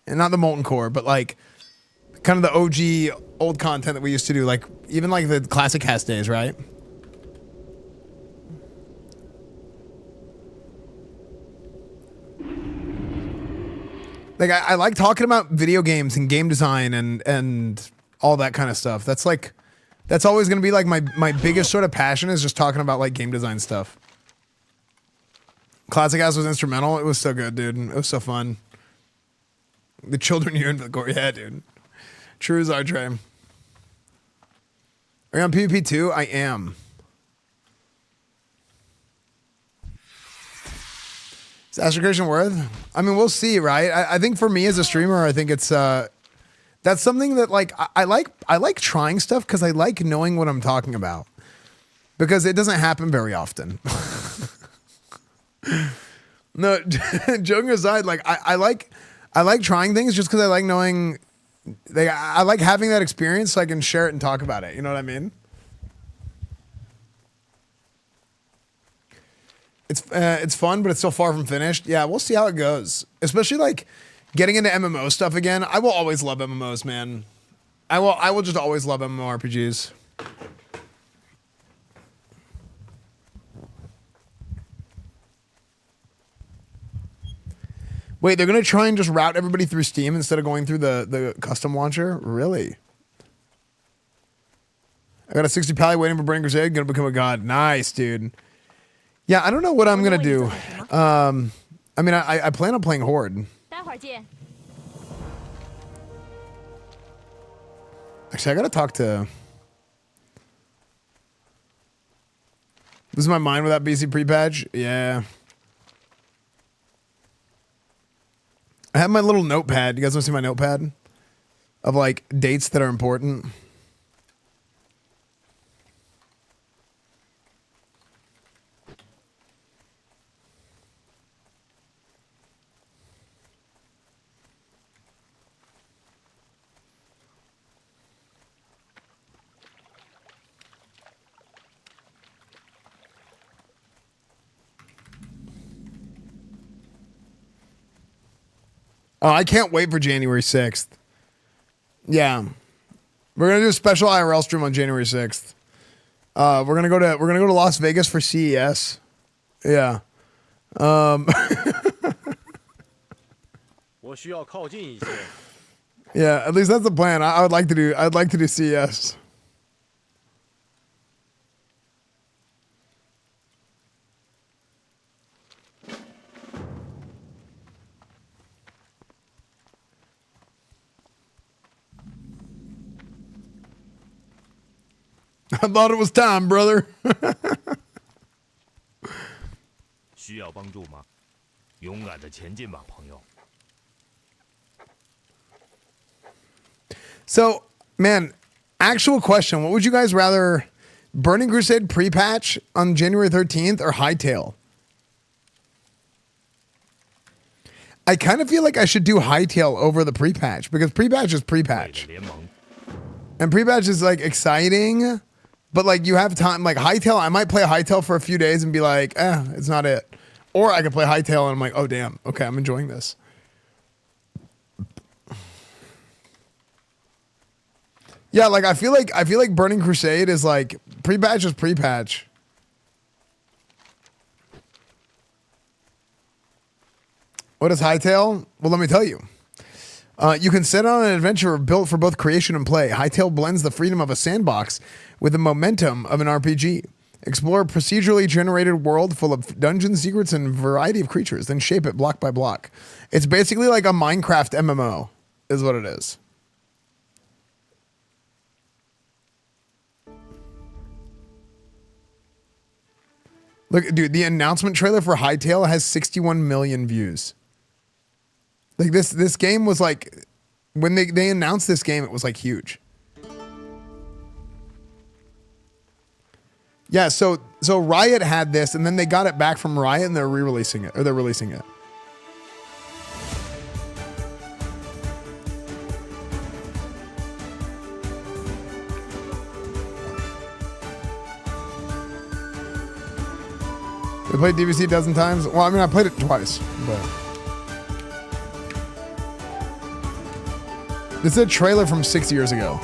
and not the molten core, but like kind of the OG old content that we used to do, like even like the classic cast days, right? Like I like talking about video games and game design and all that kind of stuff. That's like, that's always going to be like my biggest sort of passion is just talking about like game design stuff. Classic House was instrumental. It was so good, dude. It was so fun. The children yearn for the core. Yeah, dude. True as our Trey. Are you on PvP too? I am. Is Ashes of Creation worth? I mean, we'll see, right? I think for me as a streamer, I think it's that's something that like I like trying stuff because I like knowing what I'm talking about. Because it doesn't happen very often. No, joking aside, like I like trying things just because I like knowing. I like having that experience so I can share it and talk about it. You know what I mean? It's fun, but it's still far from finished. Yeah, we'll see how it goes. Especially like getting into MMO stuff again. I will always love MMOs, man. I will just always love MMORPGs. Wait, they're going to try and just route everybody through Steam instead of going through the custom launcher? Really? I got a 60 pally waiting for Burning Crusade. Going to become a god. Nice, dude. Yeah, I don't know what I'm going to do. I mean, I plan on playing Horde. Actually, I got to talk to... This is my mind without BC pre-patch? Yeah. I have my little notepad. You guys want to see my notepad? Of like dates that are important. Oh, I can't wait for January 6th. Yeah. We're gonna do a special IRL stream on January 6th. We're gonna go to Las Vegas for CES. Yeah. Yeah, at least that's the plan. I'd like to do CES. I thought it was time, brother. 需要帮助吗？勇敢的前进吧，朋友。 So, man, actual question. What would you guys rather, Burning Crusade pre-patch on January 13th or Hightail? I kind of feel like I should do Hightail over the pre-patch because pre-patch is pre-patch. And pre-patch is like exciting, but like you have time. Like Hightail, I might play Hightail for a few days and be like, it's not it. Or I could play Hightail and I'm like, oh damn, okay, I'm enjoying this. Yeah, like I feel like Burning Crusade is like pre-patch is pre-patch. What is Hightail? Well, let me tell you. You can set on an adventure built for both creation and play. Hightail blends the freedom of a sandbox with the momentum of an RPG. Explore a procedurally generated world full of dungeon secrets and variety of creatures, then shape it block by block. It's basically like a Minecraft MMO, is what it is. Look, dude, the announcement trailer for Hightail has 61 million views. Like this game was like, when they announced this game, it was like huge. Yeah, so Riot had this, and then they got it back from Riot, and they're re-releasing it, or they're releasing it. We played DBC a dozen times. Well, I mean, I played it twice, but this is a trailer from 6 years ago.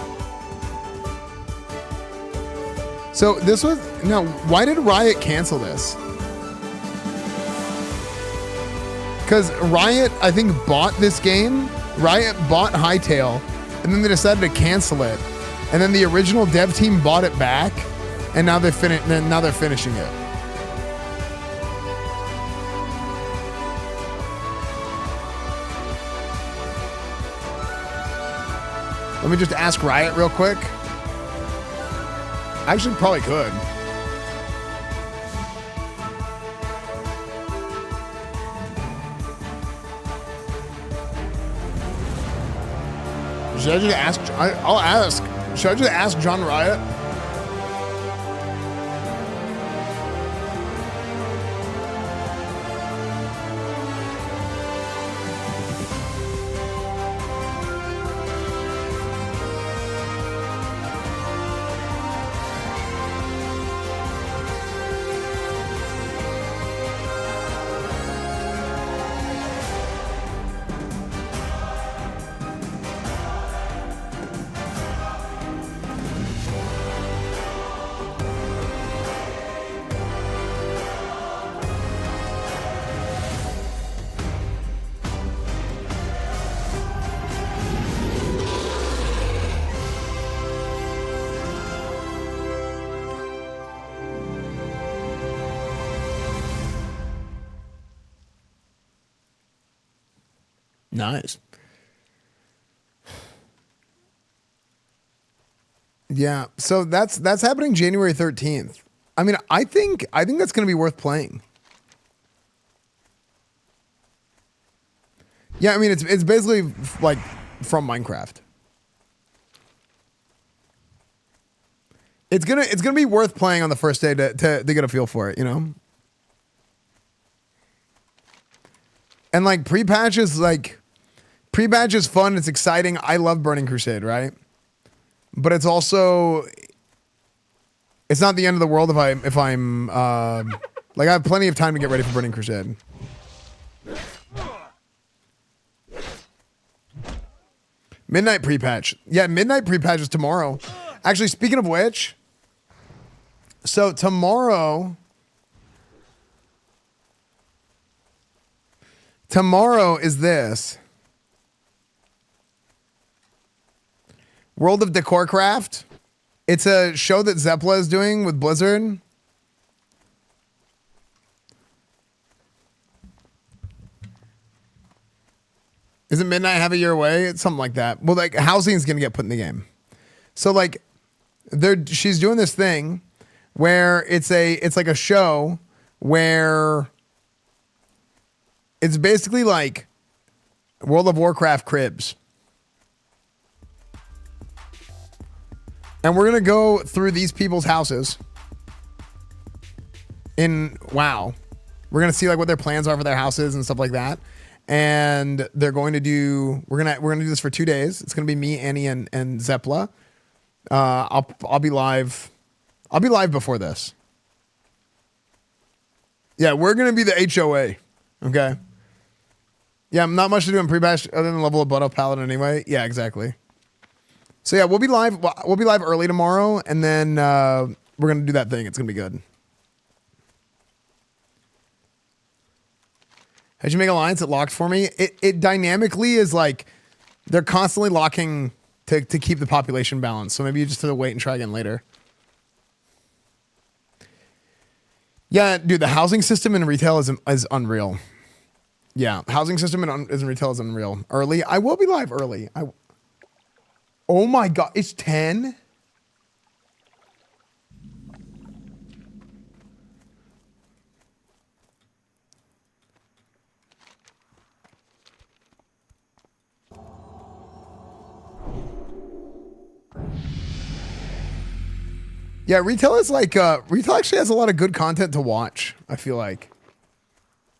So this was, now, why did Riot cancel this? Because Riot, I think, bought this game. Riot bought Hightail, and then they decided to cancel it. And then the original dev team bought it back, and now they're finishing it. Let me just ask Riot real quick. I actually probably could. Should I just ask? I'll ask. Should I just ask John Riot? Nice. Yeah, so that's happening January 13th. I mean, I think that's going to be worth playing. Yeah, I mean, it's basically like from Minecraft. It's gonna be worth playing on the first day to get a feel for it, you know. And like pre-patch is fun. It's exciting. I love Burning Crusade, right? But it's also, it's not the end of the world if I'm like I have plenty of time to get ready for Burning Crusade. Midnight pre-patch. Yeah, midnight pre-patch is tomorrow. Actually, speaking of which, so tomorrow is this. World of Decorcraft. It's a show that Zeppla is doing with Blizzard. Isn't Midnight Have It Your Way? It's something like that. Well, like housing is gonna get put in the game. So like she's doing this thing where it's like a show where it's basically like World of Warcraft cribs. And we're gonna go through these people's houses in WoW. We're gonna see like what their plans are for their houses and stuff like that. And they're going to do. We're gonna do this for 2 days. It's gonna be me, Annie, and Zeppla. I'll be live. I'll be live before this. Yeah, we're gonna be the HOA. Okay. Yeah, not much to do in pre-patch other than level a butt up Paladin anyway. Yeah, exactly. So yeah, we'll be live. We'll be live early tomorrow, and then we're gonna do that thing. It's gonna be good. How'd you make alliance? It locked for me. It dynamically is like they're constantly locking to keep the population balanced. So maybe you just have to wait and try again later. Yeah, dude, the housing system in retail is unreal. Yeah, housing system in retail is unreal. Early, I will be live early. Oh my god, it's 10? Yeah, retail is like retail actually has a lot of good content to watch. I feel like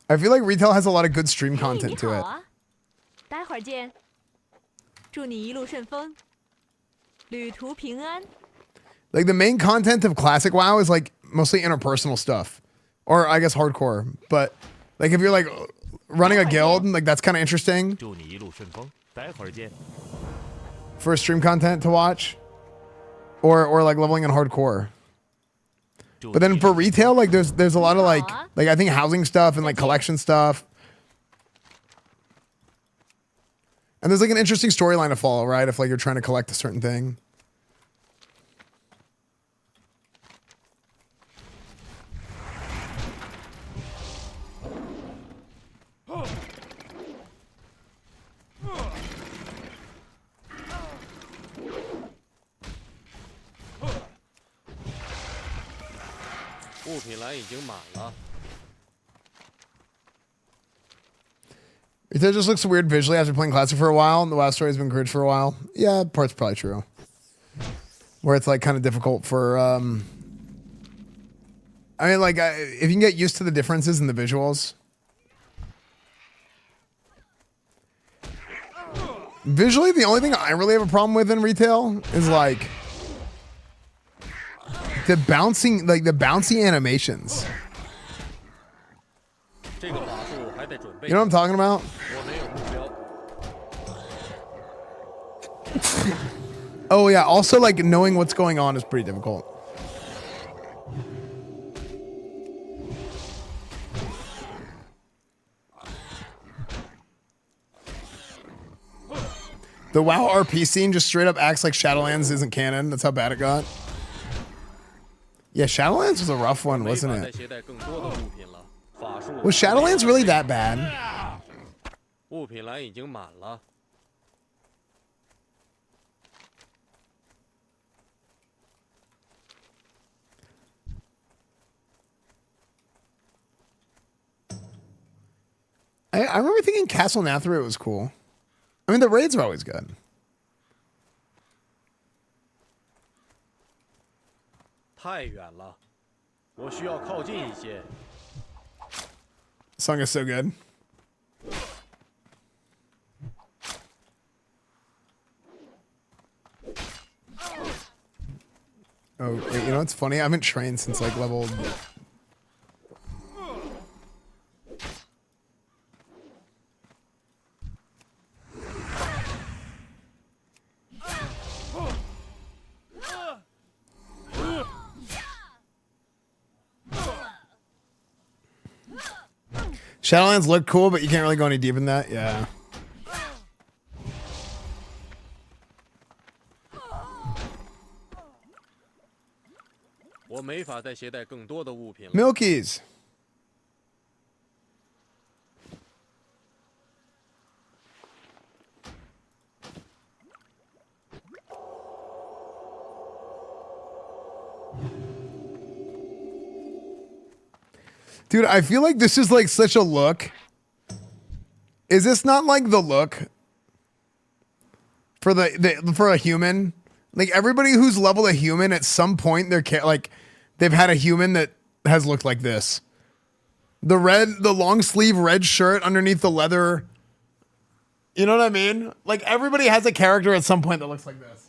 retail has a lot of good stream content to it. 待会儿见。祝你一路顺风，旅途平安。 Like the main content of classic WoW is like mostly interpersonal stuff, or I guess hardcore. But like if you're like running a guild, like that's kind of interesting. 祝你一路顺风，待会儿见。 For stream content to watch, or like leveling in hardcore. But then for retail, like there's a lot of like I think housing stuff and like collection stuff. And there's like an interesting storyline to follow, right? If like you're trying to collect a certain thing. It just looks weird visually after playing Classic for a while, and the WoW story's been cringe for a while. Yeah, part's probably true. Where it's like kind of difficult for, I mean, like, if you can get used to the differences in the visuals. Visually, the only thing I really have a problem with in retail is like the bouncing, like the bouncy animations. You know what I'm talking about? Oh yeah, also like knowing what's going on is pretty difficult. The WoW RP scene just straight up acts like Shadowlands isn't canon. That's how bad it got. Yeah, Shadowlands was a rough one, wasn't it? Was Shadowlands really that bad? I remember thinking Castle Nathria was cool. I mean, the raids are always good. Song is so good. Oh, you know what's funny? I haven't trained since like level... Shadowlands look cool, but you can't really go any deeper than that. Yeah. Milkies. Dude, I feel like this is like such a look. Is this not like the look for for a human? Like everybody who's leveled a human at some point, like they've had a human that has looked like this. The long sleeve red shirt underneath the leather. You know what I mean? Like everybody has a character at some point that looks like this.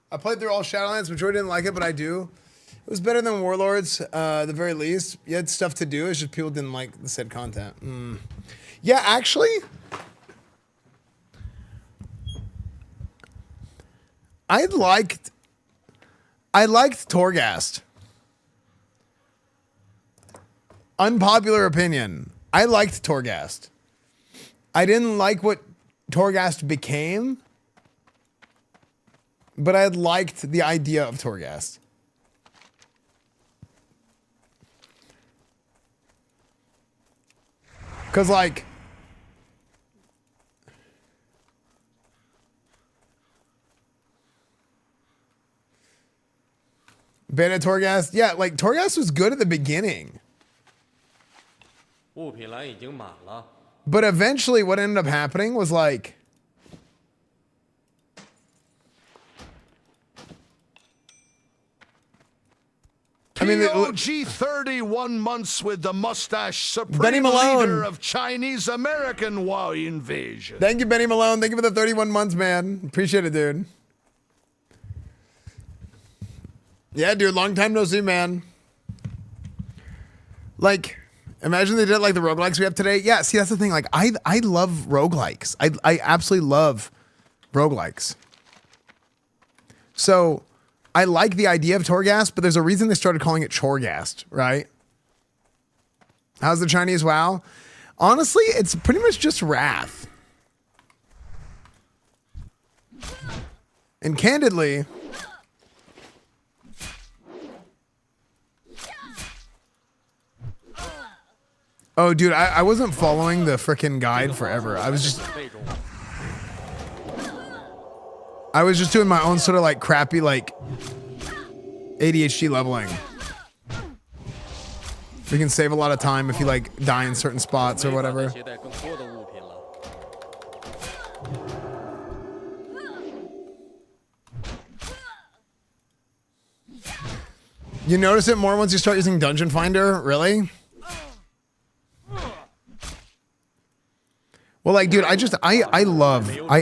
I played through all Shadowlands. Majority didn't like it, but I do. It was better than Warlords, at the very least. You had stuff to do. It's just people didn't like the said content. Yeah, actually, I liked Torghast. Unpopular opinion. I liked Torghast. I didn't like what Torghast became, but I liked the idea of Torghast. Because, like, Beta Torghast? Yeah, like, Torghast was good at the beginning. But eventually what ended up happening was, like, I mean, POG 31 months with the mustache, Benny supreme Malone. leader of Chinese American WoW invasion. Thank you, Benny Malone. Thank you for the 31 months, man. Appreciate it, dude. Yeah, dude. Long time no see, man. Like, imagine they did like the roguelikes we have today. Yeah, see, that's the thing. Like, I love roguelikes. I absolutely love roguelikes. So I like the idea of Torghast, but there's a reason they started calling it Chorghast, right? How's the Chinese WoW? Honestly, it's pretty much just Wrath. And candidly, oh, dude, I wasn't following the frickin' guide forever. I was just doing my own sort of like crappy like ADHD leveling. We can save a lot of time if you like die in certain spots or whatever. You notice it more once you start using Dungeon Finder? Really? Well, like, dude, I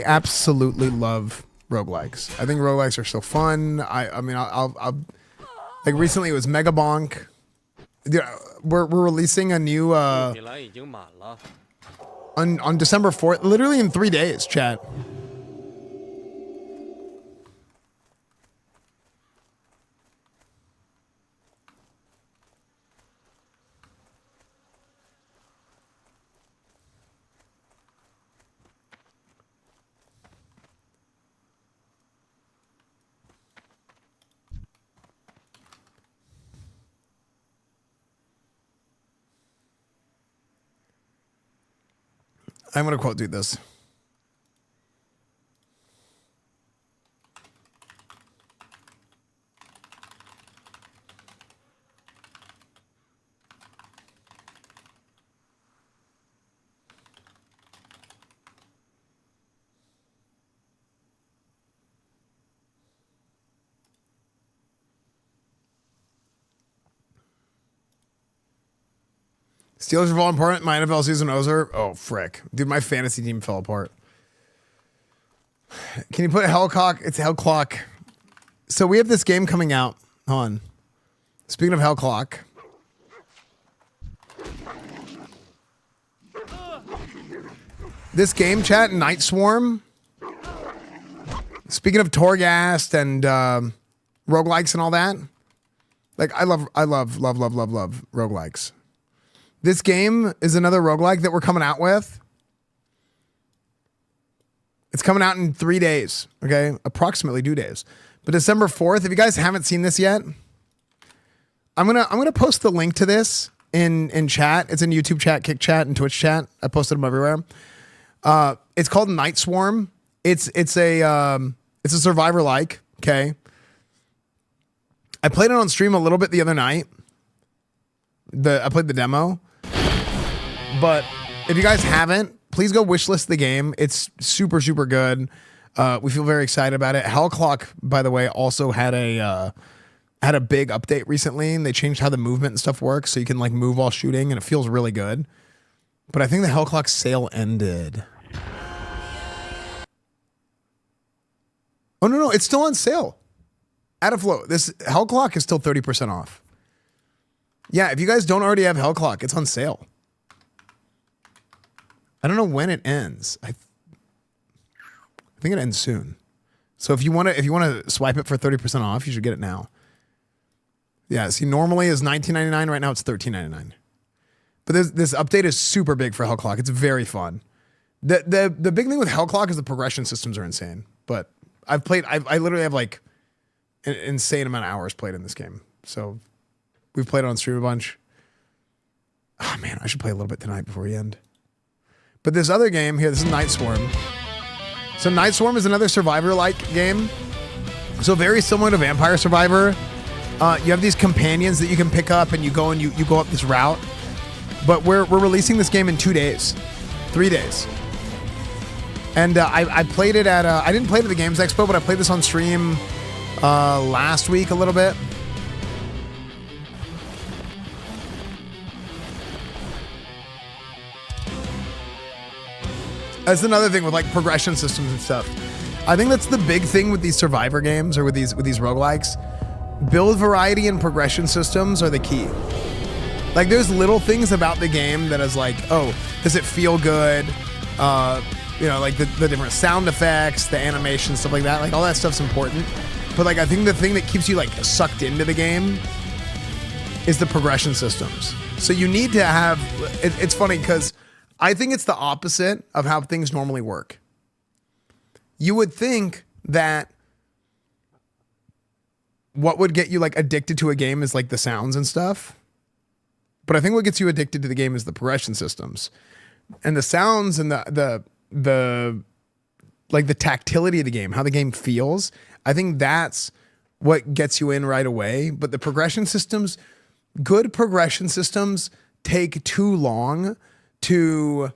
absolutely love roguelikes. I think roguelikes are so fun. I mean, I'll like recently it was Mega Bonk. we're releasing a new on December 4th, literally in 3 days, chat. I'm gonna quote tweet this. Steelers are falling apart. My NFL season over. Oh, frick. Dude, my fantasy team fell apart. Can you put Hellcock? It's Hellclock. So we have this game coming out. Hold on. Speaking of Hellclock. This game, chat, Night Swarm. Speaking of Torghast and roguelikes and all that. Like, I love roguelikes. This game is another roguelike that we're coming out with. It's coming out in 3 days, okay? Approximately 2 days. But December 4th, if you guys haven't seen this yet, I'm gonna post the link to this in chat. It's in YouTube chat, Kick chat, and Twitch chat. I posted them everywhere. It's called Night Swarm. It's a survivor-like, okay? I played it on stream a little bit the other night. I played the demo. But if you guys haven't, please go wishlist the game. It's super, super good. We feel very excited about it. Hellclock, by the way, also had a big update recently, and they changed how the movement and stuff works, so you can like move while shooting, and it feels really good. But I think the Hellclock sale ended. Oh no, it's still on sale. Adaflow, this Hellclock is still 30% off. Yeah, if you guys don't already have Hellclock, it's on sale. I don't know when it ends. I think it ends soon. So if you want to swipe it for 30% off, you should get it now. Yeah, see, normally is $19.99. Right now it's $13.99. But this update is super big for Hellclock. It's very fun. The big thing with Hellclock is the progression systems are insane. But I literally have like an insane amount of hours played in this game. So we've played it on stream a bunch. Oh man, I should play a little bit tonight before we end. But this other game here, this is Night Swarm. So Night Swarm is another survivor-like game. So very similar to Vampire Survivor. You have these companions that you can pick up, and you go up this route. But we're releasing this game in 2 days, 3 days. And I played it at I didn't play it at the Games Expo, but I played this on stream last week a little bit. That's another thing with like progression systems and stuff. I think that's the big thing with these survivor games or with these roguelikes. Build variety and progression systems are the key. Like there's little things about the game that is like, oh, does it feel good? You know, like the different sound effects, the animation, stuff like that. Like all that stuff's important. But like I think the thing that keeps you like sucked into the game is the progression systems. So you need to have, it's funny because I think it's the opposite of how things normally work. You would think that what would get you like addicted to a game is like the sounds and stuff. But I think what gets you addicted to the game is the progression systems. And the sounds and the like the tactility of the game, how the game feels. I think that's what gets you in right away. But the progression systems, good progression systems take too long to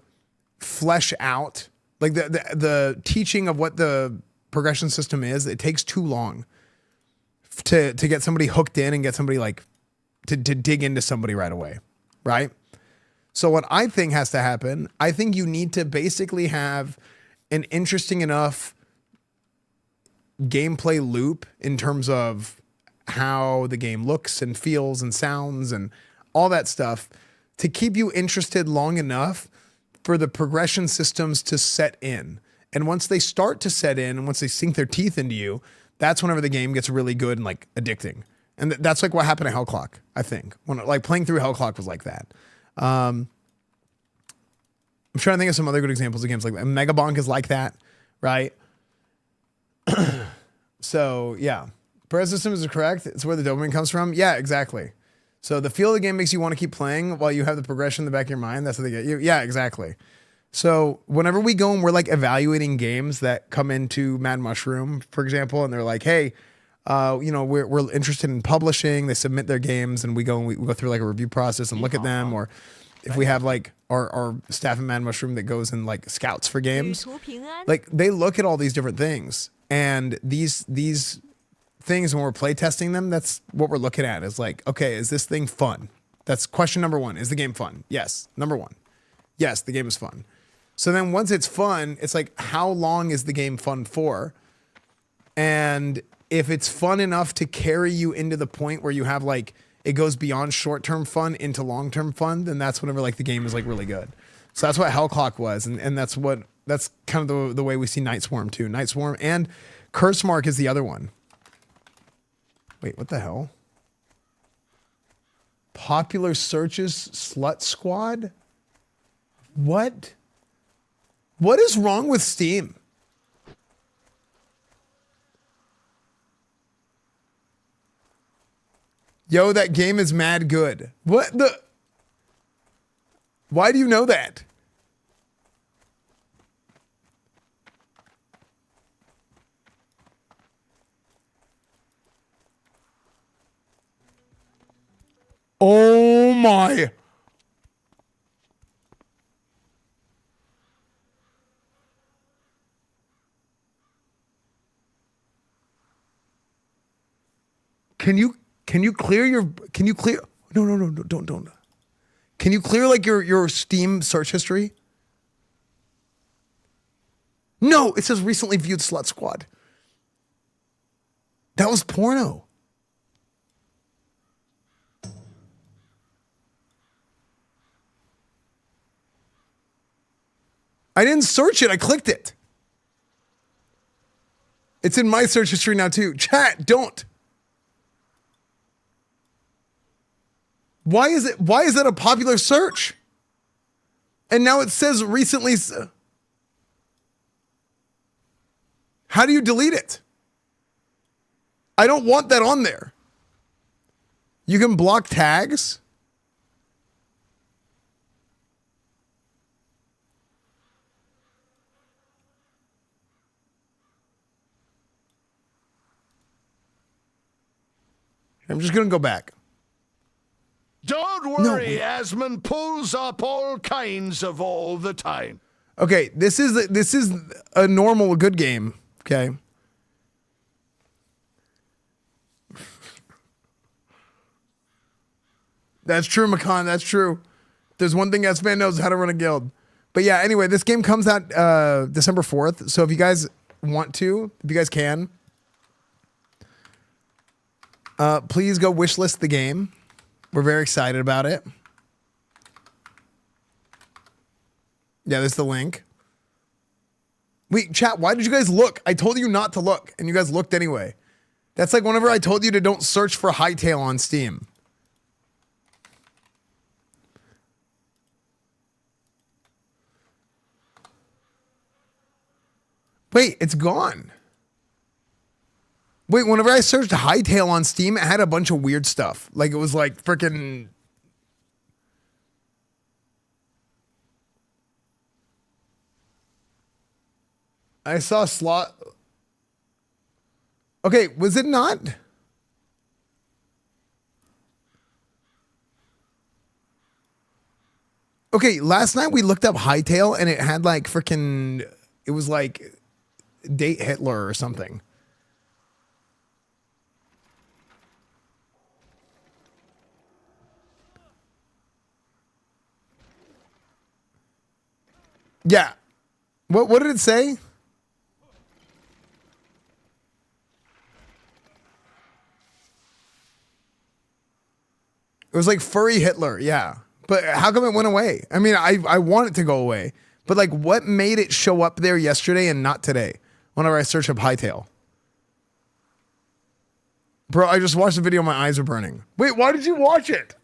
flesh out. Like the teaching of what the progression system is, it takes too long to get somebody hooked in and get somebody like to dig into somebody right away, right? So what I think has to happen, I think you need to basically have an interesting enough gameplay loop in terms of how the game looks and feels and sounds and all that stuff to keep you interested long enough for the progression systems to set in. And once they start to set in and once they sink their teeth into you, that's whenever the game gets really good and like addicting. And that's like what happened to Hellclock, I think. When like playing through Hellclock was like that. I'm trying to think of some other good examples of games like that. Megabonk is like that, right? So yeah, progression systems are correct. It's where the dopamine comes from. Yeah, exactly. So the feel of the game makes you want to keep playing while you have the progression in the back of your mind. That's what they get you. Yeah, exactly. So whenever we go and we're like evaluating games that come into Mad Mushroom, for example, and they're like, hey, you know, we're interested in publishing. They submit their games and we go through like a review process and look at them. Or if we have like our staff in Mad Mushroom that goes and like scouts for games, like they look at all these different things. And these things, when we're play testing them, that's what we're looking at is like, okay, is this thing fun? That's question number one. Is the game fun? Yes. Number one. Yes, the game is fun. So then once it's fun, it's like, how long is the game fun for? And if it's fun enough to carry you into the point where you have like, it goes beyond short-term fun into long-term fun, then that's whenever like the game is like really good. So that's what Hellclock was. And that's kind of the way we see Night Swarm too. Night Swarm and Curse Mark is the other one. Wait, what the hell? Popular searches Slut Squad? What? What is wrong with Steam? Yo, that game is mad good. What the? Why do you know that? Oh my. Can you clear no, don't. Can you clear like your Steam search history? No, it says recently viewed Slut Squad. That was porno. I didn't search it, I clicked it. It's in my search history now too. Chat, don't. Why is that a popular search? And now it says recently. How do you delete it? I don't want that on there. You can block tags. I'm just going to go back. Don't worry, Asmund pulls up all kinds of all the time. Okay, this is a normal good game, okay? That's true, Makan, that's true. There's one thing Esfand knows how to run a guild. But yeah, anyway, this game comes out December 4th. So if you guys want to, if you guys can, please go wishlist the game. We're very excited about it. Yeah, there's the link. Wait, chat, why did you guys look? I told you not to look, and you guys looked anyway. That's like whenever I told you to don't search for Hightail on Steam. Wait, it's gone. Wait, whenever I searched Hightail on Steam, it had a bunch of weird stuff. Like, it was like freaking... I saw slot... Okay, was it not? Okay, last night we looked up Hightail and it had like freaking... It was like Date Hitler or something. Yeah. What did it say? was like furry Hitler, yeah. But how come it went away? I mean, I want it to go away. But like, what made it show up there yesterday and not today? Whenever I search up hightail. Bro, I just watched the video, my eyes are burning. Wait, why did you watch it?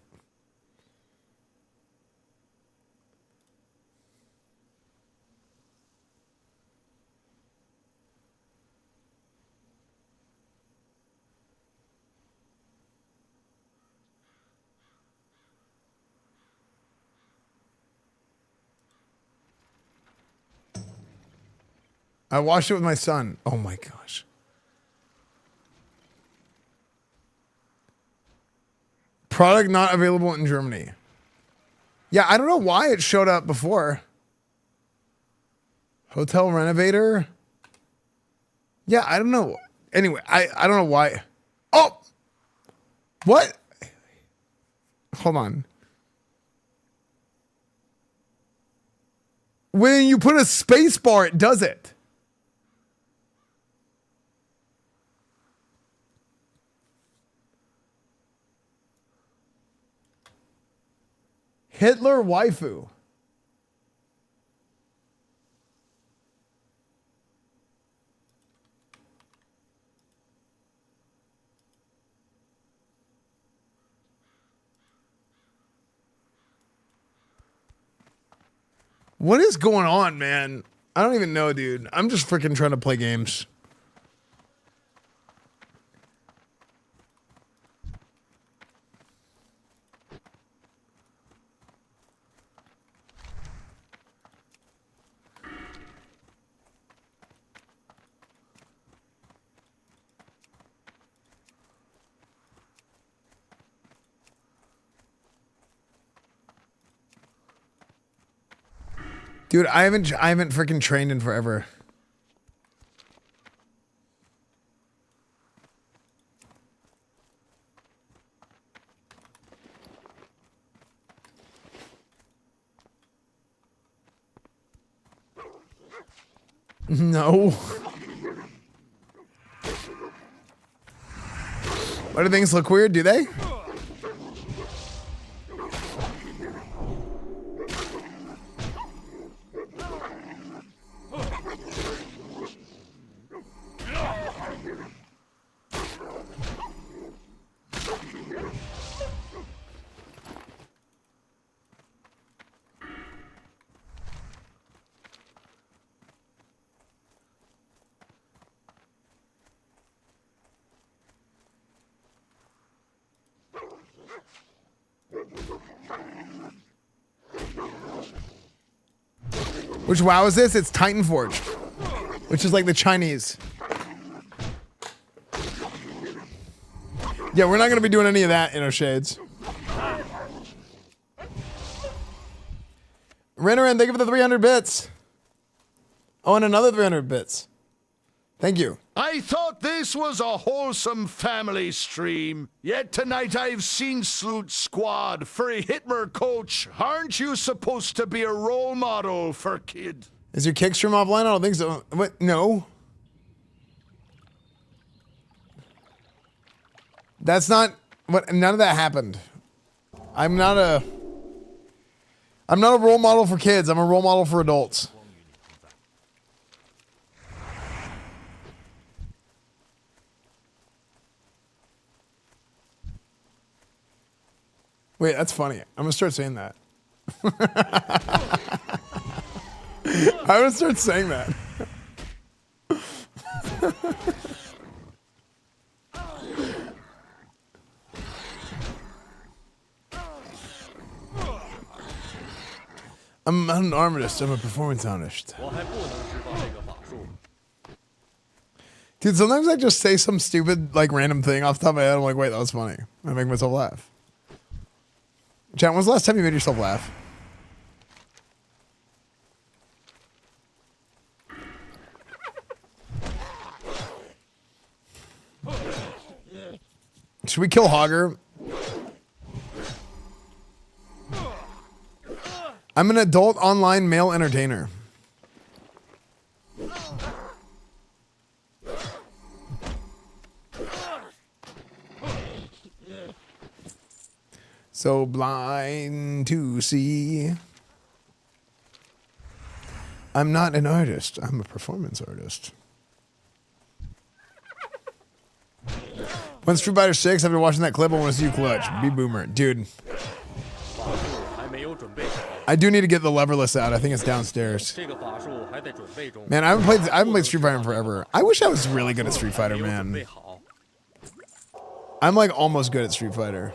I watched it with my son. Oh my gosh. Product not available in Germany. Yeah, I don't know why it showed up before. Hotel renovator. Yeah, I don't know. Anyway, I don't know why. Oh! What? Hold on. When you put a space bar, it does it. Hitler waifu. What is going on, man? I don't even know, dude. I'm just freaking trying to play games. Dude, I haven't freaking trained in forever. No. Why do things look weird? Do they? Which WoW is this? It's Titanforged, which is like the Chinese. Yeah, we're not going to be doing any of that, Inner Shades. Rennerin, thank you for the 300 bits. Oh, and another 300 bits. Thank you. I thought this was a wholesome family stream. Yet tonight I've seen Salute Squad. For a Hitler coach, aren't you supposed to be a role model for kid? Is your kick stream offline? I don't think so. What? No. That's not what. None of that happened. I'm not a role model for kids. I'm a role model for adults. Wait, that's funny. I'm gonna start saying that. I'm gonna start saying that. I'm not an armorist, I'm a performance artist. Dude, sometimes I just say some stupid, like, random thing off the top of my head. I'm like, wait, that was funny. I make myself laugh. Chat, when's the last time you made yourself laugh? Should we kill Hogger? I'm an adult online male entertainer. So blind to see. I'm not an artist. I'm a performance artist. When Street Fighter 6, after watching that clip, I want to see you clutch. Be boomer. Dude. I do need to get the leverless out. I think it's downstairs. Man, I haven't played Street Fighter in forever. I wish I was really good at Street Fighter, man. I'm like almost good at Street Fighter.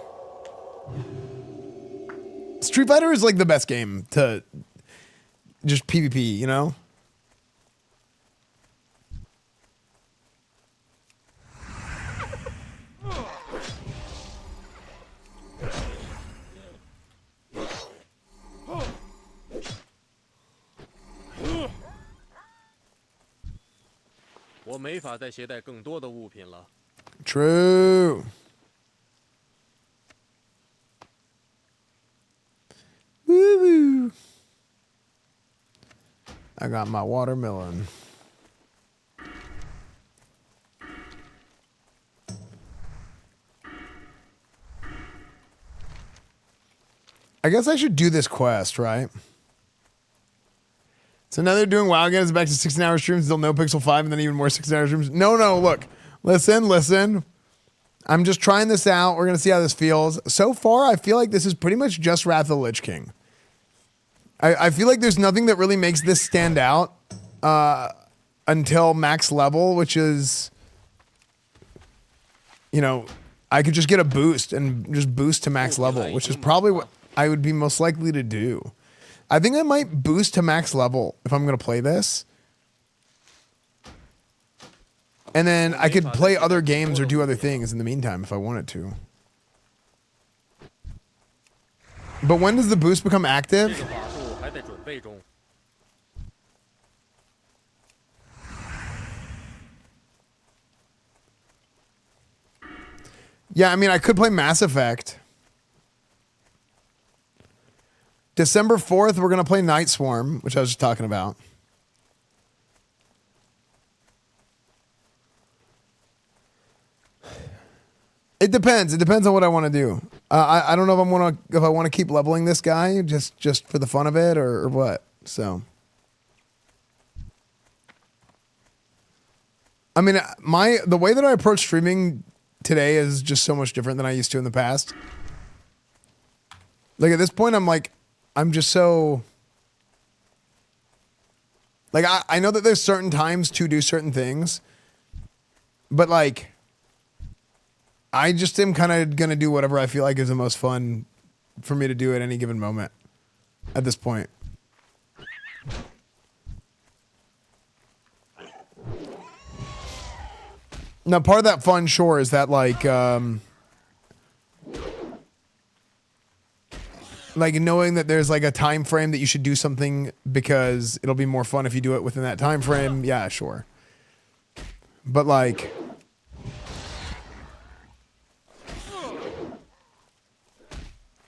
Street Fighter is like the best game to just PvP, you know? True. Woo-woo. I got my watermelon. I guess I should do this quest, right? So now they're doing WoW again. It's back to 16-hour streams, still no Pixel 5, and then even more 16-hour streams. No, look. Listen. I'm just trying this out. We're going to see how this feels. So far, I feel like this is pretty much just Wrath of the Lich King. I feel like there's nothing that really makes this stand out until max level, which is, you know, I could just get a boost and just boost to max level, which is probably what I would be most likely to do. I think I might boost to max level if I'm going to play this. And then I could play other games or do other things in the meantime if I wanted to. But when does the boost become active? Yeah, I mean, I could play Mass Effect. December 4th, we're going to play Night Swarm, which I was just talking about. It depends. It depends on what I want to do. I don't know if I want to keep leveling this guy just for the fun of it or what. So, I mean, the way that I approach streaming today is just so much different than I used to in the past. Like at this point, I'm just so like I know that there's certain times to do certain things, but like. I just am kind of going to do whatever I feel like is the most fun for me to do at any given moment at this point. Now, part of that fun, sure, is that like knowing that there's like a time frame that you should do something because it'll be more fun if you do it within that time frame. Yeah, sure. But like...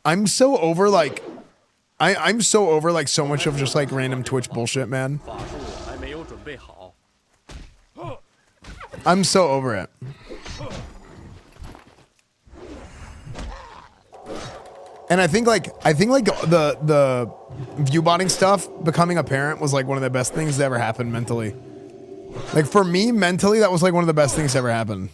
I'm so over like I'm so over like so much of just like random Twitch bullshit, man. I'm so over it. And I think like the viewbotting stuff becoming apparent was like one of the best things that ever happened mentally. Like for me mentally, that was like one of the best things that ever happened.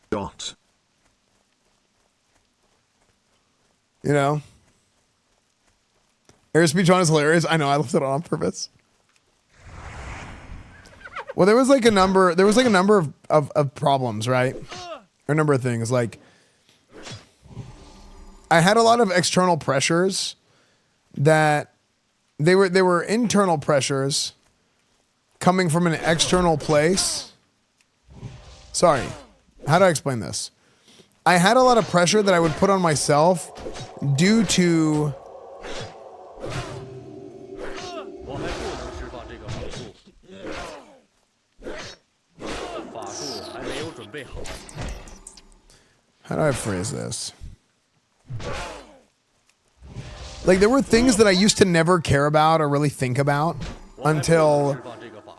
Dot. You know? Air speech on is hilarious. I know, I left it on purpose. Well, there was like a number of problems, right? Or a number of things. Like I had a lot of external pressures that they were internal pressures coming from an external place. Sorry. How do I explain this? I had a lot of pressure that I would put on myself due to how do I phrase this? Like, there were things that I used to never care about or really think about until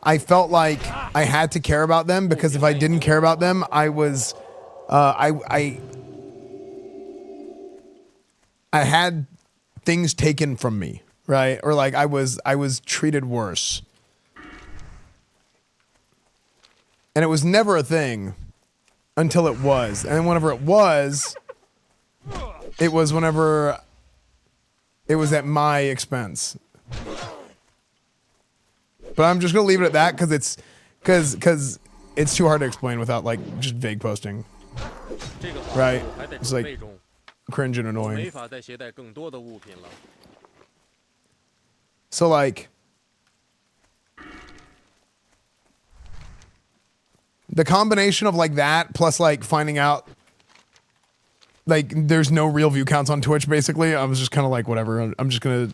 I felt like I had to care about them, because if I didn't care about them, I was, I had things taken from me, right? Or like I was treated worse. And it was never a thing until it was. And whenever it was whenever it was at my expense. But I'm just gonna leave it at that because it's too hard to explain without like just vague posting. Right? It's like cringe and annoying. So like the combination of like that plus like finding out like there's no real view counts on Twitch, basically, I was just kind of like, whatever. I'm just gonna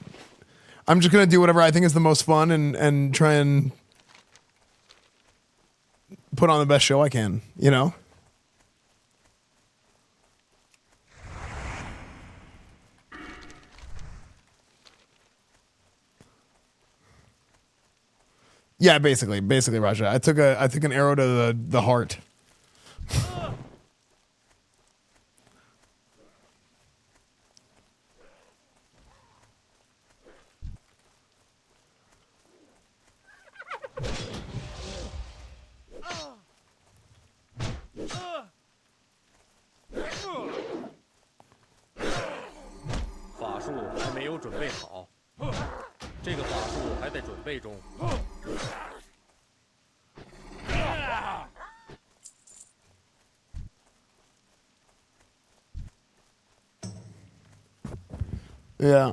do whatever I think is the most fun and try and put on the best show I can, you know? Yeah, basically, Raja. I took an arrow to the heart. Yeah.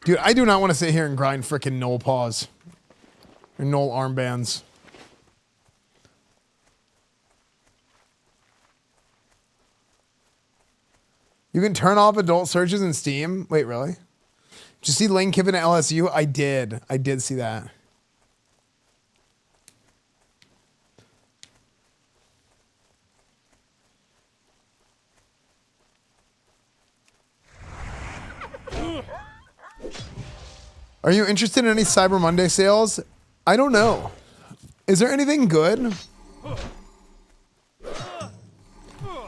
Dude, I do not want to sit here and grind frickin' Knoll paws. Or Knoll armbands. You can turn off adult searches in Steam? Wait, really? Did you see Lane Kiffin at LSU? I did. I did see that. Are you interested in any Cyber Monday sales? I don't know. Is there anything good?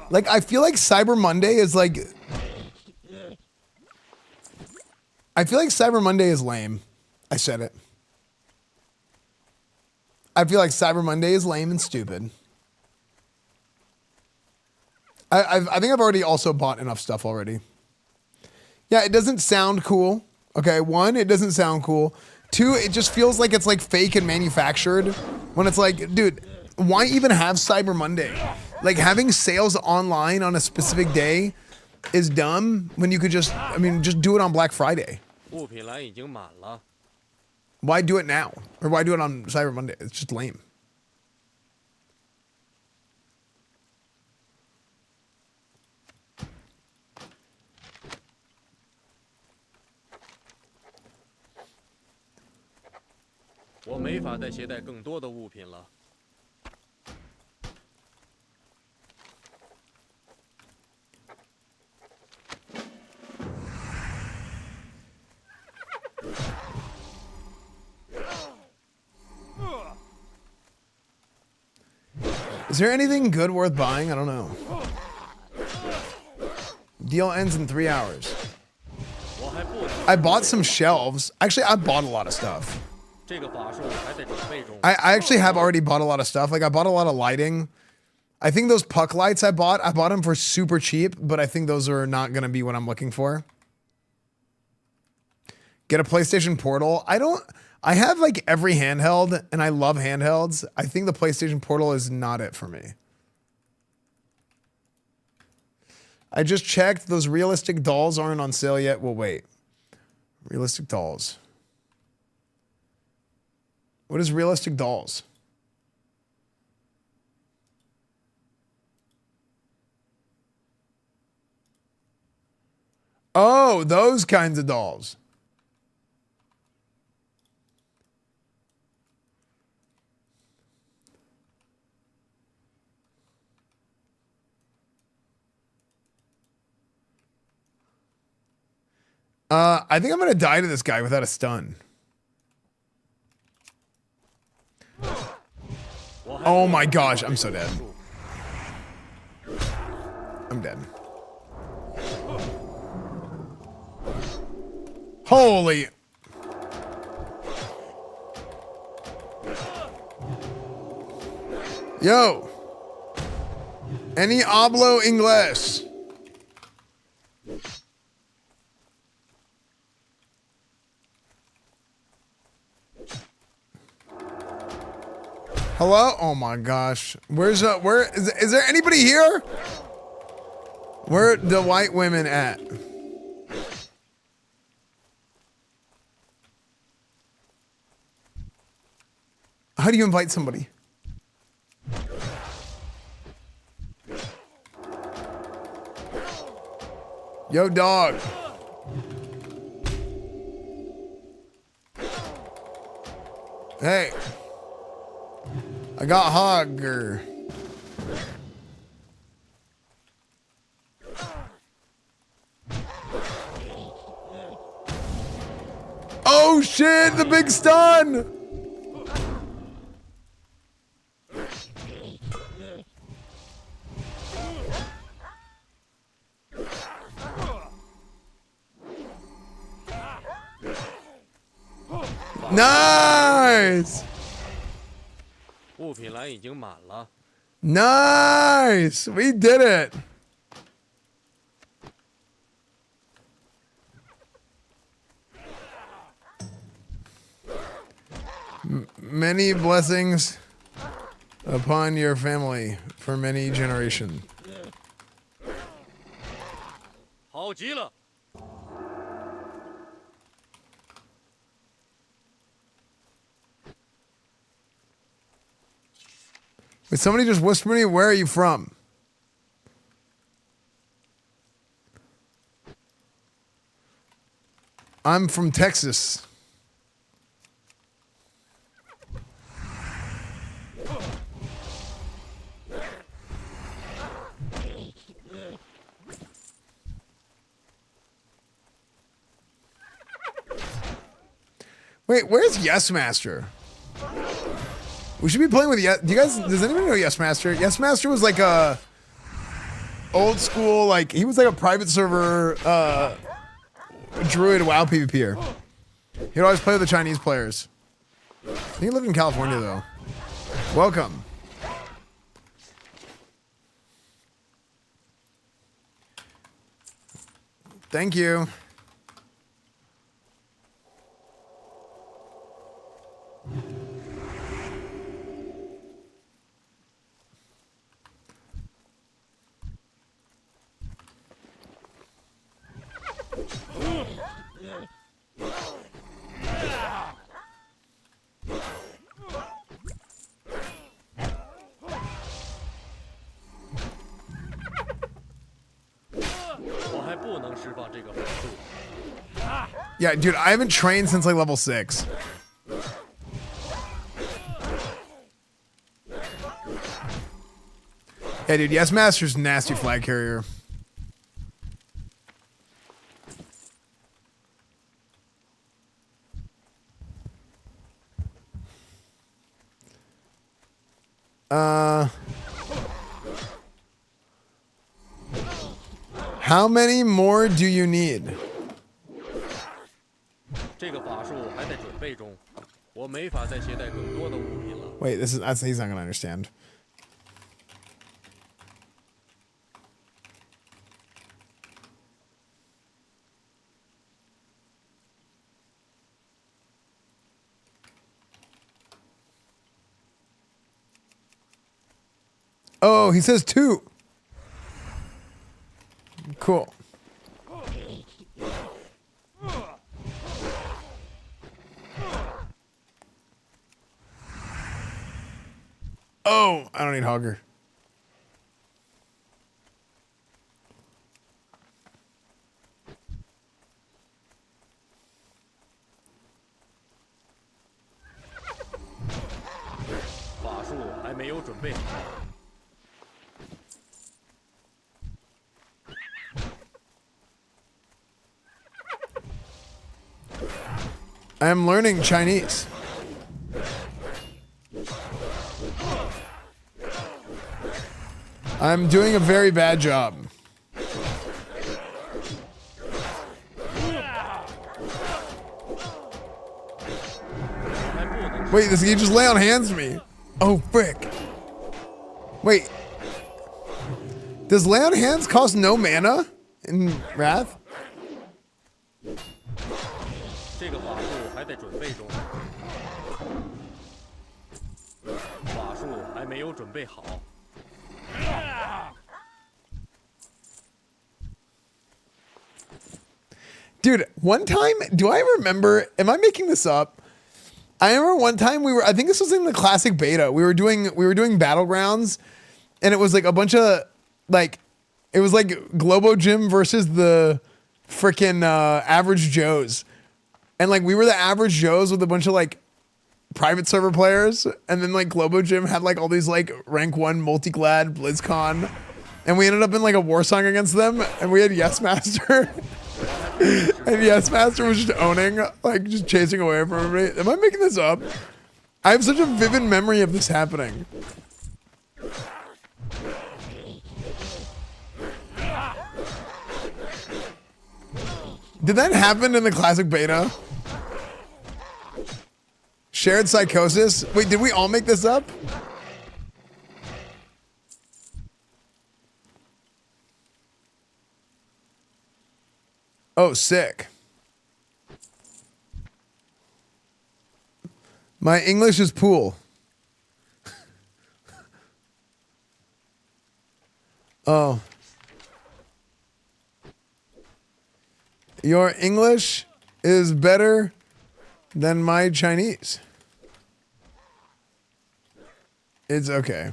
Like, I feel like Cyber Monday is like... I feel like Cyber Monday is lame. I said it. I feel like Cyber Monday is lame and stupid. I think I've already also bought enough stuff already. Yeah, it doesn't sound cool. Okay, one, it doesn't sound cool. Two, it just feels like it's like fake and manufactured. When it's like, dude, why even have Cyber Monday? Like, having sales online on a specific day is dumb when you could just, I mean, just do it on Black Friday. Why do it now? Or why do it on Cyber Monday? It's just lame. Is there anything good worth buying? I don't know. Deal ends in 3 hours. I bought some shelves. Actually, I bought a lot of stuff. I actually have already bought a lot of stuff. Like, I bought a lot of lighting. I think those puck lights I bought them for super cheap, but I think those are not going to be what I'm looking for. Get a PlayStation Portal. I have like every handheld and I love handhelds. I think the PlayStation Portal is not it for me. I just checked. Those realistic dolls aren't on sale yet. Well, wait. Realistic dolls. What is realistic dolls? Oh, those kinds of dolls. I think I'm gonna die to this guy without a stun. Oh my gosh, I'm so dead. I'm dead. Holy. Yo. Any hablo inglés? Hello? Oh my gosh. Where is there anybody here? Where are the white women at? How do you invite somebody? Yo, dog. Hey. I got Hogger. Oh shit, the big stun! Nice! 物品栏已经满了。 Nice! We did it! Many blessings upon your family for many generations. 好极了！ Wait, somebody just whispered me, where are you from? I'm from Texas. Wait, where's Yes Master? We should be playing with Yes. Does anybody know Yes Master? Yes Master was like a old school, like he was like a private server druid WoW PvPer. He'd always play with the Chinese players. I think he lived in California though. Welcome. Thank you. Yeah, dude, I haven't trained since like level 6. Yeah, dude, Yes Master's nasty flag carrier. How many more do you need? 这个法术还在准备中，我没法再携带更多的物品了。 Wait, he's not gonna understand. Oh, he says 2. Cool. Oh, I don't need Hogger. I am learning Chinese. I'm doing a very bad job. Wait, this he just lay on hands me. Oh, frick. Wait. Does lay on hands cost no mana in Wrath? 这个法术还得准备中，法术还没有准备好。Dude, one time, do I remember, am I making this up? I remember one time I think this was in the classic beta. We were doing Battlegrounds, and it was like a bunch of like, it was like Globo Gym versus the freaking Average Joes. And like we were the Average Joes with a bunch of like private server players, and then like Globo Gym had like all these like rank 1 multi-clad BlizzCon, and we ended up in like a war song against them, and we had Yes Master. And Yes Master was just owning, like just chasing away from everybody. Am I making this up? I have such a vivid memory of this happening. Did that happen in the classic beta? Shared psychosis? Wait, did we all make this up? Oh, sick. My English is pool. Oh. Your English is better than my Chinese. It's okay.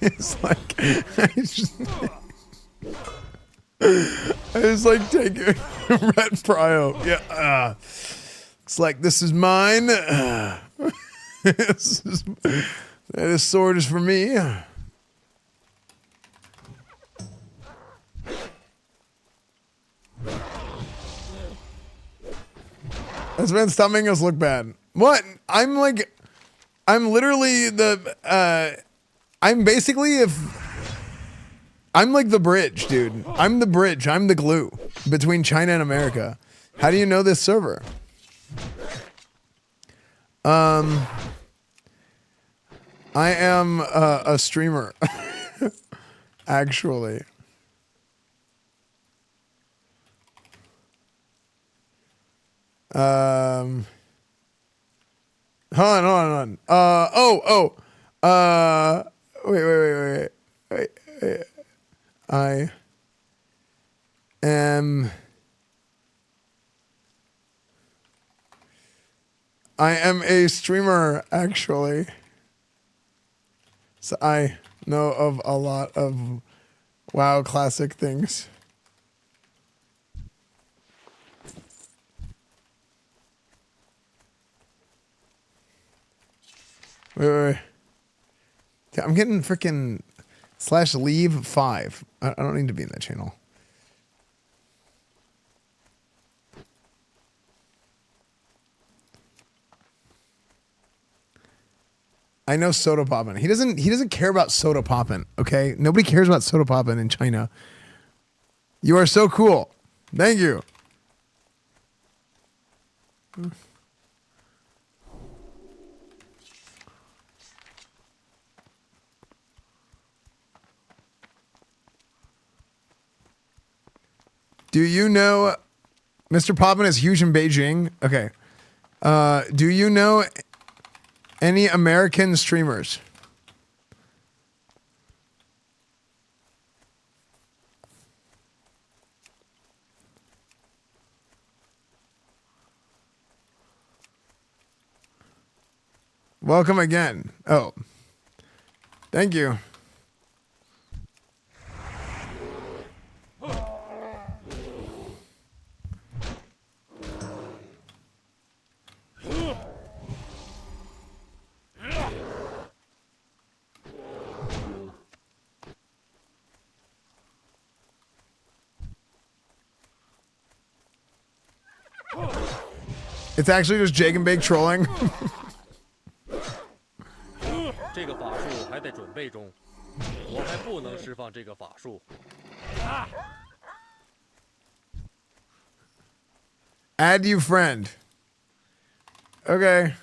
It's like I just like take it Red Prio. Yeah. It's like this is mine. This sword is for me. This man, stop making us look bad. What? I'm literally I'm basically I'm like the bridge, dude. I'm the bridge. I'm the glue between China and America. How do you know this server? I am a streamer, actually. Hold on. Wait. I am a streamer, actually. So I know of a lot of WoW classic things. Wait. Yeah, I'm getting freaking /leave5. I don't need to be in that channel. I know Soda Poppin'. He doesn't care about Soda Poppin', okay? Nobody cares about Soda Poppin' in China. You are so cool. Thank you. Do you know Mr. Poppin' is huge in Beijing? Okay. Do you know any American streamers? Welcome again. Oh. Thank you. It's actually just Jake and Bake trolling. 这个法术还在准备中，我还不能释放这个法术。Add you friend. Okay.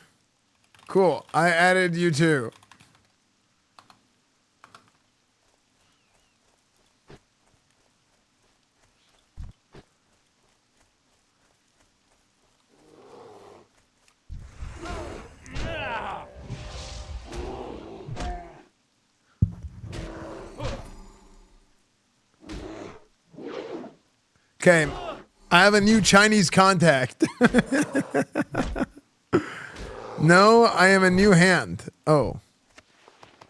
Cool. I added you too. Okay, I have a new Chinese contact. No, I am a new hand. Oh.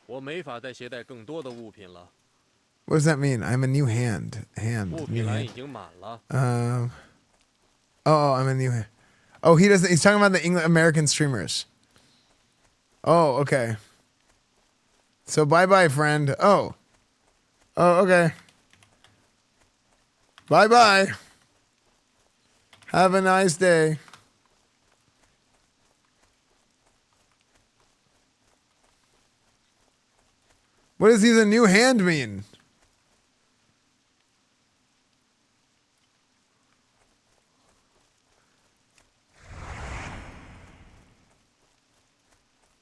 我没法再携带更多的物品了。 What does that mean? I'm a new hand. Hand. 物 New 品栏 hand. 已经满了。 Oh, I'm a new hand. Oh, he doesn't. He's talking about the English American streamers. Oh, okay. So bye, friend. Oh. Oh, okay. Bye. Have a nice day. What does he's a new hand mean?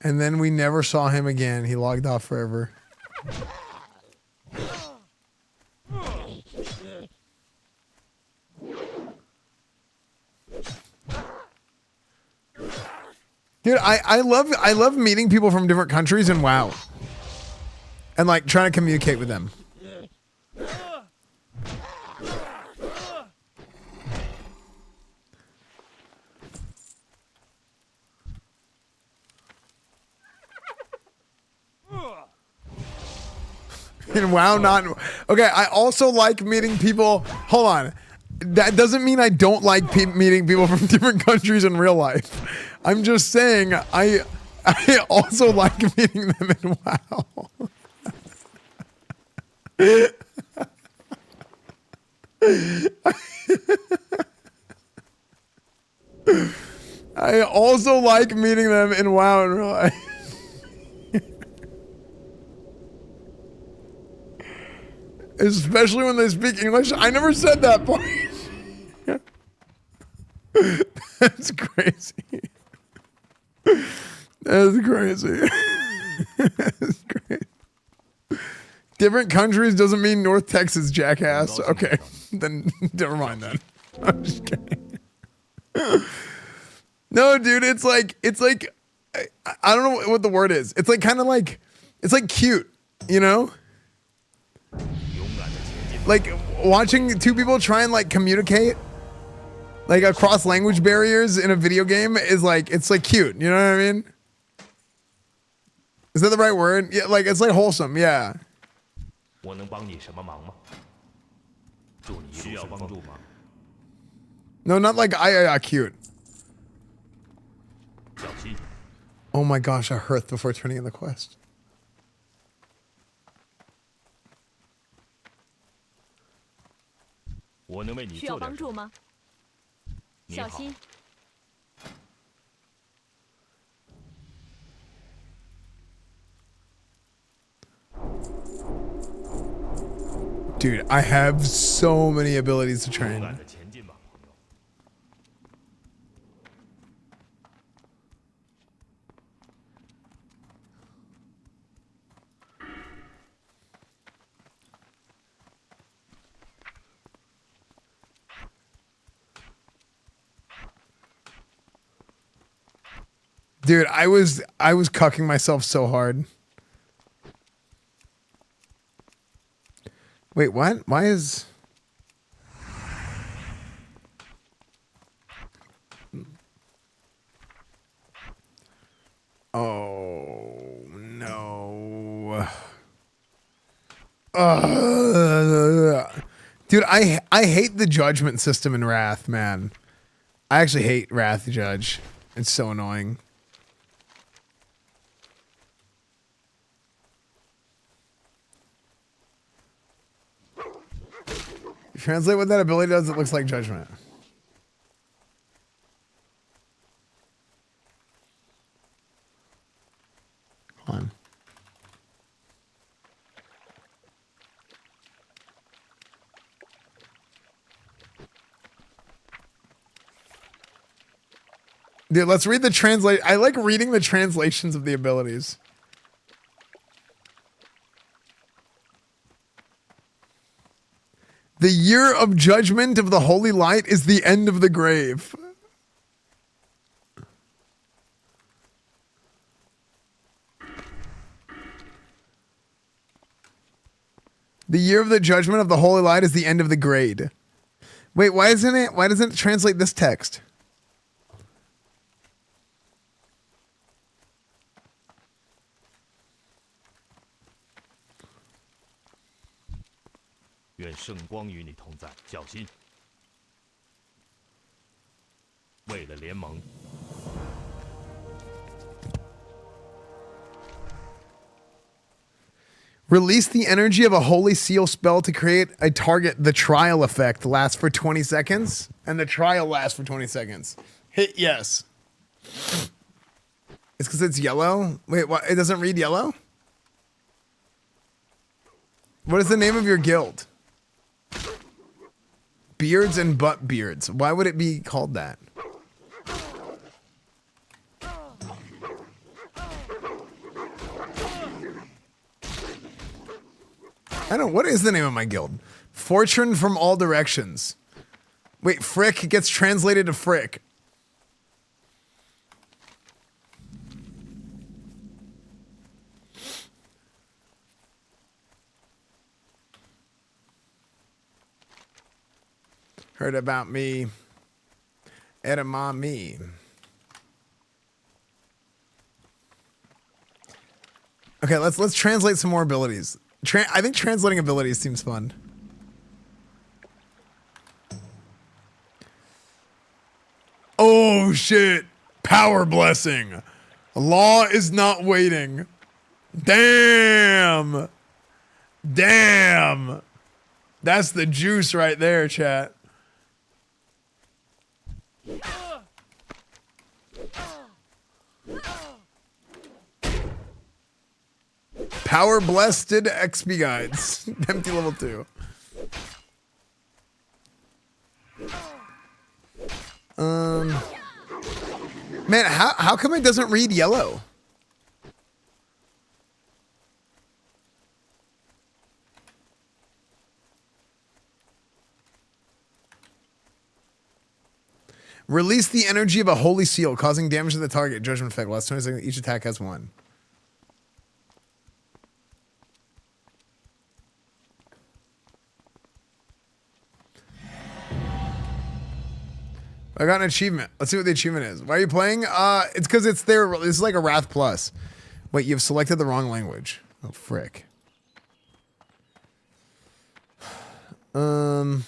And then we never saw him again. He logged off forever. Dude, I love meeting people from different countries in WoW. And like trying to communicate with them. In WoW, not okay. I also like meeting people. Hold on, that doesn't mean I don't like meeting people from different countries in real life. I'm just saying I also like meeting them in WoW. I also like meeting them in WoW in real life. Especially when they speak English. I never said that part. That's crazy. That's crazy. That's crazy. Different countries doesn't mean North Texas, jackass. Okay, then never mind that. I'm just kidding. No, dude, it's like I don't know what the word is. It's like kind of like it's like cute, you know? Like watching two people try and like communicate like across language barriers in a video game is like it's like cute, you know what I mean? Is that the right word? Yeah, like it's like wholesome, yeah. 我能帮你什么忙吗？祝你需要帮助吗？ No, not like cute. 小心。 Oh my gosh, a hearth before turning in the quest. 我能为你需要做点什么？帮助吗？你好。小心。 Dude, I have so many abilities to train. Dude, I was cucking myself so hard. Wait, what? Why is... Oh no. Dude, I hate the judgment system in Wrath, man. I actually hate Wrath Judge. It's so annoying. Translate what that ability does, it looks like judgment. Hold on. Dude, let's read the translate. I like reading the translations of the abilities. The year of judgment of the holy light is the end of the grave. The year of the judgment of the holy light is the end of the grade. Wait, why doesn't it translate this text? Release the energy of a holy seal spell to create a target. The trial effect lasts for 20 seconds, and the trial lasts for 20 seconds. Hit yes. It's because it's yellow? Wait, what? It doesn't read yellow? What is the name of your guild? Beards and Butt Beards. Why would it be called that? I don't know. What is the name of my guild? Fortune from All Directions. Wait, Frick gets translated to Frick. Heard about me. Edamame. Okay, let's translate some more abilities. I think translating abilities seems fun. Oh shit. Power blessing. Law is not waiting. Damn. Damn. That's the juice right there, chat. Power blessed XP guides. Empty level 2. Man, how come it doesn't read yellow? Release the energy of a holy seal, causing damage to the target. Judgment effect. Last 20 seconds, each attack has 1. I got an achievement. Let's see what the achievement is. Why are you playing? It's because it's there. This is like a Wrath Plus. Wait, you've selected the wrong language. Oh, frick. Oh,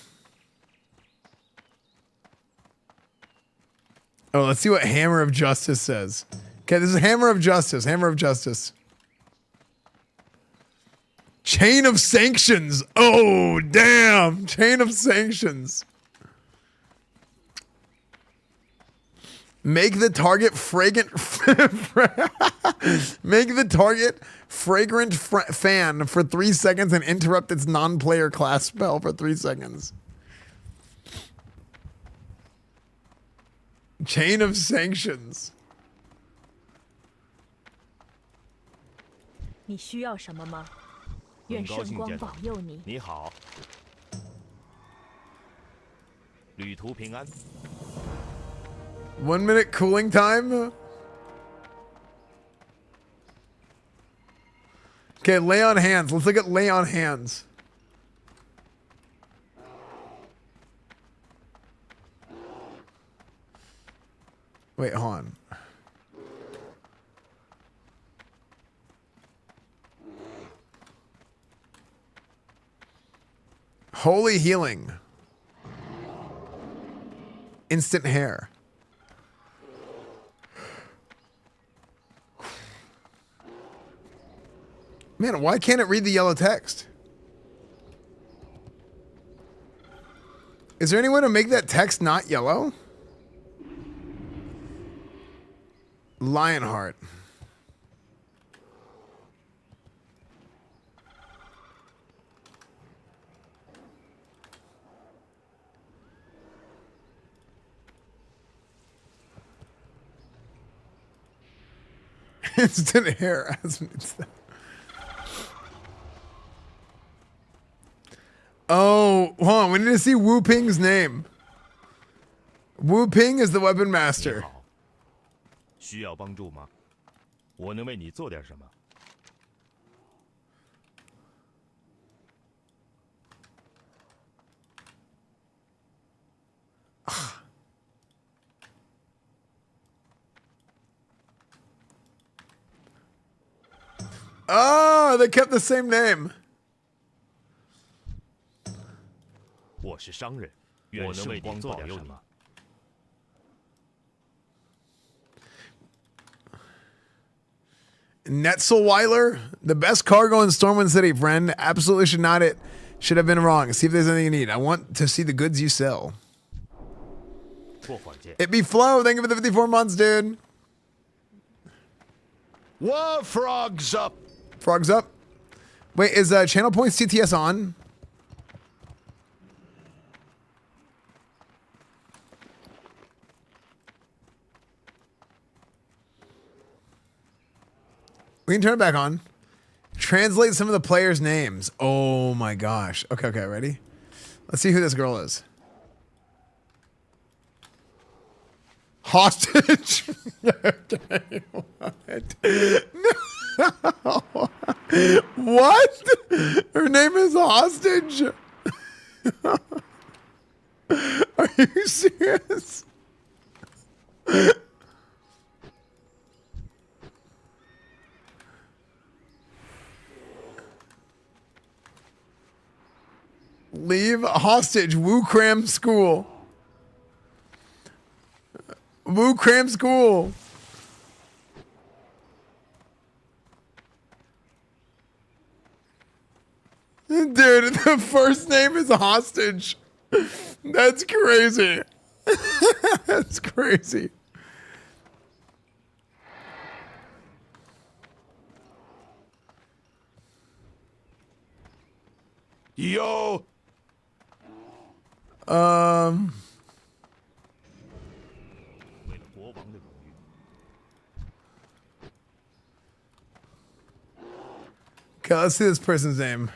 let's see what Hammer of Justice says. Okay, this is Hammer of Justice. Hammer of Justice. Chain of Sanctions. Oh, damn. Chain of Sanctions. Make the target fragrant. Make the target fragrant fan for 3 seconds and interrupt its non-player class spell for 3 seconds. Chain of Sanctions. 你需要什么吗？愿圣光保佑你。你好，旅途平安。 1 minute cooling time. Okay, lay on hands. Let's look at lay on hands. Wait, hold on. Holy healing. Instant hair. Man, why can't it read the yellow text? Is there any way to make that text not yellow? Lionheart. Instant hair. Oh, hold on. We need to see Wu Ping's name. Wu Ping is the weapon master. 需要帮助吗？我能为你做点什么？ Oh, they kept the same name. 我是商人，愿圣光做点什么？ Netzelweiler, the best cargo in Stormwind City, friend. Absolutely should have been wrong. See if there's anything you need. I want to see the goods you sell. It be Flo. Thank you for the 54 months, dude. Whoa, frogs up. Frogs up. Wait, is Channel Points TTS on? We can turn it back on. Translate some of the players' names. Oh my gosh. Okay, ready? Let's see who this girl is. Hostage. Okay, what? No. What? Her name is Hostage? Are you serious? Leave hostage. Wu Cram School. Wu Cram School. Dude, the first name is Hostage. That's crazy. That's crazy. Yo. Okay, let's see this person's name.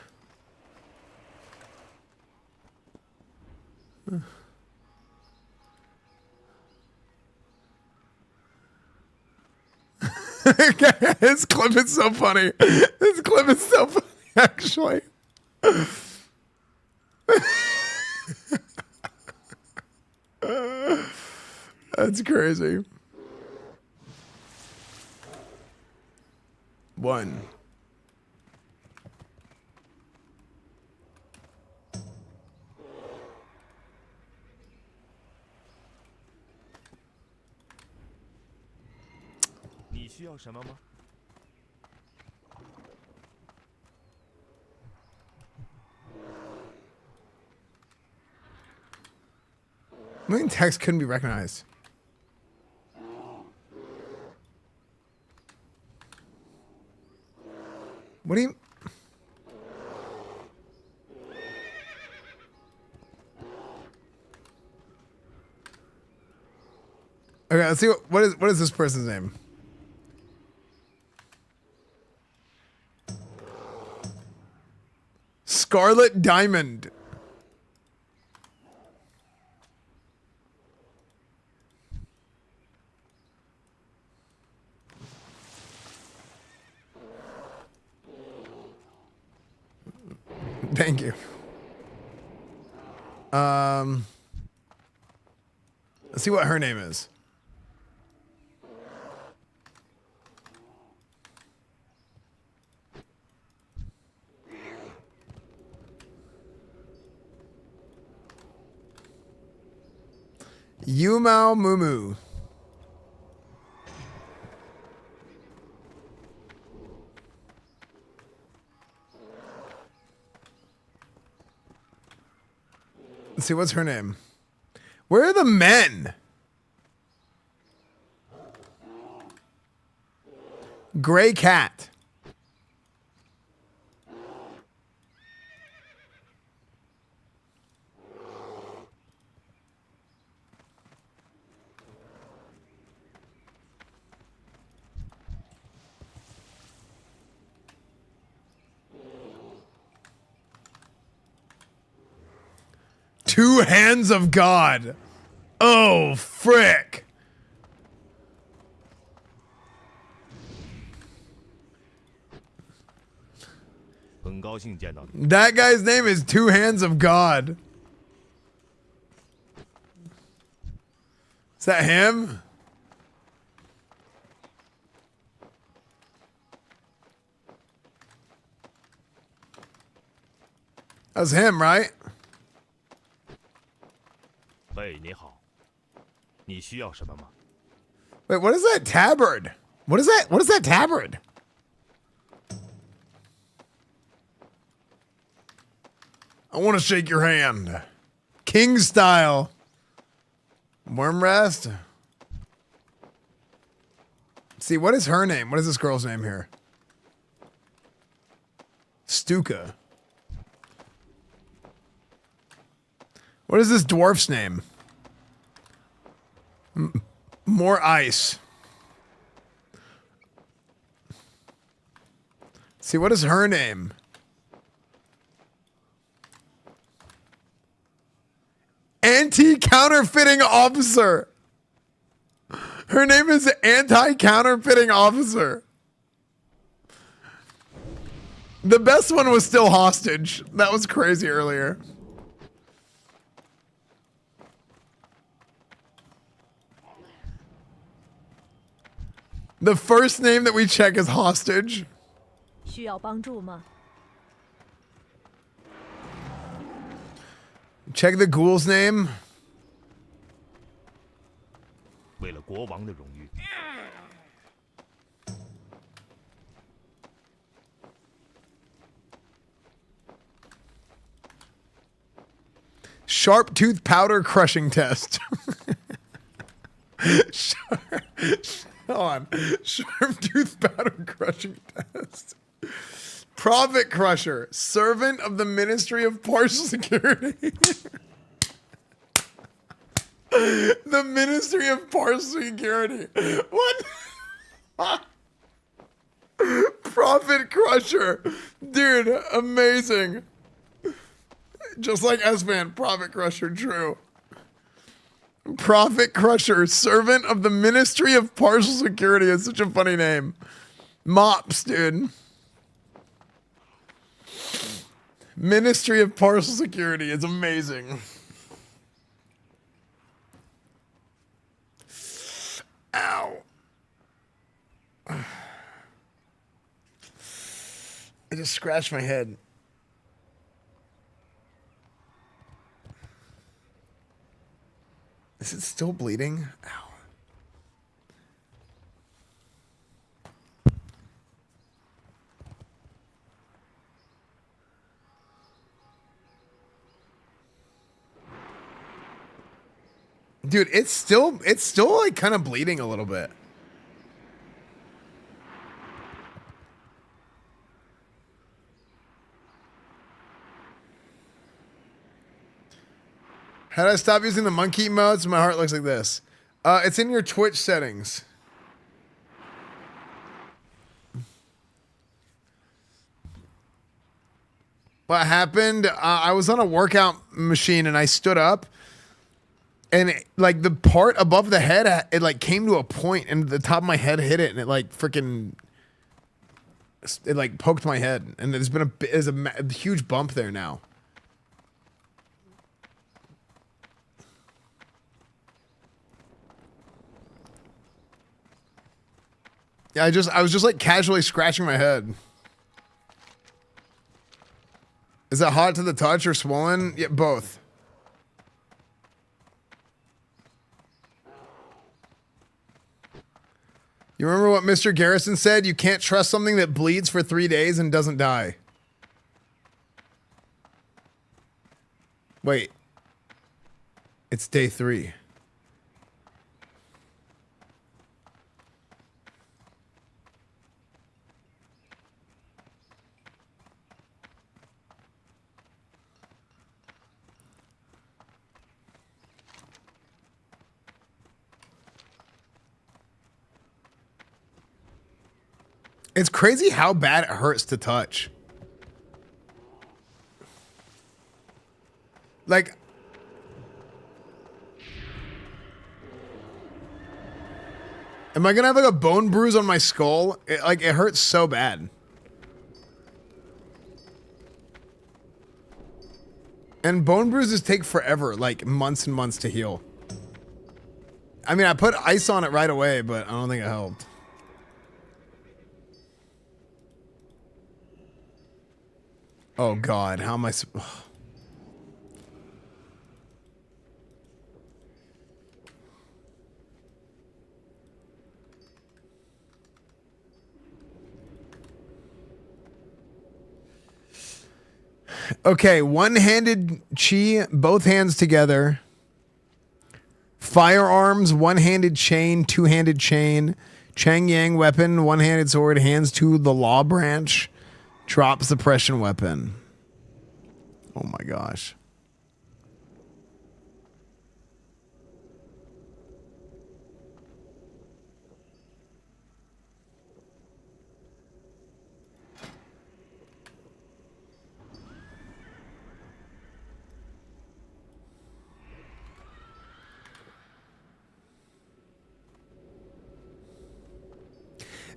This clip is so funny. This clip is so funny, actually. That's crazy. One.你需要什么吗？ I mean, text couldn't be recognized. What do you... Okay, let's see what is this person's name? Scarlet Diamond. Thank you. Let's see what her name is. Yumao Mumu. Let's see, what's her name? Where are the men? Gray cat. Two hands of God. Oh, frick. That guy's name is Two Hands of God. Is that him? That was him, right? Hey, 你好，你需要什么吗？ Wait, what is that tabard? What is that? What is that tabard? I want to shake your hand. King style. Worm rest. See, what is her name? What is this girl's name here? Stuka. What is this dwarf's name? More ice. See, what is her name? Anti-counterfeiting officer. Her name is Anti-counterfeiting officer. The best one was still hostage. That was crazy earlier. The first name that we check is hostage. 需要帮助吗? Check the ghoul's name. 为了国王的荣誉。 Sharp tooth powder crushing test. Hold on. Sharp tooth powder crushing test. Profit crusher. Servant of the Ministry of Partial Security. The Ministry of Partial Security. What? Profit crusher. Dude, amazing. Just like Esfand, Profit Crusher, true. Profit Crusher, servant of the Ministry of Partial Security is such a funny name. Mops, dude. Ministry of Partial Security is amazing. Ow. I just scratched my head. Is it still bleeding? Ow. Dude, it's still like kind of bleeding a little bit. How do I stop using the monkey emotes? My heart looks like this. It's in your Twitch settings. What happened? I was on a workout machine and I stood up, and like the part above the head, it like came to a point, and the top of my head hit it, and it like freaking, it like poked my head, and there's been a huge bump there now. Yeah, I was just like casually scratching my head. Is that hot to the touch or swollen? Yeah, both. You remember what Mr. Garrison said? You can't trust something that bleeds for 3 days and doesn't die. Wait. It's day 3. It's crazy how bad it hurts to touch. Like, am I gonna have like a bone bruise on my skull? It hurts so bad. And bone bruises take forever, like months and months to heal. I mean, I put ice on it right away, but I don't think it helped. Oh God, how am I? Okay, one-handed chi, both hands together. Firearms, one-handed chain, two-handed chain. Chang Yang weapon, one-handed sword, hands to the law branch. Drop suppression weapon. Oh my gosh.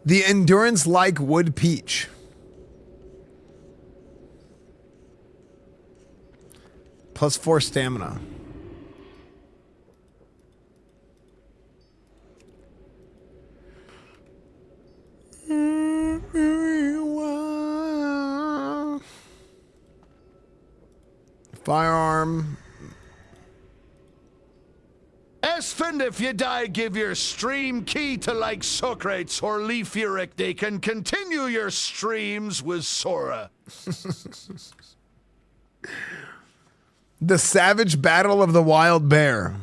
The endurance like wood peach. +4 stamina. Firearm. Esfand, if you die, give your stream key to like Socrates or Leafuric. They can continue your streams with Sora. The Savage Battle of the Wild Bear.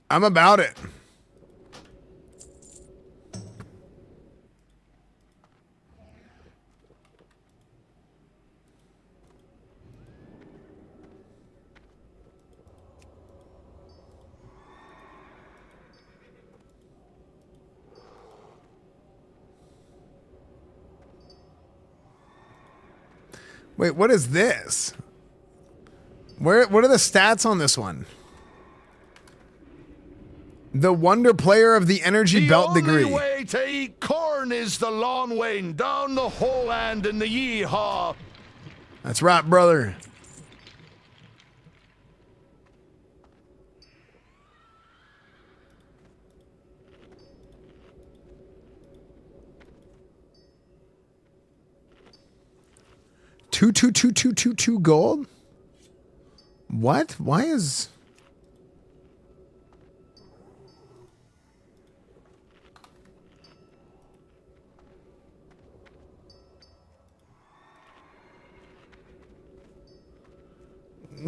I'm about it. Wait, what is this? What are the stats on this one? The Wonder Player of the Energy Belt Degree. The only way to eat corn is the long way down the whole hand in the yeehaw. That's right, brother. Two gold? What? Why is...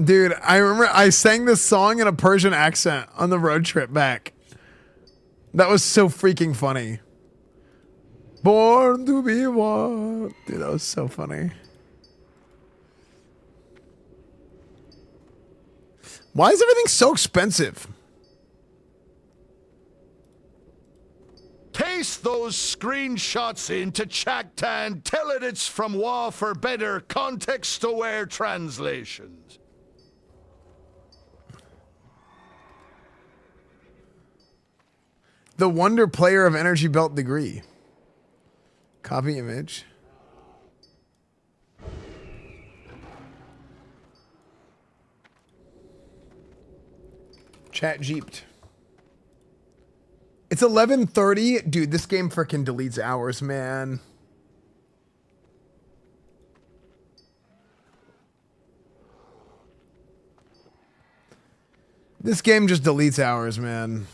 Dude, I remember I sang this song in a Persian accent on the road trip back. That was so freaking funny. Born to be one. Dude, that was so funny. Why is everything so expensive? Paste those screenshots into chat and tell it it's from WoW for better context-aware translations. The Wonder Player of Energy Belt Degree. Copy image. Chat jeeped. It's 11:30. Dude, this game freaking deletes hours, man. This game just deletes hours, man.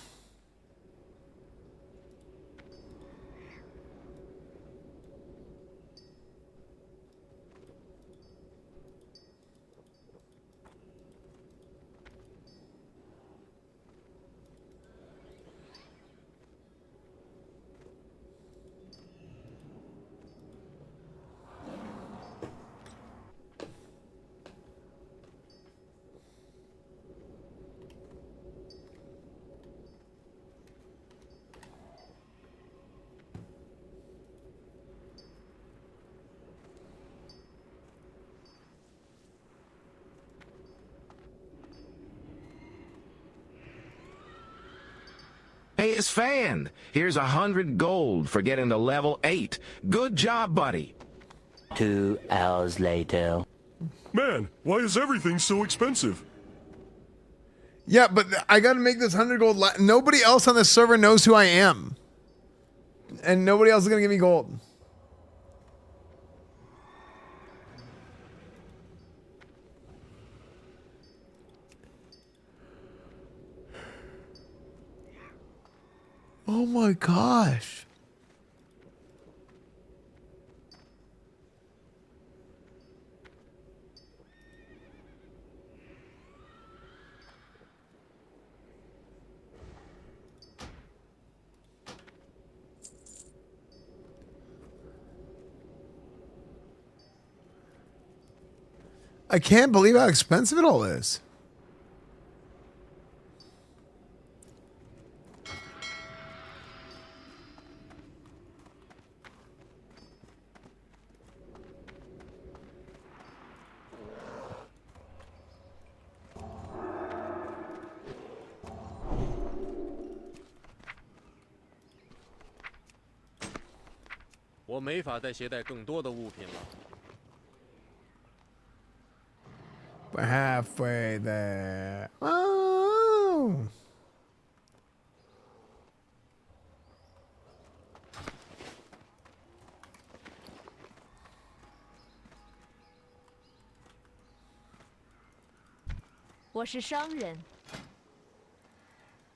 Hey, Esfand, here's 100 gold for getting to level 8. Good job, buddy. 2 hours later. Man, why is everything so expensive? Yeah, but I gotta make this 100 gold. Nobody else on this server knows who I am. And nobody else is gonna give me gold. Oh my gosh. I can't believe how expensive it all is.我没法再携带更多的物品了。 We're halfway there. Oh.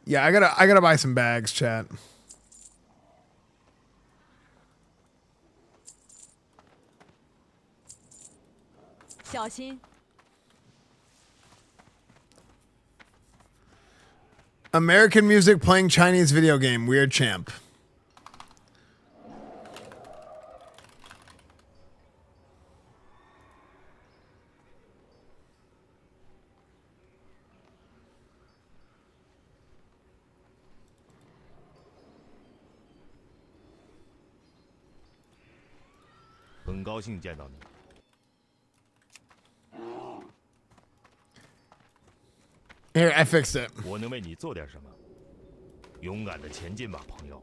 Yeah, I gotta buy some bags, chat. American music playing Chinese video game. Weird champ. Here, I fixed it. 我能为你做点什么？勇敢的前进吧，朋友。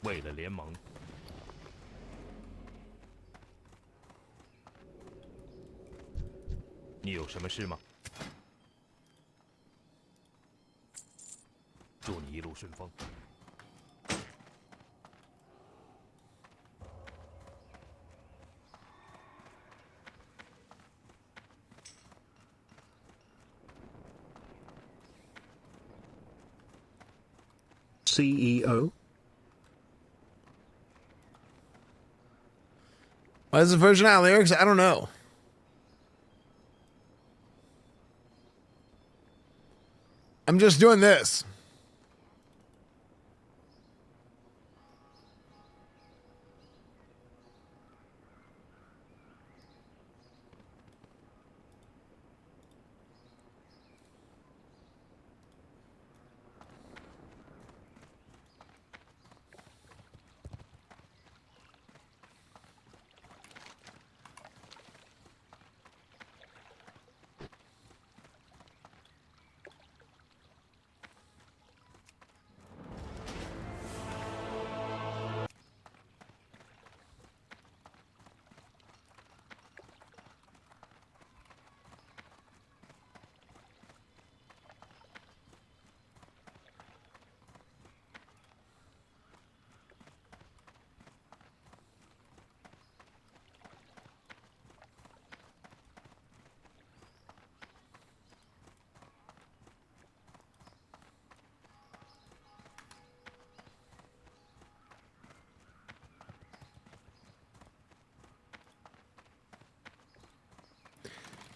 为了联盟。你有什么事吗？祝你一路顺风。 CEO. Why is the version out of lyrics? I don't know. I'm just doing this.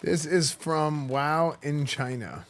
This is from WoW in China.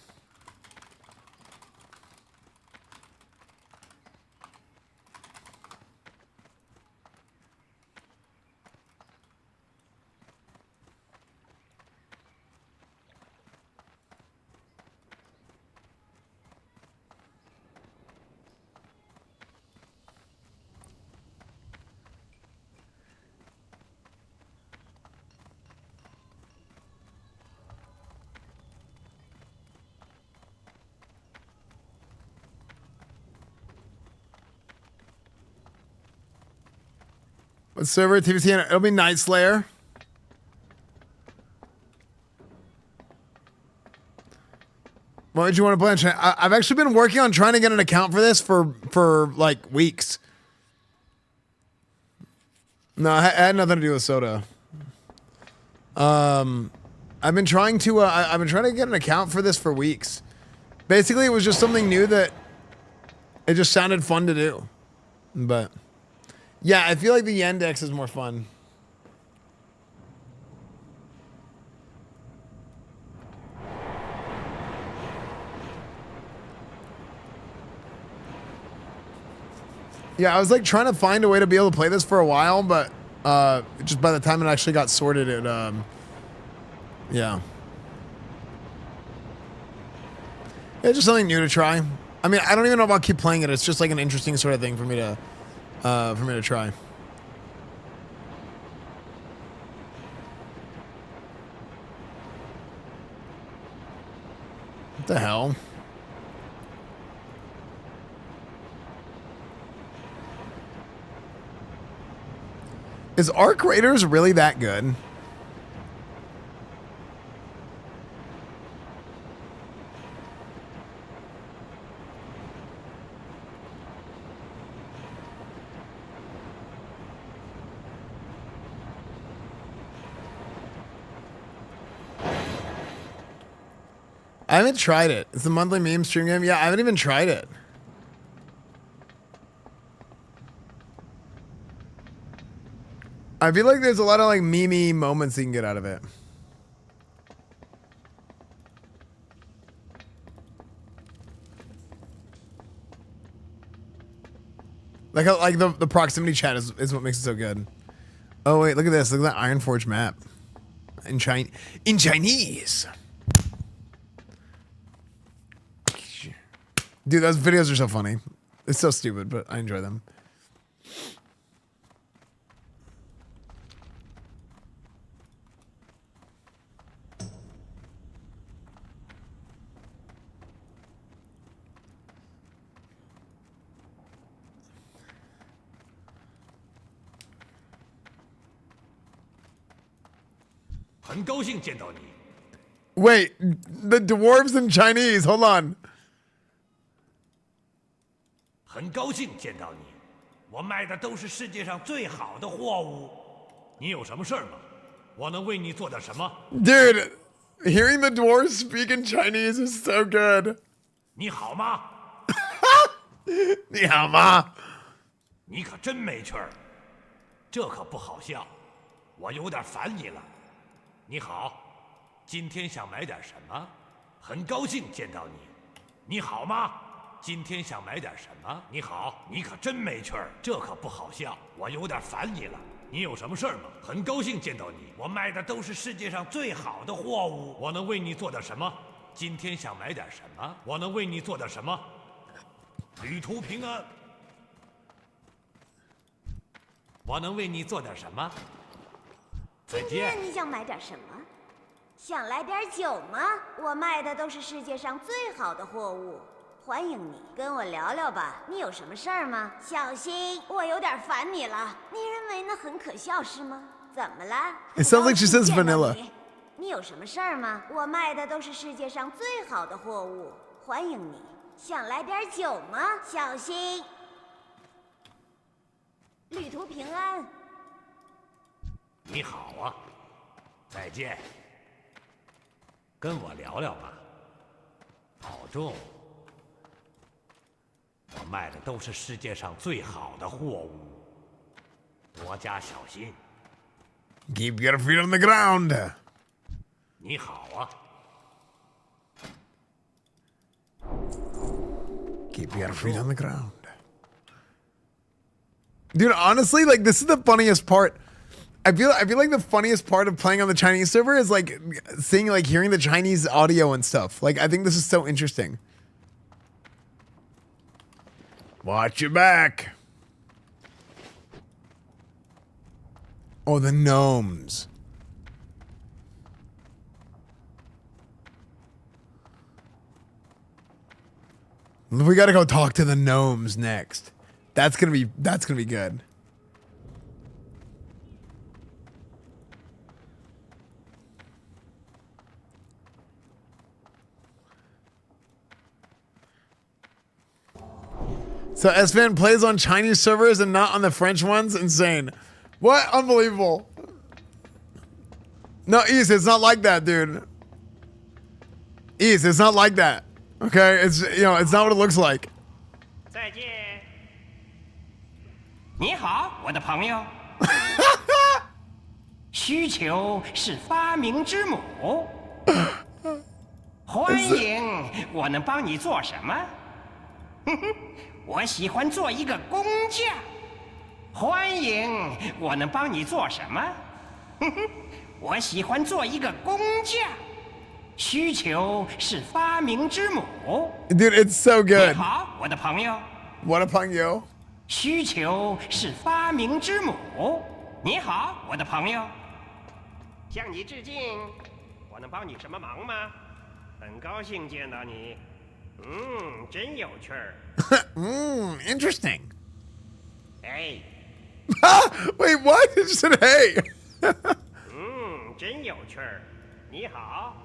What server? TVC? It'll be Night Slayer. What would you want to play? I've actually been working on trying to get an account for this for like weeks. No, I had nothing to do with Soda. I've been trying to get an account for this for weeks. Basically, it was just something new that it just sounded fun to do. But yeah, I feel like the Yandex is more fun. Yeah, I was like trying to find a way to be able to play this for a while, but just by the time it actually got sorted, yeah. It's just something new to try. I mean, I don't even know if I'll keep playing it. It's just like an interesting sort of thing for me to try. What the hell? Is Arc Raiders really that good? I haven't tried it. It's a monthly meme stream game. Yeah, I haven't even tried it. I feel like there's a lot of like meme moments you can get out of it. Like the proximity chat is what makes it so good. Oh wait, look at this. Look at that Ironforge map. In Chinese. Dude, those videos are so funny. It's so stupid, but I enjoy them. Wait, the dwarves in Chinese. Hold on. 很高兴见到你，我卖的都是世界上最好的货物。你有什么事儿吗？我能为你做点什么 ？Dude, hearing the dwarves speak in Chinese is so good. 你好吗？你好吗？你可真没趣儿，这可不好笑，我有点烦你了。你好，今天想买点什么？很高兴见到你。你好吗？ 今天想买点什么？你好，你可真没趣儿，这可不好笑，我有点烦你了。你有什么事儿吗？很高兴见到你，我卖的都是世界上最好的货物，我能为你做点什么？今天想买点什么？我能为你做点什么？旅途平安。我能为你做点什么？再见。今天你想买点什么？想来点酒吗？我卖的都是世界上最好的货物。 欢迎你，跟我聊聊吧。你有什么事儿吗？小心，我有点烦你了。你认为那很可笑是吗？怎么了 It sounds like she says vanilla. 你有什么事儿吗？我卖的都是世界上最好的货物。欢迎你，想来点酒吗？小心，旅途平安。你好啊，再见。跟我聊聊吧，保重。 我卖的都是世界上最好的货物，多加小心。 Keep your feet on the ground. 你好啊。Keep your feet on the ground. Dude, honestly, like this is the funniest part. I feel like the funniest part of playing on the Chinese server is like seeing, like hearing the Chinese audio and stuff. Like I think this is so interesting. Watch your back. Oh, the gnomes. We gotta go talk to the gnomes next. That's gonna be good. So Esfand plays on Chinese servers and not on the French ones? Insane. What? Unbelievable. No, East, it's not like that, dude. East, it's not like that. Okay? It's, you know, it's not what it looks like. 再见。你好，我的朋友。需求是发明之母。欢迎，我能帮你做什么？我喜欢做一个工匠。欢迎，我能帮你做什么？我喜欢做一个工匠。需求是发明之母。Dude, it's so good. 你好，我的朋友。What a朋友。需求是发明之母。你好，我的朋友。向你致敬。我能帮你什么忙吗？很高兴见到你。真有趣儿。Interesting. Hey. Wait, what? It just said hey. 真有趣儿。你好，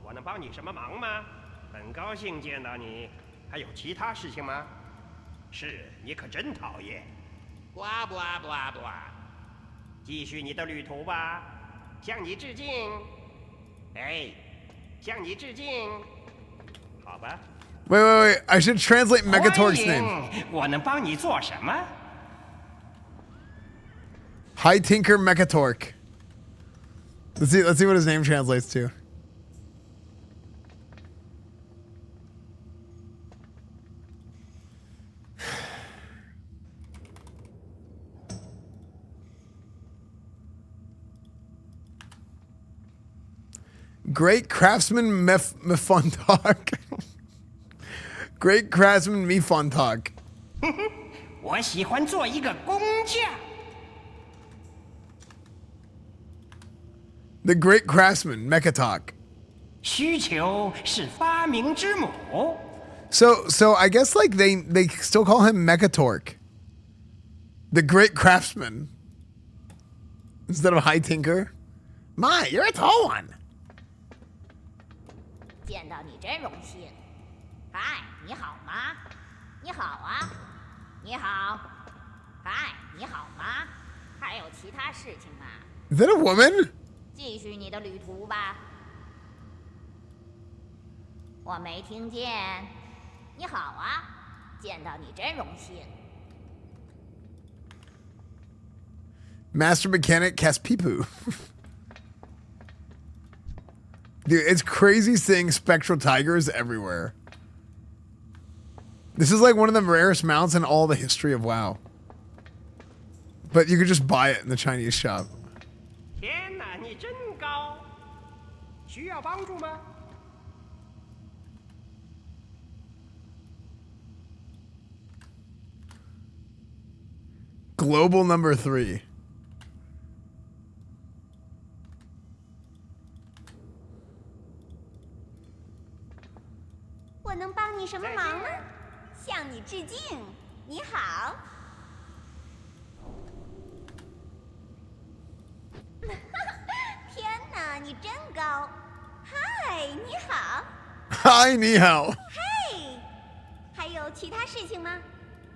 我能帮你什么忙吗？很高兴见到你。还有其他事情吗？是，你可真讨厌。blah blah blah blah。继续你的旅途吧，向你致敬。哎，向你致敬。好吧。Wait. I should translate Megatork's name. 我能帮你做什么 High Tinker Megatork. Let's see what his name translates to. Great Craftsman Mefontok. Great Craftsman Mefontok. 我喜欢做一个工匠。The Great Craftsman Mekatok. 需求是发明之母。So I guess like they still call him Mechatork. The Great Craftsman. Instead of High Tinker. My, you're a tall one. 见到你真荣幸。嗨，你好吗？你好啊，你好。嗨，你好吗？还有其他事情吗？ Is that a woman? 继续你的旅途吧。我没听见。你好啊，见到你真荣幸。Master Mechanic Caspipu. Dude, it's crazy seeing spectral tigers everywhere. This is like one of the rarest mounts in all the history of WoW. But you could just buy it in the Chinese shop. 天哪，你真高！需要帮助吗？ Global number 3.我能帮你什么忙吗？向你致敬。你好。天哪，你真高！嗨，你好。Hi, 你好。嘿，还有其他事情吗？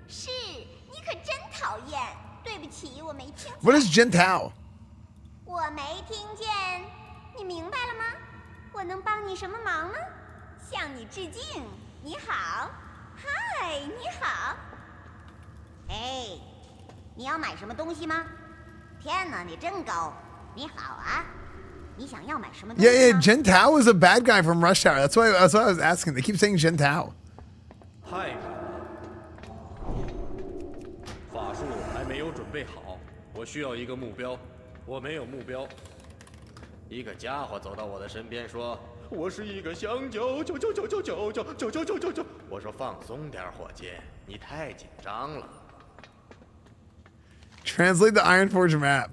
是，你可真讨厌。对不起，我没听见。What is Jintao? 我没听见，你明白了吗？我能帮你什么忙吗？向你致敬。你好，嗨，你好。哎，你要买什么东西吗？天哪，你真高！你好啊。Yeah, yeah, Jen Tao is a bad guy from Rush Hour. That's why I was asking. They keep saying Jen Tao. 太远了，法术还没有准备好，我需要一个目标，我没有目标。一个家伙走到我的身边说：“我是一个香蕉，啾啾啾啾啾啾啾啾啾啾啾。”我说：“放松点，伙计，你太紧张了。” Translate the Ironforge map.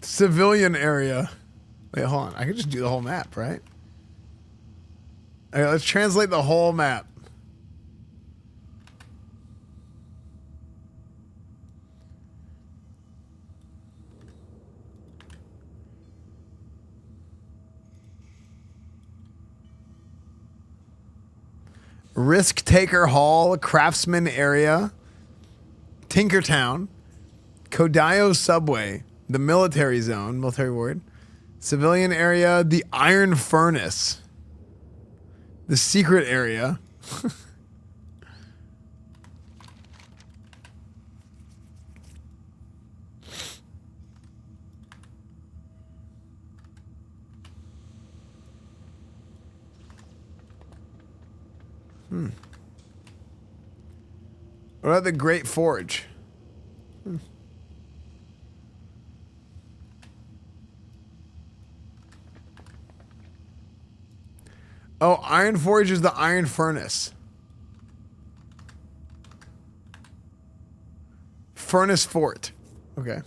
Civilian area. Wait, hold on. I could just do the whole map, right? Okay, let's translate the whole map. Risk Taker Hall, Craftsman area, Tinkertown, Kodayo Subway, the military zone, military ward, civilian area, the Iron Furnace, the secret area. What about the Great Forge? Oh, Iron Forge is the Iron Furnace. Furnace Fort. Okay.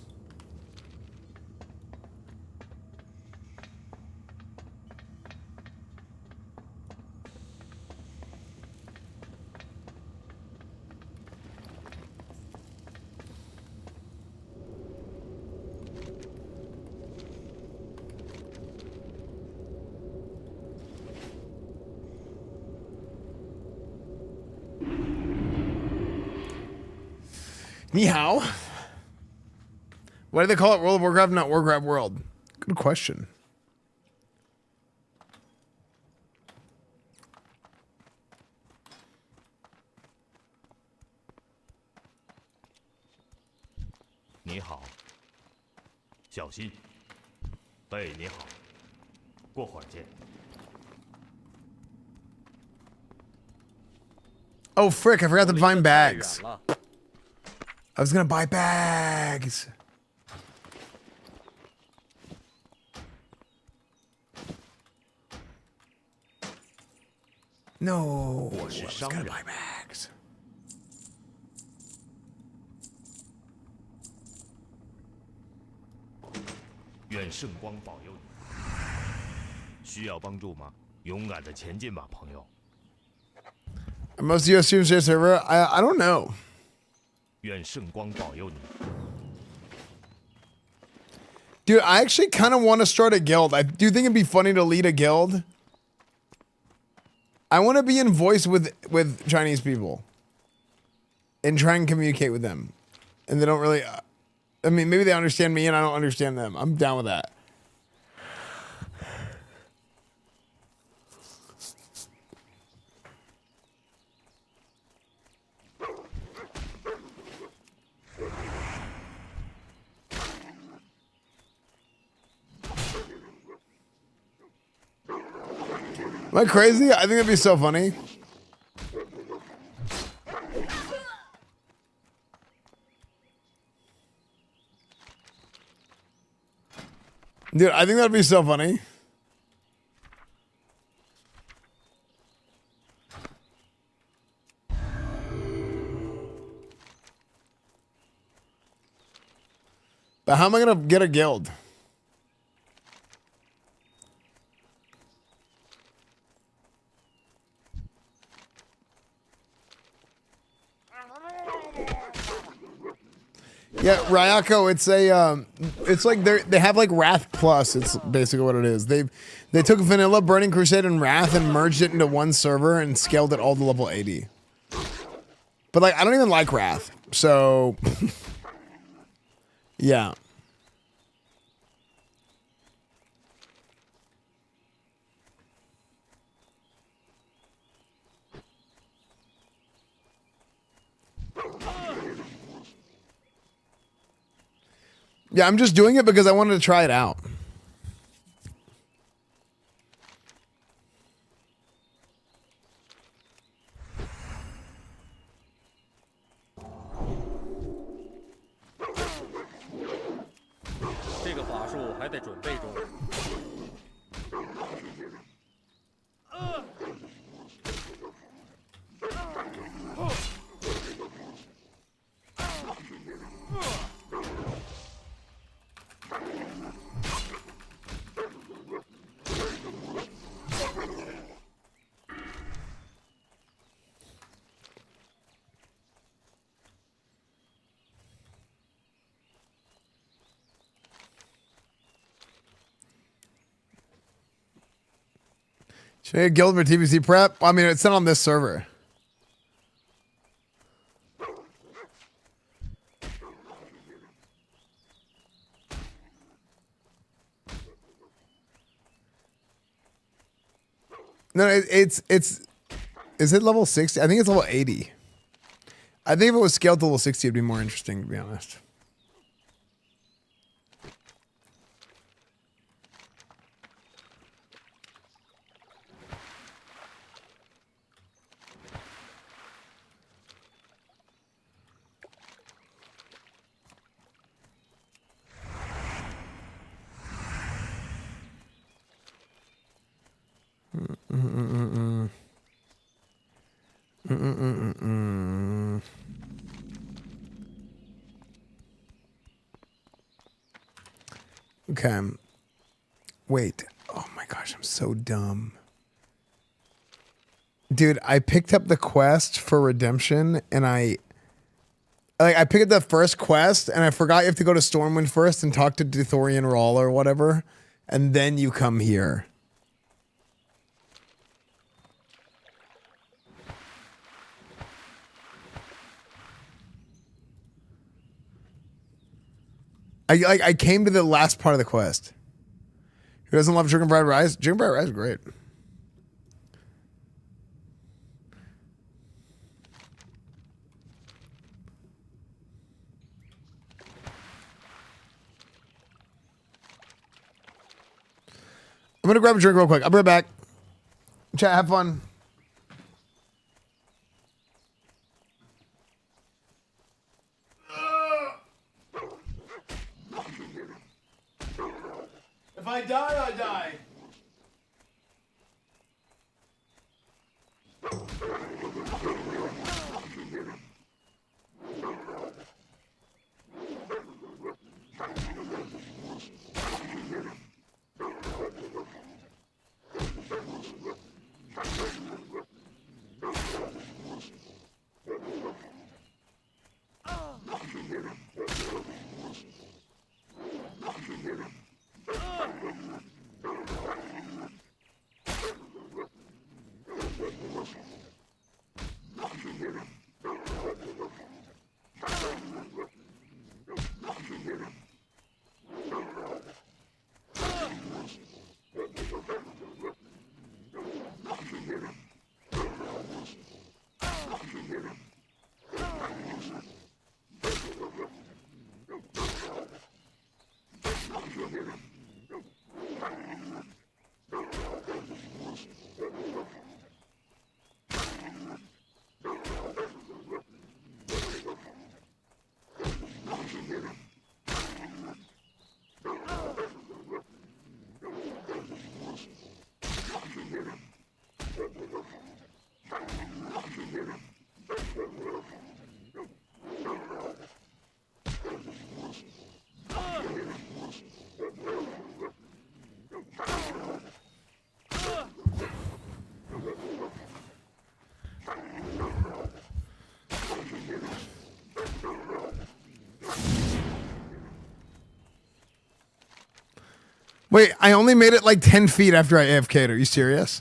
Ni hao. Why do they call it World of Warcraft, not Warcraft World? Good question. Ni hao. 小心。喂，你好。过会儿见。 Oh, frick, I forgot to find bags. I was gonna buy bags. No, I was gonna buy bags. 愿圣光保佑你。需要帮助吗？勇敢的前进吧，朋友。 Most US students share server? I don't know. 愿圣光保佑你。 Dude, I actually kind of want to start a guild. I do think it'd be funny to lead a guild. I want to be in voice with Chinese people and try and communicate with them. And they don't really, I mean, maybe they understand me and I don't understand them. I'm down with that. Am I crazy? I think that'd be so funny. Dude, I think that'd be so funny. But how am I gonna get a guild? Yeah, Ryako, it's like they have like Wrath Plus. It's basically what it is. They took Vanilla, Burning Crusade, and Wrath and merged it into one server and scaled it all to level 80. But like, I don't even like Wrath, so yeah. Yeah, I'm just doing it because I wanted to try it out. Should I get guild for TBC prep? I mean, it's not on this server. No, it's is it level 60? I think it's level 80. I think if it was scaled to level 60, it'd be more interesting, to be honest. Okay. Wait. Oh my gosh, I'm so dumb. Dude, I picked up the quest for redemption and I picked up the first quest and I forgot you have to go to Stormwind first and talk to Duthorian Rawl or whatever, and then you come here. I came to the last part of the quest. Who doesn't love Chicken Fried Rice? Chicken Fried Rice is great. I'm gonna grab a drink real quick. I'll be right back. Chat, have fun. If I die, I die. Wait, I only made it like 10 feet after I AFK'd. Are you serious?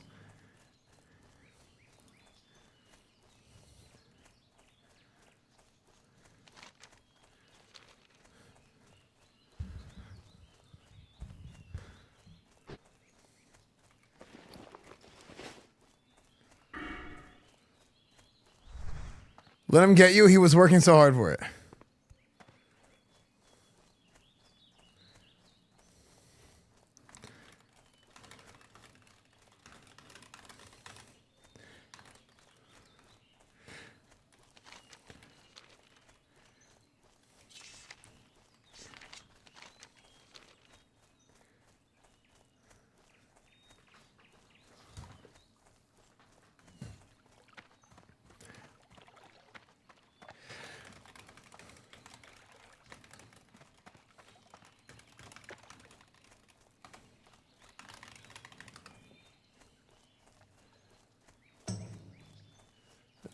Let him get you. He was working so hard for it.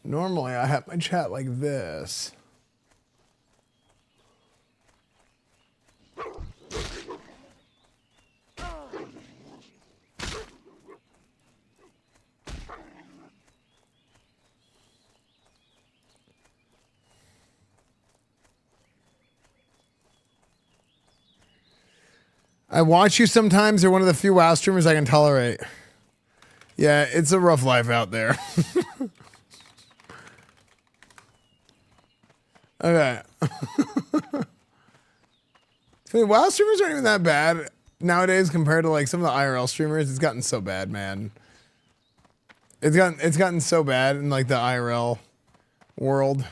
Normally I have my chat like this. I watch you sometimes. You're one of the few WoW streamers I can tolerate. Yeah, it's a rough life out there. Okay. WoW streamers aren't even that bad nowadays compared to like some of the IRL streamers. It's gotten so bad, man. It's gotten so bad in like the IRL world.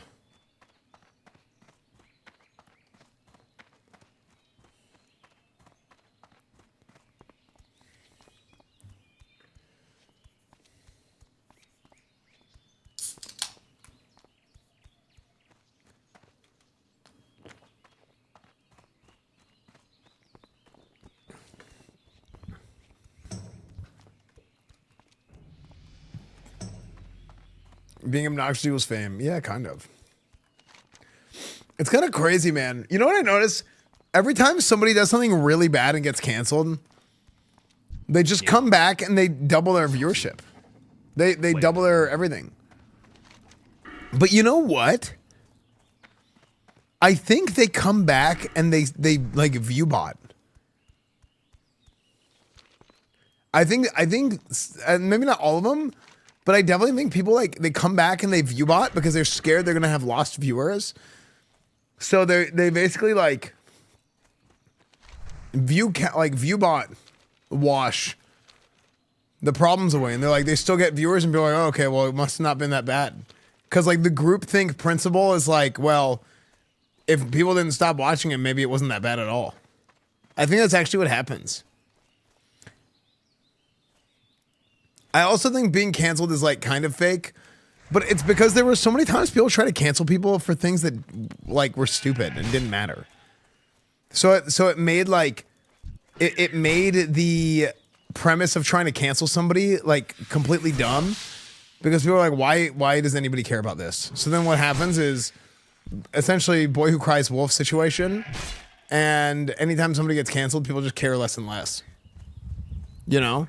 Being obnoxious equals fame. Yeah, kind of. It's kind of crazy, man. You know what I notice? Every time somebody does something really bad and gets canceled, they just come back and they double their viewership. They double their everything. But you know what? I think they come back and they like view bot. I think maybe not all of them, but I definitely think people like they come back and they view bot because they're scared they're gonna have lost viewers. So they basically like view bot wash the problems away, and they're like they still get viewers and be like, oh, okay, well it must have not been that bad, because like the groupthink principle is like, well, if people didn't stop watching it, maybe it wasn't that bad at all. I think that's actually what happens. I also think being canceled is like kind of fake, but it's because there were so many times people try to cancel people for things that like were stupid and didn't matter. So it made like it made the premise of trying to cancel somebody like completely dumb, because people are like, why does anybody care about this? So then what happens is essentially boy who cries wolf situation, and anytime somebody gets canceled, people just care less and less. You know?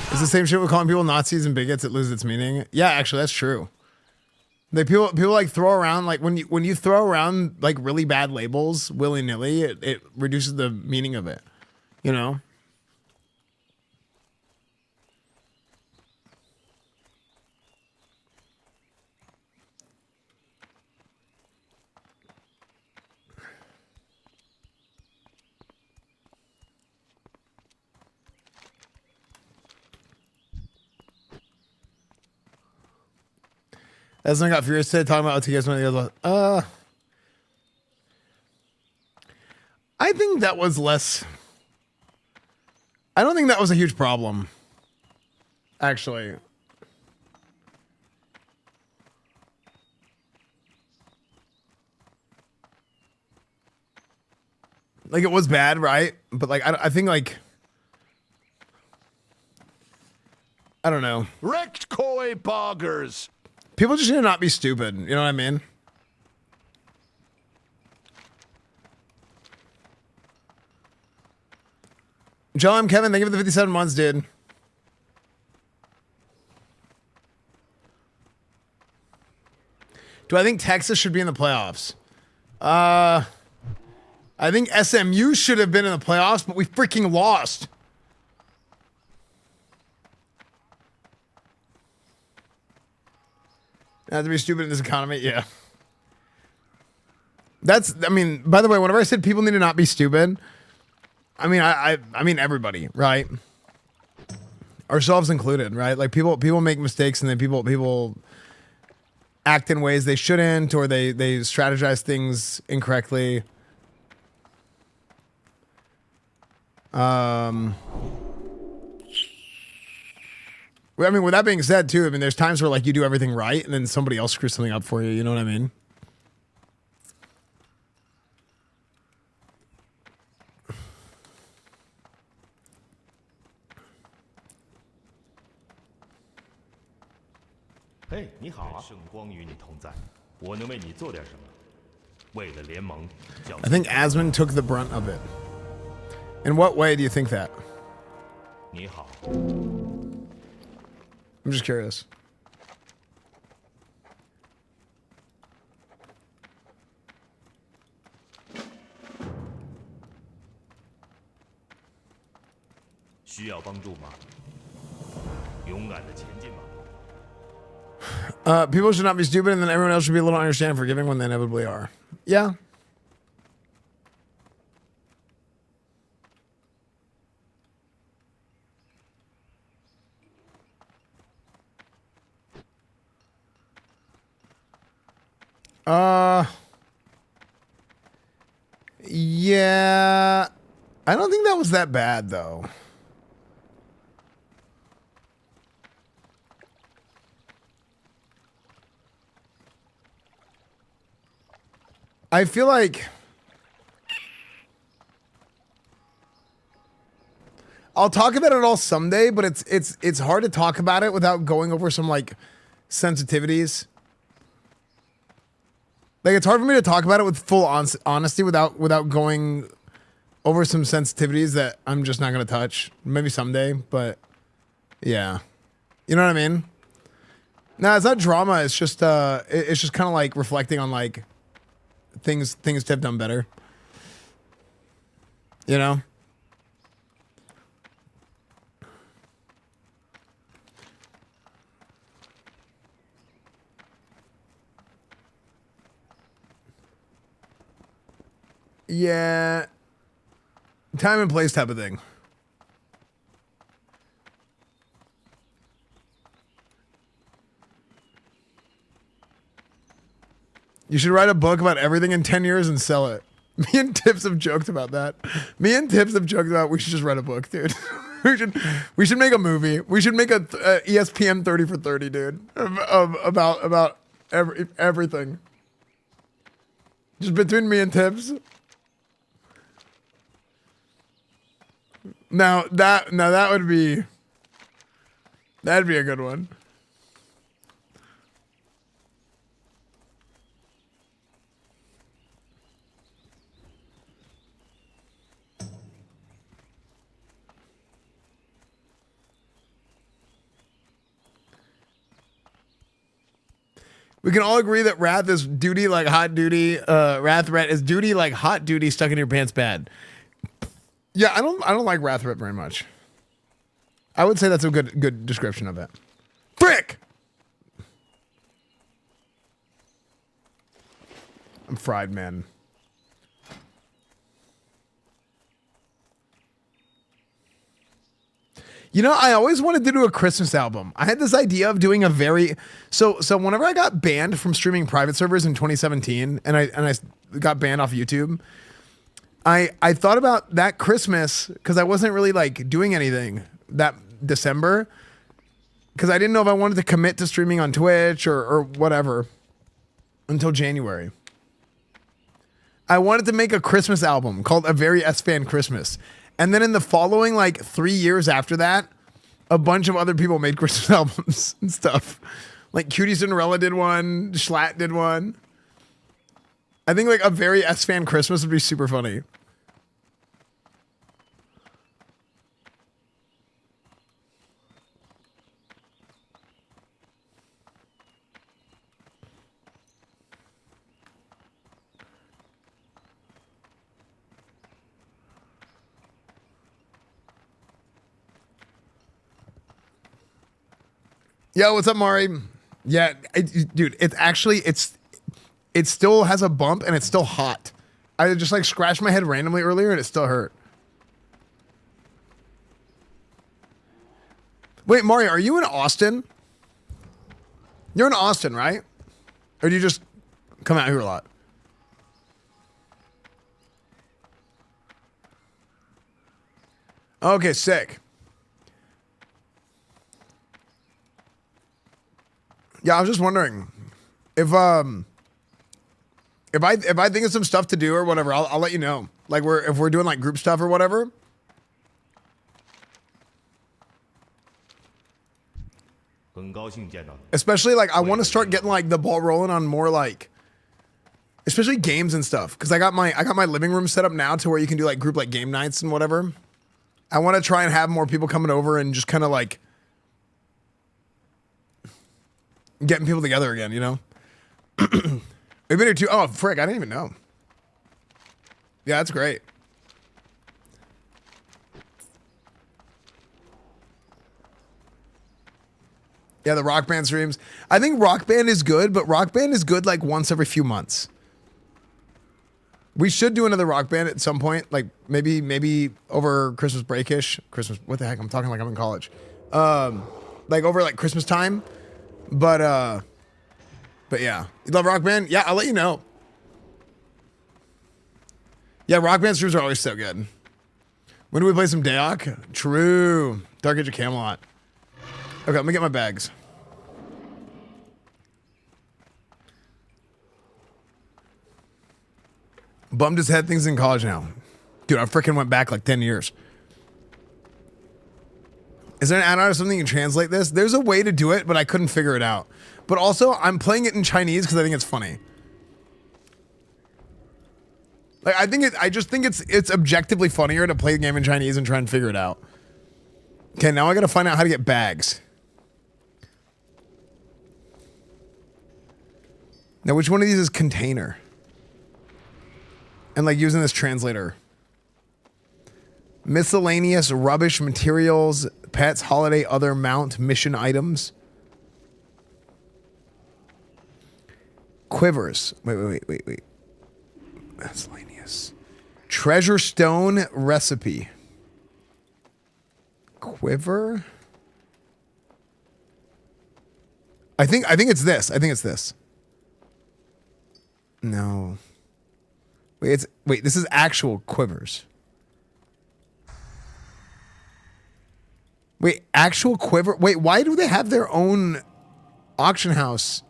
It's the same shit with calling people Nazis and bigots. It loses its meaning. Yeah, actually, that's true. Like people like throw around like when you throw around like really bad labels willy nilly, it reduces the meaning of it. You know. As I got furious today talking about OTS one of the other. I think that was less. I don't think that was a huge problem. Actually. Like it was bad, right? But like I think like I don't know. Wrecked koi boggers. People just need to not be stupid. You know what I mean? John, Kevin, thank you for the 57 months, dude. Do I think Texas should be in the playoffs? I think SMU should have been in the playoffs, but we freaking lost. Have to be stupid in this economy, yeah. I mean, by the way, whenever I said people need to not be stupid, I mean I mean everybody, right? Ourselves included, right? Like people make mistakes, and then people act in ways they shouldn't, or they strategize things incorrectly. I mean, with that being said, too, I mean, there's times where like you do everything right, and then somebody else screws something up for you. You know what I mean? 嘿，你好啊！圣光与你同在，我能为你做点什么？为了联盟， I think Asmund took the brunt of it. In what way do you think that? 你好。 I'm just curious. 需要帮助吗？勇敢的前进吧。 People should not be stupid, and then everyone else should be a little understanding, forgiving when they inevitably are. Yeah. Yeah. I don't think that was that bad, though. I feel like I'll talk about it all someday, but it's hard to talk about it without going over some like sensitivities. Like it's hard for me to talk about it with full honesty without going over some sensitivities that I'm just not gonna touch. Maybe someday, but yeah, you know what I mean? No, it's not drama. It's just kind of like reflecting on like things to have done better. You know? Yeah. Time and place type of thing. You should write a book about everything in 10 years and sell it. Me and Tips have joked about that. Me and Tips have joked about we should just write a book, dude. we should make a movie. We should make a ESPN 30 for 30, dude. About everything. Just between me and Tips. Now that'd be a good one. We can all agree that wrath is duty like hot duty. Wrath is duty like hot duty stuck in your pants bad. Yeah, I don't like wrath very much. I would say that's a good description of it. Frick! I'm fried, man. You know, I always wanted to do a Christmas album. I had this idea of doing a so whenever I got banned from streaming private servers in 2017 and I got banned off YouTube, I thought about that Christmas because I wasn't really like doing anything that December because I didn't know if I wanted to commit to streaming on Twitch or whatever until January. I wanted to make a Christmas album called A Very Esfand Christmas. And then in the following like 3 years after that, a bunch of other people made Christmas albums and stuff. Like Cutie Cinderella did one, Schlatt did one. I think like A Very Esfand Christmas would be super funny. Yo, what's up, Mari? Yeah, dude, it still has a bump and it's still hot. I just like scratched my head randomly earlier and it still hurt. Wait, Mari, are you in Austin? You're in Austin, right? Or do you just come out here a lot? Okay, sick. Yeah, I was just wondering if I think of some stuff to do or whatever, I'll let you know. Like if we're doing like group stuff or whatever. Especially like I want to start getting like the ball rolling on more like, especially games and stuff. Because I got my living room set up now to where you can do like group like game nights and whatever. I want to try and have more people coming over and just kind of like getting people together again, you know? We've been here too. Oh, frick, I didn't even know. Yeah, that's great. Yeah, the Rock Band streams. I think Rock Band is good, but Rock Band is good like once every few months. We should do another Rock Band at some point, like maybe over Christmas break-ish. Christmas, what the heck? I'm talking like I'm in college. Like over like Christmas time. But yeah. You love Rock Band? Yeah, I'll let you know. Yeah, Rock Band streams are always so good. When do we play some Daok? True. Dark Age of Camelot. Okay, let me get my bags. Bummed his head, things in college now. Dude, I freaking went back like 10 years. Is there an add-on or something you can translate this? There's a way to do it, but I couldn't figure it out. But also, I'm playing it in Chinese because I think it's funny. Like, I just think it's objectively funnier to play the game in Chinese and try and figure it out. Okay, now I gotta find out how to get bags. Now, which one of these is container? And like using this translator. Miscellaneous rubbish materials, pets, holiday, other mount, mission items. Quivers. Wait. Miscellaneous. Treasure stone recipe. Quiver? I think it's this. No. Wait, this is actual quivers. Wait, actual quiver? Wait, why do they have their own auction house?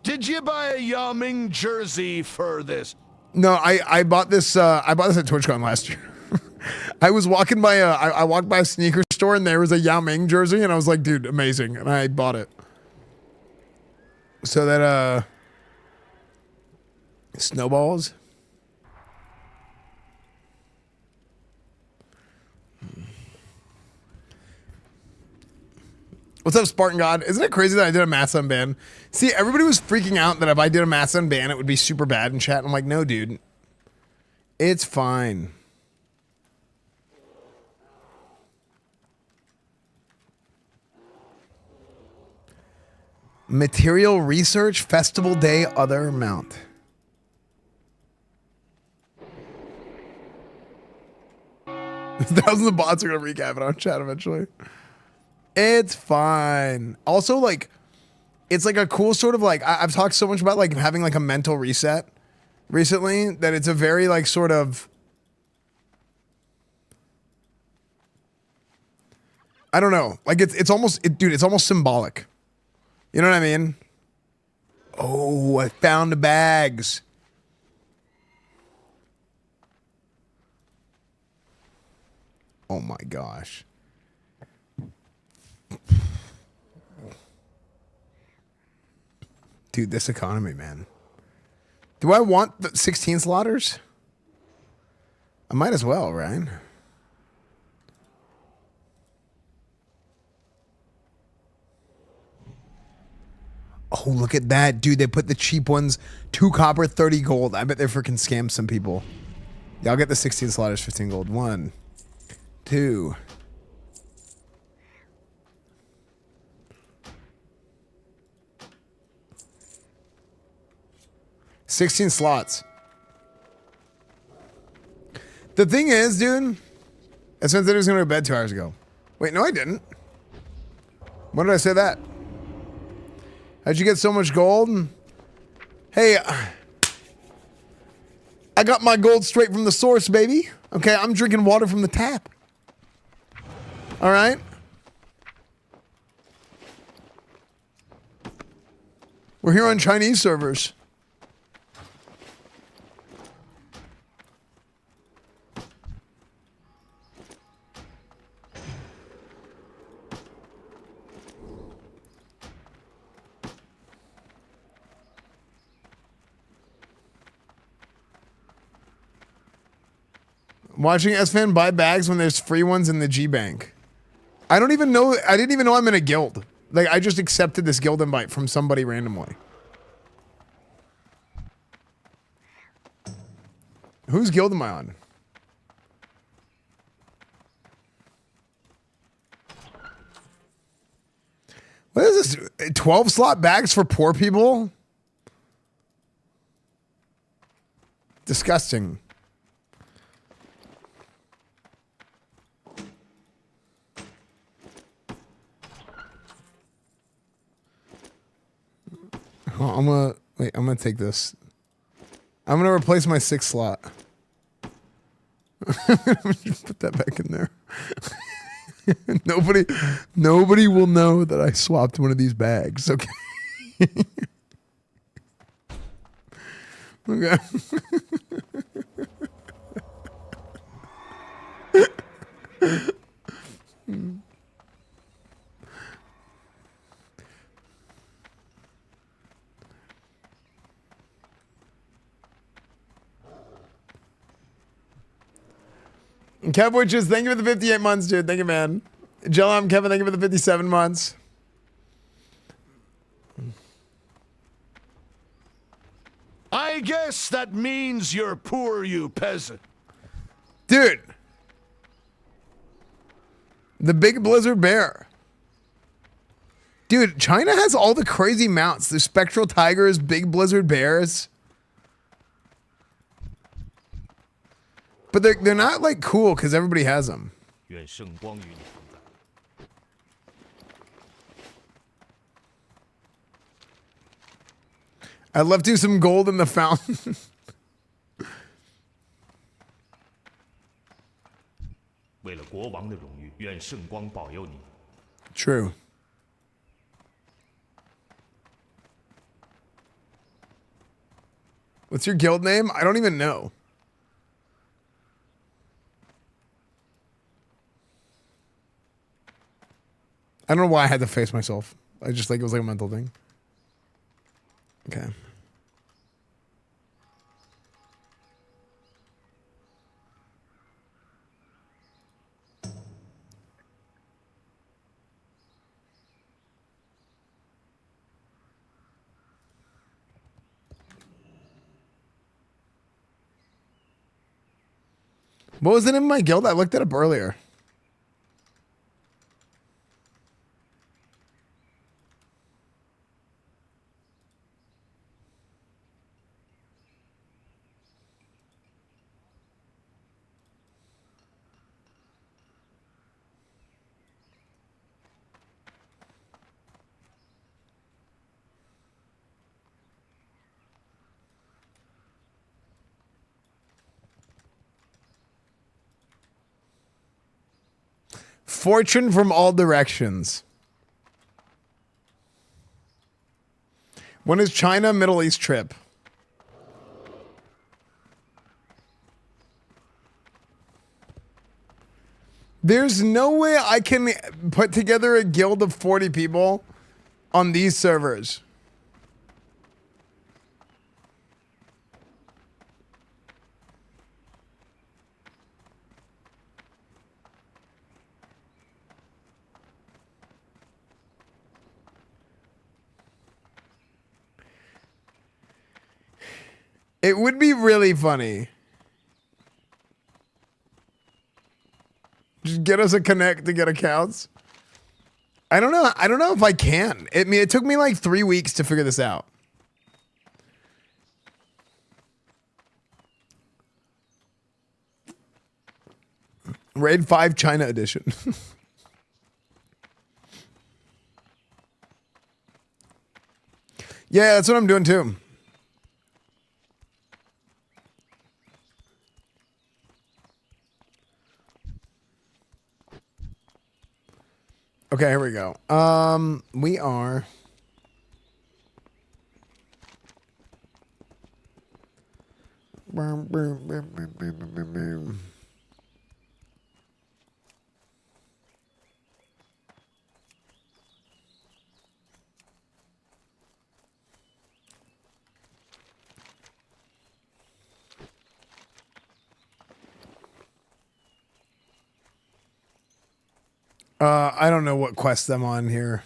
Did you buy a Yao Ming jersey for this? No, I bought this at TwitchCon last year. I was walking by I walked by a sneaker store and there was a Yao Ming jersey and I was like, dude, amazing. And I bought it. So that snowballs. What's up, Spartan God? Isn't it crazy that I did a math unban? See, everybody was freaking out that if I did a math unban, it would be super bad in chat. I'm like, no, dude. It's fine. Material research, festival day, other mount. Thousands of bots are going to recap it on chat eventually. It's fine. Also, like, it's like a cool sort of like, I've talked so much about like having like a mental reset recently that it's a very like sort of, I don't know. Like it's almost, dude, it's almost symbolic. You know what I mean? Oh, I found the bags. Oh my gosh. Dude, this economy, man. Do I want the 16 slaughters? I might as well, right? Oh, look at that. Dude, they put the cheap ones. 2 copper, 30 gold. I bet they freaking scammed some people. Yeah, I'll get the 16 slaughters, 15 gold. 1, 2. $16 slots. The thing is, dude, I said that he was going to go to bed 2 hours ago. Wait, no, I didn't. When did I say that? How'd you get so much gold? Hey, I got my gold straight from the source, baby. Okay, I'm drinking water from the tap. All right? We're here on Chinese servers. Watching Esfand buy bags when there's free ones in the G Bank. I don't even know. I didn't even know I'm in a guild. Like, I just accepted this guild invite from somebody randomly. Whose guild am I on? What is this? 12 slot bags for poor people? Disgusting. Oh, I'm gonna take this. I'm gonna replace my 6th slot. Just put that back in there. Nobody will know that I swapped one of these bags. Okay. Okay. Kev Witches, thank you for the 58 months, dude. Thank you, man. Jellam, Kevin, thank you for the 57 months. I guess that means you're poor, you peasant. Dude. The big blizzard bear. Dude, China has all the crazy mounts. The spectral tigers, big blizzard bears. But they're not like cool because everybody has them. I'd love to do some gold in the fountain. True. What's your guild name? I don't even know. I don't know why I had to face myself. I just like it was like a mental thing. Okay. What was it in my guild? I looked it up earlier. Fortune from all directions. When is China Middle East trip? There's no way I can put together a guild of 40 people on these servers. It would be really funny. Just get us a connect to get accounts. I don't know. I don't know if I can. It took me like 3 weeks to figure this out. Raid 5 China edition. Yeah, that's what I'm doing too. Okay, here we go. We are. I don't know what quest I'm on here.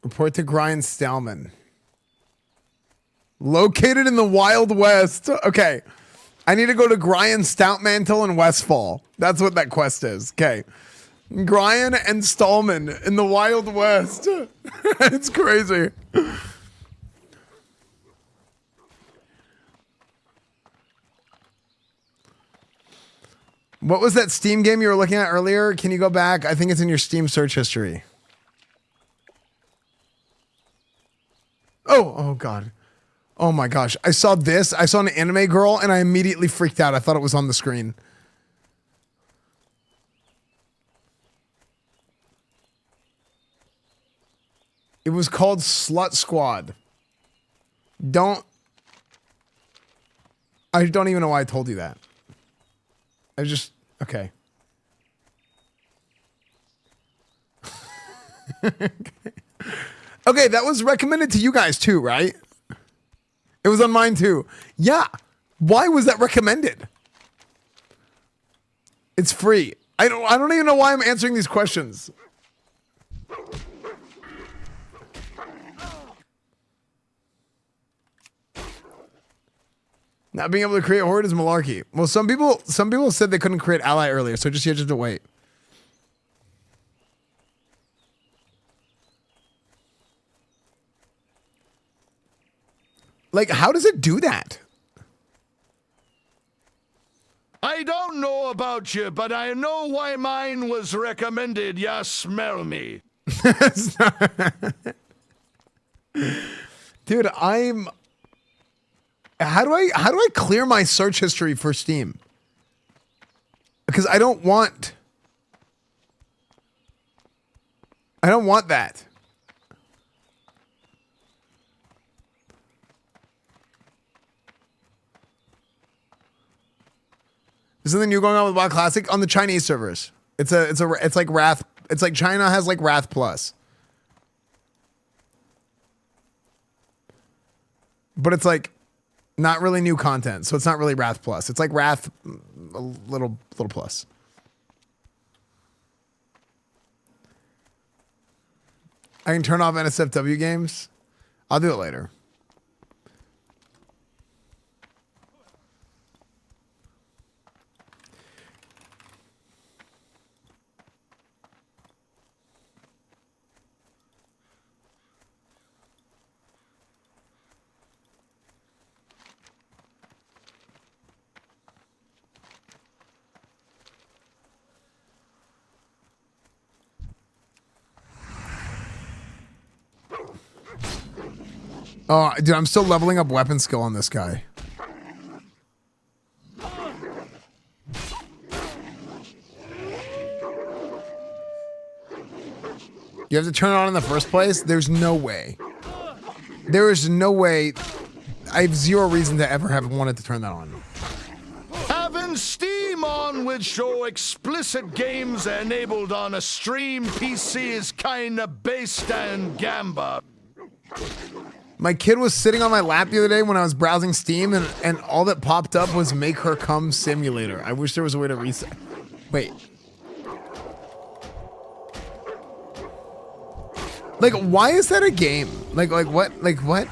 Report to Grind Stallman. Located in the Wild West. Okay. I need to go to Grian Stoutmantle and Westfall. That's what that quest is. Okay. Grian and Stallman in the Wild West. It's crazy. What was that Steam game you were looking at earlier? Can you go back? I think it's in your Steam search history. Oh God. Oh my gosh. I saw this. I saw an anime girl and I immediately freaked out. I thought it was on the screen. It was called Slut Squad. I don't even know why I told you that. I just, okay. Okay, that was recommended to you guys too, right? It was on mine too. Yeah. Why was that recommended? It's free. I don't even know why I'm answering these questions. Not being able to create horde is malarkey. Well, some people said they couldn't create ally earlier, so you have to wait. Like, how does it do that? I don't know about you, but I know why mine was recommended. Ya smell me. Dude, how do I clear my search history for Steam? Because I don't want that. Is something new going on with WoW Classic on the Chinese servers? It's like Wrath. It's like China has like Wrath Plus. But it's like not really new content, so it's not really Wrath Plus. It's like Wrath a little plus. I can turn off NSFW games. I'll do it later. Oh, dude, I'm still leveling up weapon skill on this guy. You have to turn it on in the first place? There's no way. There is no way. I have zero reason to ever have wanted to turn that on. Having Steam on would show explicit games enabled on a stream PC is kinda based on gamba. My kid was sitting on my lap the other day when I was browsing Steam, and all that popped up was Make Her Come Simulator. I wish there was a way to reset. Wait. Like, why is that a game? Like what? Like what?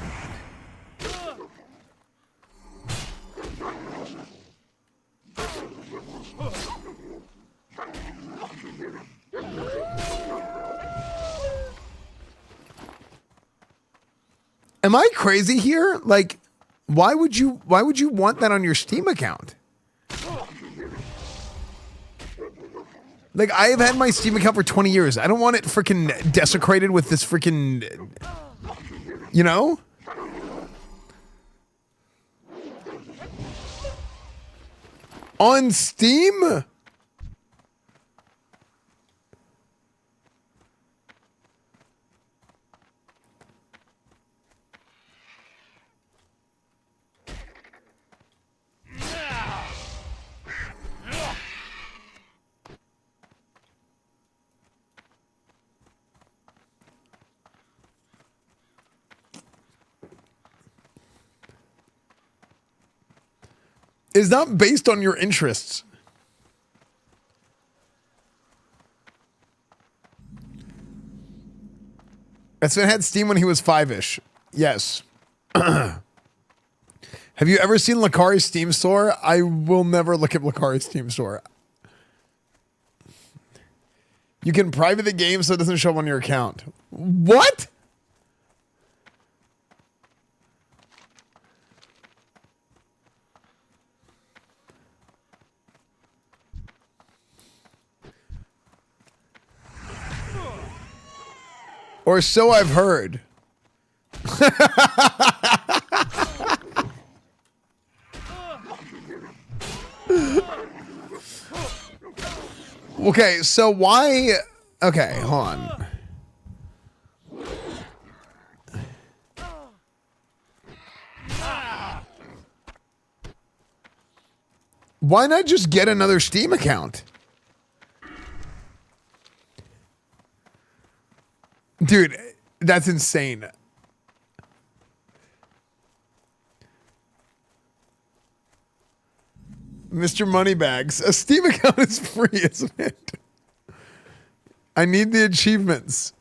Am I crazy here? Like, why would you want that on your Steam account? Like, I have had my Steam account for 20 years. I don't want it freaking desecrated with this freaking, you know? On Steam? is not based on your interests. Esfand had Steam when he was 5-ish. Yes. Have you ever seen Lakari's Steam store? I will never look at Lakari's Steam store. You can private the game so it doesn't show up on your account. What? Or so I've heard. Okay, so why? Okay, hold on. Why not just get another Steam account? Dude, that's insane. Mr. Moneybags, a Steam account is free, isn't it? I need the achievements.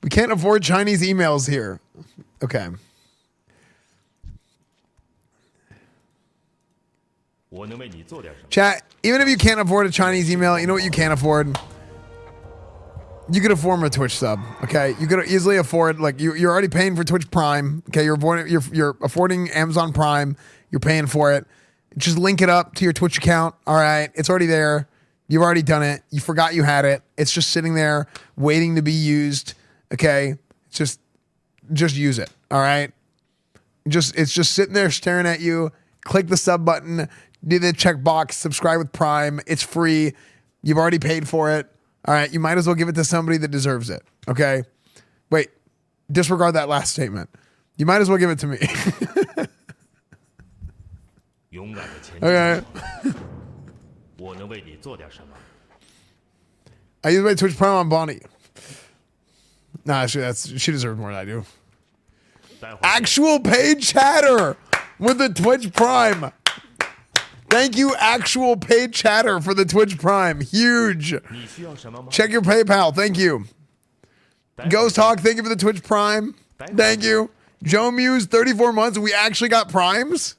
We can't afford Chinese emails here. Okay. Chat, even if you can't afford a Chinese email, you know what you can't afford? You could afford a Twitch sub, okay? You could easily afford, like, you're already paying for Twitch Prime, okay? You're affording Amazon Prime. You're paying for it. Just link it up to your Twitch account, all right? It's already there. You've already done it. You forgot you had it. It's just sitting there waiting to be used, okay? Just use it, all right? It's just sitting there staring at you. Click the sub button. Do the checkbox. Subscribe with Prime. It's free. You've already paid for it. All right, you might as well give it to somebody that deserves it, okay? Wait, disregard that last statement. You might as well give it to me. Okay. I use my Twitch Prime on Bonnie. Nah, she deserves more than I do. Actual paid chatter with the Twitch Prime. Thank you, actual paid chatter, for the Twitch Prime. Huge. Check your PayPal. Thank you. Ghost Hawk, thank you for the Twitch Prime. Thank you. Joe Muse, 34 months. We actually got Primes?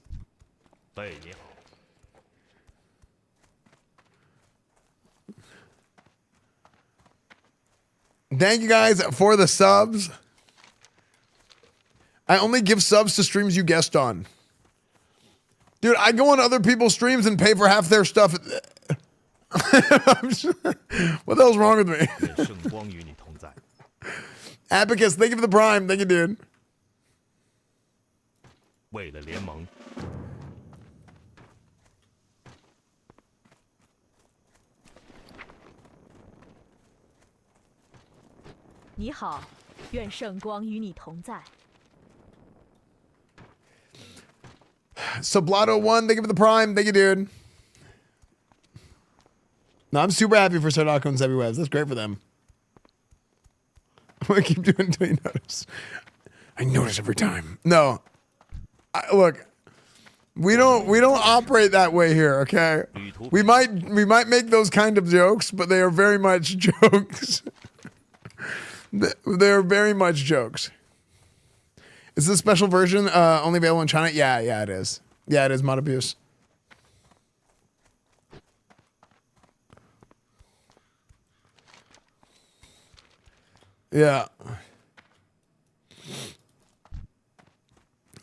Thank you guys for the subs. I only give subs to streams you guest on. Dude, I go on other people's streams and pay for half their stuff. What the hell's wrong with me? Abacus, thank you for the Prime. Thank you, dude. 为了联盟，你好，愿圣光与你同在。 Sublotto1, thank you for the Prime. Thank you, dude. No, I'm super happy for Sardocco and Zebby Webs. That's great for them. I'm going to keep doing until you notice. I notice every time. No. Look, we don't operate that way here, okay? We might make those kind of jokes, but they are very much jokes. They are very much jokes. Is this a special version only available in China? Yeah, it is. Yeah, it is mod abuse. Yeah.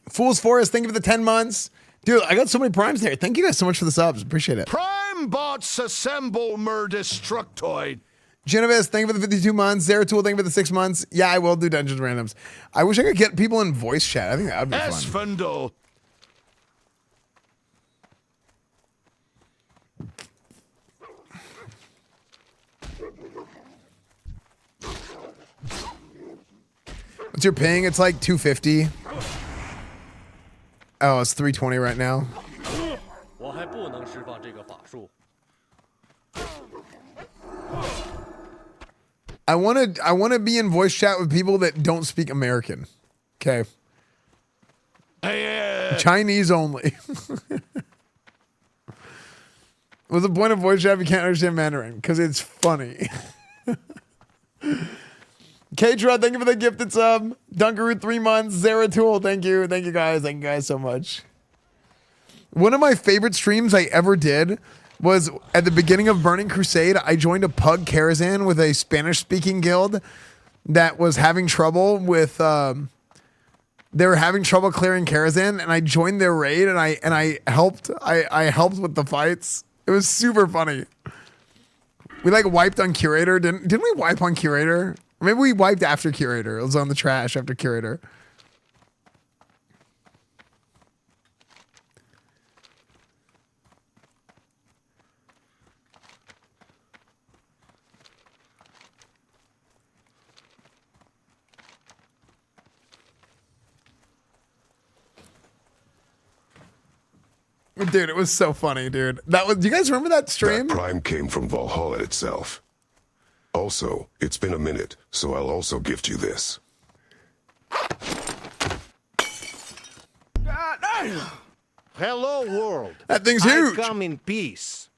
Fool's Forest, thank you for the 10 months. Dude, I got so many primes there. Thank you guys so much for the subs. Appreciate it. Prime bots assemble Destructoid. Genevieve, thank you for the 52 months. Zeratul, thank you for the 6 months. Yeah, I will do Dungeons Randoms. I wish I could get people in voice chat. I think that would be fun. Esfand. What's your ping? It's like 250. Oh, it's 320 right now. 我还不能释放这个法术。I want to be in voice chat with people that don't speak American. Okay. Chinese only. What's the point of voice chat if you can't understand Mandarin? Because it's funny. K-Trud, thank you for the gifted sub. Dunkaroo, 3 months. Zeratul, thank you. Thank you guys. Thank you guys so much. One of my favorite streams I ever did was at the beginning of Burning Crusade. I joined a pug caravan with a Spanish-speaking guild that was having trouble with... they were having trouble clearing Karazhan, and I joined their raid, and I helped. I helped with the fights. It was super funny. We like wiped on Curator. Didn't we wipe on Curator? Or maybe we wiped after Curator. It was on the trash after Curator. Dude, it was so funny, dude. That was. Do you guys remember that stream? That prime came from Valhalla itself. Also, it's been a minute, so I'll also gift you this. Hello, world. That thing's huge. I come in peace.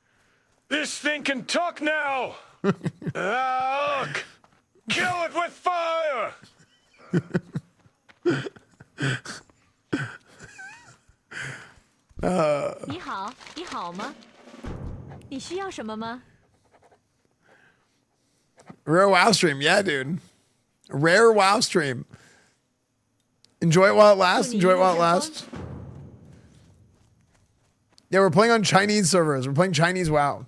This thing can talk now. Look, kill it with fire. 你好，你好吗？你需要什么吗？ Rare WoW stream, yeah, dude. Rare WoW stream. Enjoy it while it lasts. Enjoy it while it lasts. Yeah, we're playing on Chinese servers. We're playing Chinese WoW.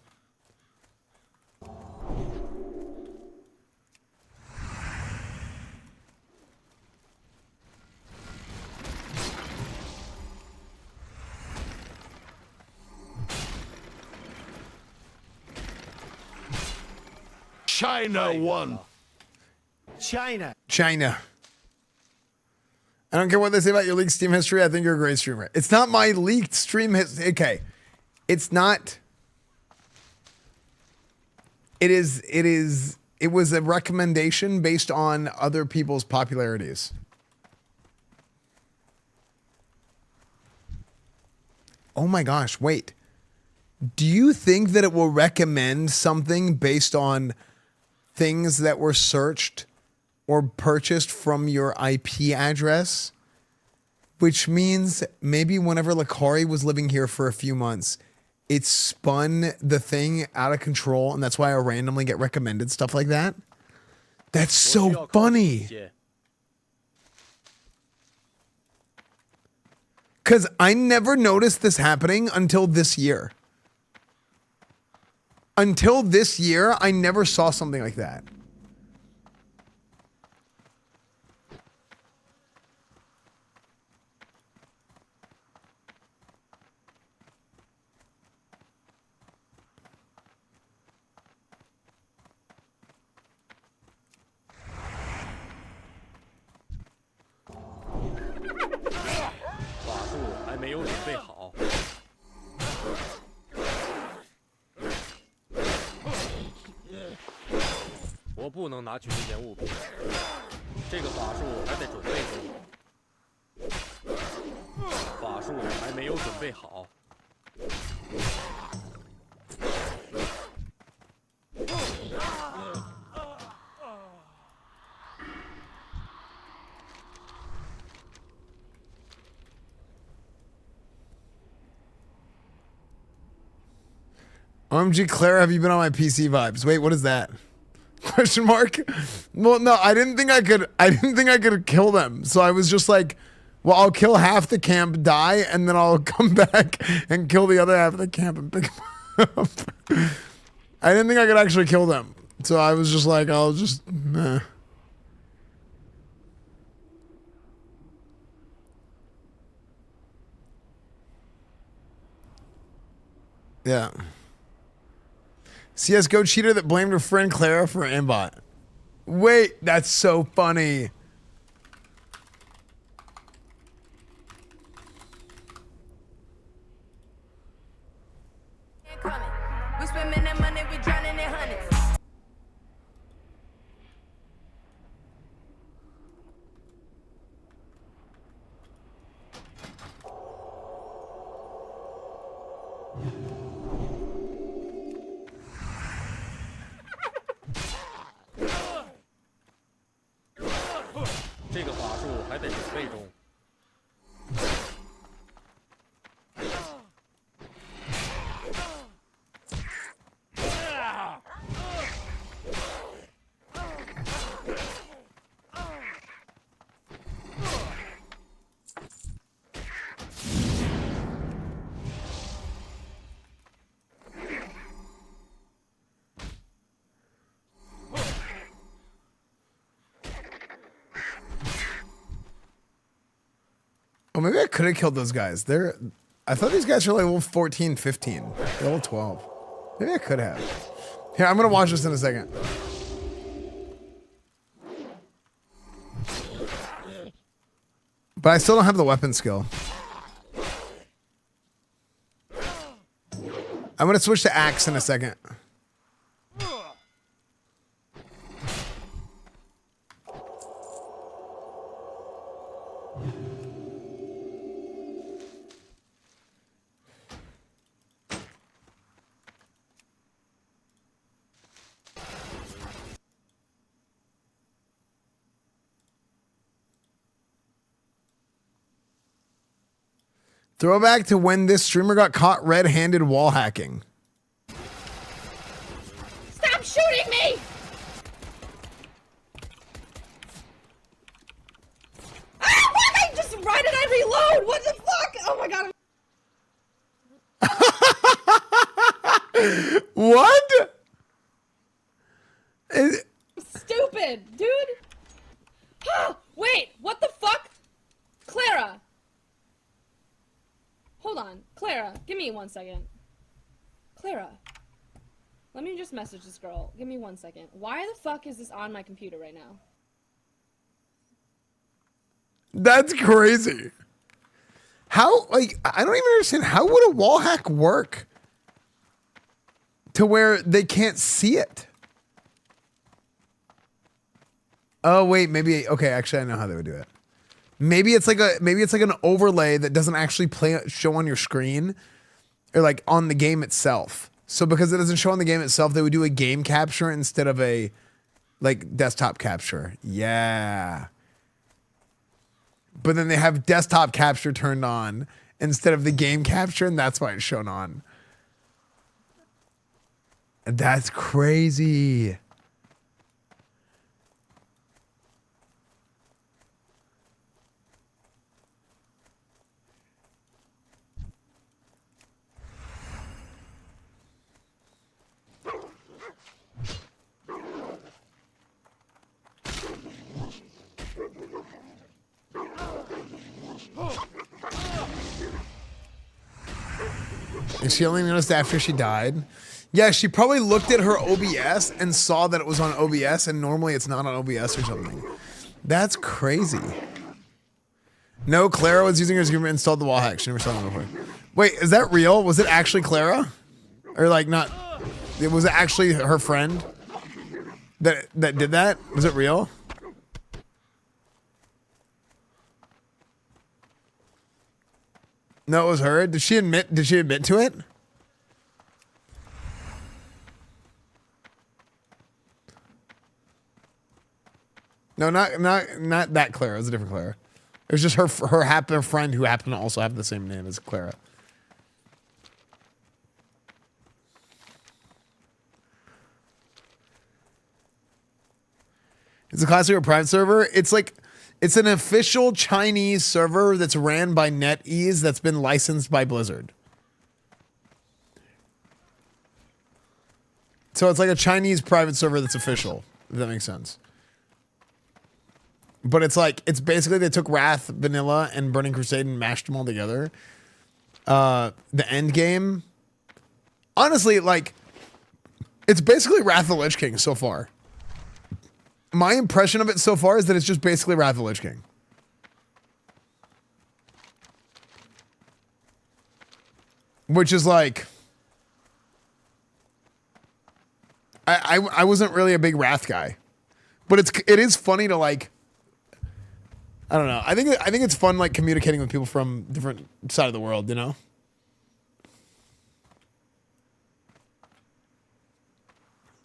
China won. China. China. I don't care what they say about your leaked Steam history. I think you're a great streamer. It's not my leaked stream history. Okay. It's not. It was a recommendation based on other people's popularities. Oh my gosh, wait. Do you think that it will recommend something based on things that were searched or purchased from your IP address? Which means maybe whenever Lakari was living here for a few months, it spun the thing out of control, and that's why I randomly get recommended stuff like that. That's so funny. Because I never noticed this happening until this year. Until this year, I never saw something like that. OMG Clara, have you been on my PC vibes? Wait, what is that? Question mark? Well, no, I didn't think I could kill them. So I was just like, well, I'll kill half the camp, die, and then I'll come back and kill the other half of the camp and pick them up. I didn't think I could actually kill them. So I was just like, I'll just Yeah. CSGO cheater that blamed her friend Clara for aimbot. Wait, that's so funny. 在准备中。Oh, maybe I could have killed those guys. I thought these guys were like level 14, 15. Level 12. Maybe I could have. Here, I'm going to watch this in a second. But I still don't have the weapon skill. I'm going to switch to axe in a second. Throwback to when this streamer got caught red-handed wall hacking. Stop shooting me! Ah, fuck! I just run and I reload! What the fuck? Oh my god. What? Stupid, dude. Wait, what the fuck? Clara. Hold on. Clara, give me 1 second. Clara. Let me just message this girl. Give me 1 second. Why the fuck is this on my computer right now? That's crazy. How, like, I don't even understand. How would a wall hack work to where they can't see it? Oh, wait, maybe, okay, actually, I know how they would do it. Maybe it's like an overlay that doesn't actually show on your screen or like on the game itself. So because it doesn't show on the game itself, they would do a game capture instead of a like desktop capture. Yeah. But then they have desktop capture turned on instead of the game capture, and that's why it's shown on. That's crazy. And she only noticed after she died. Yeah, she probably looked at her OBS and saw that it was on OBS, and normally it's not on OBS or something. That's crazy. No, Clara was using her to install the wall hack. She never saw them before. Wait, is that real? Was it actually Clara? Or like not? Was it actually her friend that did that? Was it real? No, it was her. Did she admit to it? No, not that Clara. It was a different Clara. It was just her friend who happened to also have the same name as Clara. It's a classic or private server. It's an official Chinese server that's ran by NetEase that's been licensed by Blizzard. So it's like a Chinese private server that's official, if that makes sense. But it's basically they took Wrath, Vanilla, and Burning Crusade and mashed them all together. The end game, honestly, like, it's basically Wrath of the Lich King so far. My impression of it so far is that it's just basically Wrath of the Lich King. Which is like, I wasn't really a big Wrath guy, but it is funny to like, I don't know. I think it's fun like communicating with people from different side of the world, you know?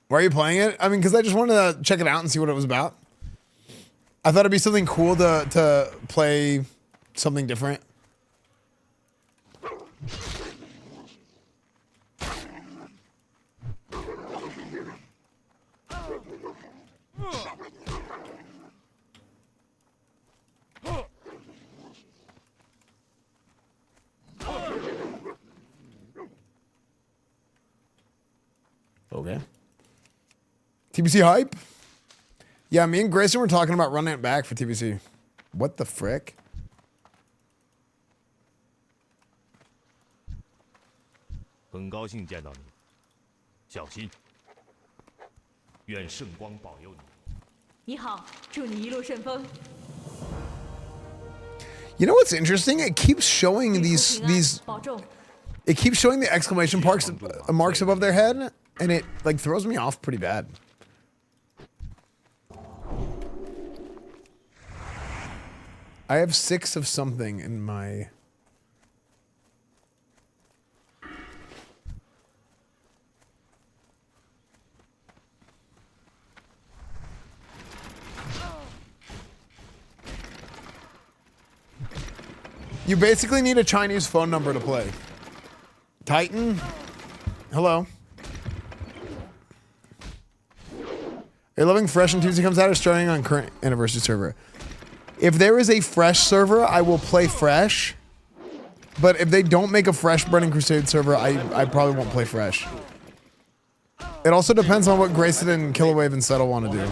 Why are you playing it? I mean, because I just wanted to check it out and see what it was about. I thought it'd be something cool to play something different. Okay. TBC hype? Yeah, me and Grayson were talking about running it back for TBC. What the frick? 很高兴见到你，小心，愿圣光保佑你。你好，祝你一路顺风。 You know what's interesting? It keeps showing these. It keeps showing the exclamation marks above their head, and it like throws me off pretty bad. I have 6 of something in my. You basically need a Chinese phone number to play. Titan? Hello. Are you loving Fresh and Tuesday comes out or starting on current anniversary server? If there is a Fresh server, I will play Fresh. But if they don't make a Fresh Burning Crusade server, I probably won't play Fresh. It also depends on what Grayson and Killawave and Settle want to do.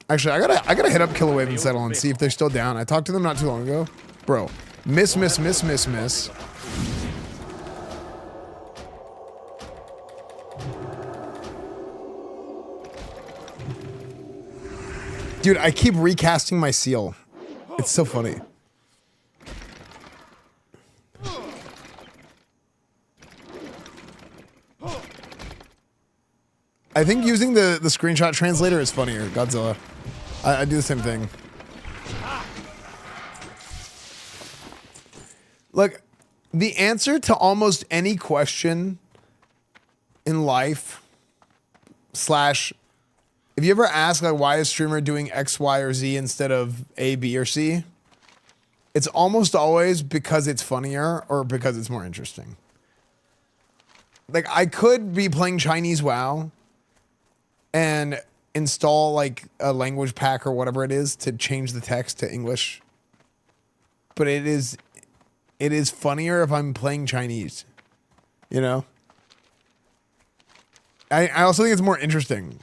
Actually, I gotta hit up Killawave and Settle and see if they're still down. I talked to them not too long ago. Bro, miss. Dude, I keep recasting my seal. It's so funny. I think using the screenshot translator is funnier, Godzilla. I do the same thing. Look, the answer to almost any question in life / if you ever ask like why is streamer doing X, Y, or Z instead of A, B, or C, it's almost always because it's funnier or because it's more interesting. Like I could be playing Chinese WoW and install like a language pack or whatever it is to change the text to English. But it is funnier if I'm playing Chinese, you know? I also think it's more interesting.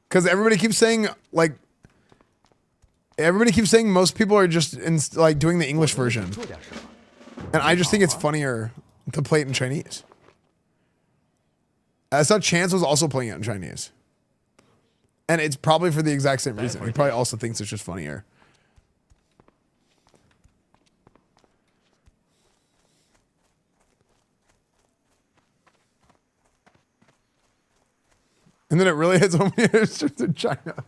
Because everybody keeps saying most people are just like doing the English version. And I just think it's funnier to play it in Chinese. I saw Chance was also playing it in Chinese. And it's probably for the exact same reason. He probably also thinks it's just funnier. And then it really hits home it's just in China.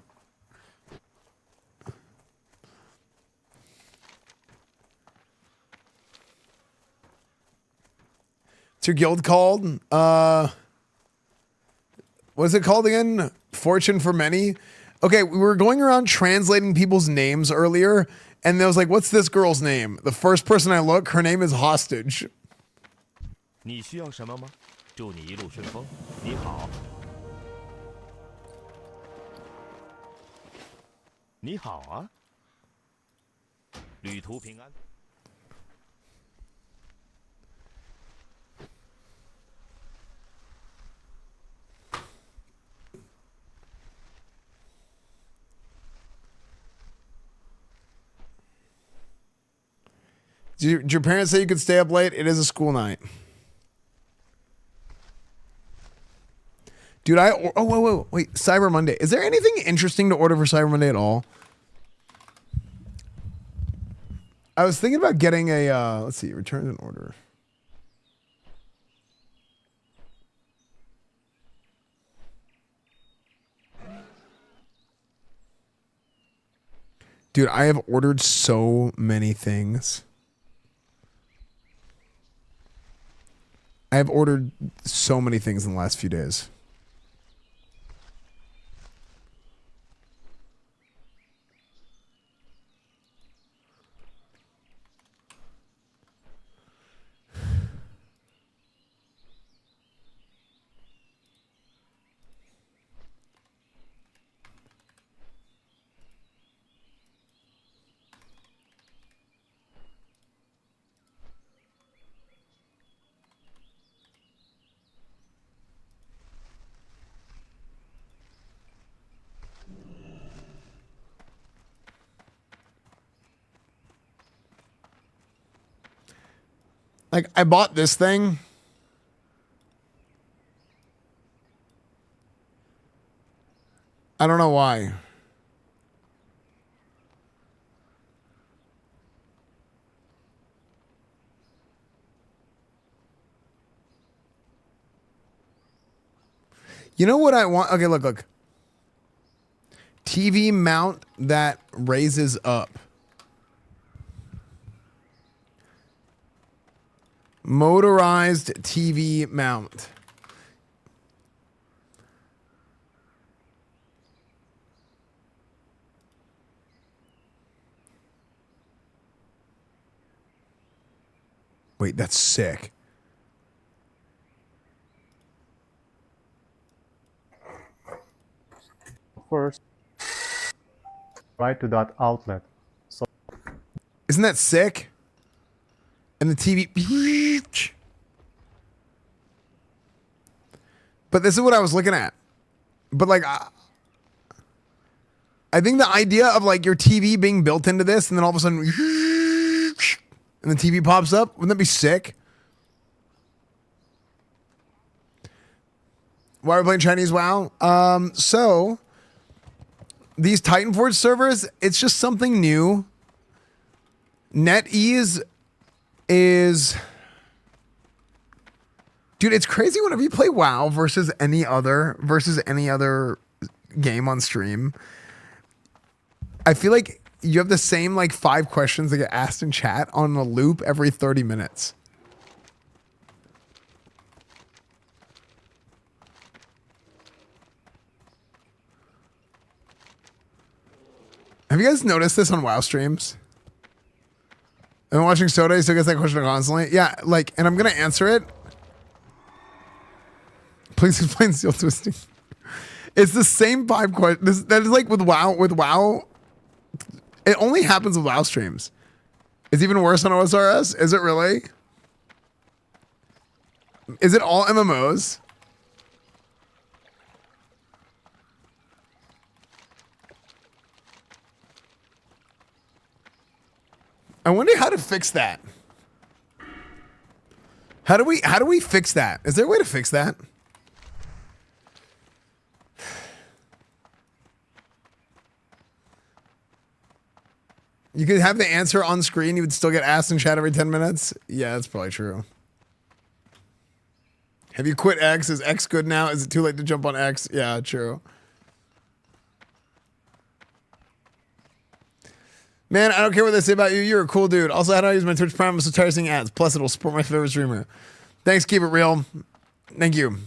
What's your guild called? What's it called again? Fortune for Many? Okay, we were going around translating people's names earlier, and I was like, what's this girl's name? The first person I look, her name is Hostage. 你需要什么吗？祝你一路顺风。你好。你好啊。旅途平安。 Did your parents say you could stay up late? It is a school night. Dude, wait, Cyber Monday. Is there anything interesting to order for Cyber Monday at all? I was thinking about getting a, let's see, return an order. Dude, I have ordered so many things. I have ordered so many things in the last few days. Like, I bought this thing. I don't know why. You know what I want? Okay, look. TV mount that raises up. Motorized TV mount. Wait, that's sick. First, right to that outlet. So, isn't that sick? And the TV. But this is what I was looking at. But like, I think the idea of like your TV being built into this, and then all of a sudden, and the TV pops up. Wouldn't that be sick? Why are we playing Chinese WoW? So these Titanforged servers, it's just something new. NetEase is, dude, it's crazy whenever you play WoW versus any other game on stream. I feel like you have the same like 5 questions that get asked in chat on a loop every 30 minutes. Have you guys noticed this on WoW streams? I'm watching Soda, he still gets that question constantly. Yeah, like, and I'm gonna answer it. Please explain seal twisting. It's the same 5 questions. That is like with WoW. With WoW, it only happens with WoW streams. It's even worse on OSRS. Is it really? Is it all MMOs? I wonder how to fix that. How do we fix that? Is there a way to fix that? You could have the answer on screen. You would still get asked in chat every 10 minutes. Yeah, that's probably true. Have you quit X? Is X good now? Is it too late to jump on X? Yeah, true. Man, I don't care what they say about you. You're a cool dude. Also, how do I use my Twitch Prime? I'm so tired of seeing ads. Plus, it'll support my favorite streamer. Thanks. Keep it real. Thank you.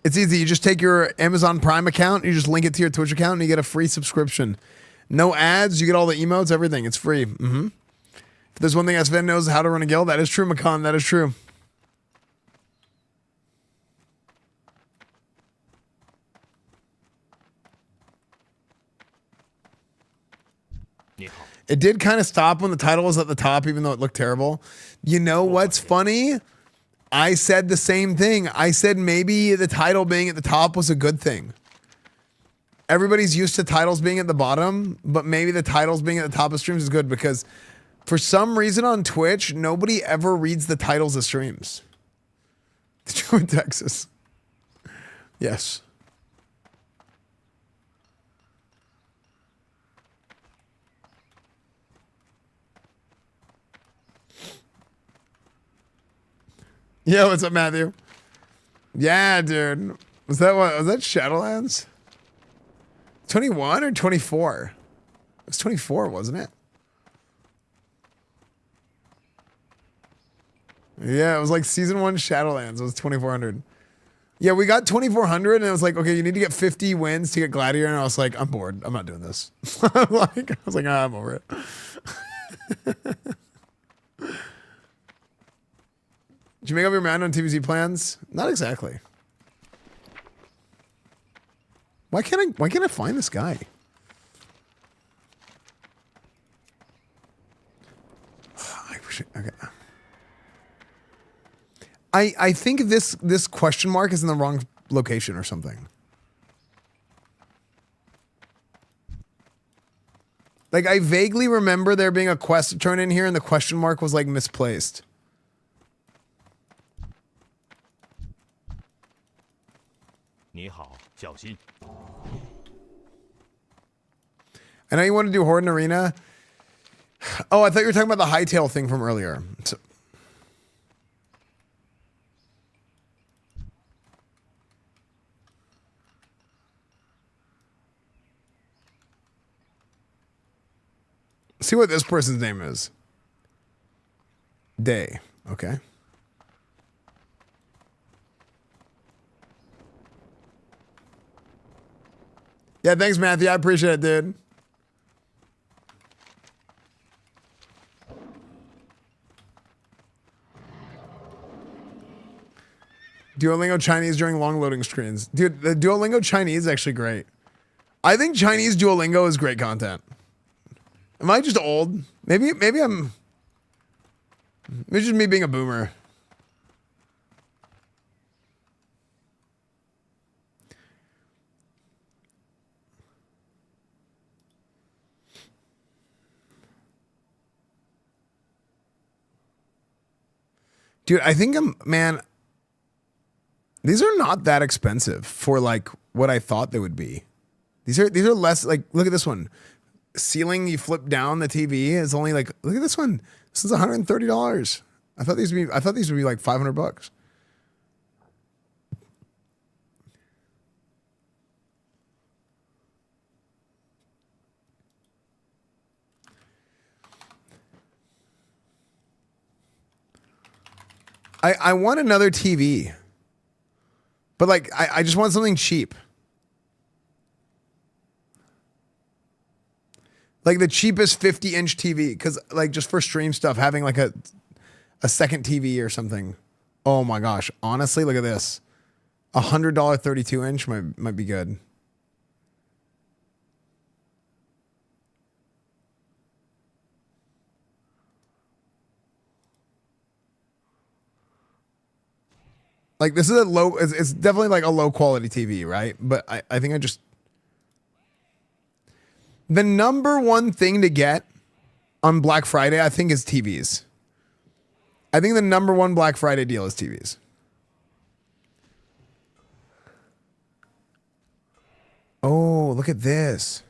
It's easy. You just take your Amazon Prime account, you just link it to your Twitch account, and you get a free subscription. No ads. You get all the emotes, everything. It's free. If there's one thing Esfand knows how to run a guild, that is true, Makan. That is true. It did kind of stop when the title was at the top, even though it looked terrible. You know what's funny? I said the same thing. I said maybe the title being at the top was a good thing. Everybody's used to titles being at the bottom, but maybe the titles being at the top of streams is good because for some reason on Twitch, nobody ever reads the titles of streams. Did you in Texas? Yes. Yeah, what's up, Matthew? Yeah, dude. Was that what? Was that Shadowlands? 21 or 24? It was 24, wasn't it? Yeah, it was like season 1 Shadowlands. It was 2400. Yeah, we got 2400 and it was like, okay, you need to get 50 wins to get Gladiator. And I was like, I'm bored. I'm not doing this. I was like, I'm over it. Did you make up your mind on TVZ plans? Not exactly. Why can't I find this guy? Okay. I think this question mark is in the wrong location or something. Like, I vaguely remember there being a quest to turn in here and the question mark was like misplaced. I know you want to do Horde and Arena. Oh, I thought you were talking about the hightail thing from earlier. See what this person's name is. Day. Okay. Yeah, thanks, Matthew. I appreciate it, dude. Duolingo Chinese during long loading screens. Dude, the Duolingo Chinese is actually great. I think Chinese Duolingo is great content. Am I just old? Maybe I'm... Maybe just me being a boomer. Dude, I think man, these are not that expensive for like what I thought they would be. These are less like, look at this one. Ceiling, you flip down the TV is only like, look at this one. This is $130. I thought these would be like $500. I want another TV. But like I just want something cheap. Like the cheapest 50-inch TV, because like just for stream stuff, having like a second TV or something. Oh my gosh! Honestly, look at this. $100 32-inch might be good. Like this is a low. It's definitely like a low quality TV, right? But I think the number one thing to get on Black Friday, I think, is TVs. I think the number one Black Friday deal is TVs. Oh, look at this.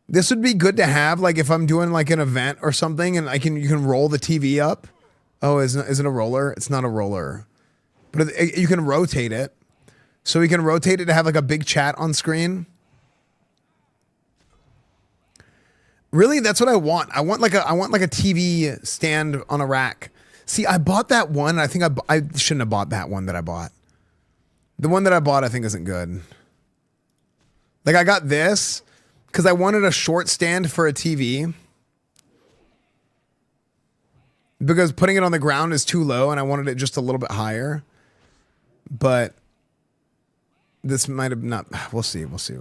This would be good to have, like if I'm doing like an event or something, and you can roll the TV up. Oh, is it a roller? It's not a roller, but you can rotate it. So we can rotate it to have like a big chat on screen. Really, that's what I want. I want like a TV stand on a rack. See, I bought that one. I think I shouldn't have bought that one that I bought. The one that I bought, I think, isn't good. Like I got this because I wanted a short stand for a TV. Because putting it on the ground is too low and I wanted it just a little bit higher. But this might have not. We'll see. We'll see.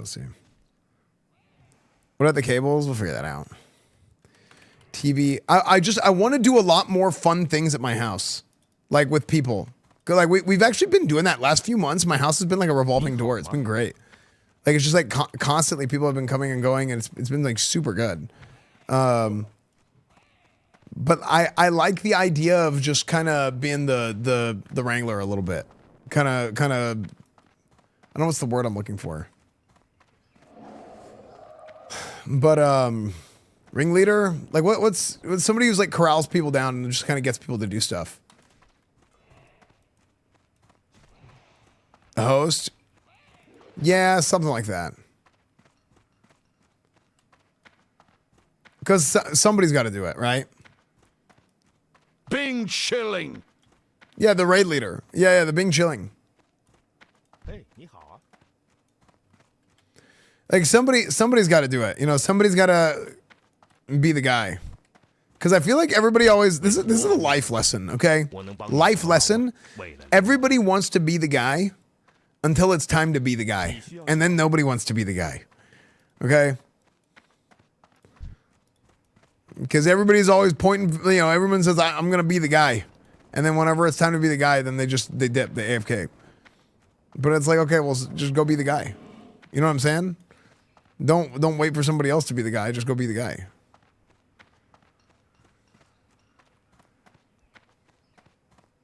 What about the cables? We'll figure that out. TV. I want to do a lot more fun things at my house. Like with people. Like we've actually been doing that last few months. My house has been like a revolving door. It's been great. Like it's just like constantly people have been coming and going and it's been like super good. But I like the idea of just kind of being the wrangler a little bit. Kind of I don't know what's the word I'm looking for. But ringleader, like what's somebody who's like corrals people down and just kind of gets people to do stuff. A host? Yeah, something like that. Because somebody's got to do it, right? Bing chilling. Yeah, the raid leader. Yeah, the Bing chilling. Hey, 你好啊. Like somebody's got to do it. You know, somebody's got to be the guy. Because I feel like everybody always, this is a life lesson, okay? Life lesson. Everybody wants to be the guy until it's time to be the guy. And then nobody wants to be the guy. Okay? Because everybody's always pointing, you know, everyone says, I'm going to be the guy. And then whenever it's time to be the guy, then they dip, they AFK. But it's like, okay, well, just go be the guy. You know what I'm saying? Don't wait for somebody else to be the guy. Just go be the guy.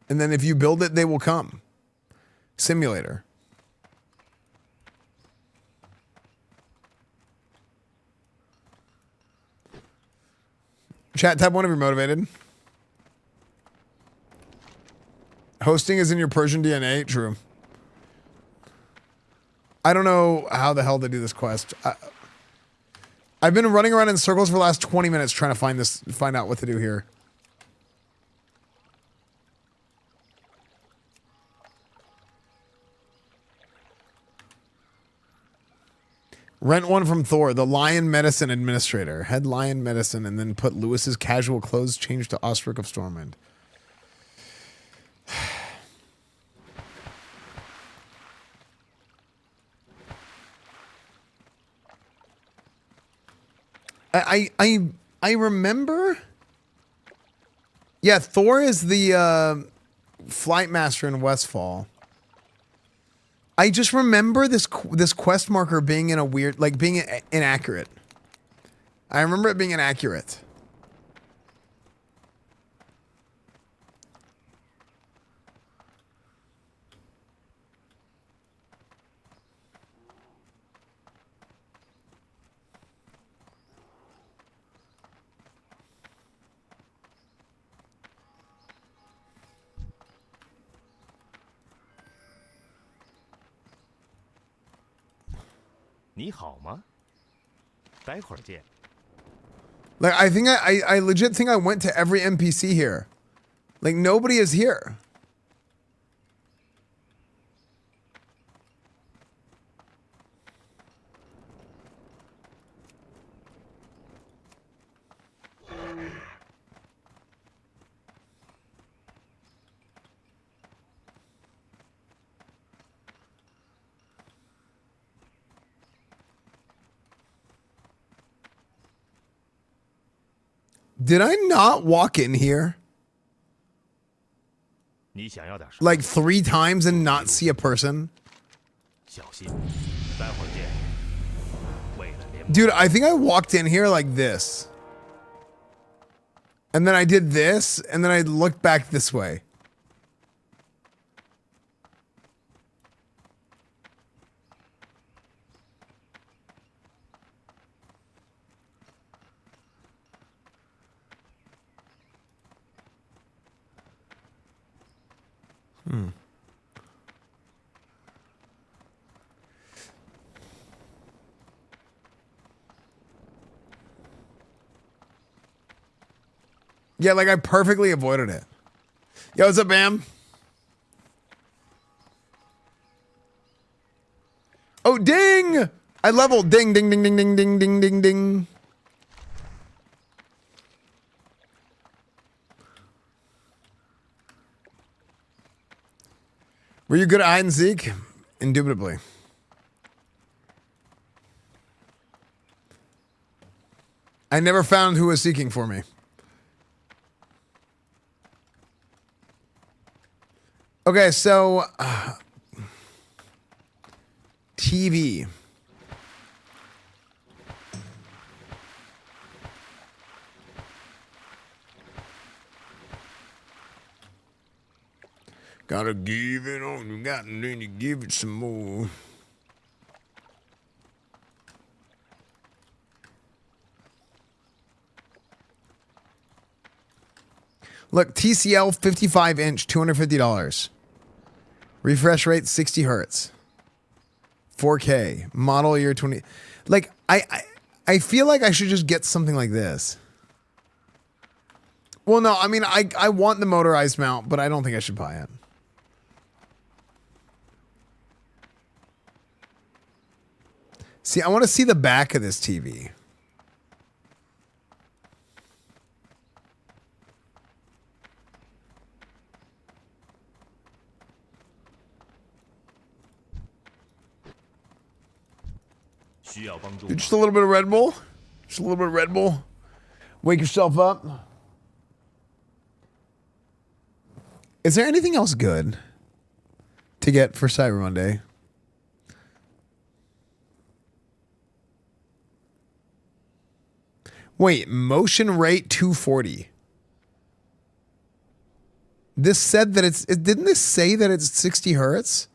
And then if you build it, they will come. Simulator. Chat, tab 1 if you're motivated. Hosting is in your Persian DNA. True. I don't know how the hell they do this quest. I've been running around in circles for the last 20 minutes trying to find out what to do here. Rent one from Thor, the Lion Medicine Administrator. Head Lion Medicine, and then put Lewis's casual clothes change to Osric of Stormwind. I remember. Yeah, Thor is the flight master in Westfall. I just remember this quest marker being in a weird, like being inaccurate. I remember it being inaccurate. Like, I think I legit think I went to every NPC here. Like, nobody is here. Did I not walk in here like 3 times and not see a person? Dude, I think I walked in here like this. And then I did this, and then I looked back this way. Yeah, like I perfectly avoided it. Yo, what's up, Bam? Oh, ding! I leveled. Ding, ding, ding, ding, ding, ding, ding, ding, ding. Were you good at hide and seek? Indubitably. I never found who was seeking for me. Okay, so TV. Gotta give it on, you got, and then you give it some more. Look, TCL 55-inch, $250. Refresh rate 60 hertz. 4K. Model year 20. Like, I feel like I should just get something like this. Well, no, I mean, I want the motorized mount, but I don't think I should buy it. See, I want to see the back of this TV. Dude, just a little bit of Red Bull. Just a little bit of Red Bull. Wake yourself up. Is there anything else good to get for Cyber Monday? Wait, motion rate 240. This said that didn't this say that it's 60 hertz?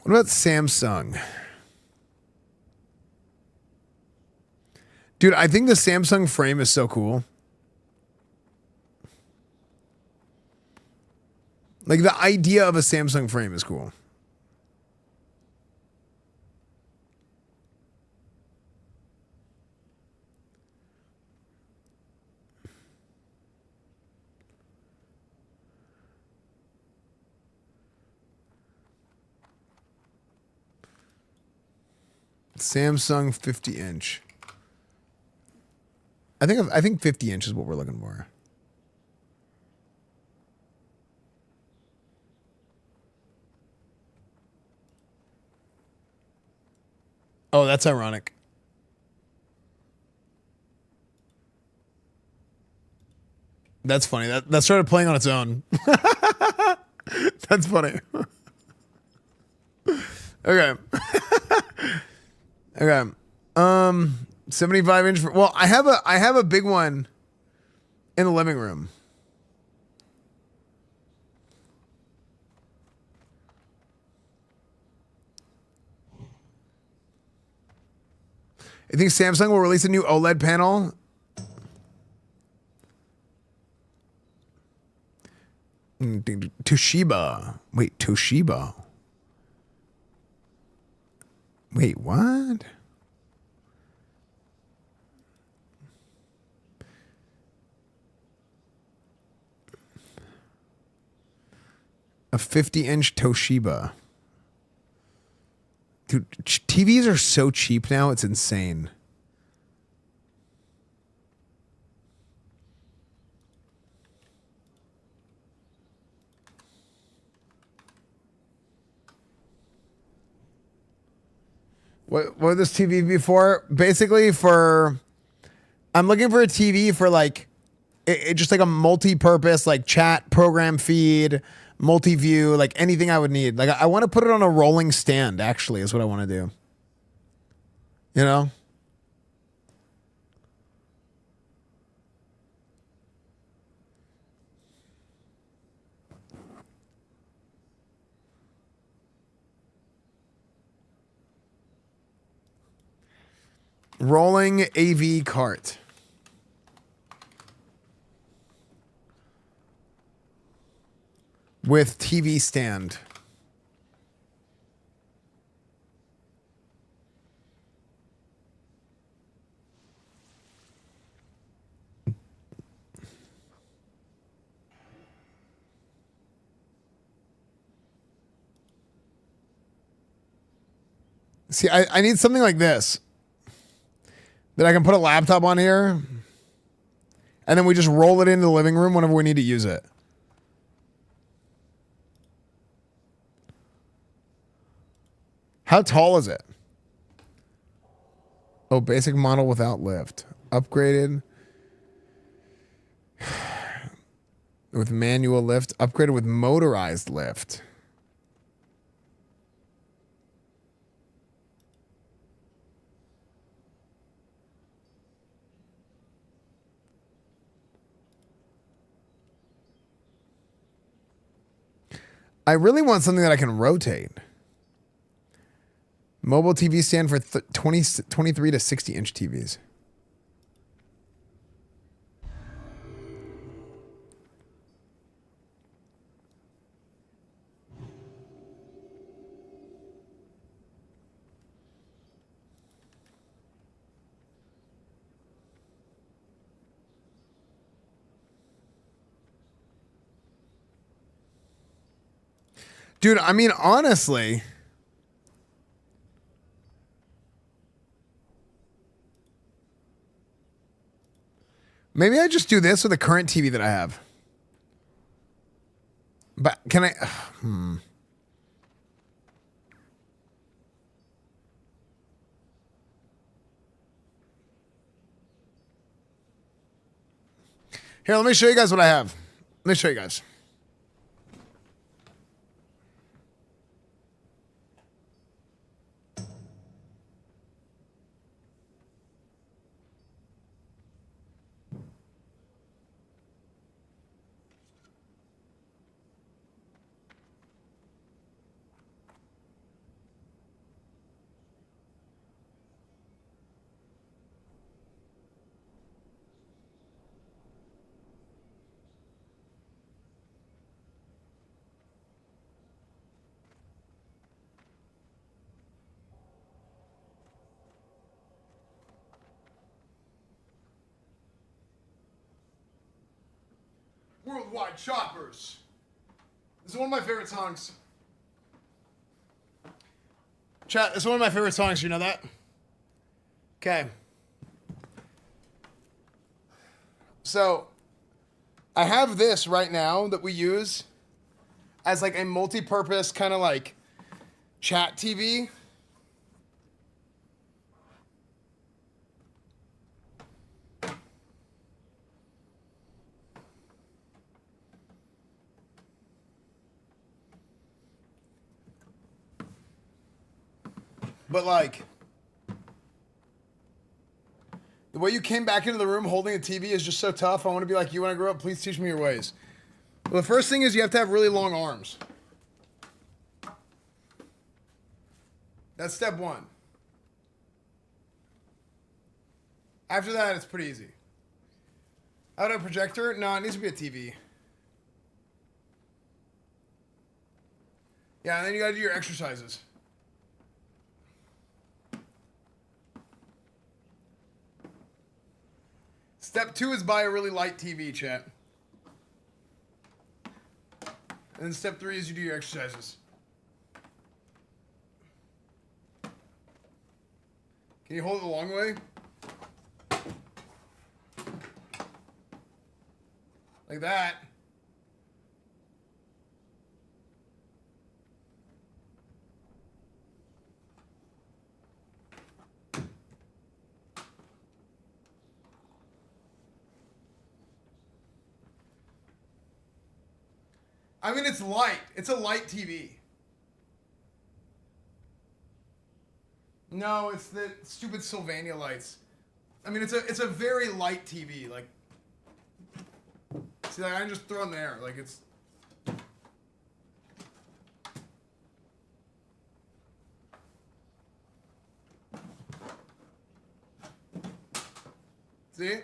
What about Samsung? Dude, I think the Samsung frame is so cool. Like, the idea of a Samsung frame is cool. Samsung 50-inch. I think 50 inch is what we're looking for. Oh, that's ironic. That's funny. That started playing on its own. That's funny. Okay. Okay. 75 inch. Well, I have a big one in the living room. I think Samsung will release a new OLED panel. Toshiba. Wait, Toshiba. Wait, what? A 50-inch Toshiba. Dude, TVs are so cheap now, it's insane. What would this TV be for? Basically I'm looking for a TV for like, it just like a multi-purpose, like chat, program feed, multi-view, like anything I would need. Like I want to put it on a rolling stand, actually, is what I want to do. You know? Rolling AV cart. With TV stand. See, I need something like this. That I can put a laptop on here. And then we just roll it into the living room whenever we need to use it. How tall is it? Oh, basic model without lift. Upgraded. With manual lift. Upgraded with motorized lift. I really want something that I can rotate. Mobile TV stand for 23 to 60 inch TVs. Dude, I mean, honestly, maybe I just do this with the current TV that I have. But can I? Here, let me show you guys what I have. Let me show you guys. Worldwide Choppers. This is one of my favorite songs. Chat, this is one of my favorite songs. You know that? Okay. So, I have this right now that we use as like a multi-purpose kind of like chat TV. But like, the way you came back into the room holding a TV is just so tough. I want to be like, you want to grow up? Please teach me your ways. Well, the first thing is you have to have really long arms. That's step one. After that, it's pretty easy. How about a projector? No, it needs to be a TV. Yeah, and then you got to do your exercises. Step two is buy a really light TV, chat. And then step three is you do your exercises. Can you hold it the long way? Like that. I mean, it's light. It's a light TV. No, it's the stupid Sylvania lights. I mean, it's a very light TV. Like, see, like, I can just throw it in the air. Like, it's. See?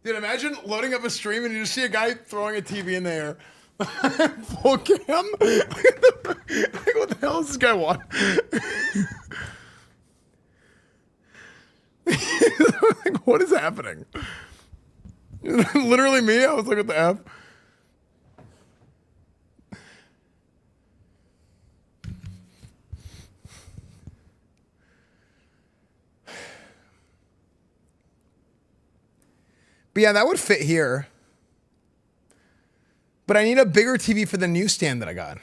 Dude, imagine loading up a stream and you just see a guy throwing a TV in the air. Full cam? Like, what the hell is this guy want? Like, what is happening? Literally me? I was like, what the F? But yeah, that would fit here. But I need a bigger TV for the new stand that I got.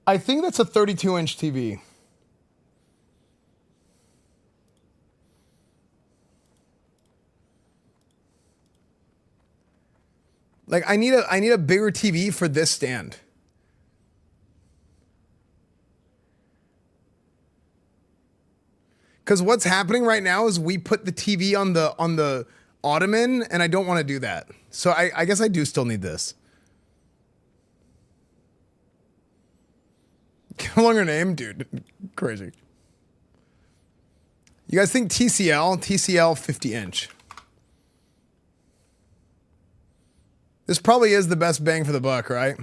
I think that's a 32-inch TV. Like I need a bigger TV for this stand. Because what's happening right now is we put the TV on the ottoman, and I don't want to do that. So I guess I do still need this. How long her name, dude? Crazy. You guys think TCL 50 inch. This probably is the best bang for the buck, right?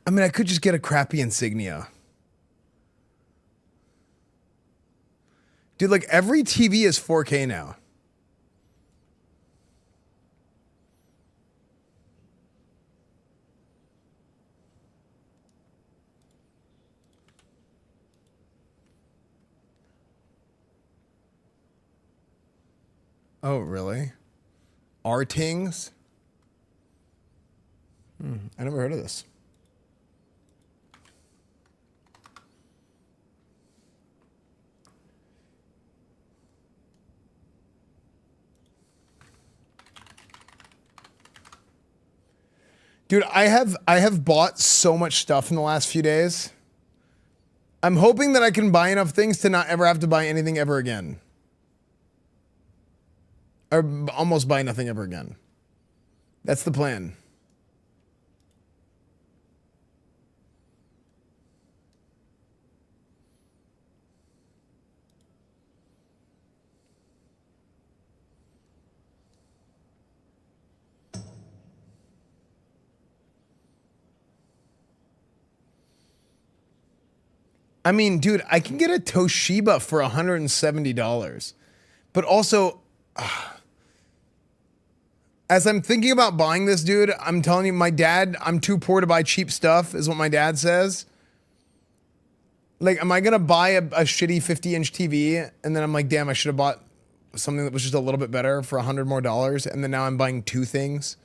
I mean, I could just get a crappy Insignia. Dude, like every TV is 4K now. Oh, really? Artings? I never heard of this. Dude, I have bought so much stuff in the last few days. I'm hoping that I can buy enough things to not ever have to buy anything ever again. Or almost buy nothing ever again. That's the plan. I mean, dude, I can get a Toshiba for $170. But also, as I'm thinking about buying this, dude, I'm telling you, my dad, I'm too poor to buy cheap stuff, is what my dad says. Like, am I going to buy a shitty 50-inch TV? And then I'm like, damn, I should have bought something that was just a little bit better for $100 more. And then now I'm buying two things.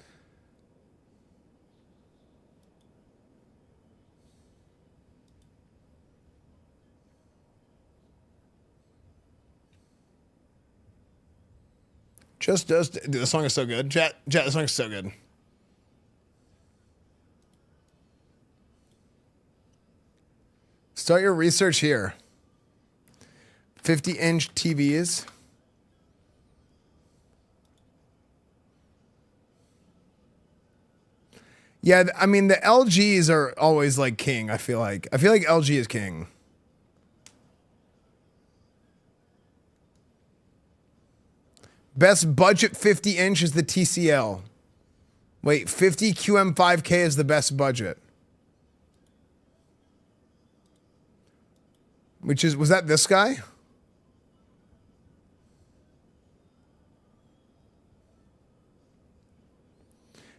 Dude, the song is so good. Chat, the song is so good. Start your research here. 50-inch TVs. Yeah, I mean, the LGs are always like king, I feel like. I feel like LG is king. Best budget 50-inch is the TCL. Wait, 50 QM5K is the best budget. Which is, was that this guy?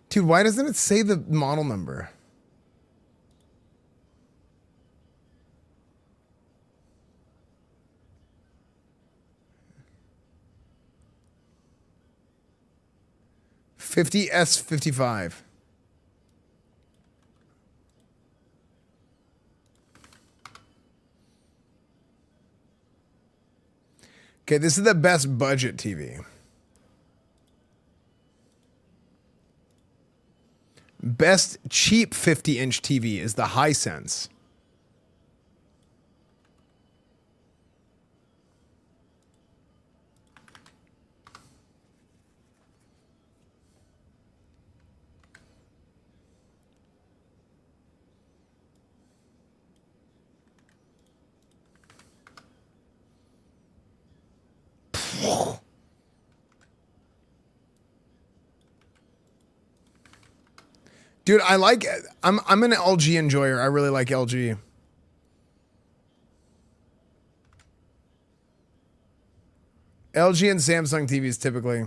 Dude, why doesn't it say the model number? S55. Okay, this is the best budget TV. Best cheap 50-inch TV is the Hisense. Dude, I like it. I'm an LG enjoyer. I really like LG. LG and Samsung TVs typically.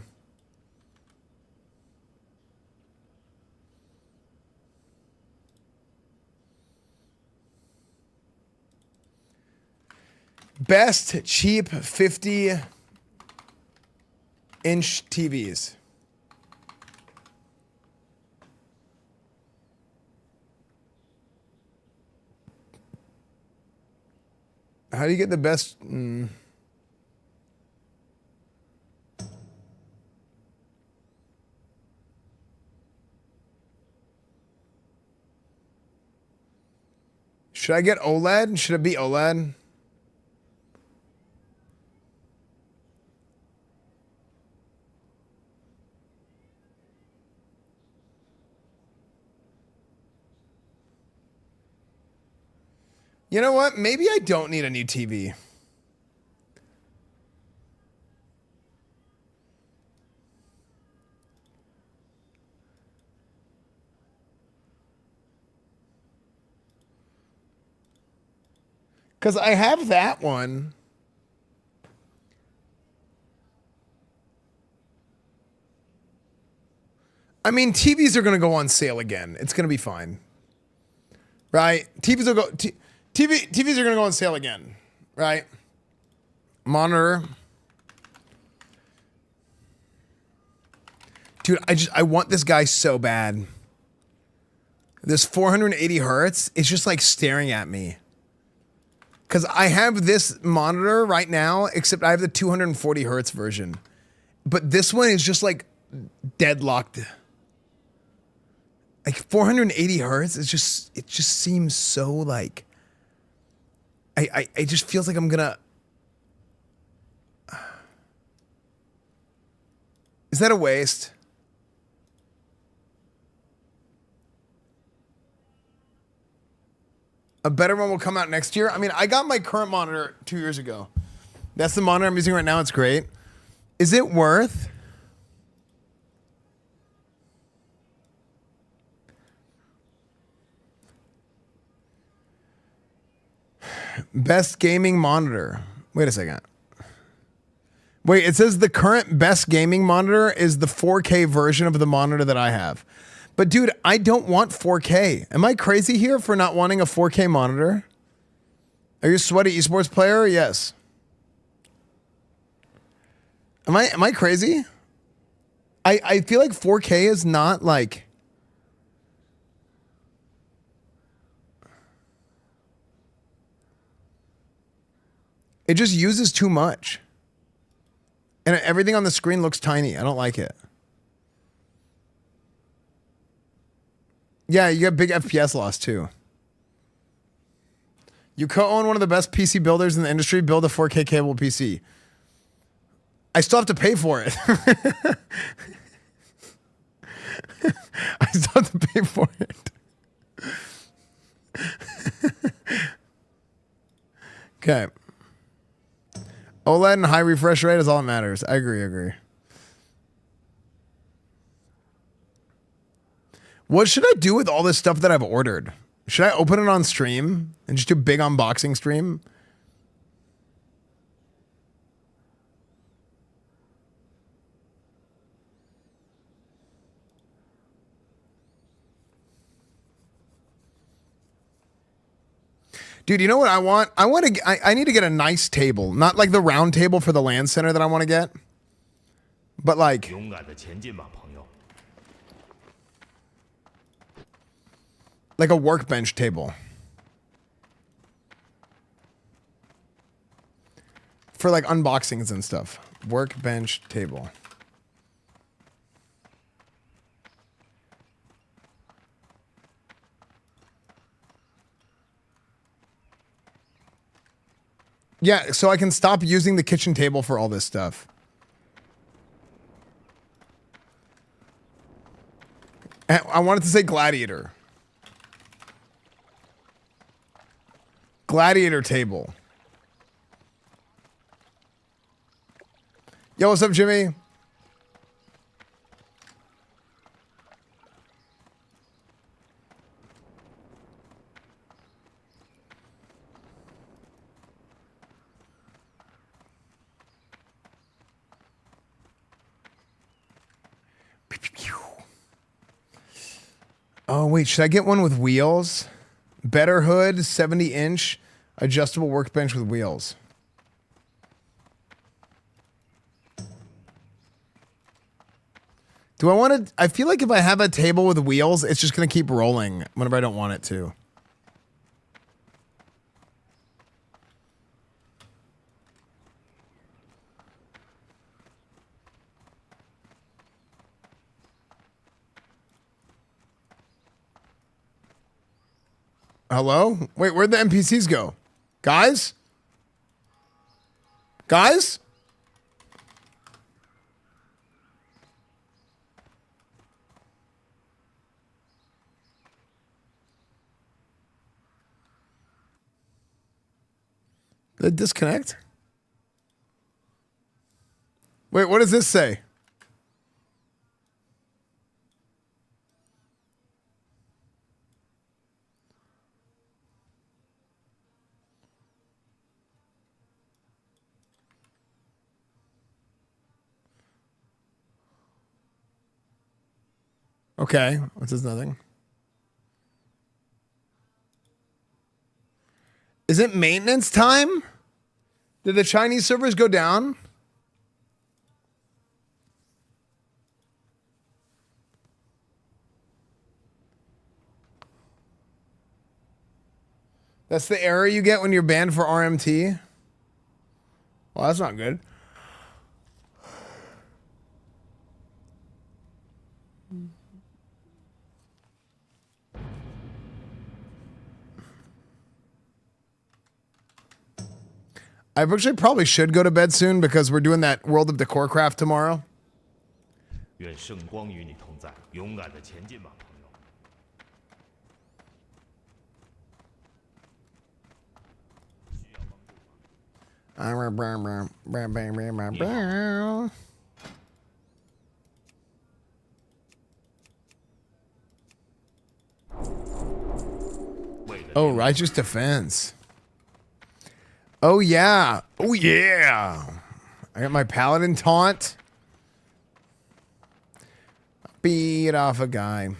Best cheap 50-inch TVs. How do you get the best? Should I get OLED? Should it be OLED? You know what? Maybe I don't need a new TV. Because I have that one. I mean, TVs are going to go on sale again. It's going to be fine. Right? TVs are going to go on sale again. Right? Monitor. Dude, I want this guy so bad. This 480 hertz is just like staring at me. Because I have this monitor right now, except I have the 240 hertz version. But this one is just like deadlocked. Like 480 hertz, it just seems so like, it just feels like I'm gonna. Is that a waste? A better one will come out next year. I mean, I got my current monitor 2 years ago. That's the monitor I'm using right now. It's great. Is it worth? Best gaming monitor. Wait a second. Wait, it says the current best gaming monitor is the 4K version of the monitor that I have. But dude, I don't want 4K. Am I crazy here for not wanting a 4K monitor? Are you a sweaty esports player? Yes. Am I crazy? I feel like 4K is not like. It just uses too much. And everything on the screen looks tiny. I don't like it. Yeah, you get big FPS loss too. You co-own one of the best PC builders in the industry. Build a 4K cable PC. I still have to pay for it. I still have to pay for it. Okay. OLED and high refresh rate is all that matters. I agree. What should I do with all this stuff that I've ordered? Should I open it on stream and just do a big unboxing stream? Dude, you know what I want? I need to get a nice table. Not like the round table for the LAN center that I want to get. But like... like a workbench table. For like unboxings and stuff. Workbench table. Yeah, so I can stop using the kitchen table for all this stuff. And I wanted to say gladiator. Gladiator table. Yo, what's up, Jimmy? Oh, wait, should I get one with wheels? Better hood, 70-inch, adjustable workbench with wheels. Do I want to... I feel like if I have a table with wheels, it's just going to keep rolling whenever I don't want it to. Hello? Wait, where'd the NPCs go? Guys? Guys? Did it disconnect? Wait, what does this say? Okay, it says nothing. Is it maintenance time? Did the Chinese servers go down? That's the error you get when you're banned for RMT? Well, that's not good. I actually probably should go to bed soon because we're doing that World of Decorcraft tomorrow. 愿圣光与你同在，勇敢的前进吧，朋友。 Oh, righteous defense. Oh yeah. Oh yeah. I got my Paladin taunt. Beat off a guy.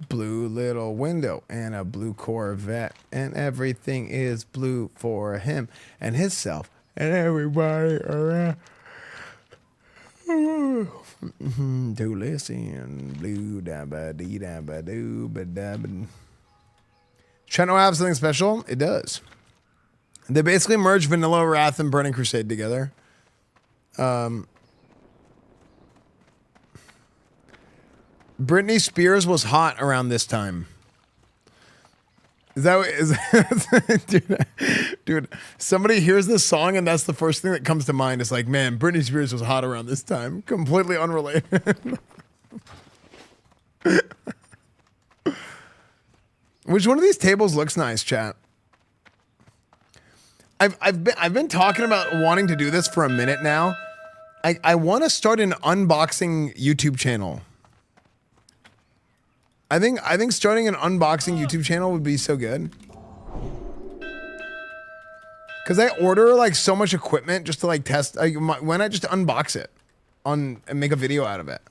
Blue little window and a blue Corvette, and everything is blue for him and himself and everybody around. Do listen, blue dabba dee dabba doo ba dabba. Channel have something special? It does. They basically merged Vanilla Wrath and Burning Crusade together. Britney Spears was hot around this time. Is that dude, somebody hears this song and that's the first thing that comes to mind. It's like, man, Britney Spears was hot around this time. Completely unrelated. Which one of these tables looks nice, chat? I've been talking about wanting to do this for a minute now. I want to start an unboxing YouTube channel. I think starting an unboxing YouTube channel would be so good. Cause I order like so much equipment just to like test. Why not just unbox it and make a video out of it?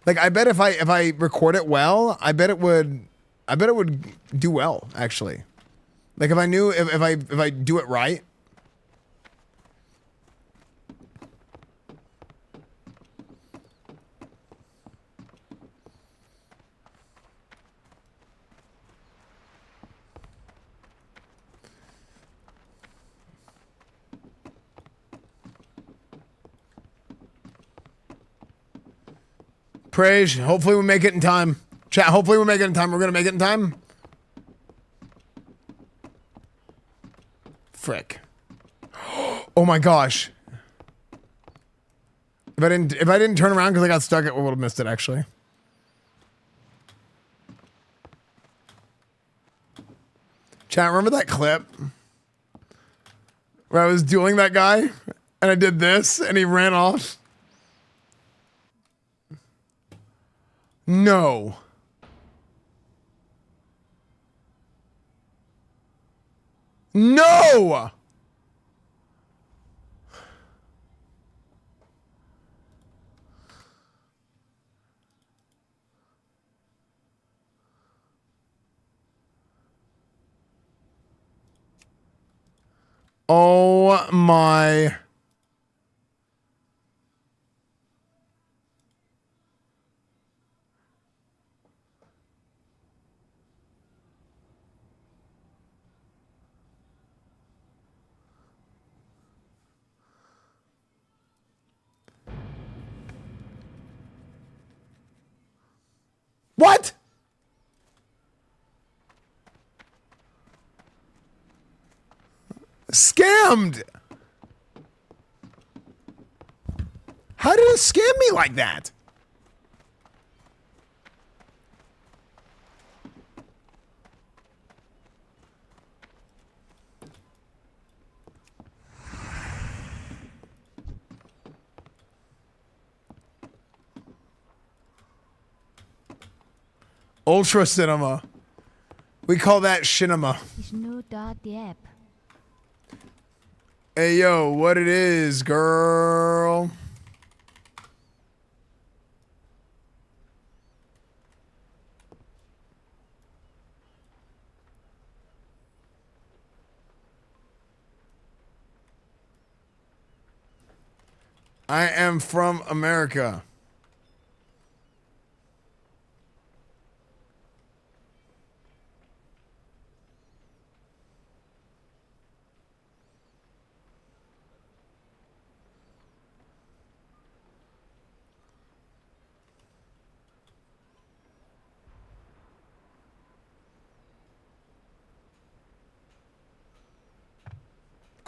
Like I bet if I record it well, I bet it would do well actually. Like if I knew if I do it right. Praise. Hopefully we make it in time. Chat, hopefully we make it in time. We're going to make it in time. Frick. Oh my gosh. If I didn't turn around because I got stuck, I would have missed it actually. Chat, remember that clip where I was dueling that guy and I did this and he ran off? No. No! Oh my. Scammed. How did it scam me like that? Ultra cinema. We call that cinema. Hey, yo, what it is, girl? I am from America.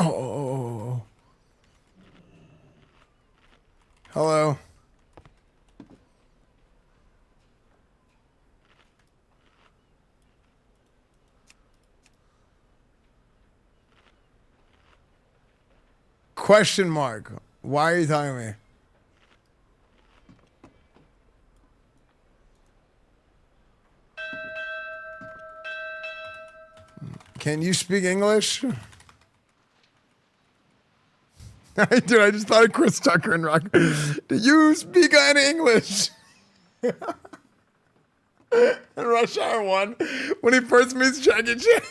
Oh. Hello. Question mark. Why are you talking to me? Can you speak English? Dude, I just thought of Chris Tucker and Rock. Do you speak any English? In Rush Hour 1, when he first meets Jackie Chan.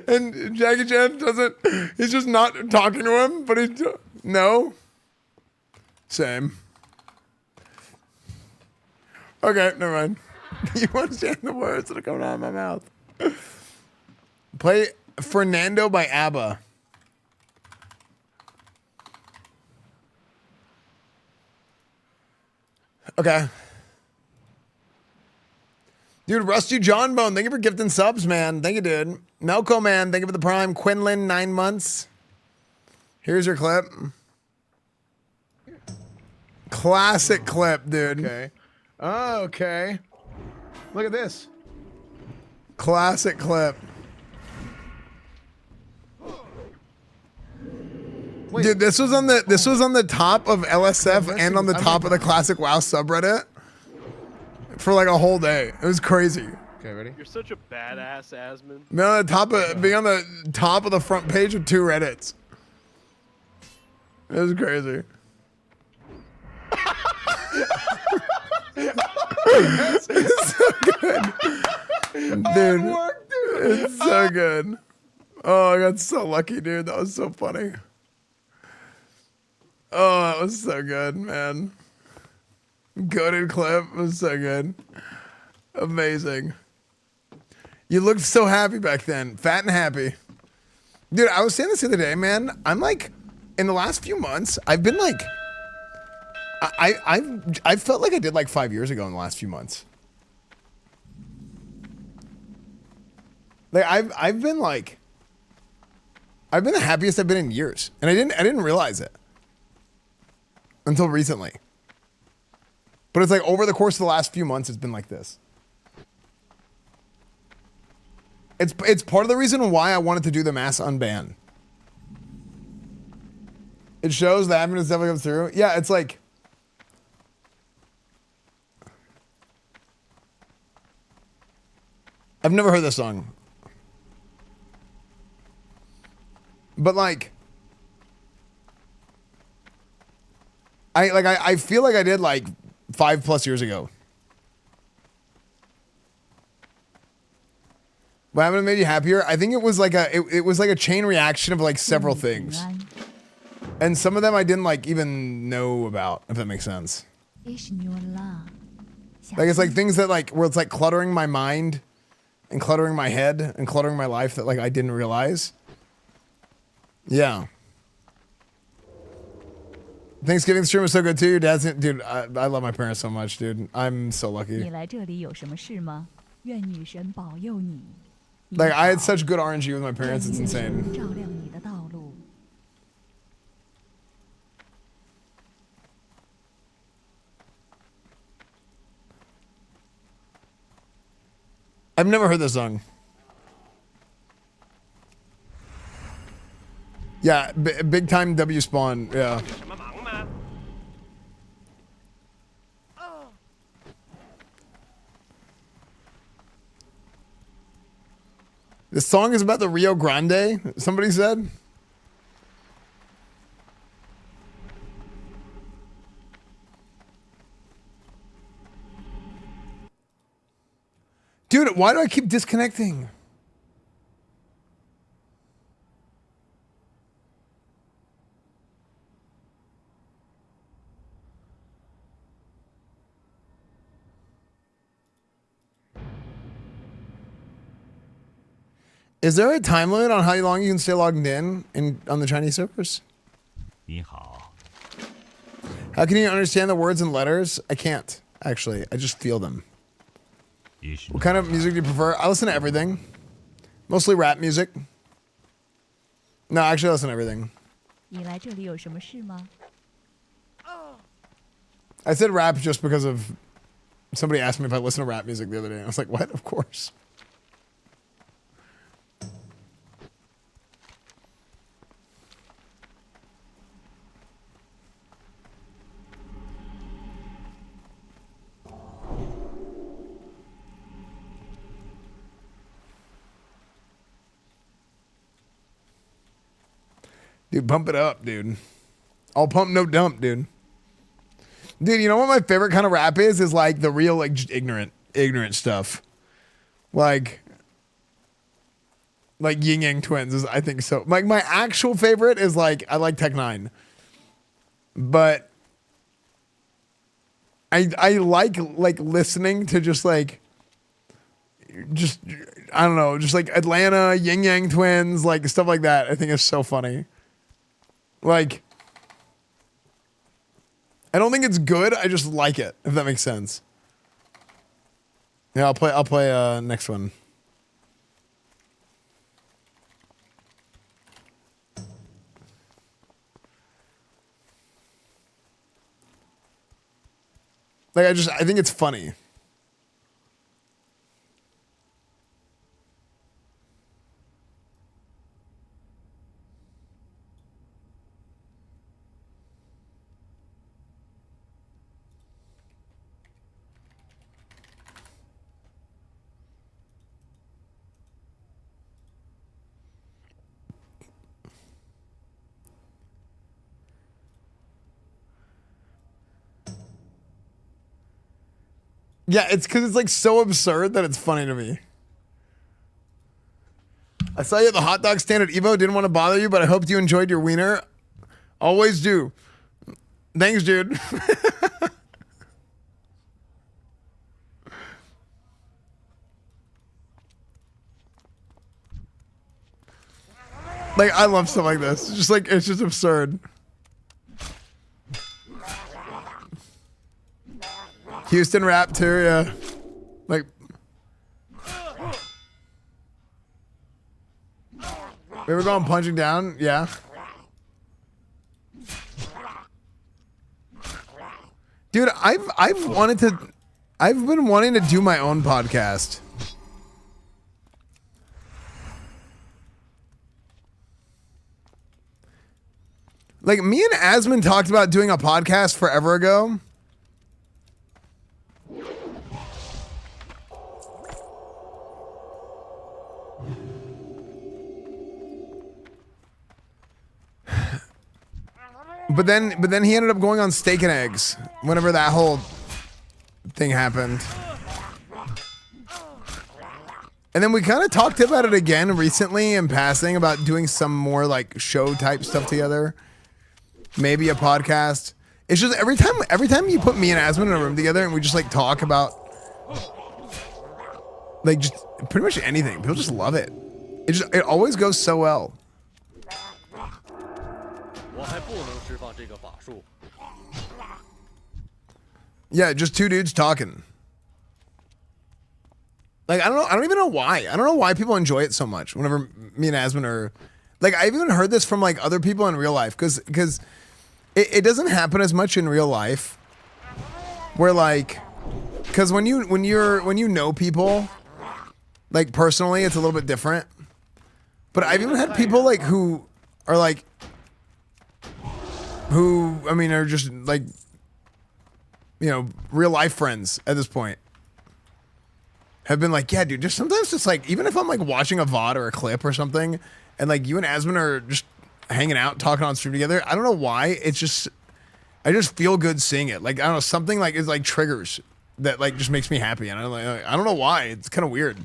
And Jackie Chan doesn't, he's just not talking to him, but he's, no. Same. Okay, never mind. You understand the words that are coming out of my mouth. Play Fernando by ABBA. Okay. Dude, Rusty John Bone, thank you for gifting subs, man. Thank you, dude. Melco, man, thank you for the prime. Quinlan, 9 months. Here's your clip. Classic clip, dude. Okay. Oh, okay. Look at this. Classic clip. Wait. Dude, this was on the top of LSF and on the top of the classic WoW subreddit for like a whole day. It was crazy. Okay, ready? You're such a badass, Asmund. Being on the top of the front page of 2 Reddits. It was crazy. It's so good. Dude, it's so good. Oh, I got so lucky, dude. That was so funny. Oh, that was so good, man. Goated clip. It was so good. Amazing. You looked so happy back then. Fat and happy. Dude, I was saying this the other day, man. I'm like, in the last few months, I've been like, I felt like I did like 5 years ago in the last few months. Like I've been the happiest I've been in years, and I didn't realize it until recently. But it's like over the course of the last few months, it's been like this. It's part of the reason why I wanted to do the mass unban. It shows that admin definitely comes through. Yeah, it's like. I've never heard this song. But like. I feel like I did like 5+ years ago. What happened made you happier? I think it was like it was like a chain reaction of like several things. And some of them I didn't like even know about, if that makes sense. Like it's like things that like where it's like cluttering my mind and cluttering my head and cluttering my life that like I didn't realize. Yeah. Thanksgiving stream was so good too. Your dad's dude. I love my parents so much, dude. I'm so lucky. Like I had such good RNG with my parents, it's insane. 照亮你的道路。 I've never heard this song. Yeah, big time W spawn. Yeah. This song is about the Rio Grande, somebody said. Dude, why do I keep disconnecting? Is there a time limit on how long you can stay logged in on the Chinese servers? 你好。 How can you understand the words and letters? I can't, actually. I just feel them. What kind of music do you prefer? I listen to everything. Mostly rap music. No, actually I listen to everything. 你来这里有什么事吗？ I said rap just because of somebody asked me if I listen to rap music the other day. And I was like, what? Of course. Dude, pump it up, dude. All pump, no dump, dude. Dude, you know what my favorite kind of rap is? Is like the real, like, just ignorant stuff. Like Yin Yang Twins is, I think so. Like my actual favorite is like, I like Tech 9. But I like listening to just I don't know, just like Atlanta, Yin Yang Twins, like stuff like that. I think is so funny. Like, I don't think it's good. I just like it, if that makes sense. Yeah, I'll play next one. Like I think it's funny. Yeah, it's because it's like so absurd that it's funny to me. I saw you at the hot dog stand at Evo. Didn't want to bother you, but I hoped you enjoyed your wiener. Always do. Thanks, dude. Like, I love stuff like this. It's just absurd. Houston rap too, yeah. Like, we were going punching down, yeah. Dude, I've been wanting to do my own podcast. Like, me and Asmund talked about doing a podcast forever ago. But then he ended up going on Steak and Eggs whenever that whole thing happened. And then we kind of talked about it again recently in passing about doing some more like show type stuff together. Maybe a podcast. It's just every time you put me and Asmund in a room together and we just like talk about like just pretty much anything, people just love it. It always goes so well. Yeah, just two dudes talking. Like, I don't know. I don't even know why. I don't know why people enjoy it so much whenever me and Asmund are, like, I've even heard this from like other people in real life because it doesn't happen as much in real life where like, because when you know people like personally, it's a little bit different. But I've even had people like who are like, who, I mean, are just like, you know, real life friends at this point have been like, yeah, dude, just sometimes just like, even if I'm like watching a VOD or a clip or something and like you and Asmund are just hanging out, talking on stream together, I don't know why. It's just, I just feel good seeing it. Like, I don't know, something like is like triggers that like just makes me happy. And I don't know why. It's kind of weird.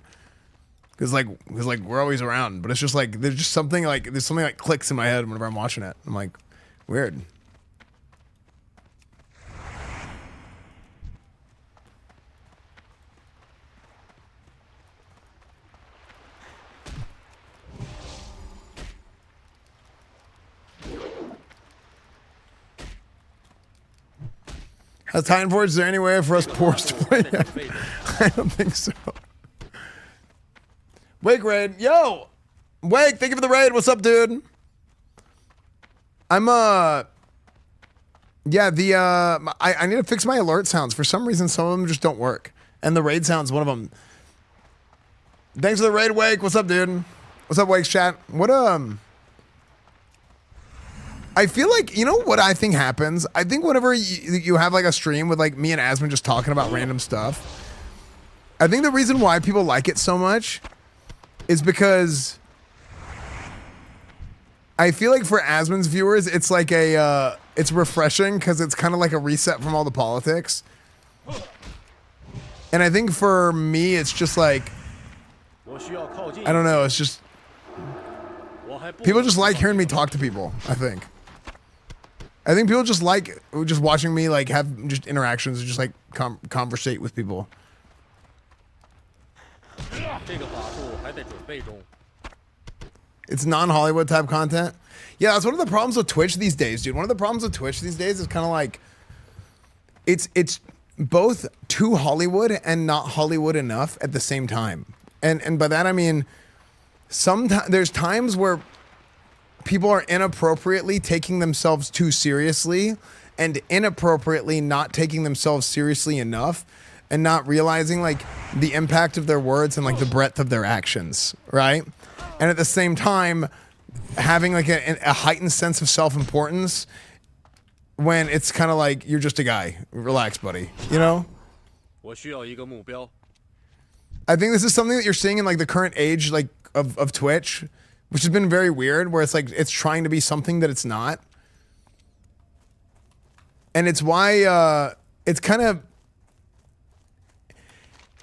Cause like we're always around, but it's just like, there's just something like, there's something like clicks in my head whenever I'm watching it. I'm like, weird. Has Titanforged, is there any way for us poors to play that? I don't think so. Wake raid. Yo! Wake, thank you for the raid. What's up, dude? I'm, yeah, the, I need to fix my alert sounds. For some reason, some of them just don't work. And the raid sound's one of them. Thanks for the raid, Wake. What's up, dude? What's up, Wake's chat? What, I feel like, you know what I think happens? I think whenever you have like a stream with like me and Asmund just talking about random stuff, I think the reason why people like it so much is because I feel like for Asmund's viewers, it's like a, it's refreshing because it's kind of like a reset from all the politics. And I think for me, it's just like, I don't know, it's just, people just like hearing me talk to people, I think. I think people just like just watching me like have just interactions, just like conversate with people. It's non-Hollywood type content. Yeah, that's one of the problems with Twitch these days, dude. One of the problems with Twitch these days is kind of like it's both too Hollywood and not Hollywood enough at the same time. And by that I mean sometimes there's times where people are inappropriately taking themselves too seriously and inappropriately not taking themselves seriously enough and not realizing like the impact of their words and like the breadth of their actions, right? And at the same time, having like a heightened sense of self-importance when it's kind of like, you're just a guy. Relax, buddy. You know? I think this is something that you're seeing in like the current age like of Twitch, which has been very weird, where it's like it's trying to be something that it's not. And it's why it's kind of,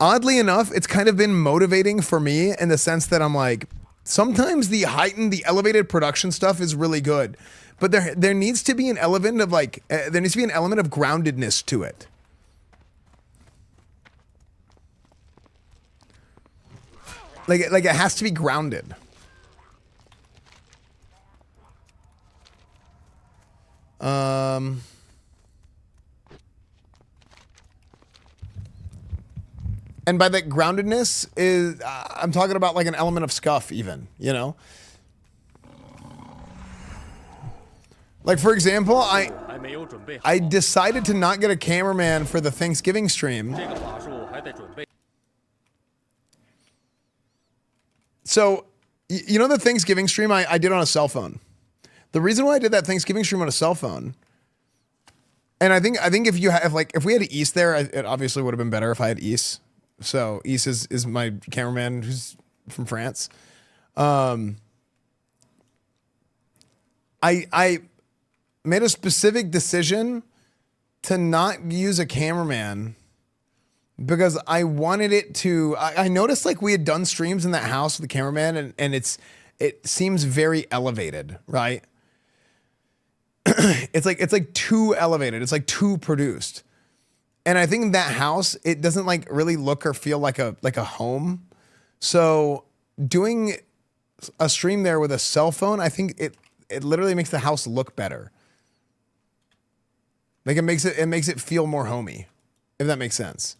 oddly enough, it's kind of been motivating for me in the sense that I'm like, sometimes the heightened, the elevated production stuff is really good, but there needs to be an element of like, there needs to be an element of groundedness to it. Like it has to be grounded. And by that groundedness is, I'm talking about like an element of scuff even, you know? Like for example, I decided to not get a cameraman for the Thanksgiving stream. So, you know the Thanksgiving stream I did on a cell phone? The reason why I did that Thanksgiving stream on a cell phone, and I think if you have like, if we had East there, it obviously would have been better if I had East. So East is my cameraman who's from France. I made a specific decision to not use a cameraman because I wanted it to, I noticed like we had done streams in that house with the cameraman and it seems very elevated, right? It's like too elevated. It's like too produced. And I think in that house, it doesn't like really look or feel like a home. So doing a stream there with a cell phone, I think it literally makes the house look better. Like it makes it feel more homey, if that makes sense.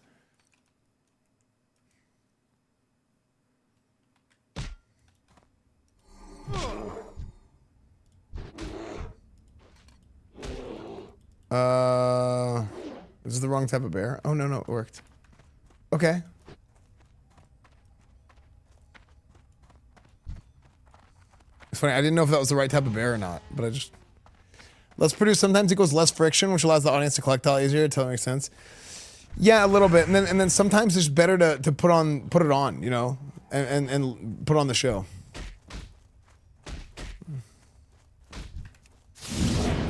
Is this the wrong type of bear? Oh, no, it worked. Okay. It's funny, I didn't know if that was the right type of bear or not, but I just... Less produce sometimes equals less friction, which allows the audience to collect all easier. Totally makes sense. Yeah, a little bit. And then sometimes it's better to put it on, you know, and put on the show.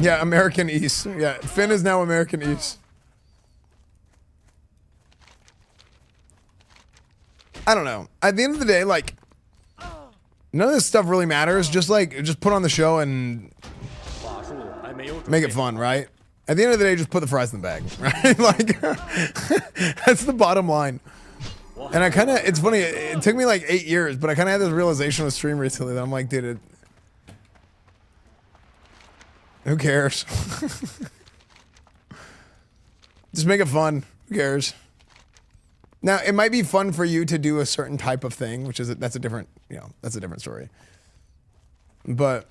Yeah, American East. Yeah, Finn is now American East. I don't know. At the end of the day, like, none of this stuff really matters. Just put on the show and make it fun, right? At the end of the day, just put the fries in the bag, right? Like, that's the bottom line. And I kind of, it's funny, it took me like 8 years, but I kind of had this realization with stream recently that I'm like, dude, who cares? Just make it fun. Who cares? Now, it might be fun for you to do a certain type of thing, which is, that's a different story. But...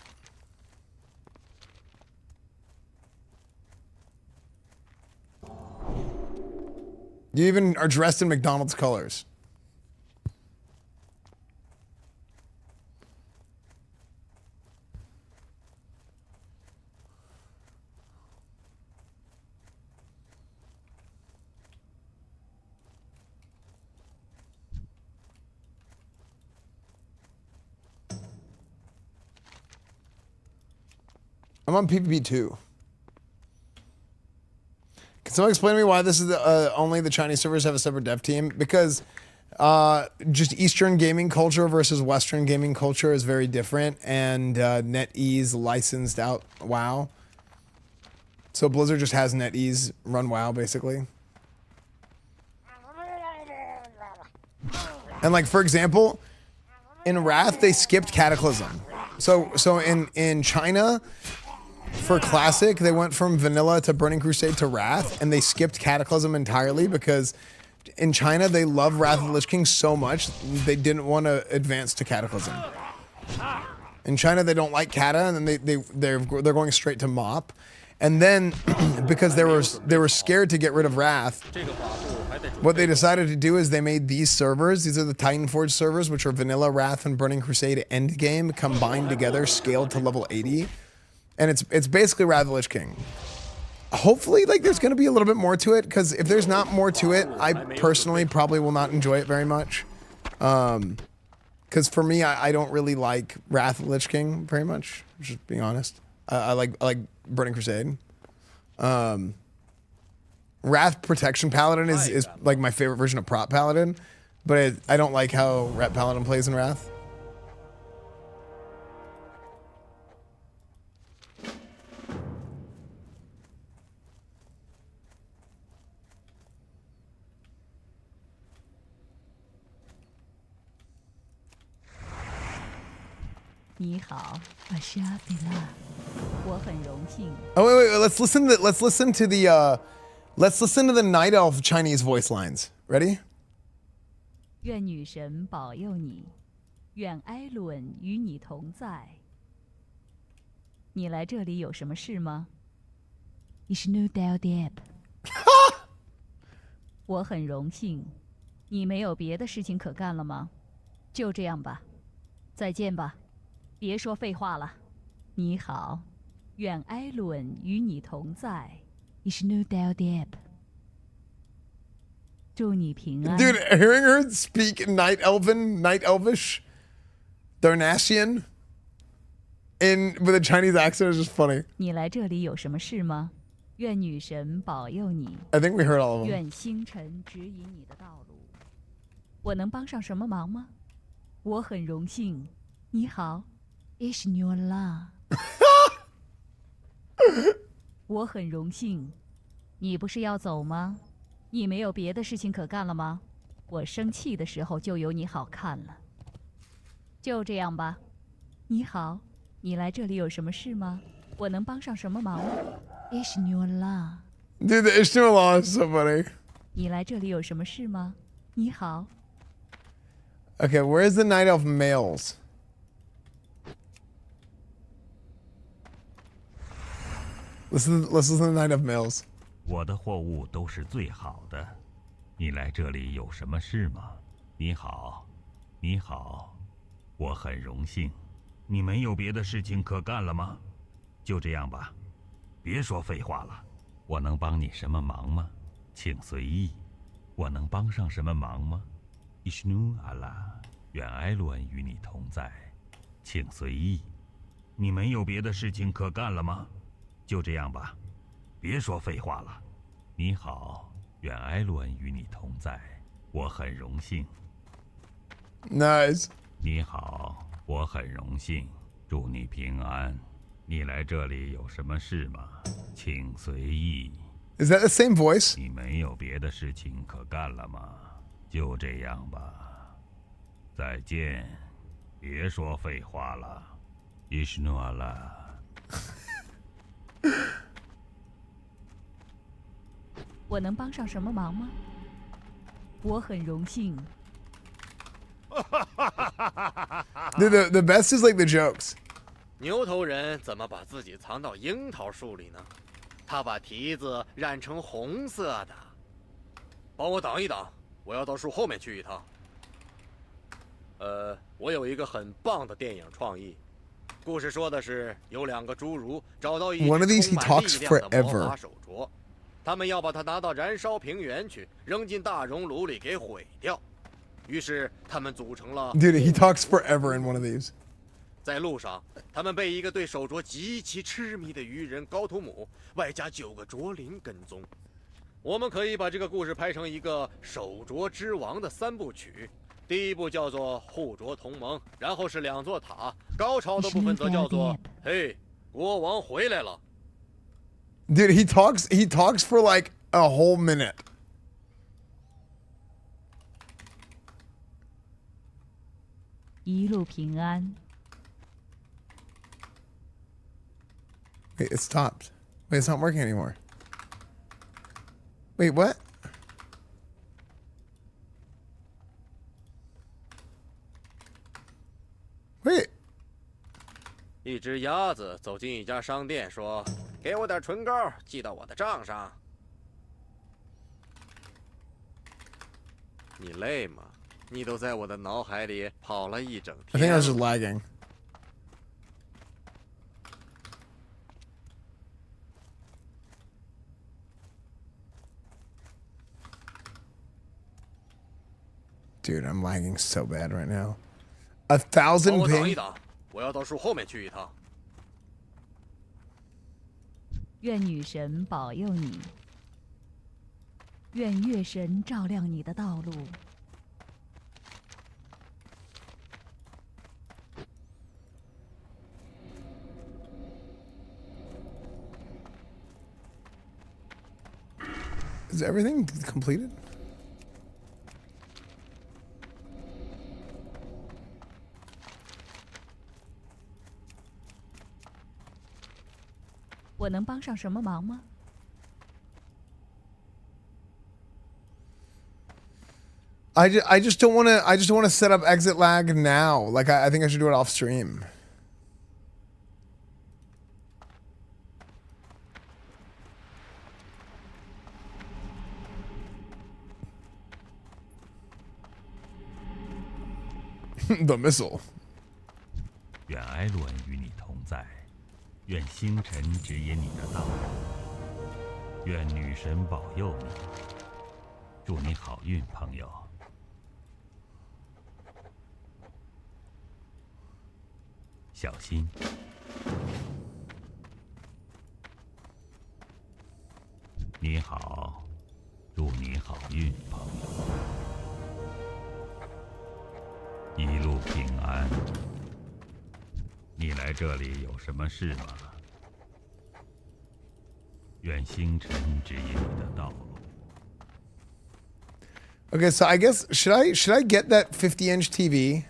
You even are dressed in McDonald's colors. I'm on PvP 2. Can someone explain to me why this is only the Chinese servers have a separate dev team? Because just Eastern gaming culture versus Western gaming culture is very different, and NetEase licensed out WoW. So Blizzard just has NetEase run WoW, basically. And like, for example, in Wrath, they skipped Cataclysm. So in China... For Classic, they went from Vanilla to Burning Crusade to Wrath, and they skipped Cataclysm entirely because in China, they love Wrath of the Lich King so much, they didn't want to advance to Cataclysm. In China, they don't like Kata, and then they're going straight to Mop. And then, because they were scared to get rid of Wrath, what they decided to do is they made these servers. These are the Titanforged servers, which are Vanilla, Wrath, and Burning Crusade endgame combined together, scaled to level 80. And it's basically Wrath of the Lich King. Hopefully, like, there's going to be a little bit more to it, because if there's not more to it, I personally probably will not enjoy it very much. Because for me, I don't really like Wrath of the Lich King very much, just being honest. I like Burning Crusade. Wrath Protection Paladin is like my favorite version of Prop Paladin, but I don't like how Rat Paladin plays in Wrath. Oh wait, let's listen to the Night Elf Chinese voice lines. Ready? 愿女神保佑你，愿艾伦与你同在。你来这里有什么事吗？ Ich nur der Depp。我很荣幸。你没有别的事情可干了吗？就这样吧，再见吧。 别说废话了，你好，愿艾伦与你同在。Ich nur der Depp。祝你平安。 Dude, hearing her speak Night Elvish, Darnassian, with a Chinese accent is just funny. 你来这里有什么事吗？愿女神保佑你。 I think we heard all of them. 愿星辰指引你的道路。我能帮上什么忙吗？我很荣幸。你好。 Ich nur la。我很荣幸。你不是要走吗？你没有别的事情可干了吗？我生气的时候就有你好看了。就这样吧。你好，你来这里有什么事吗？我能帮上什么忙吗？ Ich nur la。Dude, the Ich nur la is so funny. 你来这里有什么事吗？你好。 Okay, where's the Night Elf males? Listen to the Night of Mills. 我的货物都是最好的，你来这里有什么事吗？你好，你好，我很荣幸。你没有别的事情可干了吗？就这样吧，别说废话了。我能帮你什么忙吗？请随意。我能帮上什么忙吗？伊什努阿拉，愿埃伦与你同在，请随意。你没有别的事情可干了吗？就这样吧，别说废话了。你好，愿埃伦与你同在，我很荣幸。Nice. 你好，我很荣幸，祝你平安。你来这里有什么事吗？请随意。Is that the same voice? 你没有别的事情可干了吗？就这样吧。再见，别说废话了。伊什努阿拉。我能帮上什么忙吗？我很荣幸。The best is like the jokes. 牛头人怎么把自己藏到樱桃树里呢？他把蹄子染成红色的。帮我挡一挡，我要到树后面去一趟。我有一个很棒的电影创意。故事说的是有两个侏儒找到一只充满力量的魔法手镯，他们要把它拿到燃烧平原去，扔进大熔炉里给毁掉。于是他们组成了 Dude, he talks forever in one of these. 在路上，他们被一个对手镯极其痴迷的愚人高图姆，外加9个卓灵跟踪。我们可以把这个故事拍成一个手镯之王的3部曲。第一部叫做护镯同盟，然后是2座塔，高潮的部分则叫做嘿，国王回来了。Dude, he talks for like a whole minute. 一路平安。Wait, it stopped. Wait, it's not working anymore. Wait, what? Wait. 一只鸭子走进一家商店，说：“给我点唇膏，记到我的账上。”你累吗？你都在我的脑海里跑了一整 I 天。think I was just lagging. Dude, I'm lagging so bad right now. 1,000帮我挡一 ping. 挡，我要到树后面去一趟。愿女神保佑你，愿月神照亮你的道路。Is everything completed? 我能帮上什么忙吗？ I just don't want to set up exit lag now. Like I think I should do it off stream. The missile. 愿埃伦与你同在，愿星辰指引你的道路，愿女神保佑你，祝你好运，朋友。小心。你好，祝你好运，朋友。一路平安。你来这里有什么事吗？愿星辰指引你的道路。 Okay, so I guess should I get that 50-inch TV?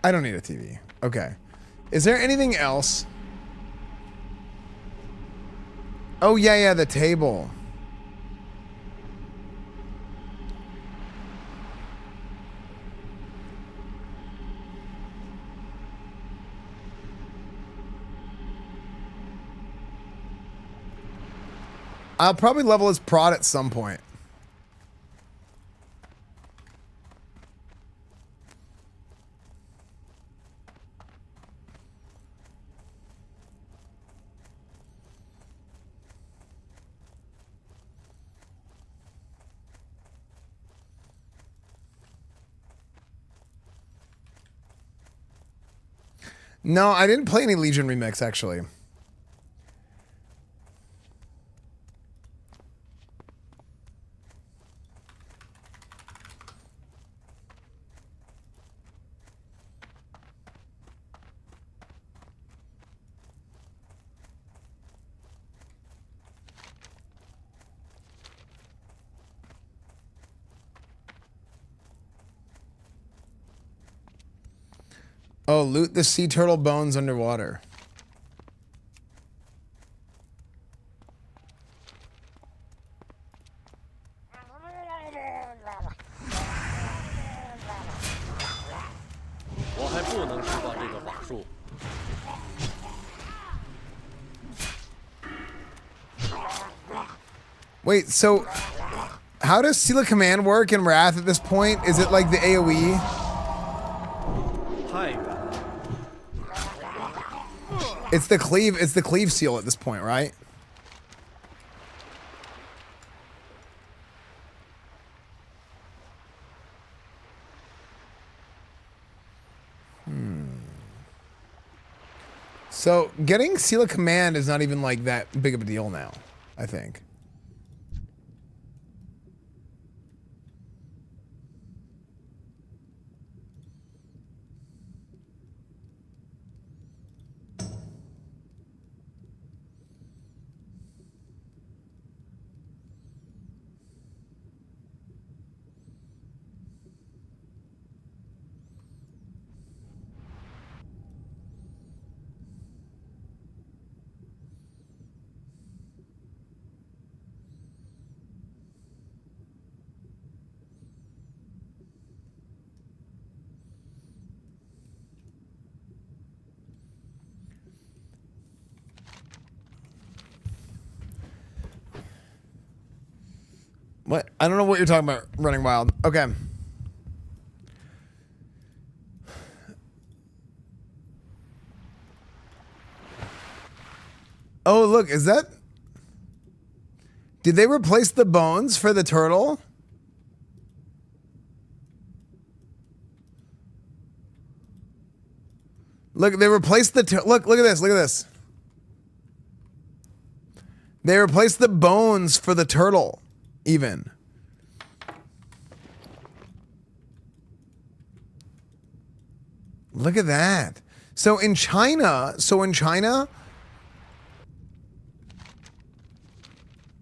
I don't need a TV. Okay. Is there anything else? Oh yeah, the table. I'll probably level his prod at some point. No, I didn't play any Legion remix, actually. Oh, loot the sea turtle bones underwater. Wait, so how does Seal of Command work in Wrath at this point? Is it like the AoE? It's the cleave seal at this point, right? So getting Seal of Command is not even like that big of a deal now, I think. What? I don't know what you're talking about, Running Wild. Okay. Oh, look, is that... Did they replace the bones for the turtle? Look, they replaced the... Look at this, look at this. They replaced the bones for the turtle. Even. Look at that. So in China,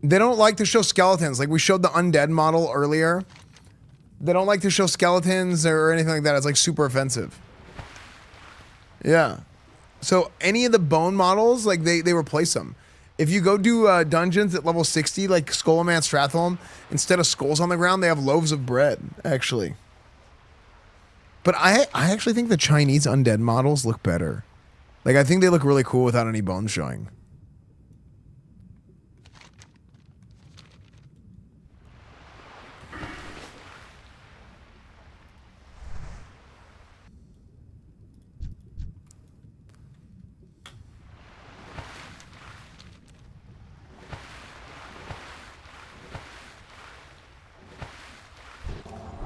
they don't like to show skeletons. Like we showed the undead model earlier. They don't like to show skeletons or anything like that. It's like super offensive. Yeah. So any of the bone models, like they replace them. If you go do dungeons at level 60, like Skullman Stratholm, instead of skulls on the ground, they have loaves of bread, actually. But I actually think the Chinese undead models look better. Like, I think they look really cool without any bones showing.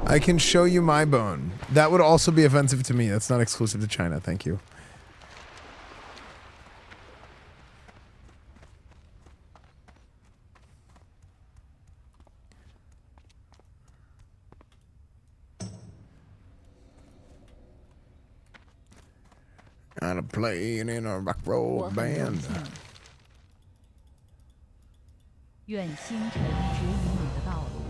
I can show you my bone. That would also be offensive to me. That's not exclusive to China. Thank you. I'm playing in a rock roll band. 愿星辰指引你的道路。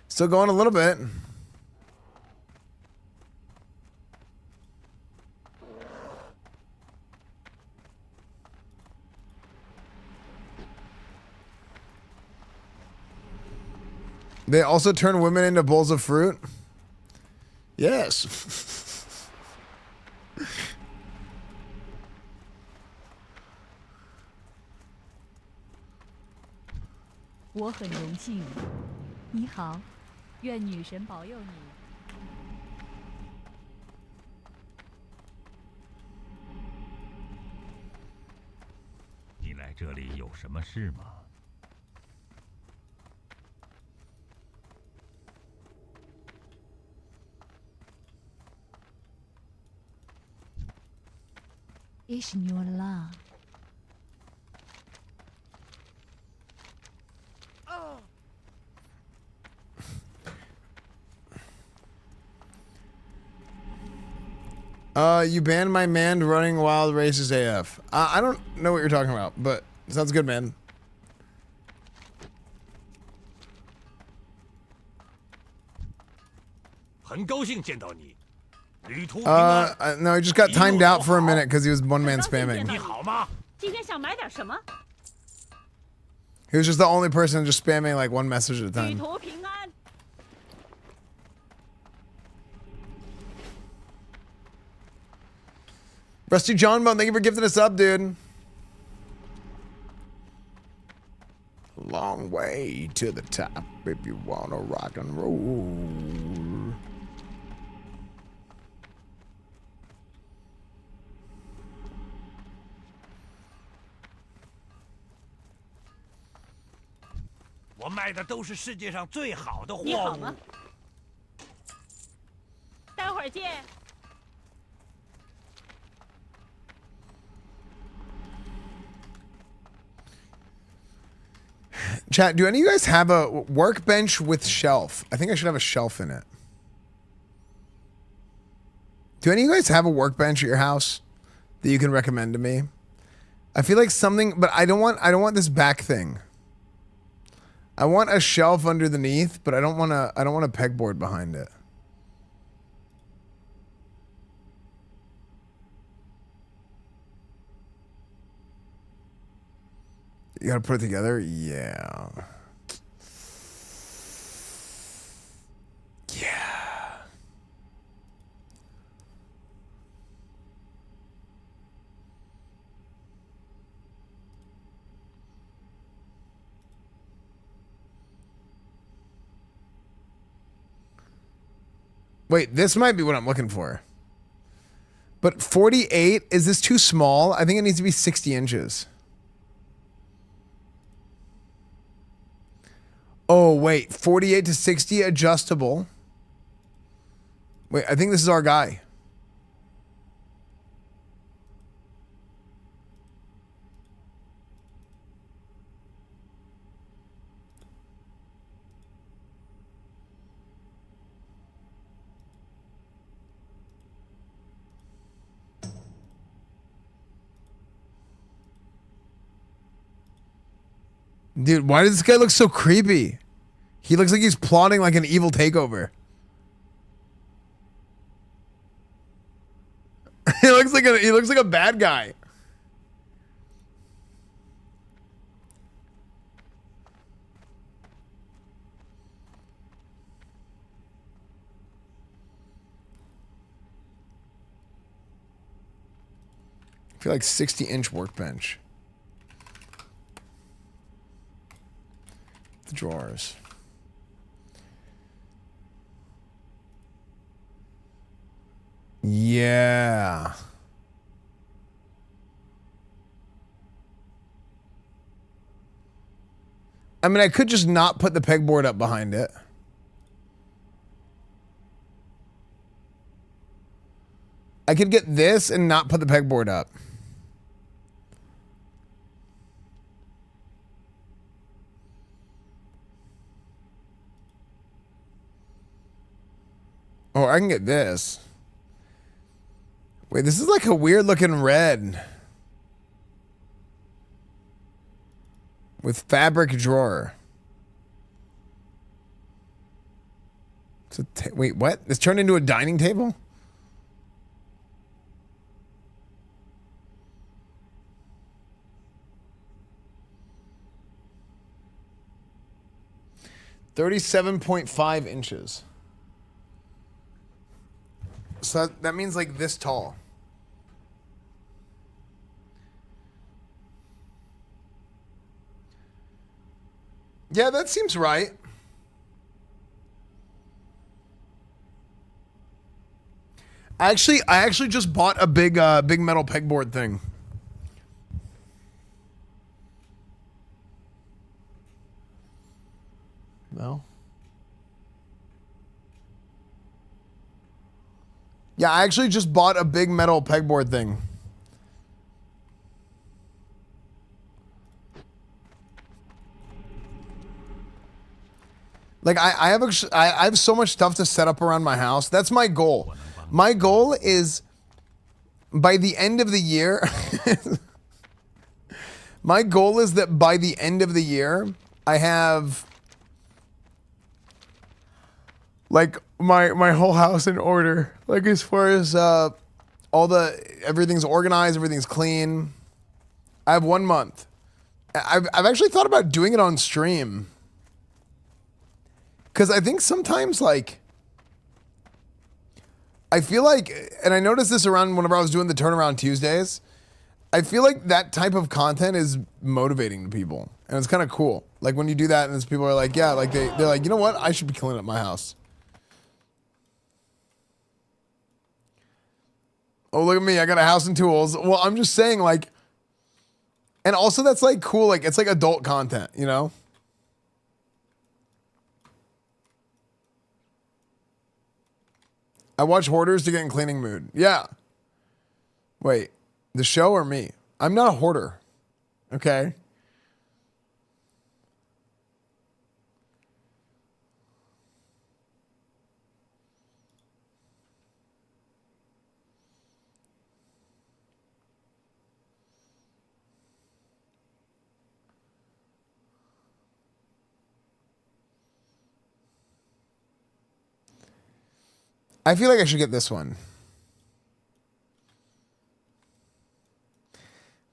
Still going a little bit. They also turn women into bowls of fruit? Yes. 我很荣幸。你好，愿女神保佑你。你来这里有什么事吗？ It's your love. You banned my man running wild races AF. I don't know what you're talking about, but sounds good, man. No, he just got timed out for a minute because he was one man spamming. He was just the only person just spamming like one message at a time. Rusty John Bone, thank you for gifting us up, dude. Long way to the top if you wanna rock and roll. Chat, do any of you guys have a workbench with shelf? I think I should have a shelf in it. Do any of you guys have a workbench at your house that you can recommend to me? I feel like something, but I don't want this back thing. I want a shelf underneath, but I don't want a pegboard behind it. You gotta put it together? Yeah. Yeah. Wait, this might be what I'm looking for. But 48, is this too small? I think it needs to be 60 inches. Oh, wait. 48 to 60 adjustable. Wait, I think this is our guy. Dude, why does this guy look so creepy? He looks like he's plotting like an evil takeover. He looks like a bad guy. I feel like 60-inch workbench. The drawers. Yeah. I mean, I could just not put the pegboard up behind it. I could get this and not put the pegboard up. Or I can get this. Wait, this is like a weird looking red. With fabric drawer. Wait, what? This turned into a dining table? $37.5 inches. So that means like this tall. Yeah, that seems right. I actually just bought a big metal pegboard thing. No. Yeah, I actually just bought a big metal pegboard thing. Like I have so much stuff to set up around my house. That's my goal. My goal is by the end of the year. My goal is that by the end of the year, I have like my whole house in order. Like as far as everything's organized, everything's clean. I have 1 month. I've actually thought about doing it on stream. Because I think sometimes, like, I feel like, and I noticed this around whenever I was doing the Turnaround Tuesdays, I feel like that type of content is motivating to people. And it's kind of cool. Like, when you do that and people are like, yeah, like, they're like, you know what? I should be cleaning up my house. Oh, look at me. I got a house and tools. Well, I'm just saying, like, and also that's, like, cool. Like, it's, like, adult content, you know? I watch Hoarders to get in cleaning mood. Yeah. Wait, the show or me? I'm not a hoarder. Okay. I feel like I should get this one.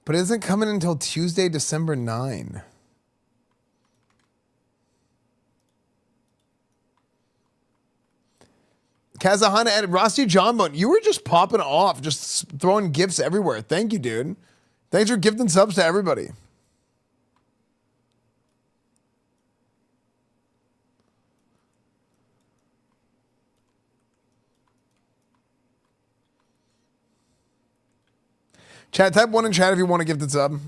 But it isn't coming until Tuesday, December 9. Kazahana and Rusty Johnbone, you were just popping off, just throwing gifts everywhere. Thank you, dude. Thanks for gifting subs to everybody. Chat, type 1 in chat if you want a gifted sub.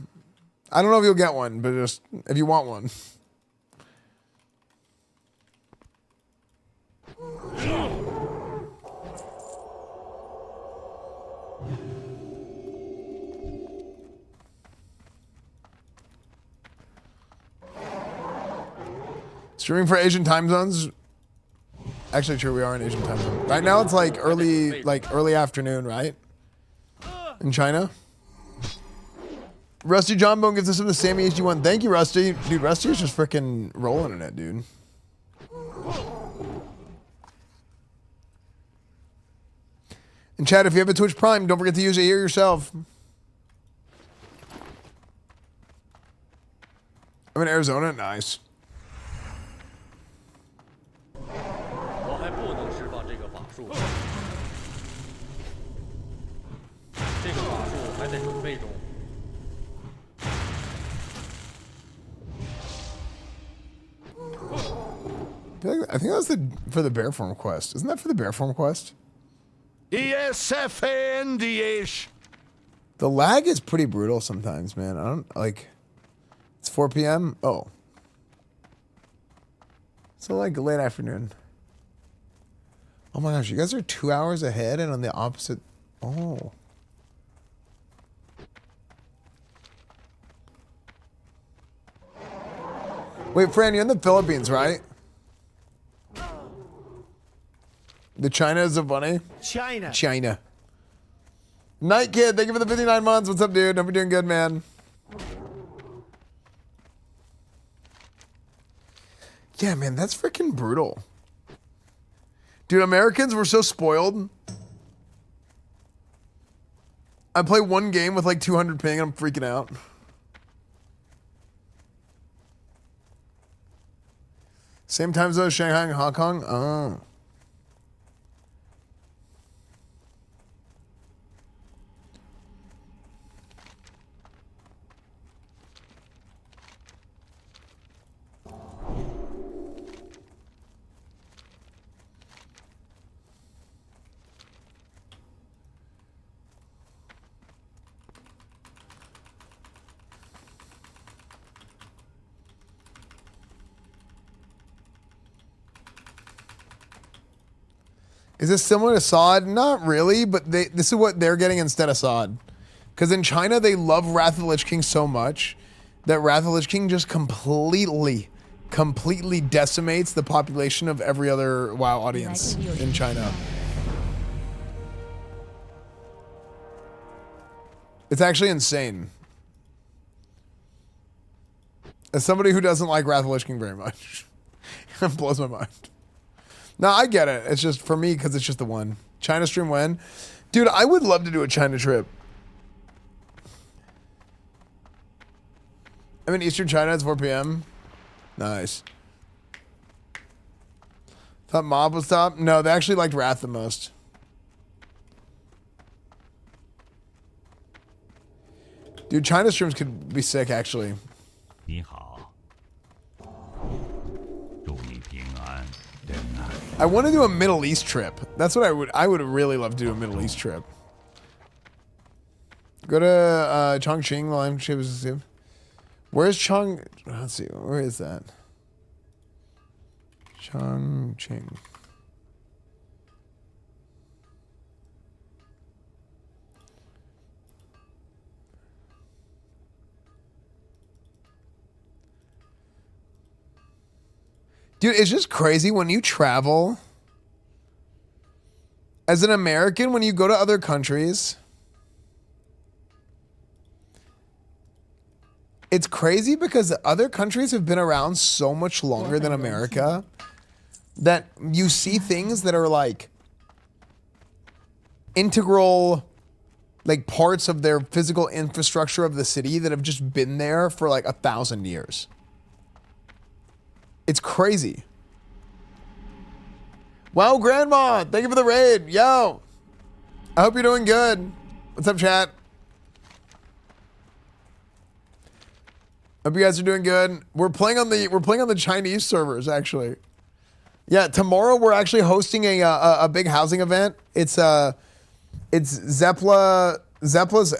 I don't know if you'll get one, but just if you want one. Streaming for Asian time zones. Actually, true, we are in Asian time zone. Right now it's like early afternoon, right? In China. Rusty Johnbone gives us the Sammy HD1. Thank you, Rusty. Dude, Rusty is just freaking rolling in it, dude. And chat, if you have a Twitch Prime, don't forget to use it here yourself. I'm in Arizona. Nice. I think that's for the bear form quest. Isn't that for the bear form quest? Esfand. The lag is pretty brutal sometimes, man. I don't like. It's 4 p.m. Oh, so like late afternoon. Oh my gosh, you guys are 2 hours ahead and on the opposite. Oh. Wait, Fran, you're in the Philippines, right? The China is a bunny? China. Night Kid, thank you for the 59 months. What's up, dude? Hope you're doing good, man. Yeah, man, that's freaking brutal. Dude, Americans were so spoiled. I play one game with like 200 ping and I'm freaking out. Same time zone as Shanghai and Hong Kong? Oh. Is this similar to Sod? Not really, but this is what they're getting instead of Sod. Because in China, they love Wrath of the Lich King so much that Wrath of the Lich King just completely decimates the population of every other WoW audience in China. It's actually insane. As somebody who doesn't like Wrath of the Lich King very much, it blows my mind. No, I get it. It's just for me because it's just the one. China stream when? Dude, I would love to do a China trip. I'm in Eastern China. It's 4 p.m. Nice. Thought Mob was top? No, they actually liked Wrath the most. Dude, China streams could be sick, actually. 你好，祝你平安。 I want to do a Middle East trip. That's what I would really love to do a Middle East trip. Go to Chongqing while I'm Where's Chong? Let's see. Where is that? Chongqing. Dude, it's just crazy when you travel as an American, when you go to other countries. It's crazy because other countries have been around so much longer than America that you see things that are like integral, like parts of their physical infrastructure of the city that have just been there for like 1,000 years. It's crazy. Wow, Grandma, thank you for the raid. Yo, I hope you're doing good. What's up, chat? Hope you guys are doing good. We're playing on the Chinese servers, actually. Yeah, tomorrow we're actually hosting a big housing event. It's Zepla's.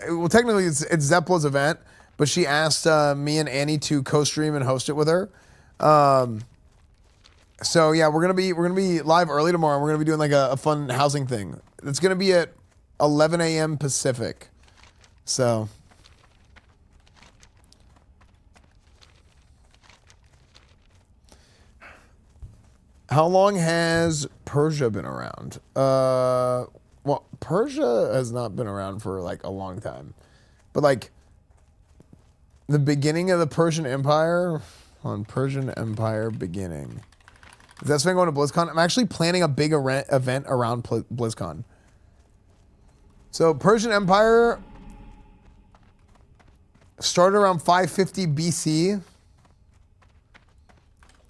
Well, technically it's Zepla's event, but she asked me and Annie to co-stream and host it with her. So yeah, we're gonna be live early tomorrow. We're gonna be doing like a fun housing thing. It's gonna be at 11 a.m. Pacific. So how long has Persia been around? Well, Persia has not been around for like a long time, but like the beginning of the Persian Empire. On Persian Empire beginning. Is that something going to BlizzCon? I'm actually planning a big event around BlizzCon. So Persian Empire started around 550 BC.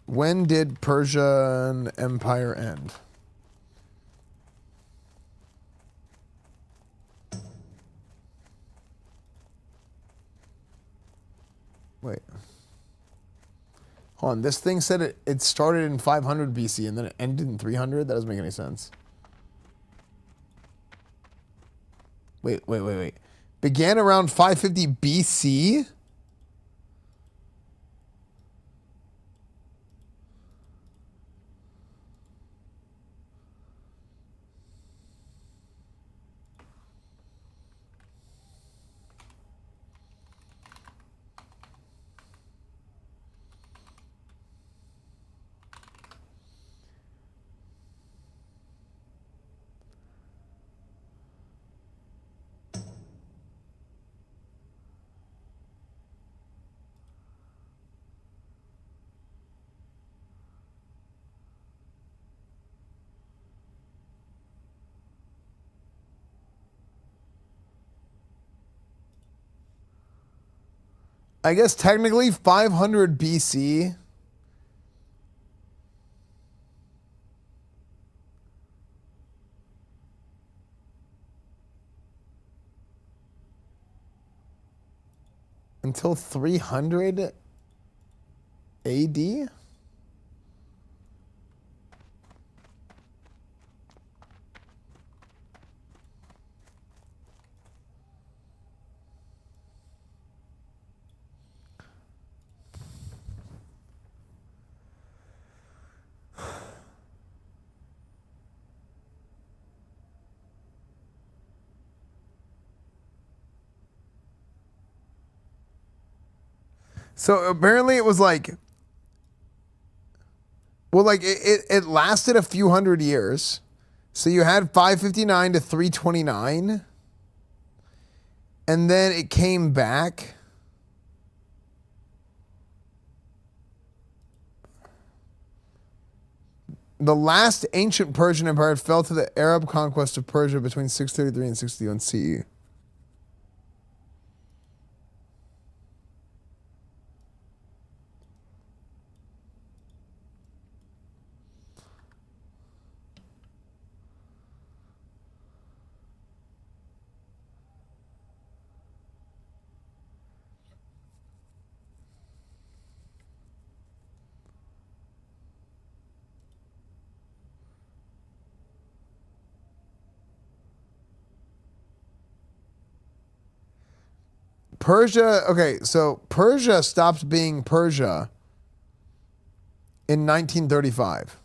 When did Persian Empire end? Wait. Hold on, this thing said it started in 500 BC and then it ended in 300? That doesn't make any sense. Wait. Began around 550 BC? I guess technically 500 BC. Until 300 AD? So apparently it was like, well, like it lasted a few hundred years. So you had 559 to 329, and then it came back. The last ancient Persian empire fell to the Arab conquest of Persia between 633 and 61 CE. Persia, okay, so Persia stopped being Persia in 1935.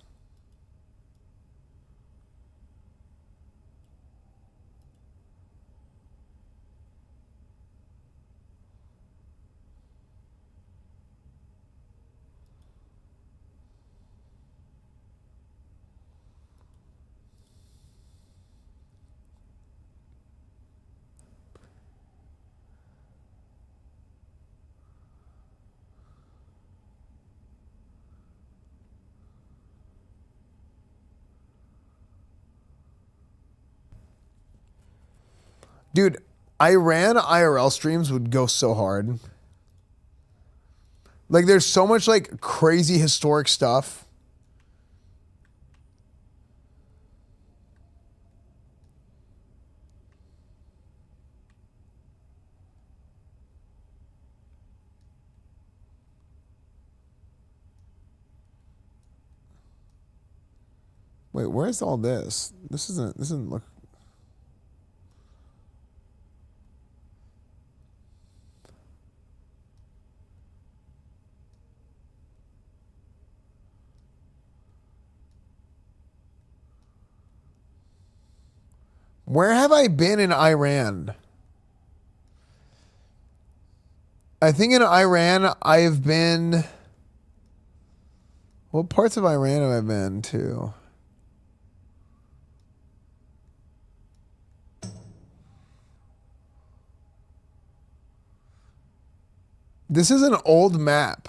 Dude, Iran IRL streams would go so hard. Like, there's so much, like, crazy historic stuff. Wait, where's all this? This isn't look. Where have I been in Iran? I think in Iran I have been. What parts of Iran have I been to? This is an old map,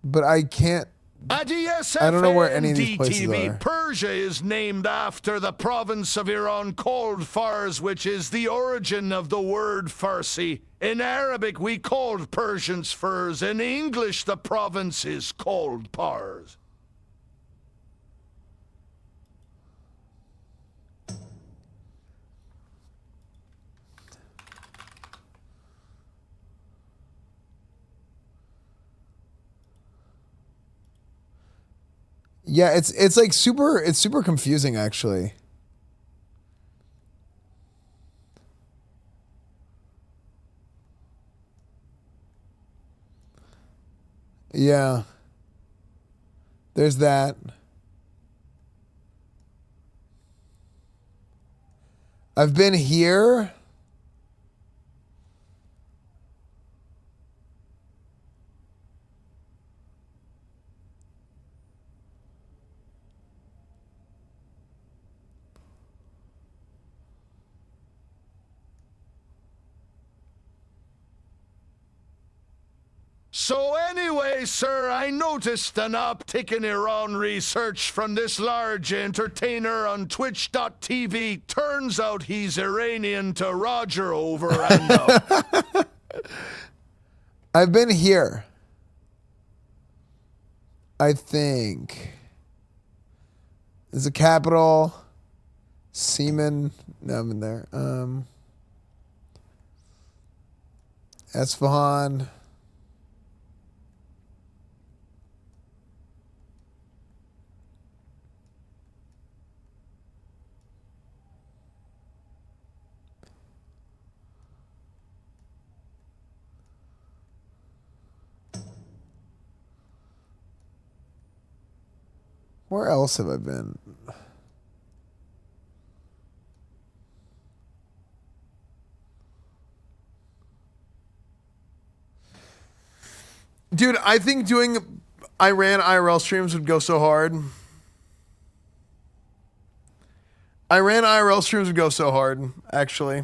but I can't. I don't know where any of these places are. Persia is named after the province of Iran called Fars, which is the origin of the word Farsi. In Arabic, we called Persians Furs. In English, the province is called Pars. Yeah, it's like super confusing actually. Yeah. There's that. I've been here. So anyway, sir, I noticed an uptick in Iran research from this large entertainer on Twitch.tv. Turns out he's Iranian to Roger over and I've been here. I think. There's a capital. Seaman. No, I'm in there. Esfand. Where else have I been? Dude, I think doing Iran IRL streams would go so hard. Iran IRL streams would go so hard, actually.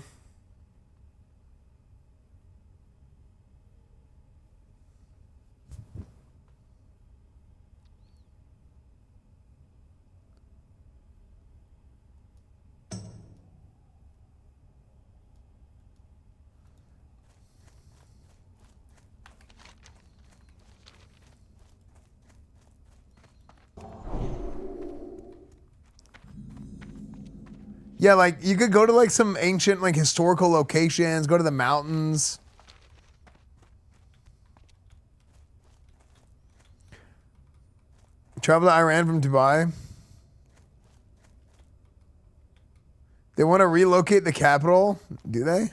Yeah, like you could go to like some ancient like historical locations, go to the mountains. Travel to Iran from Dubai. They want to relocate the capital, do they?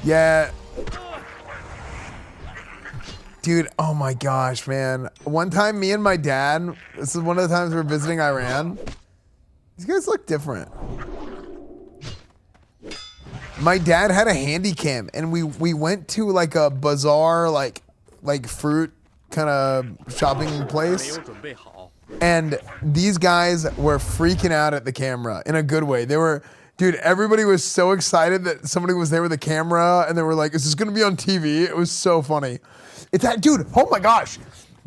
Yeah. Dude, oh my gosh, man. One time, me and my dad, this is one of the times we were visiting Iran. These guys look different. My dad had a handy cam, and we went to like a bazaar, like fruit kind of shopping place. And these guys were freaking out at the camera in a good way. They were... Dude, everybody was so excited that somebody was there with a camera, and they were like, is this going to be on TV? It was so funny. It's that, dude, oh my gosh.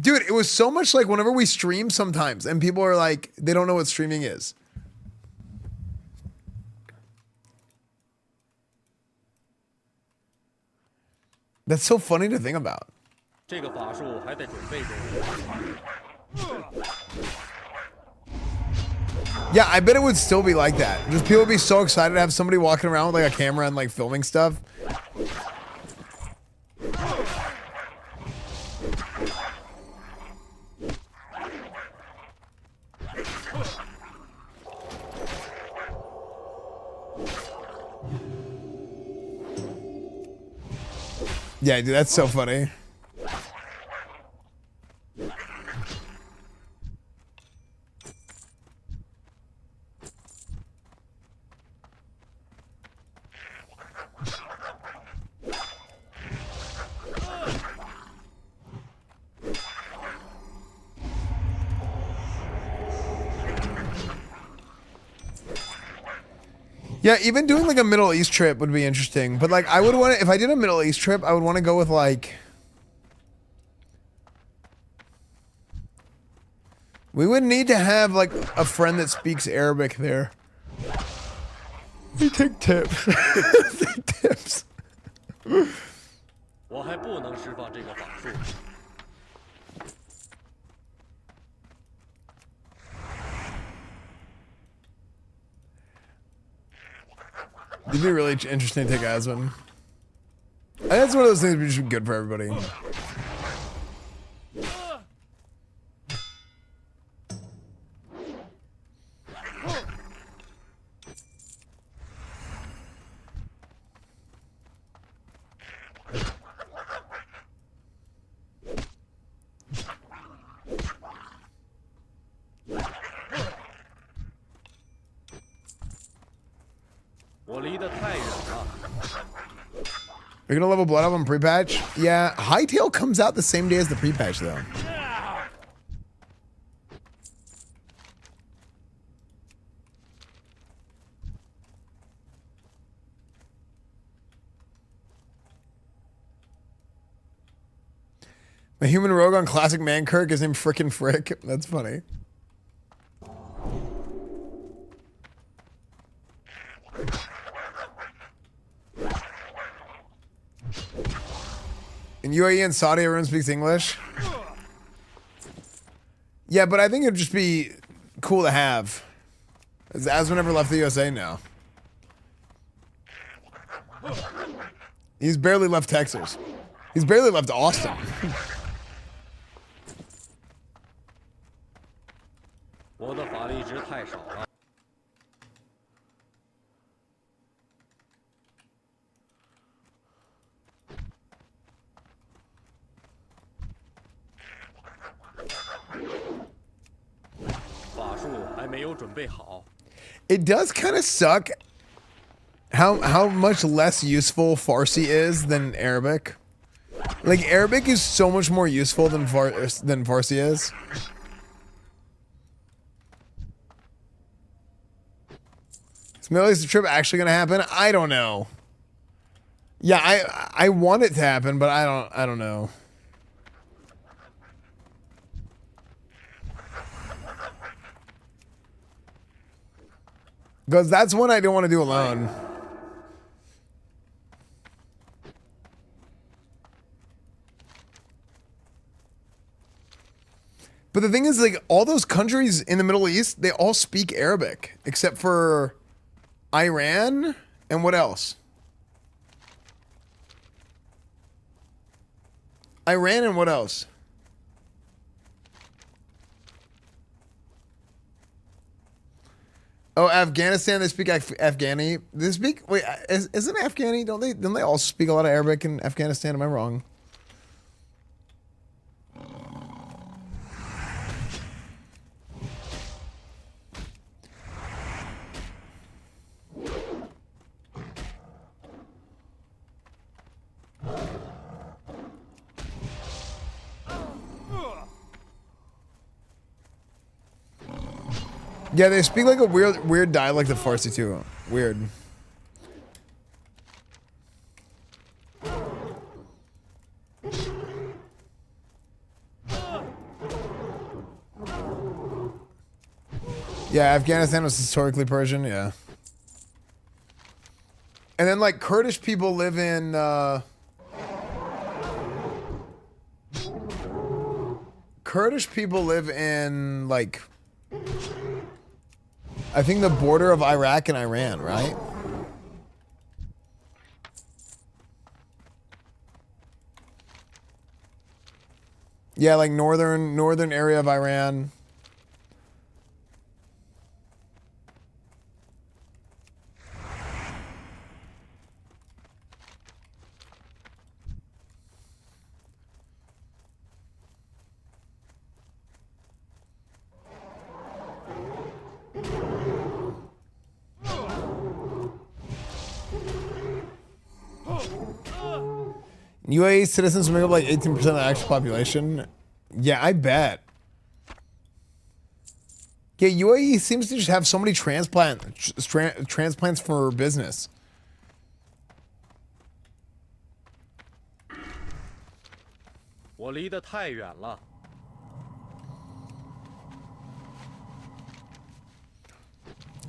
Dude, it was so much like whenever we stream sometimes, and people are like, they don't know what streaming is. That's so funny to think about. Yeah, I bet it would still be like that. Just people would be so excited to have somebody walking around with like a camera and like filming stuff. Yeah, dude, that's so funny. Yeah, even doing like a Middle East trip would be interesting. But like I would want to, if I did a Middle East trip, I would want to go with like, we would need to have like a friend that speaks Arabic there. We take tips. Take tips. 我还不能释放这个法术。 It'd be really interesting to take Esfand. I think that's one of those things that would be good for everybody. You're gonna level blood up on pre-patch? Yeah, Hightail comes out the same day as the pre-patch though. The human rogue on Classic Mankirk is named Frickin' Frick. That's funny. In UAE and Saudi, everyone speaks English. Yeah, but I think it'd just be cool to have. Has Aswin ever left the USA? No. He's barely left Texas. He's barely left Austin. It does kind of suck how much less useful Farsi is than Arabic. Like Arabic is so much more useful than Farsi is. Is Middle East trip actually gonna happen? I don't know. Yeah, I want it to happen, but I don't know. Because that's one I don't want to do alone. But the thing is, like, all those countries in the Middle East, they all speak Arabic, except for Iran and what else? Iran and what else? Oh, Afghanistan, they speak Afghani. They speak, wait, isn't Afghani? Don't they all speak a lot of Arabic in Afghanistan? Am I wrong? Yeah, they speak like a weird dialect of Farsi too. Weird. Yeah, Afghanistan was historically Persian, yeah. And then like Kurdish people live in like I think the border of Iraq and Iran, right? Yeah, like northern area of Iran. UAE citizens make up like 18% of the actual population. Yeah, I bet. Yeah, UAE seems to just have so many transplants for business.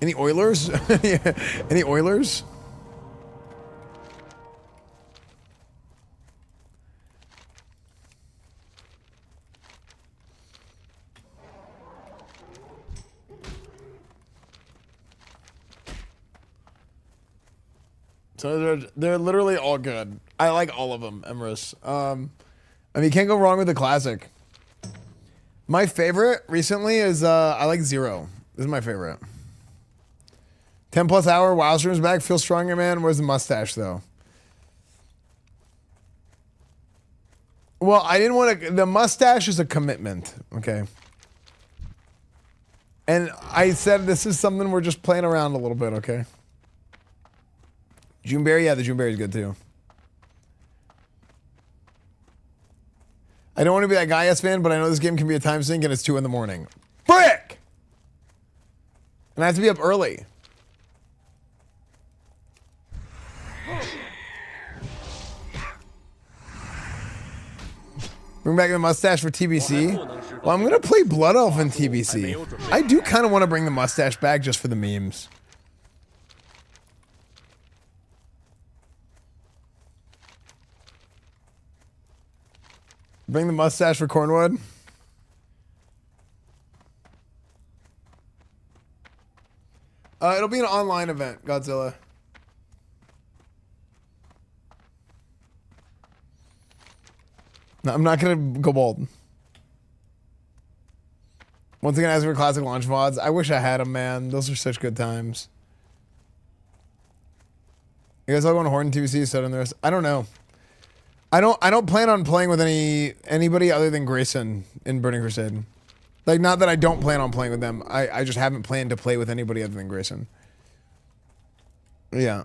Any Oilers? Any Oilers? So they're literally all good. I like all of them, Emrys. I mean, you can't go wrong with the classic. My favorite recently is I like Zero. This is my favorite. 10 plus hour WoW streams back. Feel stronger, man. Where's the mustache though? Well, I didn't want to. The mustache is a commitment. Okay. And I said this is something we're just playing around a little bit. Okay. Juneberry, yeah, the Juneberry is good too. I don't want to be that guy Esfand, but I know this game can be a time sink and it's 2 in the morning. Frick! And I have to be up early. Bring back the mustache for TBC. Well, I'm going to play Blood Elf in TBC. I do kind of want to bring the mustache back just for the memes. Bring the mustache for Cornwood. It'll be an online event, Godzilla. No, I'm not going to go bald. Once again, as for classic launch mods, I wish I had them, man. Those are such good times. You guys all going to Horton TVC, set on the rest? I don't know. I don't plan on playing with anybody other than Grayson in Burning Crusade. Like, not that I don't plan on playing with them. I just haven't planned to play with anybody other than Grayson. Yeah.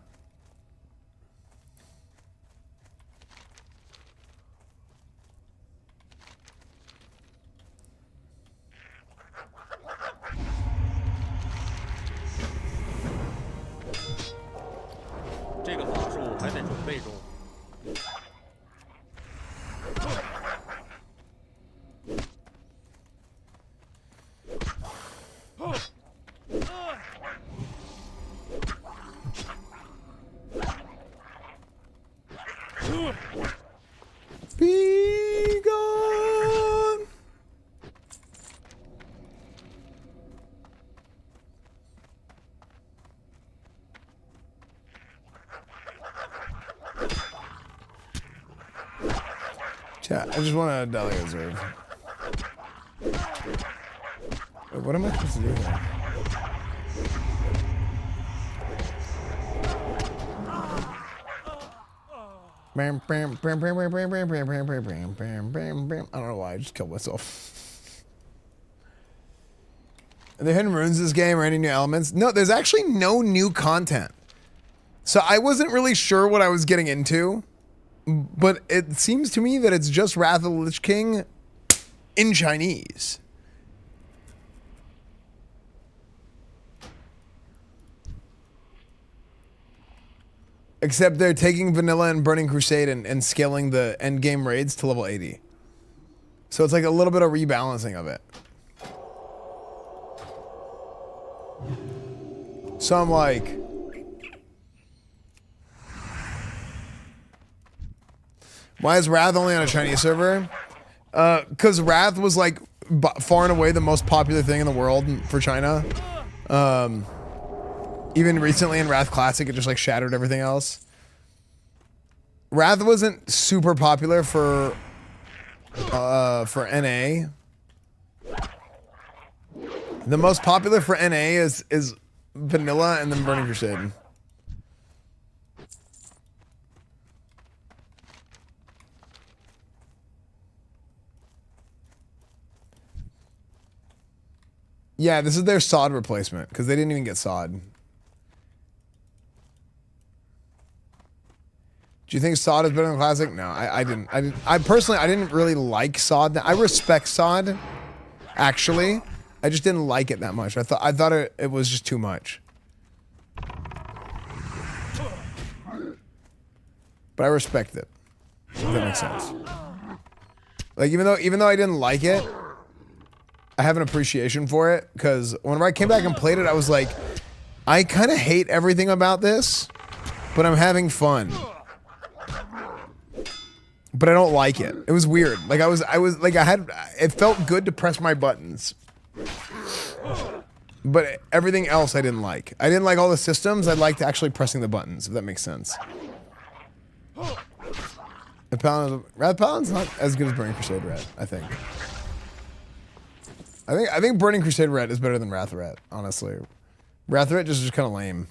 Be gone. Chat, I just want to Dahlia Reserve. Wait, what am I supposed to do here? Bam, bam, bam, bam, bam, bam, bam, bam, bam, bam, bam, bam, bam. I don't know why, I just killed myself. Are there hidden runes in this game or any new elements? No, there's actually no new content. So I wasn't really sure what I was getting into, but it seems to me that it's just Wrath of the Lich King in Chinese. Except they're taking Vanilla and Burning Crusade and scaling the end game raids to level 80. So it's like a little bit of rebalancing of it. So I'm like, why is Wrath only on a Chinese server? Because Wrath was like far and away the most popular thing in the world for China. Even recently in Wrath Classic, it just like shattered everything else. Wrath wasn't super popular for NA. The most popular for NA is Vanilla and then Burning Crusade. Yeah, this is their sod replacement because they didn't even get sod. Do you think sod is better than classic? No, I didn't. I personally, I didn't really like sod. I respect sod, actually. I just didn't like it that much. I thought it was just too much. But I respect it. If that makes sense. Like even though I didn't like it, I have an appreciation for it because whenever I came back and played it, I was like, I kind of hate everything about this, but I'm having fun. But I don't like it. It was weird. Like I was like it felt good to press my buttons. But everything else I didn't like. I didn't like all the systems. I liked actually pressing the buttons, if that makes sense. The Paladin's not as good as Burning Crusade Red, I think. I think Burning Crusade Red is better than Wrath Red, honestly. Wrath Red just kind of lame.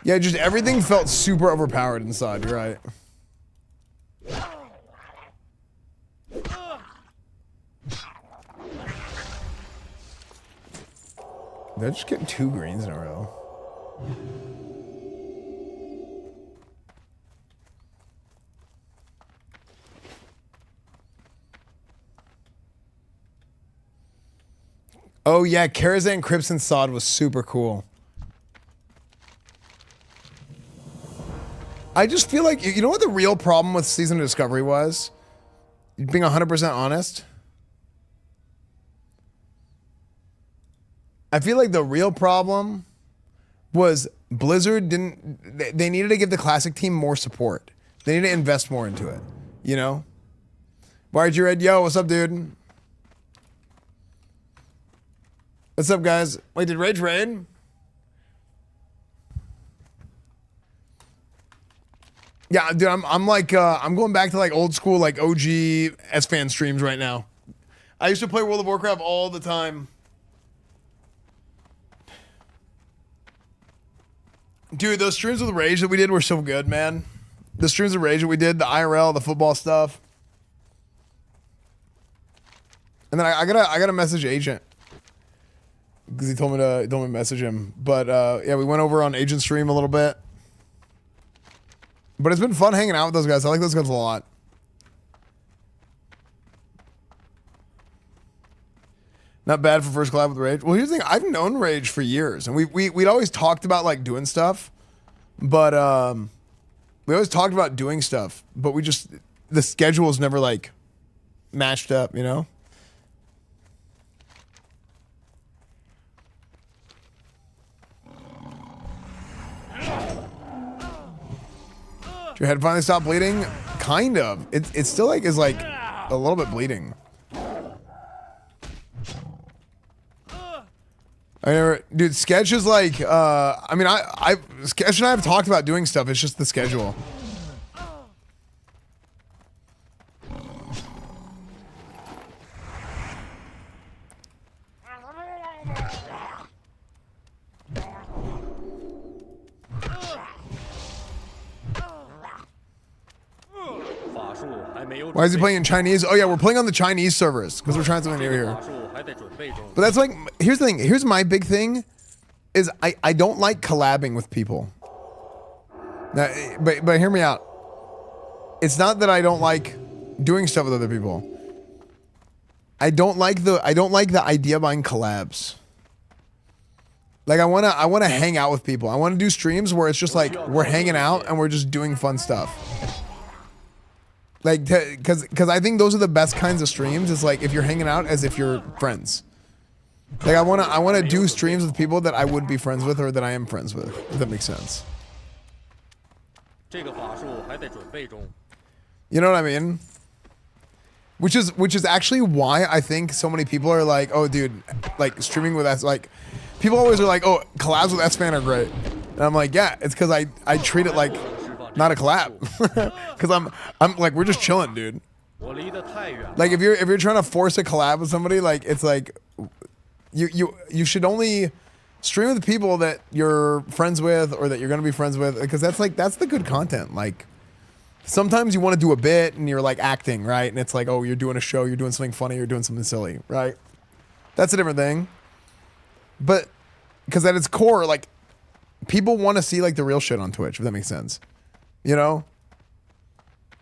Yeah, just everything felt super overpowered inside, you're right. Did I just get 2 greens in a row? Oh yeah, Karazhan, Crypts, and Sod was super cool. I just feel like, you know what the real problem with Season of Discovery was? Being 100% honest. I feel like the real problem was Blizzard they needed to give the Classic team more support. They need to invest more into it, you know? YG Red, yo, what's up, dude? What's up, guys? Wait, did Rage raid? Yeah, dude, I'm like I'm going back to like old school like OG Esfand streams right now. I used to play World of Warcraft all the time. Dude, those streams with Rage that we did were so good, man. The streams of Rage that we did, the IRL, the football stuff. And then I gotta message Agent because he told me to message him. But yeah, we went over on Agent stream a little bit. But it's been fun hanging out with those guys. I like those guys a lot. Not bad for first collab with Rage. Well, here's the thing. I've known Rage for years, and we'd always talked about like doing stuff, but we always talked about doing stuff, but we just the schedules never like matched up, you know. Did your head finally stop bleeding? Kind of. It still like is like a little bit bleeding. Dude, Sketch is like, I mean, Sketch and I have talked about doing stuff. It's just the schedule. Why is he playing in Chinese? Oh yeah, we're playing on the Chinese servers because we're trying something new here. But that's like, here's the thing. Here's my big thing, is I don't like collabing with people. Now, but hear me out. It's not that I don't like doing stuff with other people. I don't like the idea behind collabs. Like I wanna hang out with people. I wanna do streams where it's just like we're hanging out and we're just doing fun stuff. Like, because I think those are the best kinds of streams. It's like if you're hanging out as if you're friends. Like I wanna do streams with people that I would be friends with or that I am friends with. If that makes sense. You know what I mean? Which is actually why I think so many people are like, oh, dude, like streaming with us. Like, people always are like, oh, collabs with Esfand are great. And I'm like, yeah, it's because I treat it like not a collab. Because I'm like, we're just chilling, dude. Like if you're trying to force a collab with somebody, like it's like you should only stream with people that you're friends with or that you're gonna be friends with, because that's the good content. Like sometimes you want to do a bit and you're like acting, right? And it's like, oh, you're doing a show, you're doing something funny, you're doing something silly, right? That's a different thing. But because at its core, like people want to see like the real shit on Twitch, if that makes sense. You know?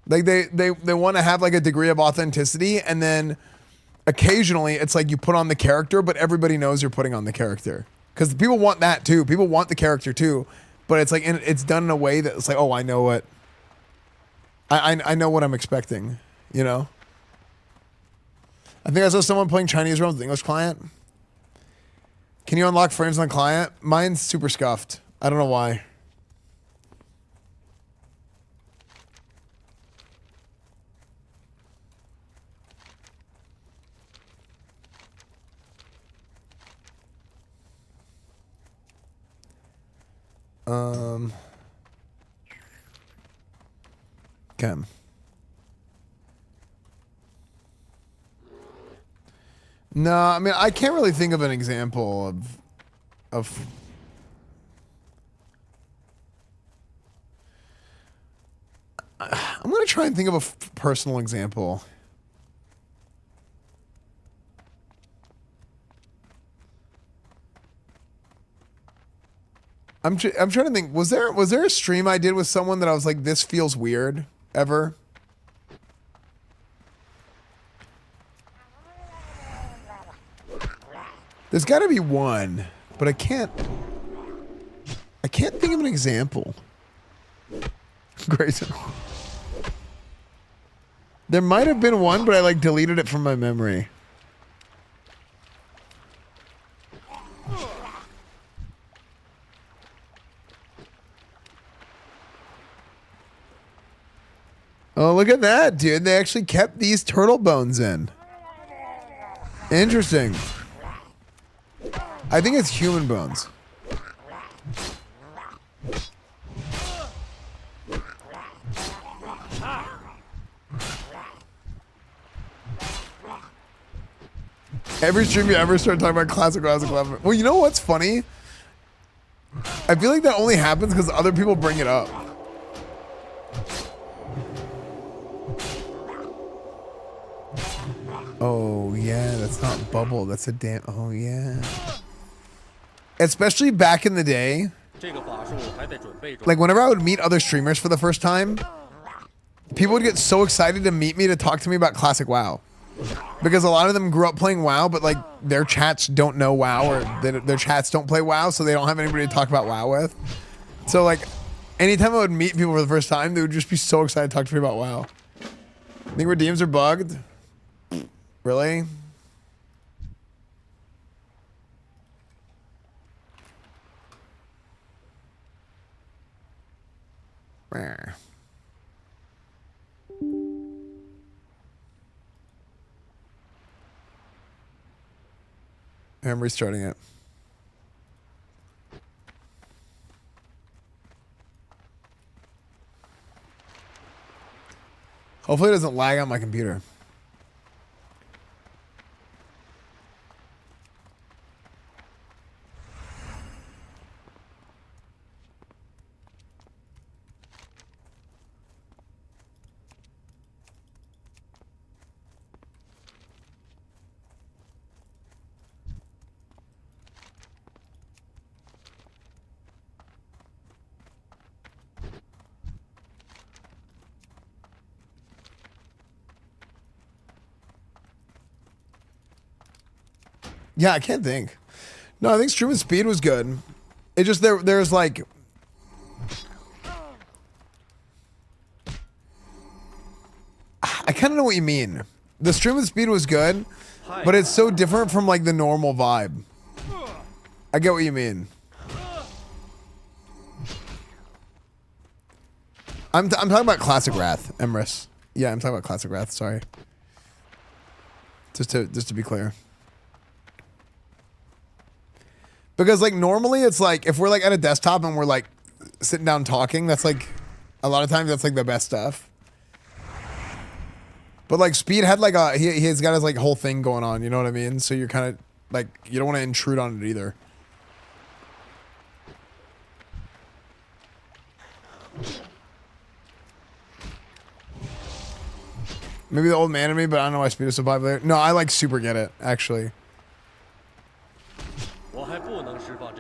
Like they want to have like a degree of authenticity, and then occasionally it's like you put on the character, but everybody knows you're putting on the character. Because people want that too. People want the character too. But it's like it's done in a way that it's like, oh, I know what I know what I'm expecting, you know? I think I saw someone playing Chinese rooms with the English client. Can you unlock frames on client? Mine's super scuffed. I don't know why. Okay. No, I mean, I can't really think of an example of I'm going to try and think of a personal example. I'm trying to think. Was there a stream I did with someone that I was like, this feels weird ever? There's got to be one, but I can't think of an example. Grayson. There might have been one, but I like deleted it from my memory. Oh, look at that, dude. They actually kept these turtle bones in. Interesting. I think it's human bones. Every stream you ever start talking about classic WoW is a clever. Well, you know what's funny? I feel like that only happens because other people bring it up. Oh yeah, that's not bubble. That's a damn. Oh yeah. Especially back in the day. Like whenever I would meet other streamers for the first time, people would get so excited to meet me to talk to me about classic WoW. Because a lot of them grew up playing WoW, but like their chats don't know WoW or their chats don't play WoW, so they don't have anybody to talk about WoW with. So like anytime I would meet people for the first time, they would just be so excited to talk to me about WoW. Think redeems are bugged? Really? Rare. I'm restarting it. Hopefully it doesn't lag on my computer. Yeah, I can't think. No, I think streaming speed was good. It just there's like I kind of know what you mean. The streaming speed was good, but it's so different from like the normal vibe. I get what you mean. I'm talking about Classic Wrath, Emrys. Yeah, I'm talking about Classic Wrath. Sorry. Just to be clear. Because like normally it's like if we're like at a desktop and we're like sitting down talking, that's like a lot of times that's like the best stuff. But like Speed had like he's got his like whole thing going on, you know what I mean? So you're kind of like you don't want to intrude on it either. Maybe the old man in me, but I don't know why Speed is so popular. No, I like super get it actually.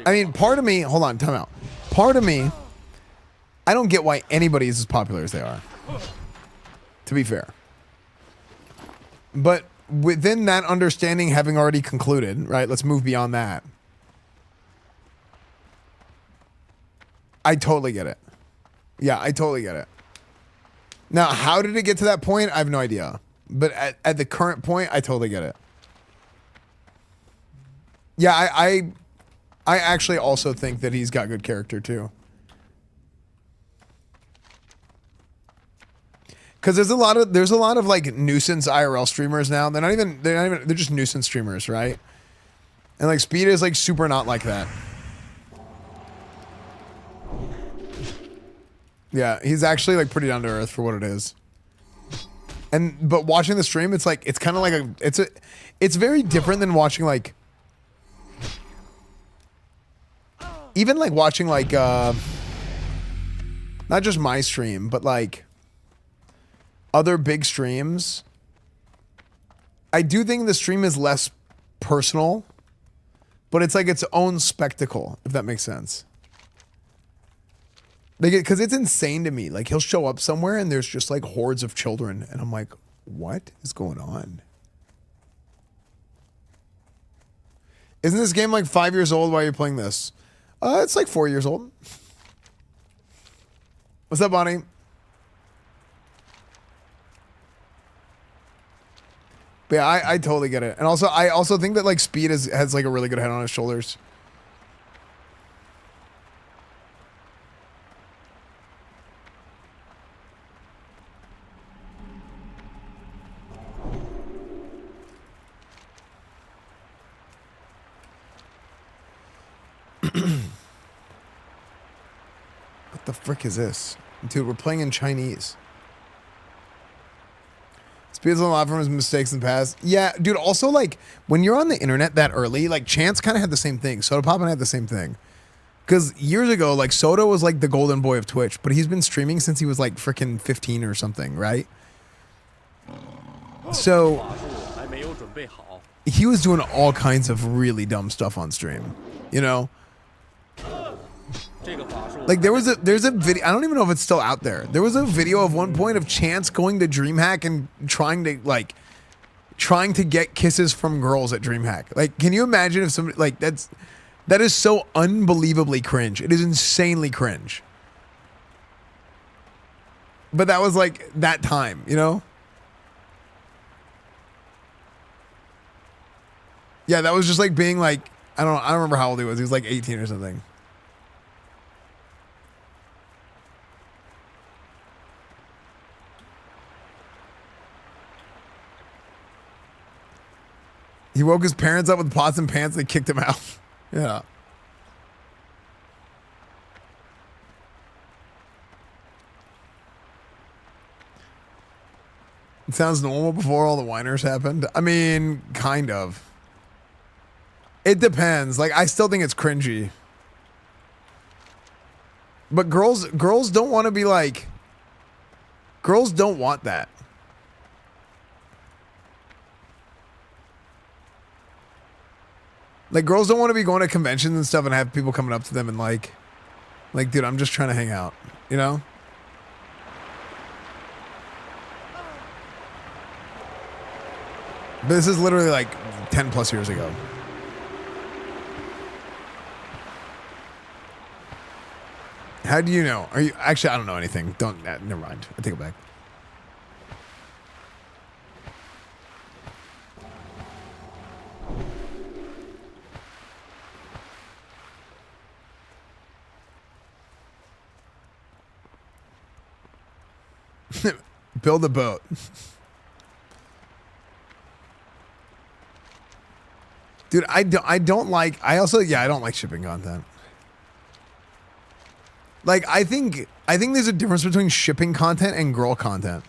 I mean, part of me, hold on, time out. Part of me, I don't get why anybody is as popular as they are. To be fair. But within that understanding having already concluded, right, let's move beyond that. I totally get it. Yeah, I totally get it. Now, how did it get to that point? I have no idea. But at the current point, I totally get it. Yeah, I actually also think that he's got good character too. Cause there's a lot of like nuisance IRL streamers now. They're just nuisance streamers, right? And like Speed is like super not like that. Yeah, he's actually like pretty down to earth for what it is. But watching the stream, it's like it's kind of like it's very different than watching like even like watching like not just my stream, but like other big streams. I do think the stream is less personal, but it's like its own spectacle, if that makes sense. Because it's insane to me. Like he'll show up somewhere and there's just like hordes of children, and I'm like, what is going on? Isn't this game like 5 years old while you're playing this? It's like 4 years old. What's up, Bonnie? But yeah, I totally get it. And also, I also think that like Speed has like a really good head on his shoulders. What the frick is this? Dude, we're playing in Chinese. Speeds a lot from his mistakes in the past. Yeah, dude. Also, like when you're on the internet that early, like Chance kind of had the same thing. Soda Poppin had the same thing. Because years ago, like Soda was like the golden boy of Twitch, but he's been streaming since he was like freaking 15 or something, right? So he was doing all kinds of really dumb stuff on stream, you know? Like there's a video, I don't even know if it's still out there. There was a video of one point of Chance going to DreamHack and trying to get kisses from girls at DreamHack. Like, can you imagine if somebody like that is so unbelievably cringe. It is insanely cringe. But that was like that time, you know? Yeah, that was just like being like, I don't remember how old he was. He was like 18 or something. He woke his parents up with pots and pans. They kicked him out. Yeah. It sounds normal before all the whiners happened. I mean, kind of. It depends. Like, I still think it's cringy. But girls don't want to be like... Girls don't want that. Like, girls don't want to be going to conventions and stuff and have people coming up to them and like, dude, I'm just trying to hang out, you know? But this is literally like 10 plus years ago. How do you know? Are you actually? I don't know anything. Don't. Never mind. I take it back. Build a boat. Dude, I don't like. I don't like shipping content. Like, I think there's a difference between shipping content and girl content.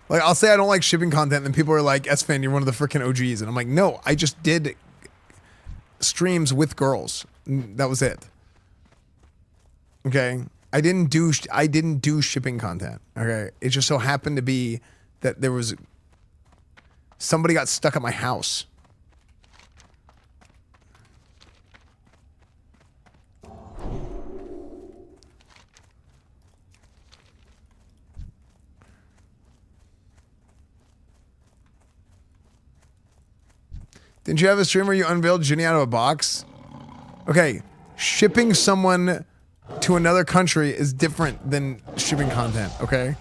Like, I'll say I don't like shipping content, and people are like, Esfand, you're one of the freaking OGs. And I'm like, no, I just did streams with girls. That was it. Okay? I didn't do shipping content. Okay? It just so happened to be that there was... Somebody got stuck at my house. Didn't you have a stream where you unveiled Ginny out of a box? Okay, shipping someone to another country is different than shipping content, okay?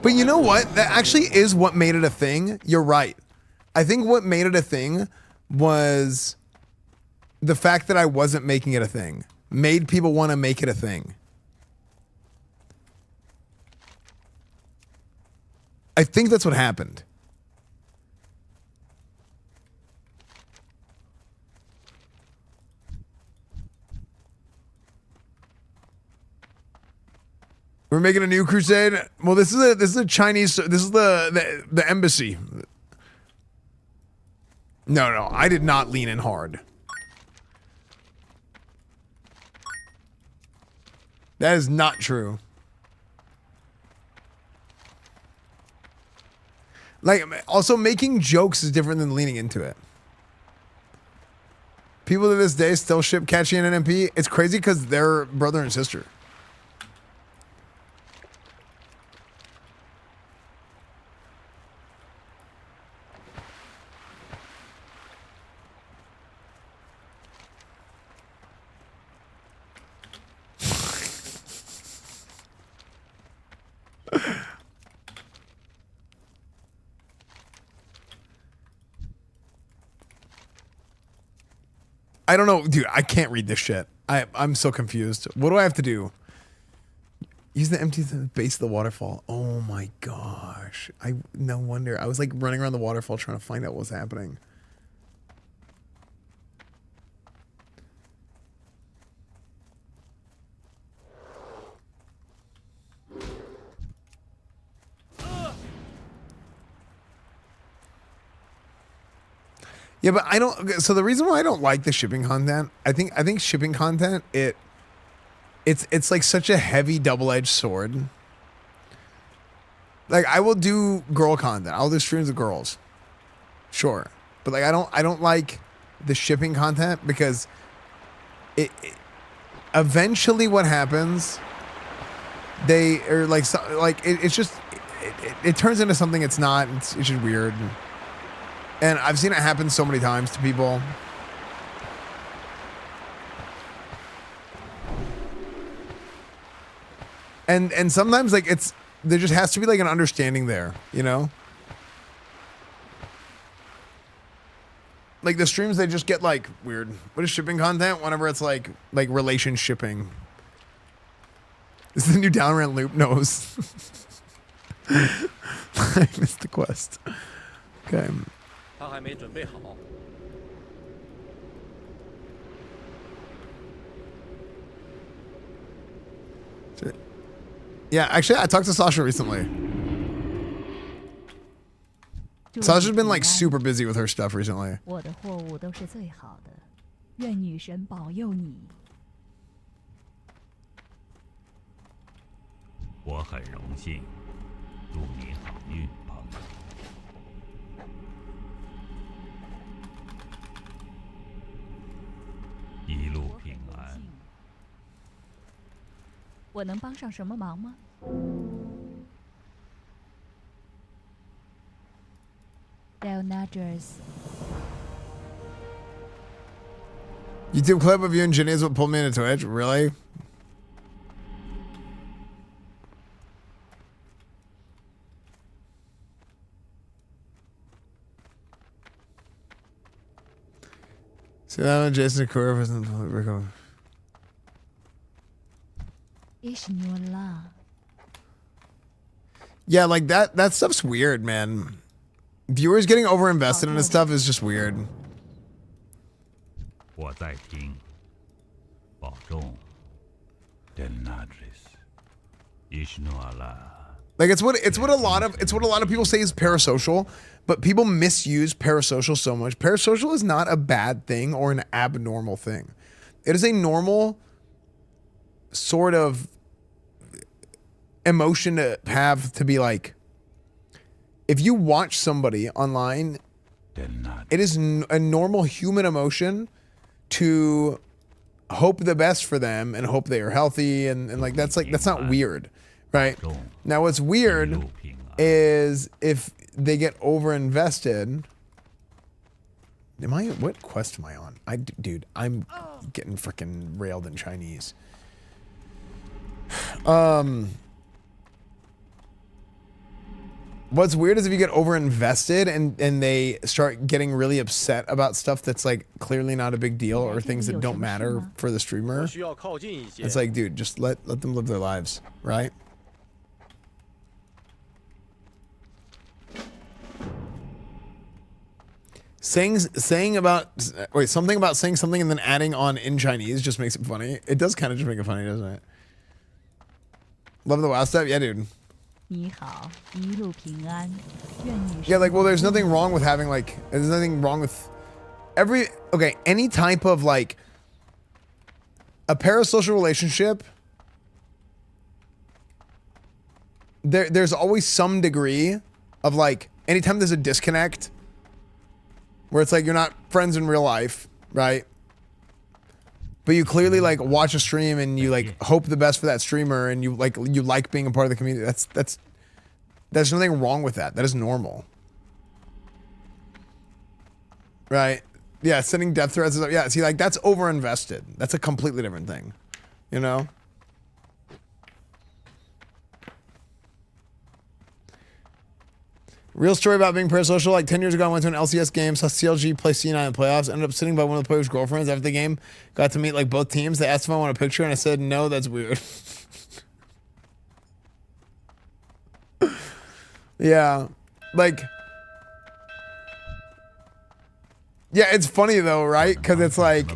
But you know what? That actually is what made it a thing. You're right. I think what made it a thing was the fact that I wasn't making it a thing. Made people want to make it a thing. I think that's what happened. We're making a new crusade. Well, this is a Chinese. This is the embassy. No, I did not lean in hard. That is not true. Like, also making jokes is different than leaning into it. People to this day still ship Catchy and NMP. It's crazy because they're brother and sister. I don't know, dude. I can't read this shit. I'm so confused. What do I have to do? Use the empty base of the waterfall. Oh my gosh. No wonder. I was like running around the waterfall trying to find out what was happening. Yeah, but I don't. Okay, so the reason why I don't like the shipping content, I think shipping content it's like such a heavy double-edged sword. Like I will do girl content. I'll do streams of girls, sure, but like I don't like the shipping content because it eventually what happens. They are like it's just it turns into something it's not. It's just weird. And I've seen it happen so many times to people. And sometimes like there just has to be like an understanding there, you know? Like the streams, they just get like weird. What is shipping content? Whenever it's like relation shipping. This is the new down rant loop nose. I missed the quest. Okay. 他还没准备好。 Yeah, actually, I talked to Sasha recently. Sasha's been like super busy with her stuff recently. 我的货物都是最好的，愿女神保佑你。我很荣幸，祝你好运，朋友。一路平安。我能帮上什么忙吗？ Delnaders. YouTube clip of you and Ginny is what pulled me into Twitch. Really? See that one, Jason Kura wasn't Rico. Yeah, like that stuff's weird, man. Viewers getting overinvested in this stuff is just weird. 我在听，保重。Delnadris, Ishnoala. Like it's what a lot of people say is parasocial, but people misuse parasocial so much. Parasocial is not a bad thing or an abnormal thing. It is a normal sort of emotion to have, to be like, if you watch somebody online, it is a normal human emotion to hope the best for them and hope they are healthy and like that's not weird, right? Now what's weird is if they get over invested. What quest am I on? Dude, I'm getting freaking railed in Chinese. What's weird is if you get over invested and they start getting really upset about stuff that's like clearly not a big deal or things that don't matter for the streamer. It's like, dude, just let them live their lives, right? Something about saying something and then adding on in Chinese just makes it funny. It does kind of just make it funny, doesn't it? Love the WoW stuff, yeah, dude. Yeah, like, well, there's nothing wrong with having like, there's nothing wrong with any type of like a parasocial relationship. There's always some degree of like, anytime there's a disconnect where it's like you're not friends in real life, right? But you clearly like watch a stream and you like hope the best for that streamer and you like being a part of the community. There's nothing wrong with that. That is normal. Right? Yeah, sending death threats is, yeah, see, like that's over-invested. That's a completely different thing. You know? Real story about being parasocial. Like 10 years ago, I went to an LCS game, saw CLG play C9 in playoffs, ended up sitting by one of the players' girlfriends after the game. Got to meet like both teams. They asked if I want a picture, and I said, no, that's weird. Yeah. Like, yeah, it's funny though, right? Because it's like,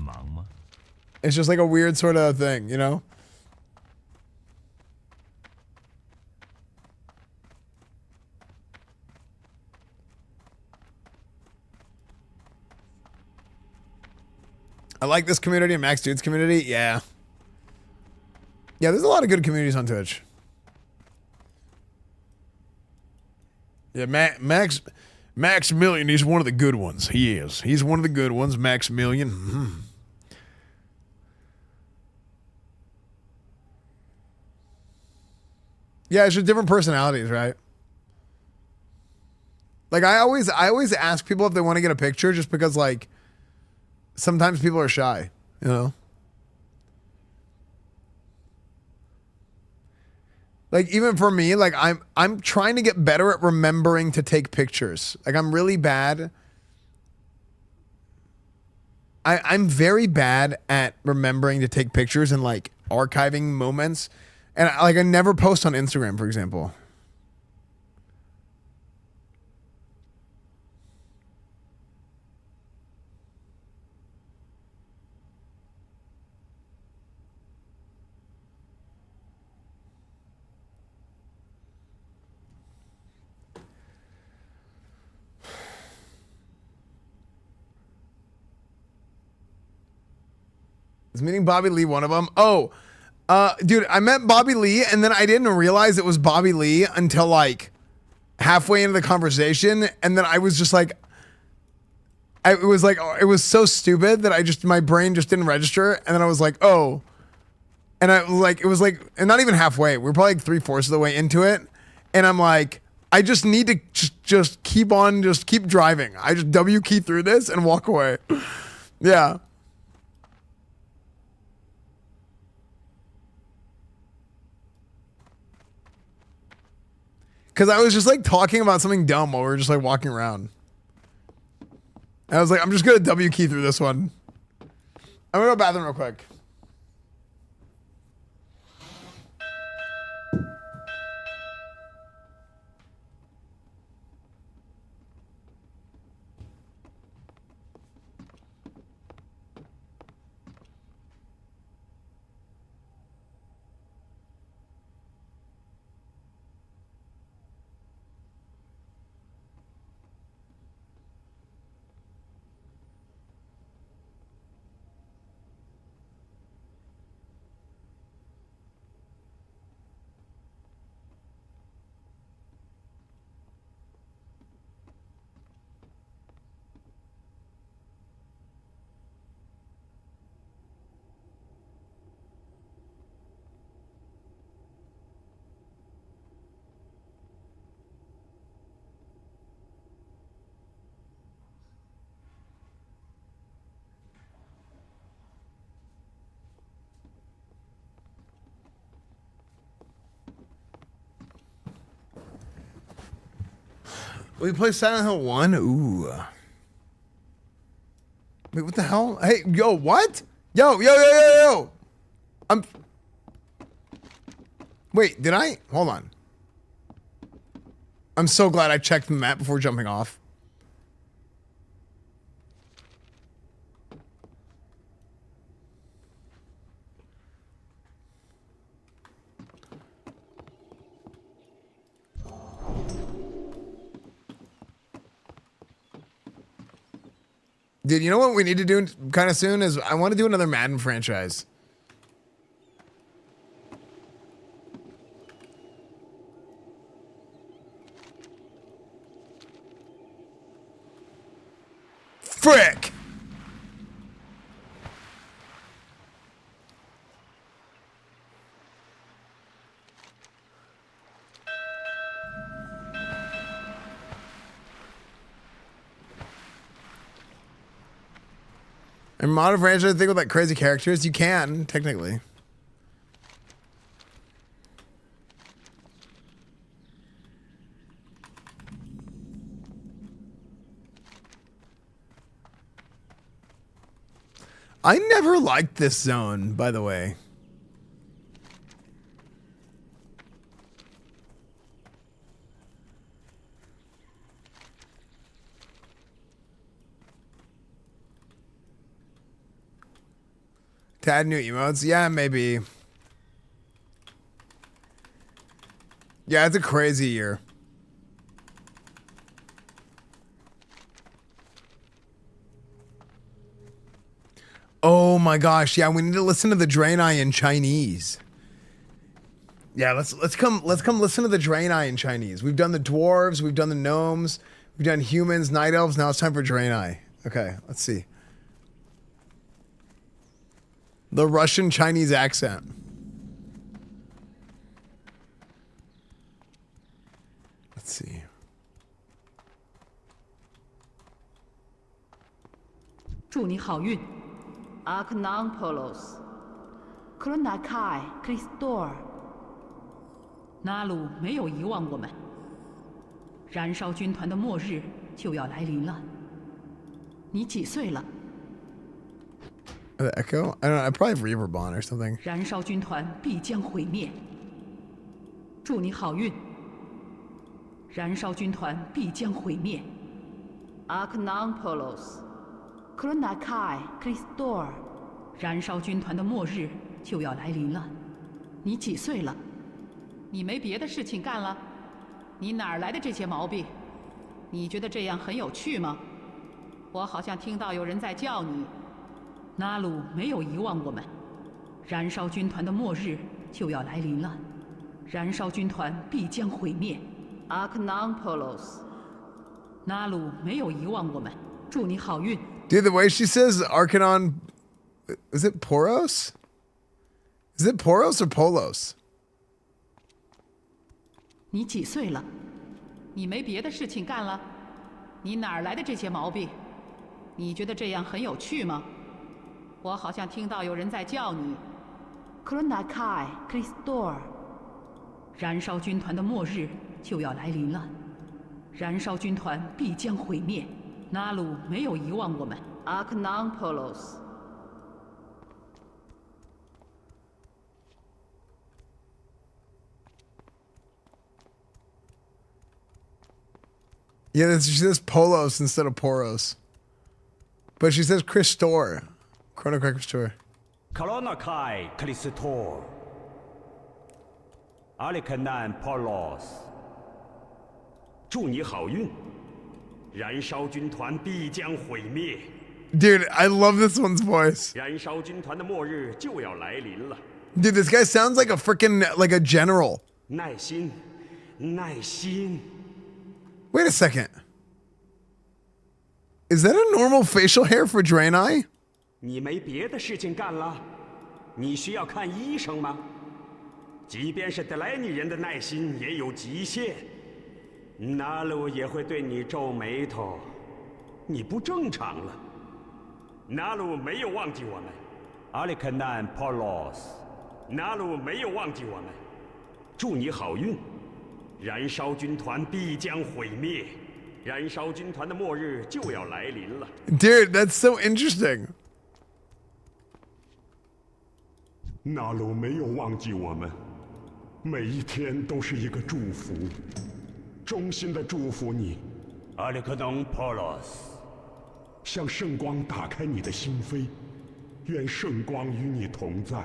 it's just like a weird sort of thing, you know? I like this community and Max Dude's community. Yeah. Yeah, there's a lot of good communities on Twitch. Yeah, Maximilian, he's one of the good ones. He is. He's one of the good ones, Maximilian. Mm-hmm. Yeah, it's just different personalities, right? Like I always ask people if they want to get a picture just because like sometimes people are shy, you know? Like even for me, like I'm trying to get better at remembering to take pictures. Like I'm really bad. I'm very bad at remembering to take pictures and like archiving moments. And I never post on Instagram, for example. Is meeting Bobby Lee one of them? Oh, dude, I met Bobby Lee and then I didn't realize it was Bobby Lee until like halfway into the conversation. And then I was just like, it was so stupid that my brain just didn't register. And then I was like, oh, and and not even halfway. We were probably like 3/4 of the way into it. And I'm like, I just need to just keep driving. I just W key through this and walk away. Yeah. Because I was just like talking about something dumb while we were just like walking around. And I was like, I'm just going to W key through this one. I'm going to go to the bathroom real quick. We play Silent Hill 1? Ooh. Wait, what the hell? Hey, yo, what? Yo. Wait, did I? Hold on. I'm so glad I checked the map before jumping off. Dude, you know what we need to do kind of soon is I want to do another Madden franchise. Frick! And modern franchise thing with like crazy characters, you can technically. I never liked this zone, by the way. To add new emotes? Yeah, maybe. Yeah, it's a crazy year. Oh my gosh, yeah, we need to listen to the Draenei in Chinese. Yeah, let's come listen to the Draenei in Chinese. We've done the dwarves, we've done the gnomes, we've done humans, night elves. Now it's time for Draenei. Okay, let's see. The Russian Chinese accent. Let's see. Aknangpolos, Kronakai, Christor。纳鲁没有遗忘我们。燃烧军团的末日就要来临了。你几岁了？ The echo? I don't know. I probably have reverb on or something. 燃烧军团必将毁灭。祝你好运。燃烧军团必将毁灭。Aknangpolos, Kronakai, Christor。燃烧军团的末日就要来临了。你几岁了？你没别的事情干了？你哪儿来的这些毛病？你觉得这样很有趣吗？我好像听到有人在叫你。纳鲁没有遗忘我们。燃烧军团的末日就要来临了。燃烧军团必将毁灭。Aknangpolos。纳鲁没有遗忘我们。祝你好运。Dude, the way she says Arcanon, is it Poros? Is it Poros or Polos? 你几岁了？你没别的事情干了？你哪儿来的这些毛病？你觉得这样很有趣吗？我好像听到有人在叫你。Kronakai, Christor。燃烧军团的末日就要来临了。燃烧军团必将毁灭。纳鲁没有遗忘我们。Aknangpolos。Yeah, she says Polos instead of Poros. But she says Christor. Chrono Christor. Kronakai, Christor. Aknangpolos。祝你好运。燃烧军团必将毁灭。Dude, I love this one's voice. 燃烧军团的末日就要来临了。 Dude, this guy sounds like a freaking like a general. 耐心，耐心。 Wait a second. Is that a normal facial hair for Draenei? 你没别的事情干了？你需要看医生吗？即便是德莱尼人的耐心也有极限。纳鲁也会对你皱眉头。你不正常了。纳鲁没有忘记我们。Aknangpolos。纳鲁没有忘记我们。祝你好运。 燃烧军团必将毁灭，燃烧军团的末日就要来临了。Dude, that's so interesting. 纳鲁没有忘记我们，每一天都是一个祝福，衷心的祝福你。Aknangpolos。向圣光打开你的心扉，愿圣光与你同在。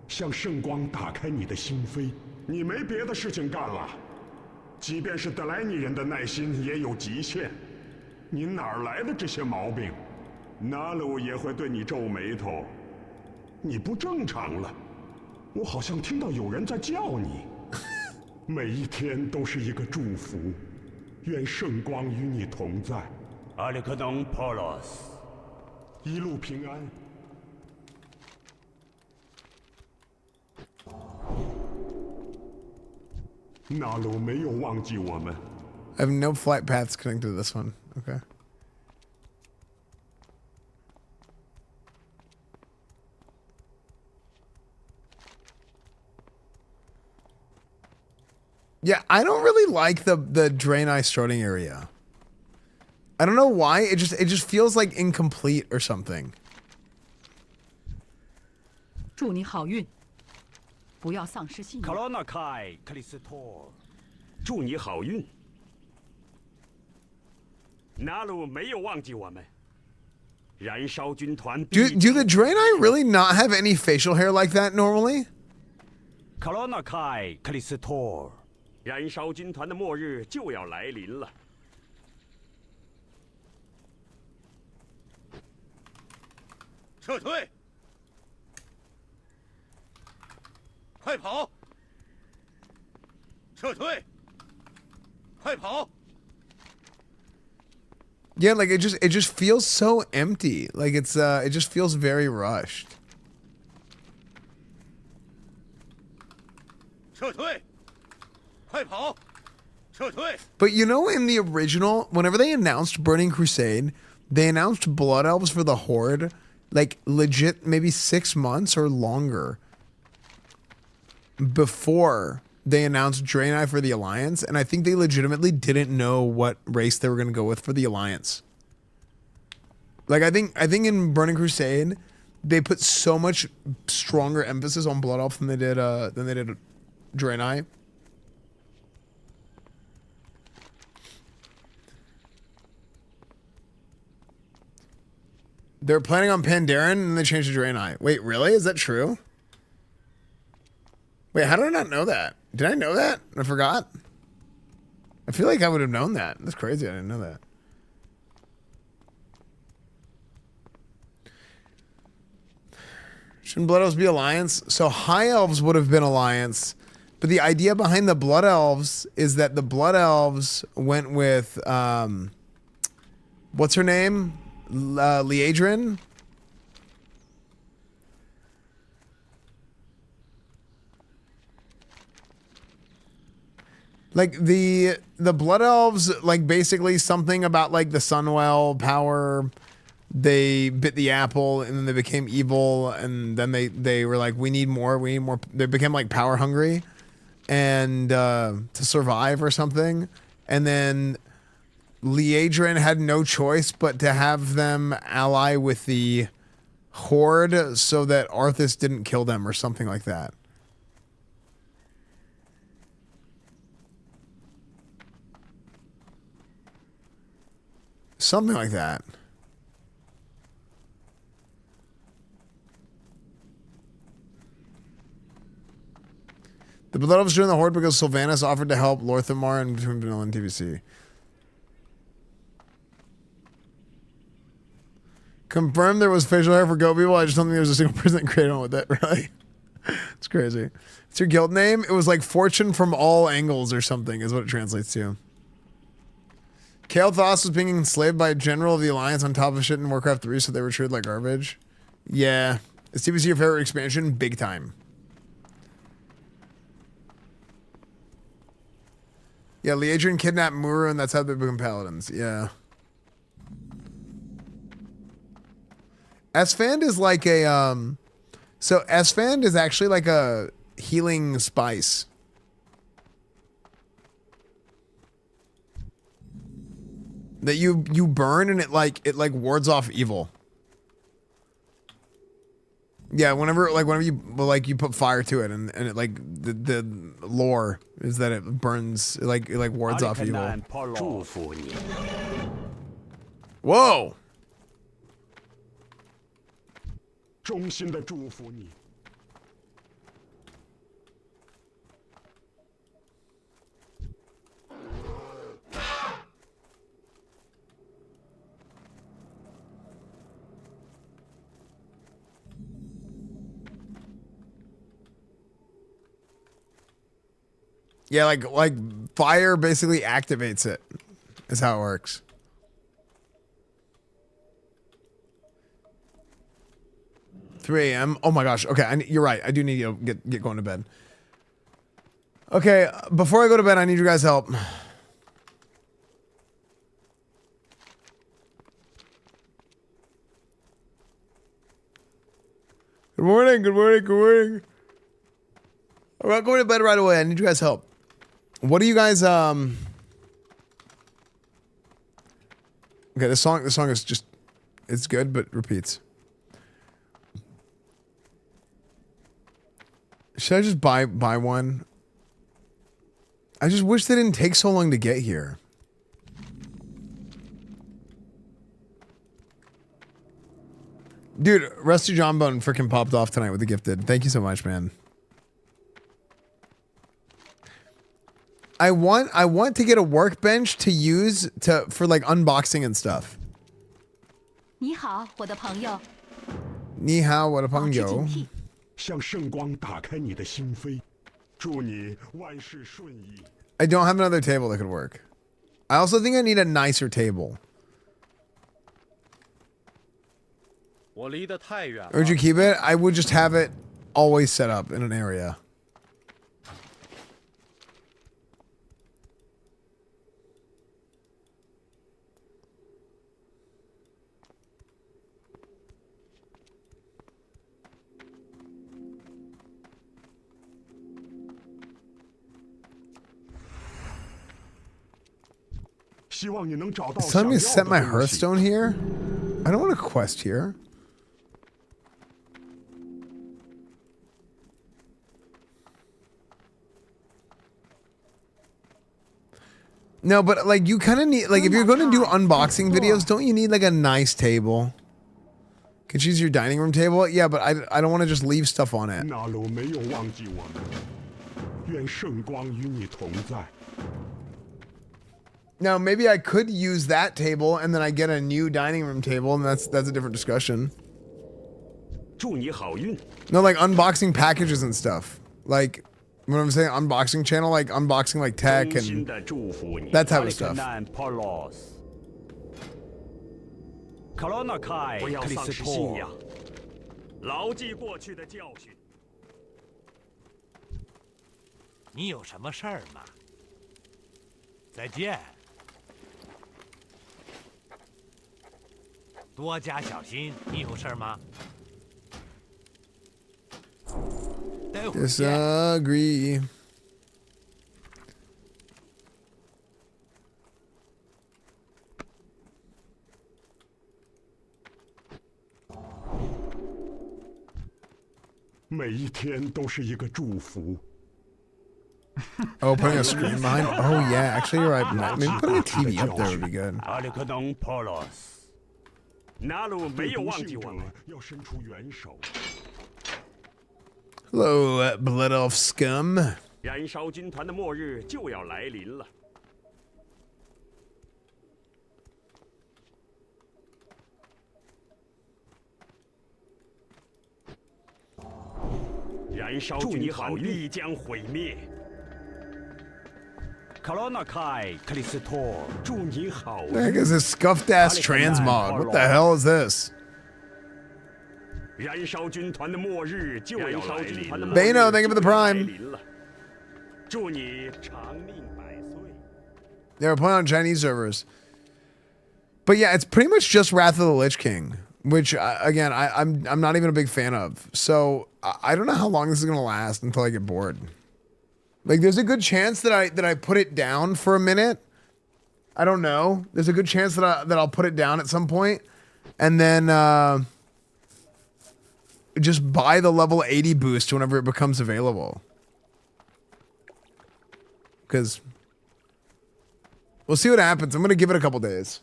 向圣光打开你的心扉。 你没别的事情干了，即便是德莱尼人的耐心也有极限。你哪儿来的这些毛病？纳鲁也会对你皱眉头。你不正常了，我好像听到有人在叫你。每一天都是一个祝福，愿圣光与你同在。Aknangpolos。一路平安。 纳鲁没有忘记我们。I have no flight paths connected to this one. Okay. Yeah, I don't really like the Draenei starting area. I don't know why. It just feels like incomplete or something. 祝你好运。 不要丧失信念。Kronakai, Christor。祝你好运。纳鲁没有忘记我们。燃烧军团。Do the Draenei really not have any facial hair like that normally? Kronakai, Christor。燃烧军团的末日就要来临了。撤退！快跑！撤退！快跑！ Yeah, like it just feels so empty. Like it just feels very rushed. 撤退！快跑！撤退！ But you know, in the original, whenever they announced Burning Crusade, they announced Blood Elves for the Horde, like legit maybe 6 months or longer before they announced Draenei for the Alliance, and I think they legitimately didn't know what race they were going to go with for the Alliance. Like I think in Burning Crusade, they put so much stronger emphasis on Blood Elf than they did Draenei. They're planning on Pandaren and they changed to Draenei. Wait, really? Is that true? Wait, how did I not know that? Did I know that? I forgot. I feel like I would have known that. That's crazy. I didn't know that. Shouldn't Blood Elves be Alliance? So High Elves would have been Alliance. But the idea behind the Blood Elves is that the Blood Elves went with, what's her name? Liadrin? Like the Blood Elves, like basically something about like the Sunwell power. They bit the apple and then they became evil, and then they were like, we need more. They became like power hungry and to survive or something. And then Liadrin had no choice but to have them ally with the Horde so that Arthas didn't kill them or something like that. Something like that. The Blood Elves joined the Horde because Sylvanas offered to help Lorthamar in between Vanilla and TVC. Confirmed there was facial hair for goat people. I just don't think there was a single person that created one with it. Really? It's crazy. It's your guild name? It was like fortune from all angles or something is what it translates to. Kael'thas was being enslaved by a general of the Alliance on top of shit in Warcraft 3, so they were treated like garbage. Yeah. Is TBC your favorite expansion? Big time. Yeah, Liadrin kidnapped Muru, and that's how they become paladins. Yeah. Esfand is like a, so Esfand is actually like a healing spice. That you burn and it like wards off evil. Yeah, whenever you put fire to it and it like the lore is that it burns it like wards off evil. Whoa. Yeah, like fire basically activates it. Is how it works. $3 a.m. Oh my gosh. Okay, you're right. I do need to get going to bed. Okay, before I go to bed, I need you guys' help. Good morning. Good morning. Good morning. I'm not going to bed right away. I need you guys' help. What do you guys Okay, this song is just it's good but repeats. Should I just buy one? I just wish they didn't take so long to get here. Dude, Rusty Jawbone freaking popped off tonight with the gifted. Thank you so much, man. I want to get a workbench to use for like unboxing and stuff. 你好，我的朋友。Ni hao, what a pongo. 向圣光打开你的心扉，祝你万事顺意。 I don't have another table that could work. I also think I need a nicer table. 我离得太远了。 Or would you keep it? I would just have it always set up in an area. It's telling me to set my Hearthstone here? I don't want a quest here. No, but like you kind of need, like if you're going to do unboxing videos, don't you need like a nice table? Could you use your dining room table? Yeah, but I don't want to just leave stuff on it. Now, maybe I could use that table and then I get a new dining room table, and that's a different discussion. No, like unboxing packages and stuff. Like, what I'm saying, unboxing channel, like unboxing like tech and that type of stuff. 克罗纳凯，不要丧失信仰，牢记过去的教训。你有什么事儿吗？再见。多加小心，你有事儿吗？待会儿见。 Disagree. Oh, putting a screen behind? Oh, yeah. Actually, you're right. Maybe putting a TV up there would be good. 纳鲁没有忘记我们，要伸出援手。 Hello, Blood Elf scum. 燃烧军团的末日就要来临了。燃烧军团必将毁灭。克罗纳凯，克里斯托，祝你好运。 The heck is this scuffed ass transmog? What the hell is this? 燃烧军团的末日就要来临了。 Bano, thank you for the prime. 祝你长命百岁。 They were playing on Chinese servers. But yeah, it's pretty much just Wrath of the Lich King, which again, I'm not even a big fan of. So I don't know how long this is gonna last until I get bored. Like, there's a good chance that I put it down for a minute. I don't know. There's a good chance that I'll put it down at some point, and then just buy the level 80 boost whenever it becomes available. Because we'll see what happens. I'm gonna give it a couple days.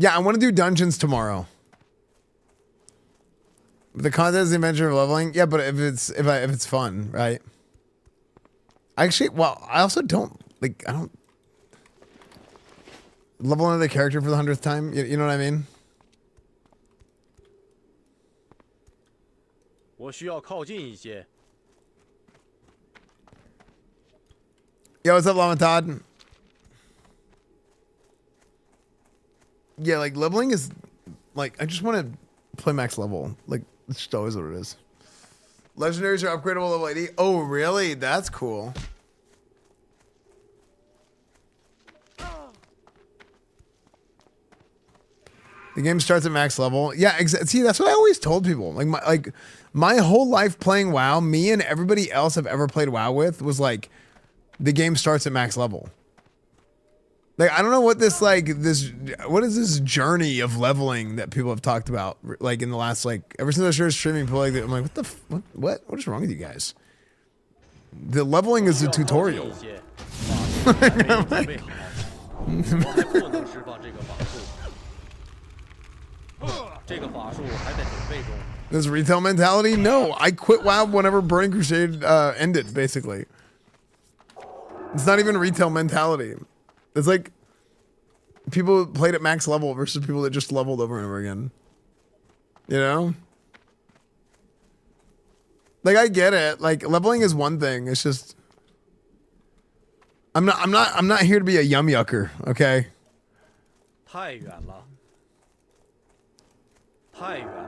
Yeah, I want to do dungeons tomorrow. The content is the adventure of leveling. Yeah, but if it's fun, right? Actually, well, I also don't like. I don't level another character for the 100th time. You know what I mean? 我需要靠近一些。 Yo, what's up, Llama Todd? Yeah, like leveling is like I just want to play max level. Like it's just always what it is. Legendaries are upgradable level 80. Oh, really? That's cool. The game starts at max level. Yeah, see, that's what I always told people. Like my whole life playing WoW, me and everybody else I've ever played WoW with was like, the game starts at max level. Like, I don't know what this, like, what is this journey of leveling that people have talked about, like, in the last, like, ever since I started streaming, people like, I'm like, what is wrong with you guys? The leveling is a tutorial. I'm like, 这个法术还在准备中。This retail mentality? No, I quit WoW whenever Burning Crusade ended, basically. It's not even retail mentality. It's like people who played at max level versus people that just leveled over and over again. You know? Like, I get it. Like, leveling is one thing. It's just I'm not here to be a yum yucker, okay? 太远了。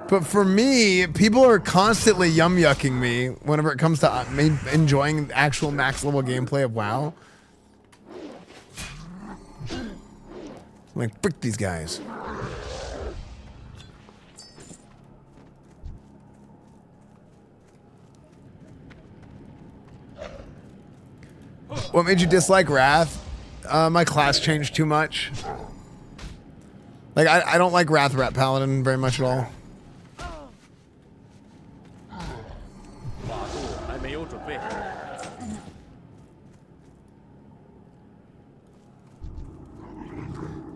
But for me, people are constantly yum yucking me whenever it comes to me enjoying actual max level gameplay of WoW. I'm like, frick these guys. What made you dislike Wrath? My class changed too much. Like, I don't like Wrath Rat Paladin very much at all.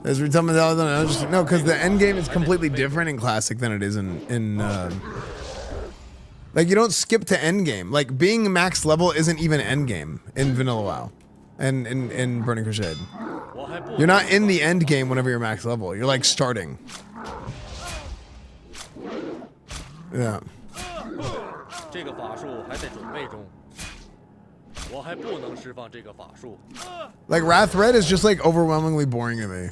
There's retail mentality. No, because the end game is completely different in Classic than it is in like, you don't skip to end game. Like, being max level isn't even end game in Vanilla WoW and in Burning Crusade. You're not in the end game whenever you're max level. You're like starting. Yeah. Like, Wrath Red is just like overwhelmingly boring to me.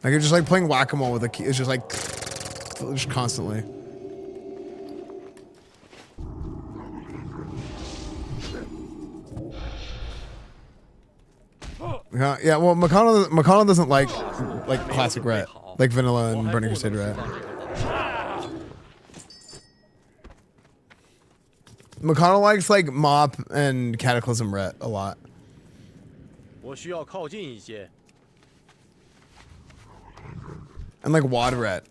Like, you're just like playing whack-a-mole with a key. It's just like just constantly. Yeah, well, McConnell doesn't like classic Rat, like Vanilla and Burning Crusade Rat. McConnell likes like Mop and Cataclysm Rat a lot. 我需要靠近一些。 And like Wad Rat.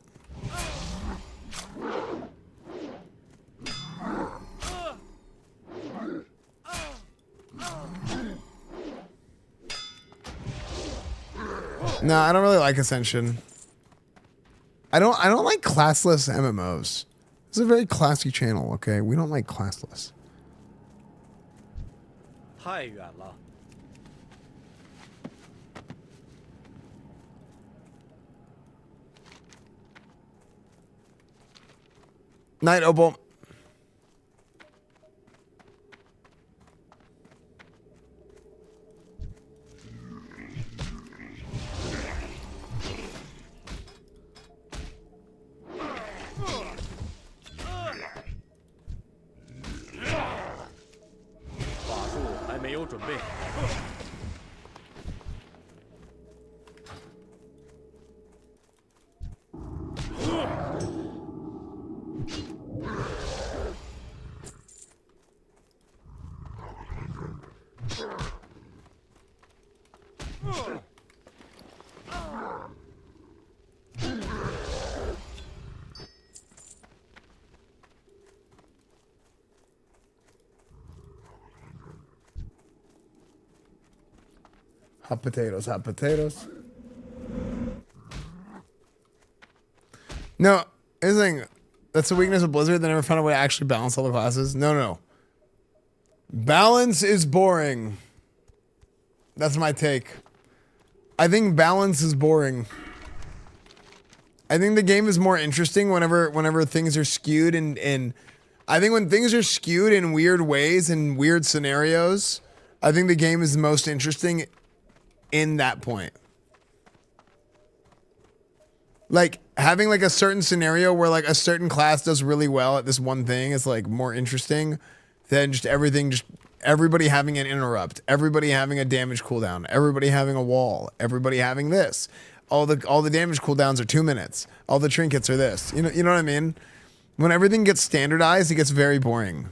No, I don't really like Ascension. I don't like classless MMOs. This is a very classy channel, okay? We don't like classless. 太远了。 Night Opal. Hot potatoes, hot potatoes. No, here's the thing. That's the weakness of Blizzard. They never found a way to actually balance all the classes. No. Balance is boring. That's my take. I think balance is boring. I think the game is more interesting whenever things are skewed and I think when things are skewed in weird ways and weird scenarios, I think the game is most interesting in that point. Like, having like a certain scenario where like a certain class does really well at this one thing is like more interesting than just everybody having an interrupt, everybody having a damage cooldown, everybody having a wall, everybody having this. All the damage cooldowns are 2 minutes. All the trinkets are this. You know what I mean? When everything gets standardized, it gets very boring.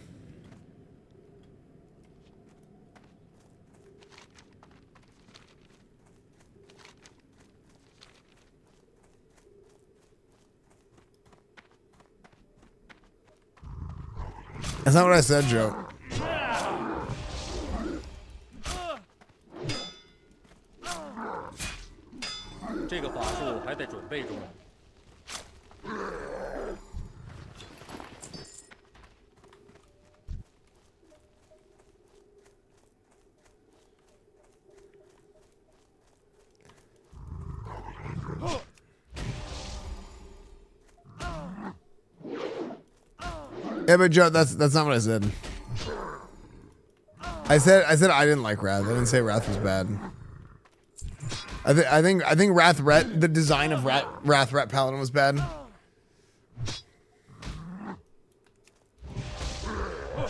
That's not what I said, Joe. Yeah, but Joe, that's not what I said. I said I didn't like Wrath. I didn't say Wrath was bad. I think Wrath Ret, the design of Wrath Ret Paladin was bad.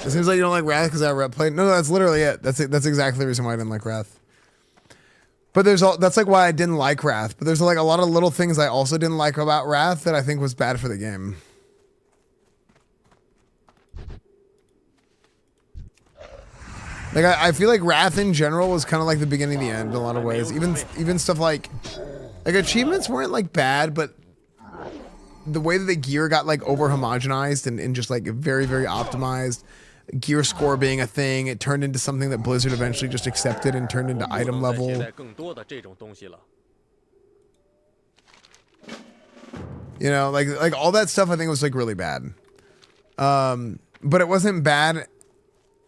It seems like you don't like Wrath because I Ret played. No, that's literally it. That's exactly the reason why I didn't like Wrath. But that's like why I didn't like Wrath. But there's like a lot of little things I also didn't like about Wrath that I think was bad for the game. Like I feel like Wrath in general was kind of like the beginning of the end in a lot of ways. Even stuff like achievements weren't like bad, but the way that the gear got like over homogenized and just like very, very optimized, gear score being a thing, it turned into something that Blizzard eventually just accepted and turned into item level. You know, like all that stuff I think was like really bad. But it wasn't bad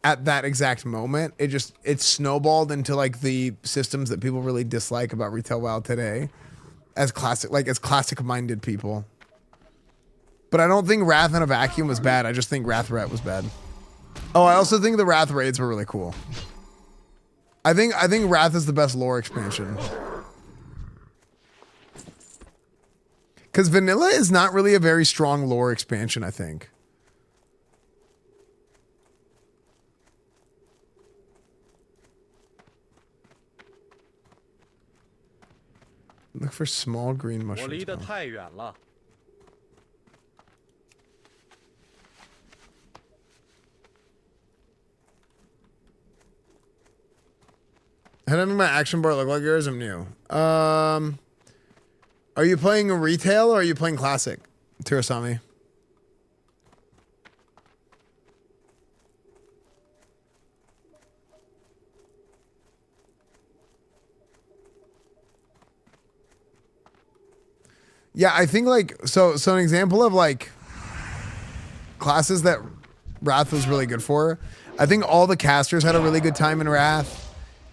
at that exact moment. It snowballed into like the systems that people really dislike about retail WoW today as classic minded people. But I don't think Wrath in a vacuum was bad. I just think Wrath Ret was bad. Oh, I also think the Wrath raids were really cool. I think Wrath is the best lore expansion. Because vanilla is not really a very strong lore expansion, I think. Look for small green mushrooms. How does my action bar look like yours? I'm new. Are you playing retail or are you playing classic, Tirasami? Yeah, I think like so an example of like classes that Wrath was really good for. I think all the casters had a really good time in Wrath.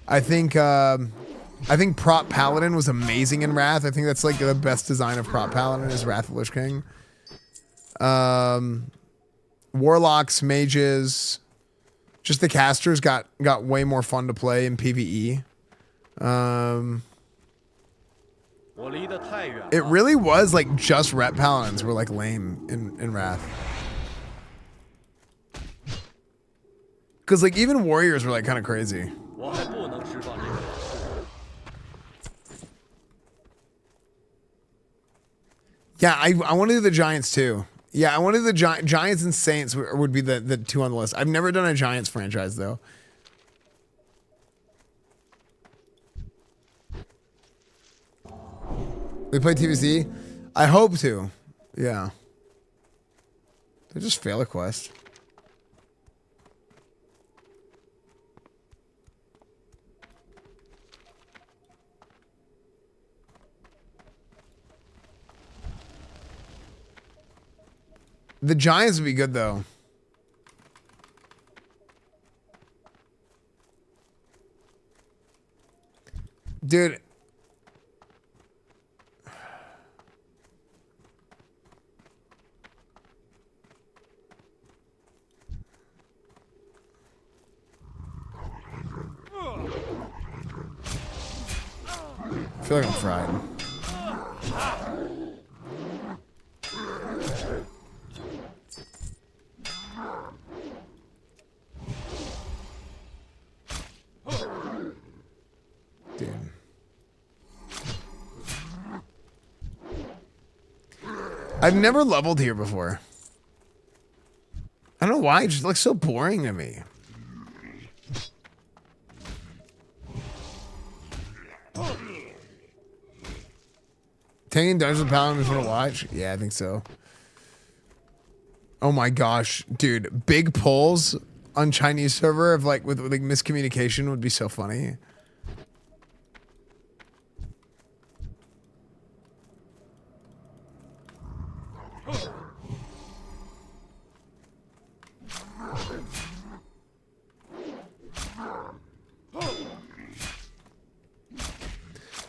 I think Prop Paladin was amazing in Wrath. I think that's like the best design of Prop Paladin is Wrath of Lich King. Warlocks, mages, just the casters got way more fun to play in PvE. It really was like just Ret Paladins were like lame in Wrath. Cause like even warriors were like kind of crazy. Yeah, I want to do the Giants too. Yeah, I want to do the Giants and Saints would be the two on the list. I've never done a Giants franchise though. We play TVC? I hope to. Yeah. They just fail a quest. The Giants would be good though. Dude. I feel like I'm fried. Dude. I've never leveled here before. I don't know why, it just looks so boring to me. Taking Dungeons with Paladin is fun to watch? Yeah, I think so. Oh my gosh, dude. Big polls on Chinese server of like with like miscommunication would be so funny.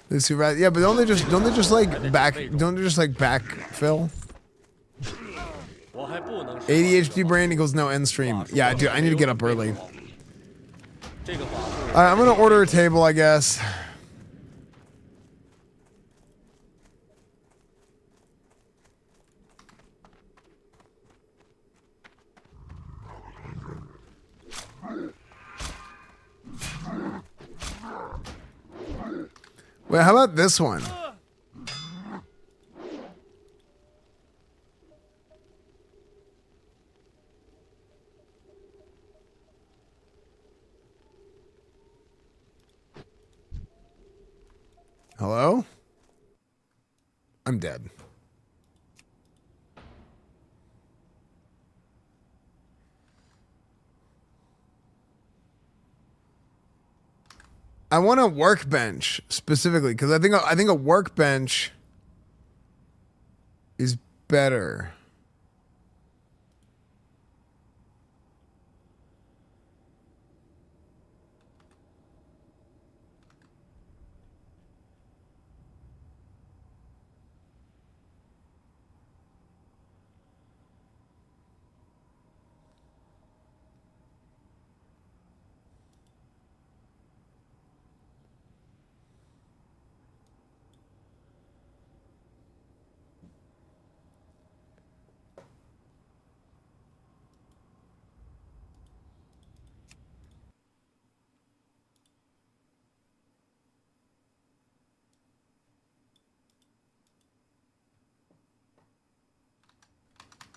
Yeah, but don't they just like backfill? ADHD brain equals no end stream. Yeah, dude, I need to get up early. I'm gonna order a table, I guess. Wait, how about this one? Hello? I'm dead. I want a workbench specifically because I think a workbench is better.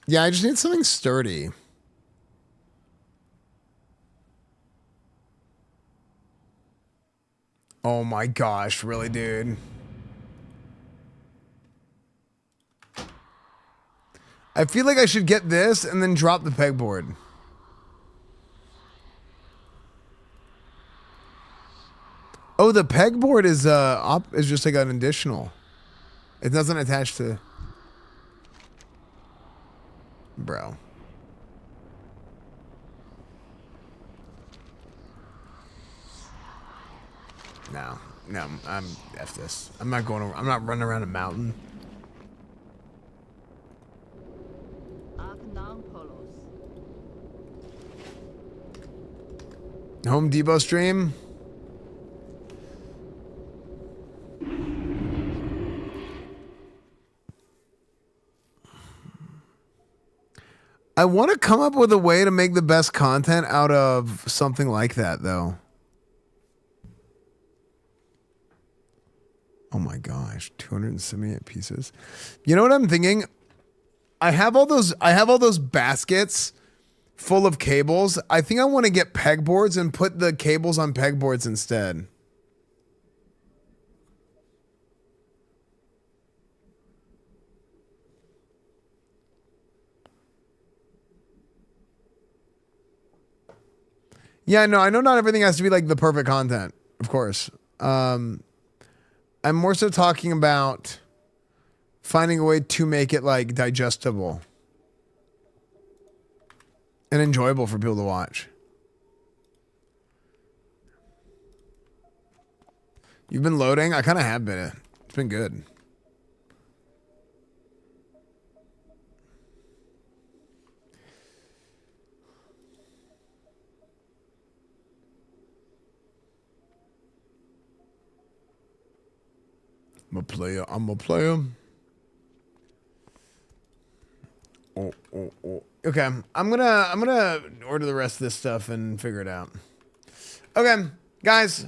Yeah, I just need something sturdy. Oh my gosh, really, dude? I feel like I should get this and then drop the pegboard. Oh, the pegboard is just like an additional. It doesn't attach to. Bro. No, I'm F this. I'm not running around a mountain. Home Depot stream. I want to come up with a way to make the best content out of something like that, though. Oh my gosh, 278 pieces. You know what I'm thinking? I have all those baskets full of cables. I think I want to get pegboards and put the cables on pegboards instead. Yeah, no, I know not everything has to be like the perfect content, of course. I'm more so talking about finding a way to make it like digestible and enjoyable for people to watch. You've been loading? I kind of have been. It's been good. I'm a player. Oh. Okay. I'm gonna order the rest of this stuff and figure it out. Okay, guys.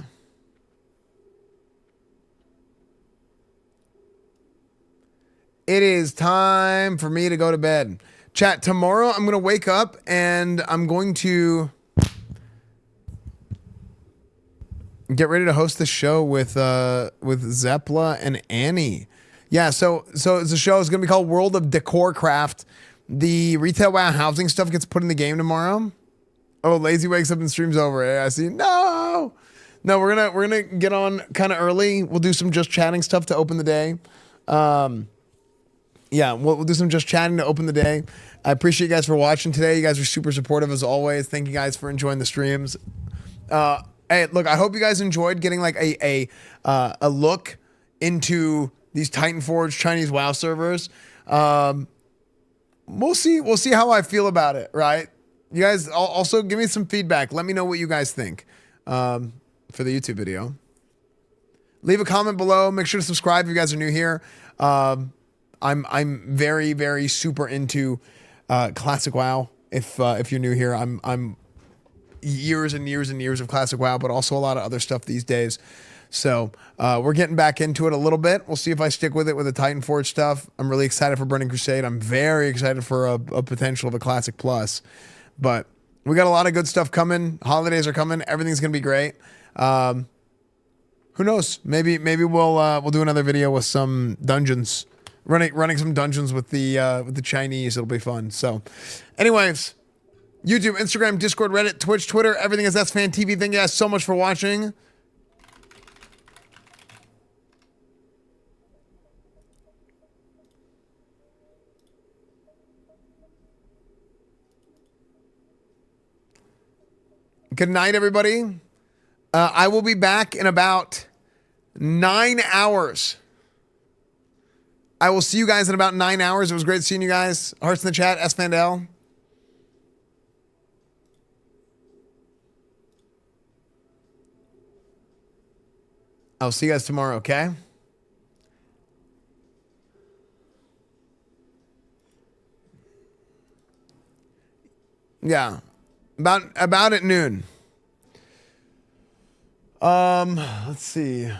It is time for me to go to bed. Chat, tomorrow I'm gonna wake up and I'm going to get ready to host the show with Zepla and Annie. Yeah, so the show is gonna be called World of Decor Craft. The retail WoW housing stuff gets put in the game tomorrow. Oh, Lazy wakes up and streams over. I see. No, we're gonna get on kind of early. We'll do some just chatting stuff to open the day. Yeah, we'll do some just chatting to open the day. I appreciate you guys for watching today. You guys are super supportive as always. Thank you guys for enjoying the streams. Hey, look, I hope you guys enjoyed getting like a look into these Titanforged Chinese WoW servers. we'll see. We'll see how I feel about it, right? You guys also give me some feedback. Let me know what you guys think for the YouTube video. Leave a comment below. Make sure to subscribe if you guys are new here. I'm very, very super into classic WoW. If you're new here, I'm years and years and years of classic WoW, but also a lot of other stuff these days. So we're getting back into it a little bit. We'll see if I stick with it with the Titanforged stuff. I'm really excited for Burning Crusade. I'm very excited for a potential of a Classic Plus. But we got a lot of good stuff coming. Holidays are coming. Everything's gonna be great. Who knows? Maybe we'll do another video with some dungeons, running some dungeons with the Chinese. It'll be fun. So, anyways, YouTube, Instagram, Discord, Reddit, Twitch, Twitter, everything is EsfandTV. Thank you guys so much for watching. Good night, everybody. I will be back in about 9 hours. I will see you guys in about 9 hours. It was great seeing you guys. Hearts in the chat, Esfand. I'll see you guys tomorrow, okay? Yeah. About at noon. Let's see.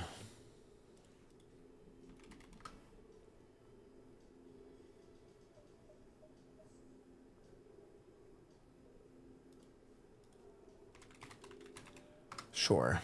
Sure.